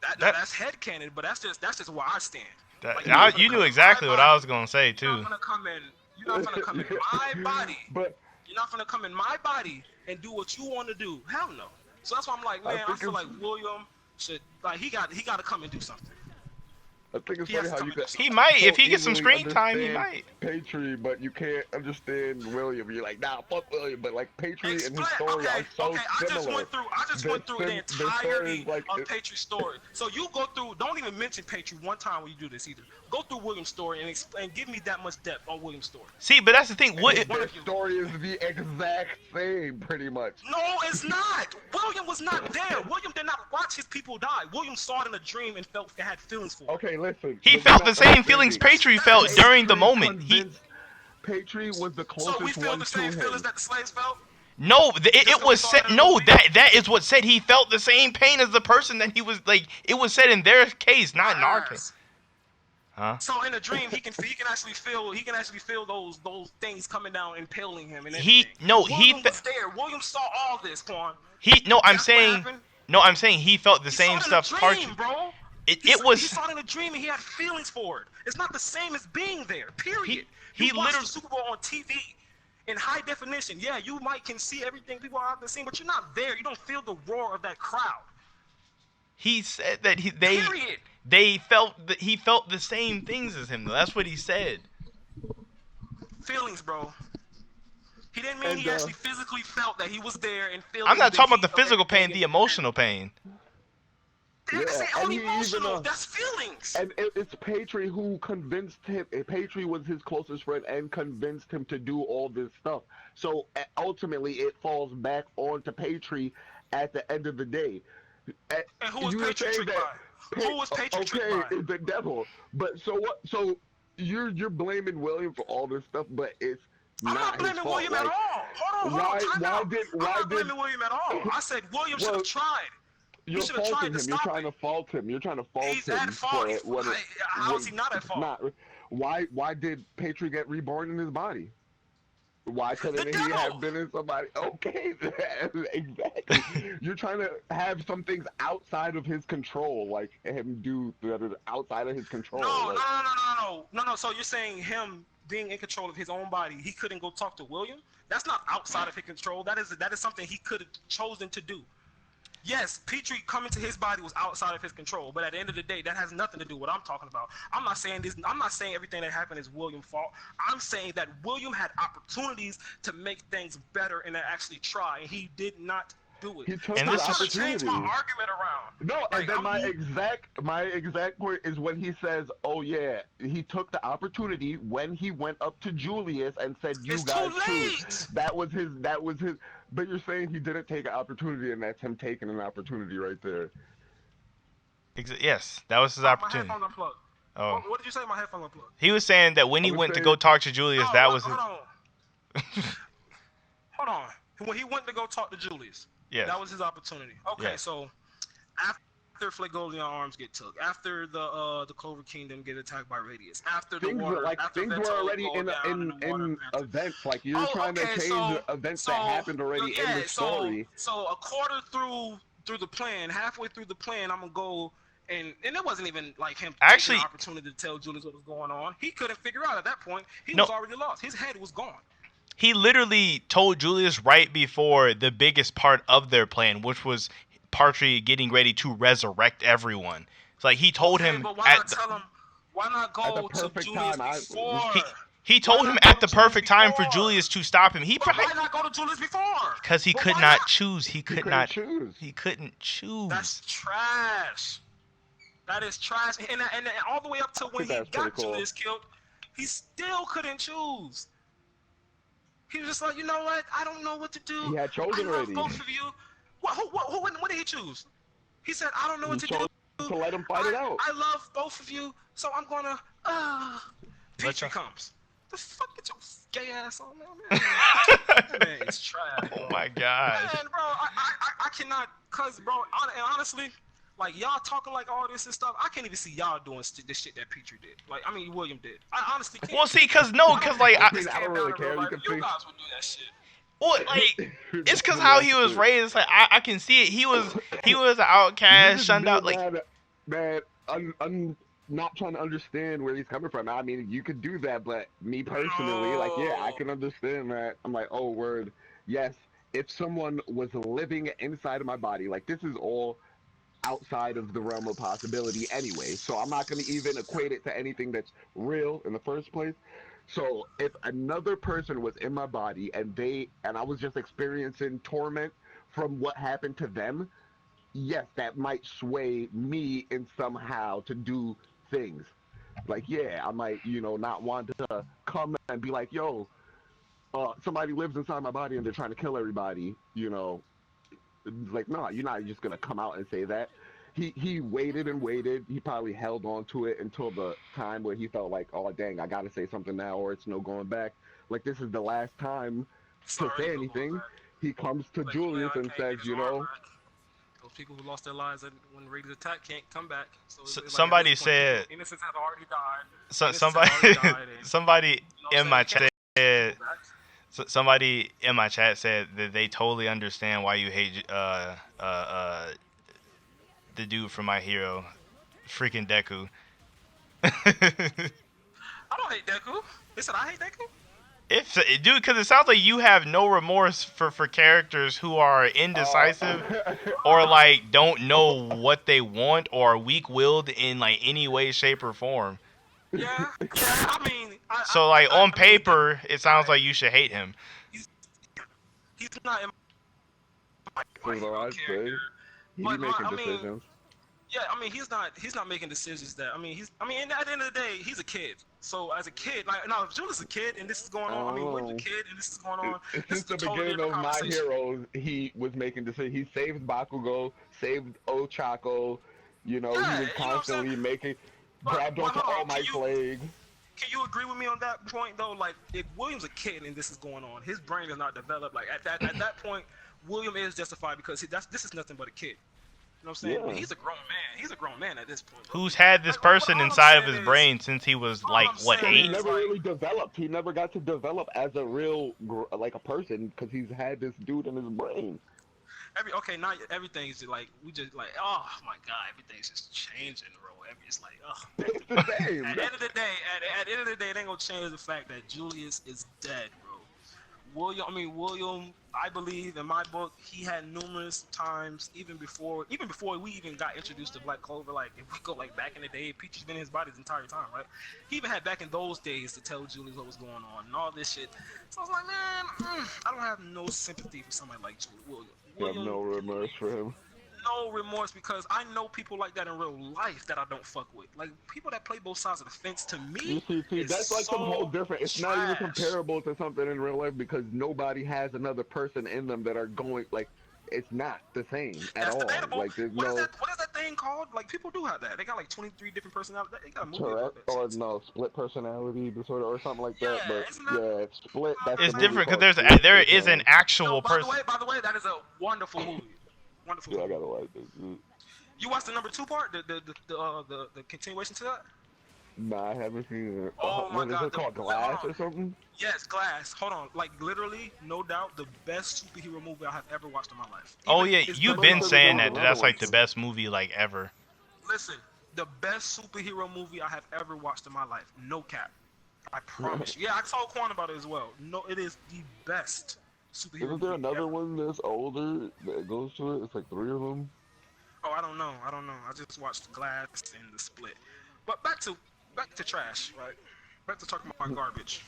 Speaker 3: Now
Speaker 1: That
Speaker 3: that's headcanon, but that's just where I stand. Like you're not
Speaker 1: that
Speaker 3: gonna
Speaker 1: you knew
Speaker 3: come in my
Speaker 1: exactly what I
Speaker 3: body.
Speaker 1: was gonna say
Speaker 3: You're not
Speaker 1: too.
Speaker 3: gonna come in. You're not gonna come in my body.
Speaker 2: But
Speaker 3: You're not gonna come in my body and do what you want to do. Hell no. So that's why I'm like,
Speaker 2: I
Speaker 3: man, I
Speaker 2: think
Speaker 3: feel
Speaker 2: it's
Speaker 3: like William should like he got to come and do something.
Speaker 2: I think it's
Speaker 3: He has
Speaker 2: funny
Speaker 3: to
Speaker 2: how
Speaker 3: come
Speaker 2: you
Speaker 3: and do
Speaker 2: could
Speaker 1: He
Speaker 3: something.
Speaker 1: might
Speaker 2: so
Speaker 1: if he gets some
Speaker 2: easily
Speaker 1: screen time. He
Speaker 2: understand
Speaker 1: might.
Speaker 2: Patry, but you can't understand William. You're like, nah, fuck William. But like Patry and
Speaker 3: Explain.
Speaker 2: his story
Speaker 3: Okay,
Speaker 2: are so
Speaker 3: okay.
Speaker 2: similar.
Speaker 3: I just went through the
Speaker 2: Their story
Speaker 3: entirety
Speaker 2: is like,
Speaker 3: of Patriot's story. So you go through. Don't even mention Patriot one time when you do this either. Go through William's story and explain. Give me that much depth on William's story.
Speaker 1: See, but that's the thing.
Speaker 3: And
Speaker 1: What?
Speaker 3: just one
Speaker 2: their
Speaker 3: of you.
Speaker 2: story is the exact same, pretty much.
Speaker 3: No, it's not. William was not there. William did not watch his people die. William saw it in a dream and had feelings for it.
Speaker 2: Okay, listen.
Speaker 1: He
Speaker 2: but you're
Speaker 1: felt the
Speaker 2: not
Speaker 1: same feelings
Speaker 2: understanding.
Speaker 1: Patry felt during the
Speaker 2: Patry
Speaker 1: moment.
Speaker 2: convinced. Patry was the
Speaker 3: So we
Speaker 2: closest
Speaker 3: feel
Speaker 2: one
Speaker 3: the
Speaker 2: to
Speaker 3: same feelings
Speaker 2: him.
Speaker 3: that the slaves felt.
Speaker 1: No,
Speaker 3: Just
Speaker 1: it
Speaker 3: because we
Speaker 1: was
Speaker 3: saw
Speaker 1: said.
Speaker 3: it in a
Speaker 1: No,
Speaker 3: movie.
Speaker 1: that is what said. He felt the same pain as the person that he was like. It was said in their case, not in our case.
Speaker 3: Ass.
Speaker 1: Huh?
Speaker 3: So in a dream, he can actually feel those things coming down, impaling him, and
Speaker 1: He
Speaker 3: everything.
Speaker 1: no
Speaker 3: William was there. William saw all this, Quan.
Speaker 1: he no. I'm
Speaker 3: That's what
Speaker 1: saying
Speaker 3: happened.
Speaker 1: no. I'm saying he felt the
Speaker 3: He
Speaker 1: same
Speaker 3: saw it in a
Speaker 1: stuff.
Speaker 3: dream, bro. He
Speaker 1: Was
Speaker 3: saw it in a dream, and he had feelings for it. It's not the same as being there. Period.
Speaker 1: he
Speaker 3: You watch
Speaker 1: literally-
Speaker 3: the Super Bowl on TV in high definition. Yeah, you can see everything people are out there seeing, but you're not there. You don't feel the roar of that crowd.
Speaker 1: he said that
Speaker 3: Period.
Speaker 1: they felt that he felt the same things as him though. That's what he said.
Speaker 3: Feelings, bro. He didn't mean he actually physically felt that he was there and feeling.
Speaker 1: I'm not
Speaker 3: the
Speaker 1: talking about
Speaker 3: heat
Speaker 1: the
Speaker 3: of
Speaker 1: physical pain,
Speaker 3: everything
Speaker 1: the emotional pain.
Speaker 3: That's
Speaker 2: Yeah,
Speaker 3: on
Speaker 2: and he
Speaker 3: emotional.
Speaker 2: even,
Speaker 3: That's feelings.
Speaker 2: And it's Patry who convinced him. Patry was his closest friend and convinced him to do all this stuff. So ultimately, it falls back onto Patry at the end of the day.
Speaker 3: And who was
Speaker 2: You were
Speaker 3: Patriot
Speaker 2: saying
Speaker 3: tricked by? Who was Patriot tricked by?
Speaker 2: the devil. But so what? So you're blaming William for all this stuff, but it's
Speaker 3: I'm not
Speaker 2: not his
Speaker 3: blaming
Speaker 2: fault.
Speaker 3: William at
Speaker 2: Like,
Speaker 3: all. Hold on, time out. I'm not
Speaker 2: did
Speaker 3: blaming William at all. I said William should
Speaker 2: Well,
Speaker 3: have tried. He
Speaker 2: you're
Speaker 3: should have tried
Speaker 2: faulting
Speaker 3: to
Speaker 2: him. You're
Speaker 3: stop
Speaker 2: trying
Speaker 3: it.
Speaker 2: to fault him. You're trying to fault
Speaker 3: He's
Speaker 2: him
Speaker 3: at fault.
Speaker 2: for what it,
Speaker 3: How is he not at fault?
Speaker 2: not. Why did Patry get reborn in his body? Why couldn't he
Speaker 3: devil.
Speaker 2: have been in somebody? Okay, exactly. You're trying to have some things outside of his control, like him do that are outside of his control.
Speaker 3: No,
Speaker 2: like,
Speaker 3: no. So you're saying him being in control of his own body, he couldn't go talk to William? That's not outside of his control. That is something he could have chosen to do. Yes, Petrie coming to his body was outside of his control, but at the end of the day, that has nothing to do with what I'm talking about. I'm not saying everything that happened is William's fault. I'm saying that William had opportunities to make things better and to actually try, and he did not do it.
Speaker 2: He took
Speaker 1: And
Speaker 2: the
Speaker 1: this is-
Speaker 3: I'm trying to change my
Speaker 2: opportunity.
Speaker 3: argument around.
Speaker 2: No,
Speaker 3: Like,
Speaker 2: and then my exact point is when he says, "Oh yeah, he took the opportunity when he went up to Julius and said, you
Speaker 3: It's
Speaker 2: guys
Speaker 3: too
Speaker 2: choose."
Speaker 3: late.
Speaker 2: That was his. But you're saying he didn't take an opportunity, and that's him taking an opportunity right there.
Speaker 1: Yes, that was his
Speaker 3: My
Speaker 1: opportunity.
Speaker 3: headphones unplugged.
Speaker 1: Oh,
Speaker 3: What did you say? My headphones unplugged.
Speaker 1: he was saying that when he
Speaker 2: I was
Speaker 1: went to
Speaker 2: saying-
Speaker 1: go talk to Julius, that was his.
Speaker 3: Hold on. Hold on. When he went to go talk to Julius,
Speaker 1: Yes.
Speaker 3: that was his opportunity. Okay,
Speaker 1: Yes.
Speaker 3: so after Flagoleon arms get took, after the Clover Kingdom get attacked by Radius, after the
Speaker 2: Things
Speaker 3: water,
Speaker 2: were
Speaker 3: after
Speaker 2: things
Speaker 3: Vento
Speaker 2: were already
Speaker 3: go down and the water
Speaker 2: in
Speaker 3: passes.
Speaker 2: events. Like you're trying to change events that happened already in the story.
Speaker 3: So a quarter through the plan, halfway through the plan, I'm gonna go. And it wasn't even like him
Speaker 1: Actually-
Speaker 3: taking an opportunity to tell Julius what was going on. He couldn't figure out at that point. He
Speaker 1: No.
Speaker 3: was already lost. His head was gone.
Speaker 1: He literally told Julius right before the biggest part of their plan, which was Partry getting ready to resurrect everyone. It's like he told him
Speaker 3: But why
Speaker 1: at
Speaker 3: not tell him? Why not
Speaker 2: At
Speaker 3: go
Speaker 2: the
Speaker 3: to
Speaker 2: perfect
Speaker 3: Julius
Speaker 2: time,
Speaker 3: before?
Speaker 1: he told
Speaker 3: Why
Speaker 1: him
Speaker 3: not go
Speaker 1: at
Speaker 3: to
Speaker 1: the
Speaker 3: Julius
Speaker 1: perfect time for
Speaker 3: before?
Speaker 1: Julius to stop him. He
Speaker 3: But
Speaker 1: probably
Speaker 3: why not go to Julius before?
Speaker 1: because he
Speaker 3: But
Speaker 1: could
Speaker 3: why
Speaker 1: not choose. He could
Speaker 2: couldn't
Speaker 1: not
Speaker 2: choose.
Speaker 1: He couldn't choose.
Speaker 3: That's trash. That is trash. And all the way up to when he
Speaker 2: that's
Speaker 3: got
Speaker 2: pretty cool.
Speaker 3: Julius killed, he still couldn't choose. He was just like, you know what? I don't know what to do.
Speaker 2: He had chosen
Speaker 3: I love
Speaker 2: already.
Speaker 3: both of you. What did he choose? He said, I don't know what to
Speaker 2: He chose
Speaker 3: do.
Speaker 2: to let him fight it out.
Speaker 3: I love both of you, so I'm gonna. Petrie
Speaker 1: y'all-
Speaker 3: comes. The fuck get your gay ass on there, man. That man is trash.
Speaker 1: Oh my gosh.
Speaker 3: Man, bro, I cannot, cause bro, honestly, like y'all talking like all this and stuff, I can't even see y'all doing this shit that Petrie did. Like, I mean, William did. I honestly can't.
Speaker 1: Well, see, cause like
Speaker 2: I mean, I don't really care. You
Speaker 3: Like,
Speaker 2: can
Speaker 3: you
Speaker 2: see.
Speaker 3: guys would do that shit.
Speaker 1: Well, like it's
Speaker 2: That's
Speaker 1: cause
Speaker 2: the
Speaker 1: how
Speaker 2: best
Speaker 1: he was
Speaker 2: shit.
Speaker 1: raised. It's like I can see it. He was an
Speaker 2: You
Speaker 1: outcast,
Speaker 2: just
Speaker 1: shunned
Speaker 2: be
Speaker 1: out. Like
Speaker 2: mad, man. Not trying to understand where he's coming from. I mean, you could do that, but me personally, like, yeah, I
Speaker 3: No.
Speaker 2: can understand that. I'm like, oh, word, yes. If someone was living inside of my body, like this is all outside of the realm of possibility anyway. So I'm not going to even equate it to anything that's real in the first place. So if another person was in my body and I was just experiencing torment from what happened to them, yes, that might sway me in somehow to do things. Like, yeah, I might, not want to come and be like, yo, somebody lives inside my body and they're trying to kill everybody. Like, no, you're not just gonna come out and say that. He waited and waited. He probably held on to it until the time where he felt like, oh dang, I gotta say something now, or it's no going back. Like this is the last time to
Speaker 3: Sorry,
Speaker 2: say
Speaker 3: no going
Speaker 2: anything.
Speaker 3: back.
Speaker 2: He comes to
Speaker 3: Like
Speaker 2: Julius
Speaker 3: Leon
Speaker 2: and
Speaker 3: can't get
Speaker 2: says,
Speaker 3: his arm back. Those people who lost their lives when Raiders attack can't come back. So it's like at this
Speaker 1: somebody
Speaker 3: point, people
Speaker 1: said,
Speaker 3: innocents have already died. Innocents have
Speaker 1: somebody
Speaker 3: already died, and
Speaker 1: somebody
Speaker 3: you know what I'm
Speaker 1: in
Speaker 3: saying.
Speaker 1: my
Speaker 3: You can't
Speaker 1: chat
Speaker 3: bring
Speaker 1: said
Speaker 3: people back.
Speaker 1: somebody in my chat said that they totally understand why you hate the dude from My Hero, freaking Deku.
Speaker 3: I don't hate Deku. They said I hate Deku.
Speaker 1: If dude, because it sounds like you have no remorse for characters who are
Speaker 2: Uh,
Speaker 1: indecisive or like don't know what they want or are weak-willed in like any way, shape, or form.
Speaker 3: Yeah, yeah. I mean,
Speaker 1: So like on
Speaker 3: I mean, Deku,
Speaker 1: paper, it sounds like you should hate him.
Speaker 3: he's he's not in my
Speaker 2: so
Speaker 3: hero
Speaker 2: I'd say
Speaker 3: character,
Speaker 2: he be
Speaker 3: but
Speaker 2: making
Speaker 3: I mean,
Speaker 2: decisions.
Speaker 3: yeah, I mean he's not making decisions that I mean at the end of the day he's a kid. So as a kid, like now if Julius is a kid and this is going
Speaker 2: I
Speaker 3: on, I
Speaker 2: don't
Speaker 3: mean William's a
Speaker 2: know.
Speaker 3: kid and this is going on, this
Speaker 2: Since
Speaker 3: is a
Speaker 2: the
Speaker 3: totally
Speaker 2: beginning
Speaker 3: different
Speaker 2: of My
Speaker 3: conversation.
Speaker 2: Heroes, he was making decisions. He saved Bakugo, saved Ochako. He
Speaker 3: Yeah,
Speaker 2: was
Speaker 3: you know what I'm saying.
Speaker 2: constantly making, grabbed
Speaker 3: But
Speaker 2: onto
Speaker 3: hold
Speaker 2: All
Speaker 3: on,
Speaker 2: Might's leg.
Speaker 3: can you agree with me on that point though? Like if William's a kid and this is going on, his brain is not developed. Like at that point, William is justified because this is nothing but a kid. You know what I'm saying? But
Speaker 2: Yeah.
Speaker 3: he's a grown man. He's a grown man at this point, bro.
Speaker 1: Who's had this
Speaker 3: Like
Speaker 1: person
Speaker 3: all I'm
Speaker 1: inside of
Speaker 3: saying
Speaker 1: his
Speaker 3: is,
Speaker 1: brain since he was
Speaker 3: all
Speaker 1: like
Speaker 3: I'm
Speaker 1: what,
Speaker 2: But
Speaker 3: saying
Speaker 2: he
Speaker 1: eight?
Speaker 3: is
Speaker 2: never
Speaker 3: like,
Speaker 2: really developed. He never got to develop as a real, like a person, because he's had this dude in his brain.
Speaker 3: okay, now everything is like we just like, oh my god, everything's just changing, bro. It's like, oh man.
Speaker 2: It's the same.
Speaker 3: At the end of the day, at the end of the day, it ain't gonna change the fact that Julius is dead, bro. William, I believe in my book, he had numerous times, even before we even got introduced to Black Clover. Like if we go like back in the day, Peaches been in his body his entire time, right? He even had back in those days to tell Julius what was going on and all this shit. So I was like, man, I don't have no sympathy for somebody like William.
Speaker 2: You have
Speaker 3: William,
Speaker 2: no remorse for him.
Speaker 3: no remorse because I know people like that in real life that I don't fuck with. Like people that play both sides of the fence to
Speaker 2: You
Speaker 3: me
Speaker 2: see,
Speaker 3: is
Speaker 2: that's like some whole
Speaker 3: so
Speaker 2: different. It's not even
Speaker 3: trash.
Speaker 2: comparable to something in real life because nobody has another person in them that are going like. It's not the same at
Speaker 3: That's
Speaker 2: all.
Speaker 3: debatable.
Speaker 2: Like there's
Speaker 3: What is
Speaker 2: no
Speaker 3: that? What is that thing called? Like people do have that. They got like 23 different personalities. They got a movie
Speaker 2: Tourette
Speaker 3: about that
Speaker 2: or
Speaker 3: shit.
Speaker 2: no split personality disorder or something like that.
Speaker 3: Yeah,
Speaker 2: But
Speaker 3: isn't that
Speaker 2: yeah, split.
Speaker 3: about
Speaker 2: That's
Speaker 3: the
Speaker 2: the
Speaker 1: It's
Speaker 3: same?
Speaker 2: movie
Speaker 1: different because
Speaker 2: called Split.
Speaker 1: there
Speaker 2: It's
Speaker 1: is an
Speaker 3: No,
Speaker 1: actual
Speaker 3: by the
Speaker 1: person.
Speaker 3: way, that is a wonderful movie. Wonderful
Speaker 2: Yeah, I
Speaker 3: movie.
Speaker 2: gotta watch this.
Speaker 3: You watched the number two part, the continuation to that?
Speaker 2: Nah, I haven't seen it.
Speaker 3: Oh my
Speaker 2: What is
Speaker 3: god,
Speaker 2: it called?
Speaker 3: hold
Speaker 2: Glass
Speaker 3: on.
Speaker 2: or something?
Speaker 3: Yes, Glass. Hold on. Like literally, no doubt, the best superhero movie I have ever watched in my life.
Speaker 1: Oh
Speaker 3: Even
Speaker 1: yeah,
Speaker 3: it's
Speaker 1: you've
Speaker 3: better than
Speaker 1: been
Speaker 2: Somebody
Speaker 3: all
Speaker 2: said
Speaker 3: the
Speaker 2: that there
Speaker 1: saying
Speaker 2: was
Speaker 1: that
Speaker 3: Marvel
Speaker 2: another
Speaker 1: that's
Speaker 2: one
Speaker 1: like the
Speaker 3: movies.
Speaker 2: too.
Speaker 1: best movie like ever.
Speaker 3: Listen, the best superhero movie I have ever watched in my life. No cap. I promise you. Yeah, I told Quan about it as well. No, it is the best superhero
Speaker 2: Isn't there
Speaker 3: movie
Speaker 2: another
Speaker 3: ever.
Speaker 2: one that's older that goes to it? It's like three of them.
Speaker 3: Oh, I don't know. I don't know. I just watched Glass and The Split. But back to trash, right? Back to talking about garbage.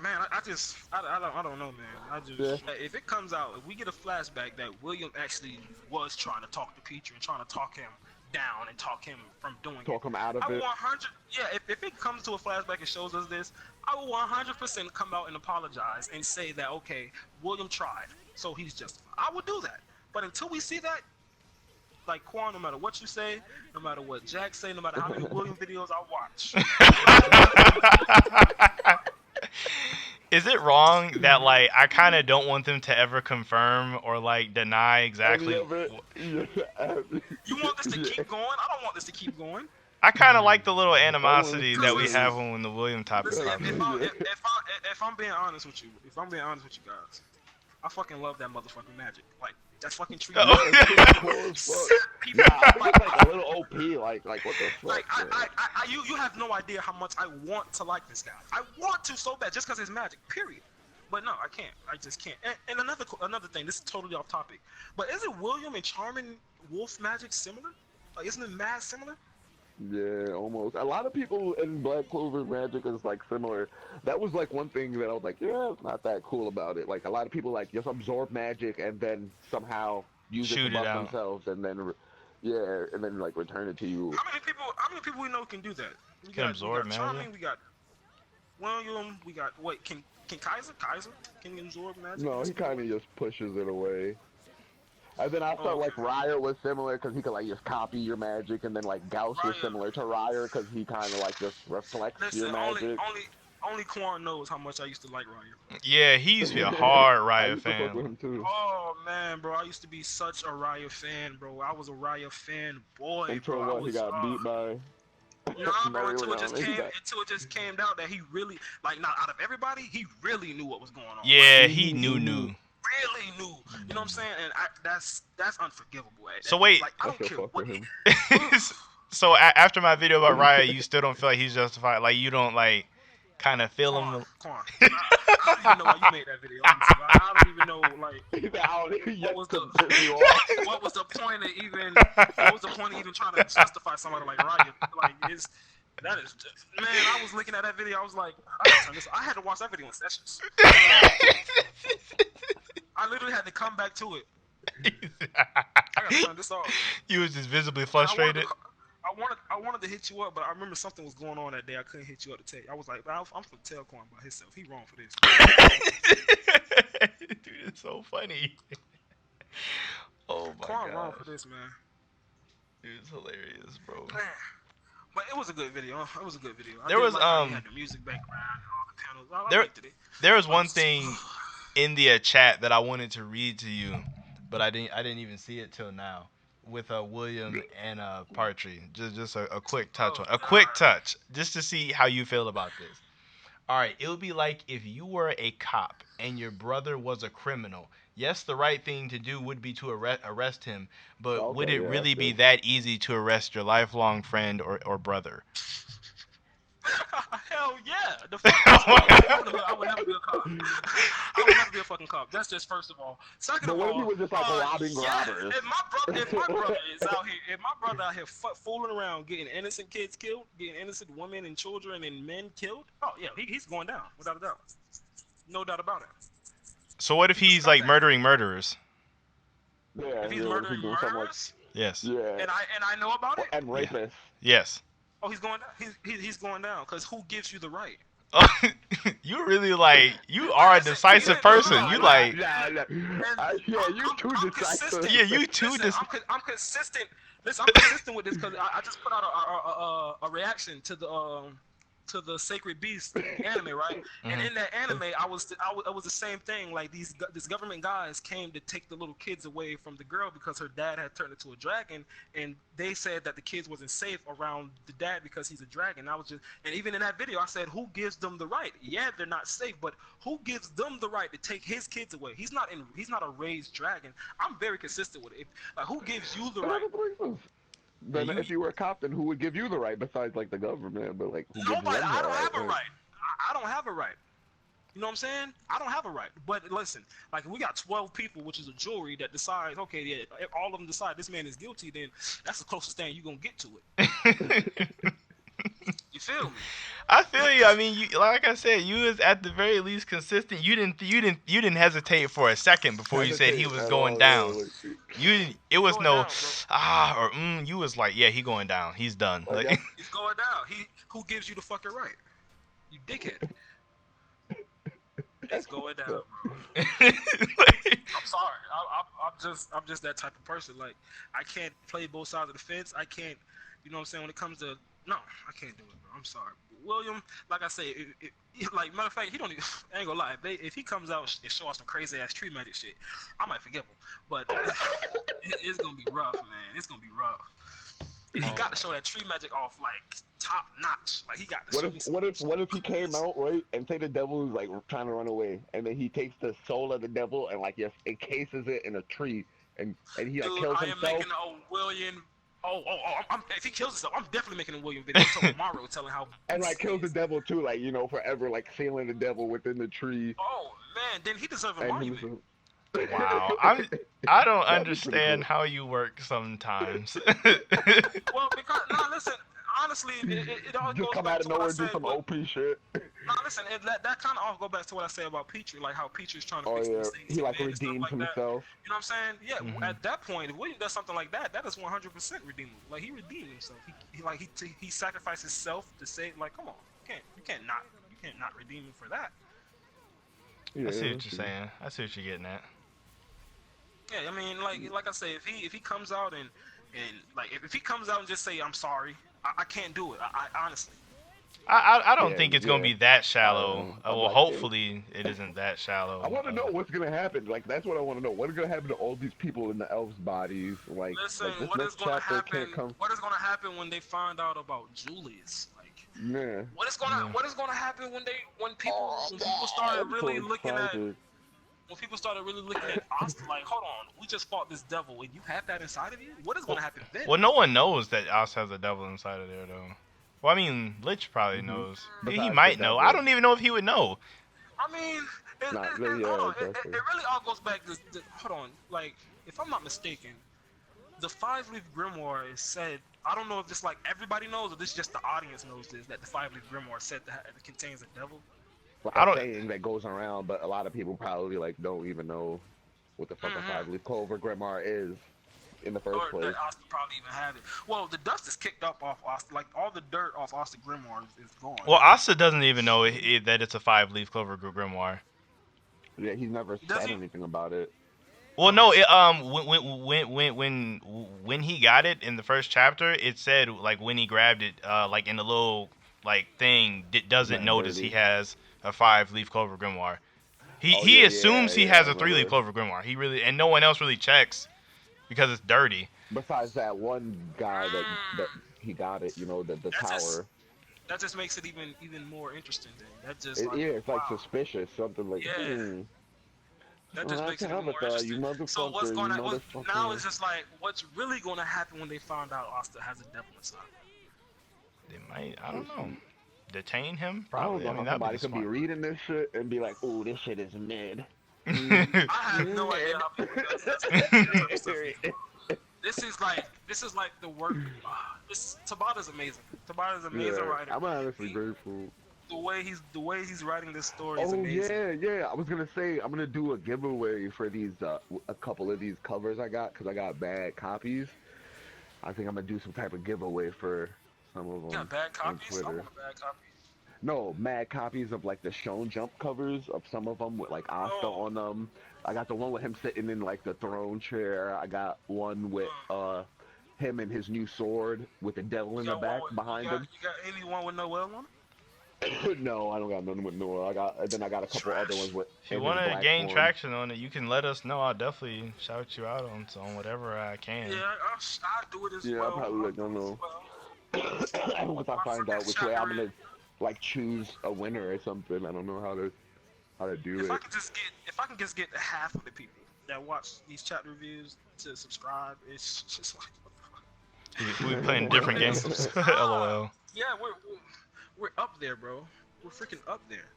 Speaker 3: Man, I don't know, man.
Speaker 2: Yeah.
Speaker 3: If it comes out, if we get a flashback that William actually was trying to talk to Peter and trying to talk him down and talk him from doing it,
Speaker 2: Talk him out
Speaker 3: I
Speaker 2: of
Speaker 3: will
Speaker 2: it.
Speaker 3: 100. Yeah, if it comes to a flashback and shows us this, I will 100% come out and apologize and say that okay, William tried, so he's justified. I would do that. But until we see that, like Quan, no matter what you say, no matter what Jack say, no matter how many William videos I watch,
Speaker 1: Is it wrong that like I kind of don't want them to ever confirm or like deny
Speaker 2: Any
Speaker 1: exactly?
Speaker 2: of it. Yeah.
Speaker 3: you want this to
Speaker 2: Yeah.
Speaker 3: keep going? I don't want this to keep going.
Speaker 1: I kind of like the little
Speaker 2: I want
Speaker 1: animosity
Speaker 3: Cause
Speaker 1: that we
Speaker 3: listen,
Speaker 1: have when the William topic
Speaker 3: listen.
Speaker 1: comes up.
Speaker 2: Yeah.
Speaker 3: if I'm being honest with you, guys, I fucking love that motherfucking magic. Like that fucking tree
Speaker 2: Yeah,
Speaker 3: magic.
Speaker 1: Oh.
Speaker 2: that shit's cool as fuck.
Speaker 3: People,
Speaker 2: Nah, I think
Speaker 3: like,
Speaker 2: it's like a little OP. Like what the fuck,
Speaker 3: like
Speaker 2: man?
Speaker 3: you have no idea how much I want to like this guy. I want to so bad just because it's magic. Period. But no, I can't. I just can't. And another thing. This is totally off topic. But isn't William and Charmin Wolf magic similar? Like, isn't it mad similar?
Speaker 2: Yeah, almost. A lot of people in Black Clover Magic is like similar. That was like one thing that I was like, yeah, it's not that cool about it. Like a lot of people like just absorb magic and then somehow use it to
Speaker 1: Shoot it
Speaker 2: buff
Speaker 1: out.
Speaker 2: themselves and then, yeah, and then like return it to you.
Speaker 3: How many people? How many people we know can do that?
Speaker 1: Can
Speaker 3: We
Speaker 1: absorb
Speaker 3: got
Speaker 1: magic.
Speaker 3: Charming. We got William. We got wait. Can Kaiser can absorb magic
Speaker 2: No,
Speaker 3: and
Speaker 2: he
Speaker 3: spit
Speaker 2: kind
Speaker 3: away?
Speaker 2: of just pushes it away. And then I
Speaker 3: Oh,
Speaker 2: felt
Speaker 3: okay.
Speaker 2: like Ryer was similar because he could like just copy your magic, and then like Gauss was
Speaker 3: Raya.
Speaker 2: similar to Ryer because he kind of like just reflects your
Speaker 3: Listen,
Speaker 2: magic.
Speaker 3: only Quan knows how much I used to like Raya.
Speaker 1: Yeah, he used to be a hard
Speaker 2: I
Speaker 1: Riot
Speaker 2: used to fuck
Speaker 1: fan.
Speaker 2: with him too
Speaker 3: Oh man, bro, I used to be such a Raya fan, bro. I was a Raya fan, boy, bro.
Speaker 2: until
Speaker 3: I
Speaker 2: what he
Speaker 3: was.
Speaker 2: got beat by
Speaker 3: Nah, bro.
Speaker 2: Meruem. He got.
Speaker 3: Until it just came out that he really like not out of everybody, he really knew what was going on. Like
Speaker 1: Yeah, he knew
Speaker 2: Mm-hmm.
Speaker 3: really knew. You know what I'm saying? And that's unforgivable.
Speaker 1: So wait.
Speaker 3: Like I
Speaker 2: I
Speaker 3: don't
Speaker 2: still
Speaker 3: care
Speaker 2: fuck
Speaker 3: what.
Speaker 2: with him.
Speaker 1: So after my video about Riot, you still don't feel like he's justified. Like you don't like kind of feel him.
Speaker 3: Quan. I don't even know why you made that video. Honestly. I don't even know like
Speaker 2: He said, I don't even
Speaker 3: what
Speaker 2: yet
Speaker 3: was
Speaker 2: to
Speaker 3: the
Speaker 2: piss you off.
Speaker 3: what was the point of even what was the point of even trying to justify somebody like Ryan? Like it's that is just, man. I was looking at that video. I was like, I gotta turn this. I had to watch that video in sessions. I literally had to come back to it. I gotta turn this off.
Speaker 1: You was just visibly
Speaker 3: And I wanted
Speaker 1: frustrated.
Speaker 3: to. I wanted to hit you up, but I remember something was going on that day. I couldn't hit you up to tell you. I was like, I'm gonna tell Quan by himself. He wrong for this.
Speaker 1: Dude, it's so funny. Oh my
Speaker 3: Quan wrong
Speaker 1: god.
Speaker 3: for this, man.
Speaker 1: Dude, it's hilarious, bro.
Speaker 3: Man. But it was a good video. It was a good video.
Speaker 1: There was,
Speaker 3: how you had the music background and all the panels. I
Speaker 1: there-
Speaker 3: liked it.
Speaker 1: There was one thing in the chat that I wanted to read to you, but I didn't even see it till now with William and Partry. Just a quick touch on a quick touch just to see how you feel about this. All right, it would be like if you were a cop and your brother was a criminal. Yes, the right thing to do would be to arrest him, but would
Speaker 2: Okay,
Speaker 1: it
Speaker 2: yeah,
Speaker 1: really be
Speaker 2: that's
Speaker 1: that easy to arrest your lifelong friend or brother?
Speaker 3: Hell yeah! The fuck I would never be a cop. I would never be a fucking cop. That's just first of all. Second
Speaker 2: But
Speaker 3: of
Speaker 2: what if he
Speaker 3: all,
Speaker 2: was just like robbing robbers?
Speaker 3: if my brother is out here, if my brother out here fooling around, getting innocent kids killed, getting innocent women and children and men killed, oh yeah, he's going down without a doubt. No doubt about it.
Speaker 1: So what if
Speaker 3: He's a
Speaker 1: he's like
Speaker 3: scumbag.
Speaker 1: murdering murderers?
Speaker 2: Yeah,
Speaker 3: If he's
Speaker 2: yeah,
Speaker 3: murdering
Speaker 2: doing something like
Speaker 3: murderers,
Speaker 1: Yes.
Speaker 2: yeah,
Speaker 3: and I know about it,
Speaker 2: and rapists.
Speaker 1: Yes.
Speaker 3: oh he's going down. He's going down because who gives you the right?
Speaker 1: You really like you are a
Speaker 3: Listen,
Speaker 1: decisive person. You like
Speaker 2: yeah,
Speaker 3: And
Speaker 2: you too
Speaker 3: I'm
Speaker 2: decisive.
Speaker 3: consistent.
Speaker 1: yeah, you too.
Speaker 3: Listen, I'm consistent. Listen, I'm consistent with this because I just put out a reaction to the Sacred Beast anime, right? And in that anime, it was the same thing. Like this government guys came to take the little kids away from the girl because her dad had turned into a dragon, and they said that the kids wasn't safe around the dad because he's a dragon. And even in that video, I said, who gives them the right? Yeah, they're not safe, but who gives them the right to take his kids away? He's not a raised dragon. I'm very consistent with it. Who gives you the right?
Speaker 2: Then
Speaker 1: Yeah,
Speaker 2: if you were a cop, then who would give you the right besides like the government? But like who gives
Speaker 3: Nobody.
Speaker 2: them
Speaker 3: I
Speaker 2: the
Speaker 3: don't
Speaker 2: right?
Speaker 3: have a right. I don't have a right. You know what I'm saying? I don't have a right. But listen, like if we got 12 people, which is a jury that decides, okay, yeah, all of them decide this man is guilty, then that's the closest thing you're gonna get to it. You feel me?
Speaker 1: I feel you. I mean, you like I said, you was at the very least consistent. You didn't hesitate for a second before you said he was going down. You didn't. It was
Speaker 3: Going
Speaker 1: no
Speaker 3: down, bro.
Speaker 1: or. You was like, yeah, he going down. He's done.
Speaker 2: Like,
Speaker 1: Like,
Speaker 3: He's going down. Who gives you the fucking right? You dickhead. It's going down, bro. I'm sorry. I'm just that type of person. Like I can't play both sides of the fence. I can't. You know what I'm saying? When it comes to no, I can't do it, bro. I'm sorry. William, like I say, like matter of fact, he don't even. I ain't gonna lie. If he comes out and show us some crazy ass tree magic shit, I might forgive him. But it's gonna be rough, man. It's gonna be rough. he
Speaker 1: Oh,
Speaker 3: got to show that tree magic off like top notch. Like he got to
Speaker 2: What
Speaker 3: show
Speaker 2: if
Speaker 3: me some
Speaker 2: what if what if he came
Speaker 3: coolness.
Speaker 2: out right and say the devil is like trying to run away, and then he takes the soul of the devil and like just encases it in a tree, and he like
Speaker 3: Dude,
Speaker 2: kills
Speaker 3: I am
Speaker 2: himself
Speaker 3: making a William. If he kills himself, I'm definitely making a William video tomorrow telling how
Speaker 2: and like
Speaker 3: insane
Speaker 2: kills
Speaker 3: he
Speaker 2: the
Speaker 3: is.
Speaker 2: devil too, like forever like sealing the devil within the tree
Speaker 3: Oh man, then he deserves a
Speaker 2: and
Speaker 3: monument.
Speaker 2: himself.
Speaker 1: wow. I don't
Speaker 2: That'd be pretty
Speaker 1: understand
Speaker 2: cool.
Speaker 1: how you work sometimes.
Speaker 3: Well, because nah, listen, honestly, it all
Speaker 2: Just
Speaker 3: goes
Speaker 2: come
Speaker 3: back
Speaker 2: out of
Speaker 3: to what I
Speaker 2: nowhere, do
Speaker 3: said.
Speaker 2: some OP shit.
Speaker 3: Nah, listen, that kind of all go back to what I said about Petrie, like how Petrie's trying to
Speaker 2: Oh
Speaker 3: fix the
Speaker 2: yeah,
Speaker 3: mistakes
Speaker 2: he
Speaker 3: he
Speaker 2: like
Speaker 3: made and stuff
Speaker 2: redeems
Speaker 3: like that.
Speaker 2: himself.
Speaker 3: You know what I'm saying? Yeah.
Speaker 1: Mhm.
Speaker 3: At that point, if William does something like that, that is 100% redeemable. Like he redeemed himself. He sacrificed himself to save. Like, come on, you can't not redeem him for that.
Speaker 1: I
Speaker 2: Yeah,
Speaker 1: see what
Speaker 2: that's
Speaker 1: you're
Speaker 2: true.
Speaker 1: saying. I see what you're getting at.
Speaker 3: Yeah, I mean, like I say, if he comes out and like if he comes out and just say I'm sorry, I can't do it. I honestly.
Speaker 1: I don't
Speaker 2: Yeah,
Speaker 1: think it's gonna
Speaker 2: yeah.
Speaker 1: be that
Speaker 2: I
Speaker 1: shallow.
Speaker 2: I'm
Speaker 1: Well,
Speaker 2: like, eh.
Speaker 1: hopefully it isn't that
Speaker 2: I
Speaker 1: shallow.
Speaker 2: want to know what's gonna happen. Like that's what I want to know. What is gonna happen to all these people in the elves' bodies?
Speaker 3: Listen,
Speaker 2: Like this
Speaker 3: what is
Speaker 2: next
Speaker 3: gonna
Speaker 2: chapter
Speaker 3: happen?
Speaker 2: can't come.
Speaker 3: What is gonna happen when they find out about Julius? Like,
Speaker 2: Man.
Speaker 1: Yeah.
Speaker 3: what is gonna happen
Speaker 2: Oh
Speaker 3: when people
Speaker 2: God,
Speaker 3: started
Speaker 2: I'm so
Speaker 3: really looking at
Speaker 2: excited.
Speaker 3: Asta? Like, hold on, we just fought this devil, and you have that inside of you. What is
Speaker 1: Well,
Speaker 3: gonna happen then?
Speaker 1: well, no one knows that Oz has a devil inside of there though. Well, I mean, Lich probably
Speaker 2: Hmm.
Speaker 1: knows. He
Speaker 2: Besides the
Speaker 1: might know. I
Speaker 2: devil,
Speaker 1: don't even know if he would know.
Speaker 3: I mean,
Speaker 2: not
Speaker 3: hold
Speaker 2: yeah,
Speaker 3: on,
Speaker 2: exactly.
Speaker 3: it really all goes back to hold on. Like, if I'm not mistaken, the five-leaf grimoire is said. I don't know if this like everybody knows or this just the audience knows this that the five-leaf grimoire said that it contains a devil.
Speaker 2: Like
Speaker 1: I
Speaker 2: a
Speaker 1: don't.
Speaker 2: saying that goes around, but a lot of people probably like don't even know what the fuck a
Speaker 3: Mm-hmm.
Speaker 2: five-leaf clover grimoire is in the first
Speaker 3: Or that
Speaker 2: place.
Speaker 3: Austin probably even have it. Well, the dust is kicked up off Austin. Like all the dirt off Austin Grimoire is gone.
Speaker 1: Well, Asta doesn't even know that it's a five-leaf clover grimoire.
Speaker 2: Yeah, he's never
Speaker 3: Does
Speaker 2: said
Speaker 3: he?
Speaker 2: anything about it.
Speaker 1: Well,
Speaker 3: Oh
Speaker 1: no.
Speaker 3: shit.
Speaker 1: When he got it in the first chapter, it said like when he grabbed it, like in the little like thing, doesn't
Speaker 2: Nothing
Speaker 1: notice he
Speaker 2: dirty.
Speaker 1: has a five-leaf clover grimoire. He
Speaker 2: Oh
Speaker 1: he
Speaker 2: yeah, yeah,
Speaker 1: assumes he
Speaker 2: yeah. I
Speaker 1: has a three-leaf
Speaker 2: remember.
Speaker 1: clover grimoire. He really and no one else really checks because it's dirty.
Speaker 2: Besides that one guy that
Speaker 3: Mm,
Speaker 2: he got it, the
Speaker 3: that just
Speaker 2: tower.
Speaker 3: that just makes it even more interesting. Then that just like
Speaker 2: Yeah, it's like
Speaker 3: wow.
Speaker 2: suspicious. Something like,
Speaker 3: Yeah, that just
Speaker 2: I
Speaker 3: makes
Speaker 2: can
Speaker 3: it even
Speaker 2: have it
Speaker 3: more
Speaker 2: though, you
Speaker 3: interesting. So what's
Speaker 2: motherfucker, you
Speaker 3: gonna now
Speaker 2: motherfucker.
Speaker 3: it's just like what's really gonna happen when they found out Asta has a devil inside?
Speaker 1: They might. I
Speaker 2: Let's
Speaker 1: don't know.
Speaker 2: see.
Speaker 1: Detain him?
Speaker 2: I don't
Speaker 1: Probably. I
Speaker 2: know
Speaker 1: mean,
Speaker 2: how
Speaker 1: that'd be
Speaker 2: somebody
Speaker 1: the
Speaker 2: could be
Speaker 1: smart.
Speaker 2: reading this shit and be like, "Oh, this shit is mid."
Speaker 3: I have no idea
Speaker 2: Mid.
Speaker 3: how people do that type of stuff either, bro. This is like the work. This Tabata's amazing. Tabata's an amazing
Speaker 2: Yeah,
Speaker 3: writer.
Speaker 2: I'm honestly
Speaker 3: He
Speaker 2: grateful.
Speaker 3: the way he's writing this story is
Speaker 2: Oh
Speaker 3: amazing.
Speaker 2: yeah, yeah. I was gonna say I'm gonna do a giveaway for these a couple of these covers I got because I got bad copies. I think I'm gonna do some type of giveaway for some of
Speaker 3: You got
Speaker 2: them
Speaker 3: bad
Speaker 2: on
Speaker 3: copies? I
Speaker 2: Twitter.
Speaker 3: want a bad copy.
Speaker 2: No, mad copies of like the Shown Jump covers of some of them with like Asta
Speaker 3: Oh,
Speaker 2: on them. I got the one with him sitting in like the throne chair. I got one with him and his new sword with the devil
Speaker 3: you
Speaker 2: in the
Speaker 3: got one
Speaker 2: back
Speaker 3: with
Speaker 2: behind him.
Speaker 3: you got anyone with Noel on it?
Speaker 2: No, I don't got none with Noah. I got a couple other
Speaker 3: Trash.
Speaker 2: ones with
Speaker 1: If you
Speaker 2: in his
Speaker 1: want to
Speaker 2: black
Speaker 1: gain
Speaker 2: form.
Speaker 1: traction on it, you can let us know. I'll definitely shout you out on whatever I
Speaker 3: Yeah,
Speaker 1: can.
Speaker 3: I'll do it as
Speaker 2: Yeah, I'll
Speaker 3: well.
Speaker 2: probably
Speaker 3: I'll
Speaker 2: let
Speaker 3: do
Speaker 2: them
Speaker 3: it as
Speaker 2: know.
Speaker 3: well.
Speaker 2: Once I
Speaker 3: My
Speaker 2: find out
Speaker 3: freaking
Speaker 2: which way
Speaker 3: chapter
Speaker 2: I'm gonna like choose a winner or something. I don't know how to do it.
Speaker 3: if I can just get half of the people that watch these chat reviews to subscribe, it's just like what the fuck?
Speaker 1: We playing
Speaker 3: Why don't
Speaker 1: different
Speaker 3: they
Speaker 1: games.
Speaker 3: subscribe?
Speaker 1: LOL.
Speaker 3: Yeah, we're up there, bro. We're freaking up there.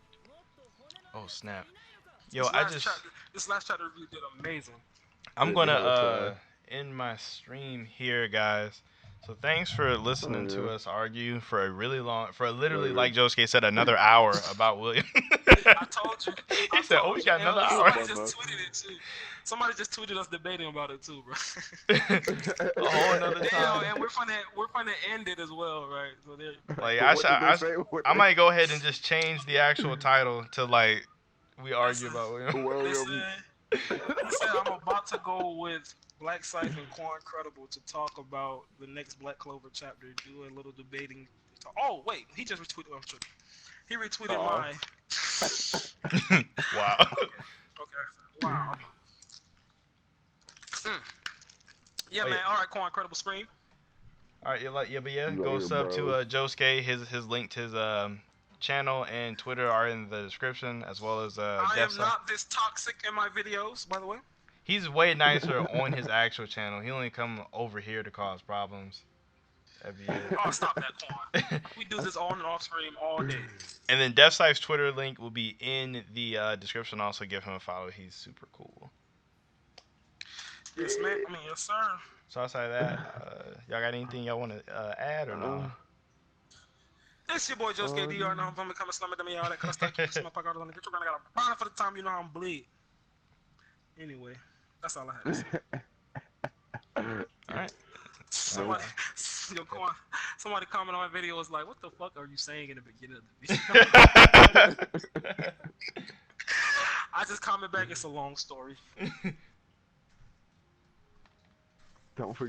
Speaker 1: Oh snap. Yo,
Speaker 3: This last chat this last chat review did amazing.
Speaker 1: I'm
Speaker 2: Did you
Speaker 1: gonna
Speaker 2: have a try?
Speaker 1: end my stream here, guys. So thanks for
Speaker 2: Oh
Speaker 1: listening to
Speaker 2: yeah.
Speaker 1: us argue for a really long, for literally,
Speaker 2: Later.
Speaker 1: like Josuke said, another hour about William.
Speaker 3: I told you.
Speaker 1: He
Speaker 3: I
Speaker 1: said, "Oh,
Speaker 3: told
Speaker 1: we
Speaker 3: you.
Speaker 1: got another
Speaker 2: It
Speaker 3: And
Speaker 2: was
Speaker 1: hour."
Speaker 3: somebody
Speaker 2: fun
Speaker 3: just
Speaker 2: though.
Speaker 3: tweeted it too. Somebody just tweeted us debating about it too, bro.
Speaker 1: A whole another
Speaker 3: Damn,
Speaker 1: time.
Speaker 3: and we're gonna end it as well, right? So there.
Speaker 1: Like
Speaker 2: What did they say?
Speaker 1: I might go ahead and just change the actual title to like we argue
Speaker 3: Listen,
Speaker 1: about William.
Speaker 3: listen,
Speaker 2: William.
Speaker 3: listen. I'm about to go with Black Scythe and Quan Credible to talk about the next Black Clover chapter. Do a little debating. Oh wait, he just retweeted. Oh, true. He retweeted
Speaker 2: Uh,
Speaker 3: my.
Speaker 1: Wow.
Speaker 3: Okay. Okay. Wow. Mm. Yeah,
Speaker 1: Oh, yeah.
Speaker 3: man. All right, Quan Credible Scream.
Speaker 1: All right, but yeah, go
Speaker 2: Later,
Speaker 1: sub to
Speaker 2: bros.
Speaker 1: Josuke. His link to his channel and Twitter are in the description, as well as
Speaker 3: I am
Speaker 1: Defsa.
Speaker 3: not this toxic in my videos, by the way.
Speaker 1: He's way nicer on his actual channel. He only come over here to cause problems. That'd be it.
Speaker 3: Oh, stop that, Quan. We do this on and off screen all day.
Speaker 1: And then DefSci's Twitter link will be in the description. Also, give him a follow. He's super cool.
Speaker 3: Yes, man. I mean, yes, sir.
Speaker 1: So outside of that, y'all got anything y'all want to add or no?
Speaker 3: It's your boy Josuke DR. Now I'm becoming slammer than me. All that kind of stuff. Keep my pocket on the get. I got a burn for the time. You know how I'm bleed. Anyway, that's all I have to say.
Speaker 1: All right.
Speaker 3: Somebody, yo, Quan, somebody comment on my video was like, "What the fuck are you saying in the beginning of the video?" I just comment back. It's a long story.
Speaker 2: Don't forget.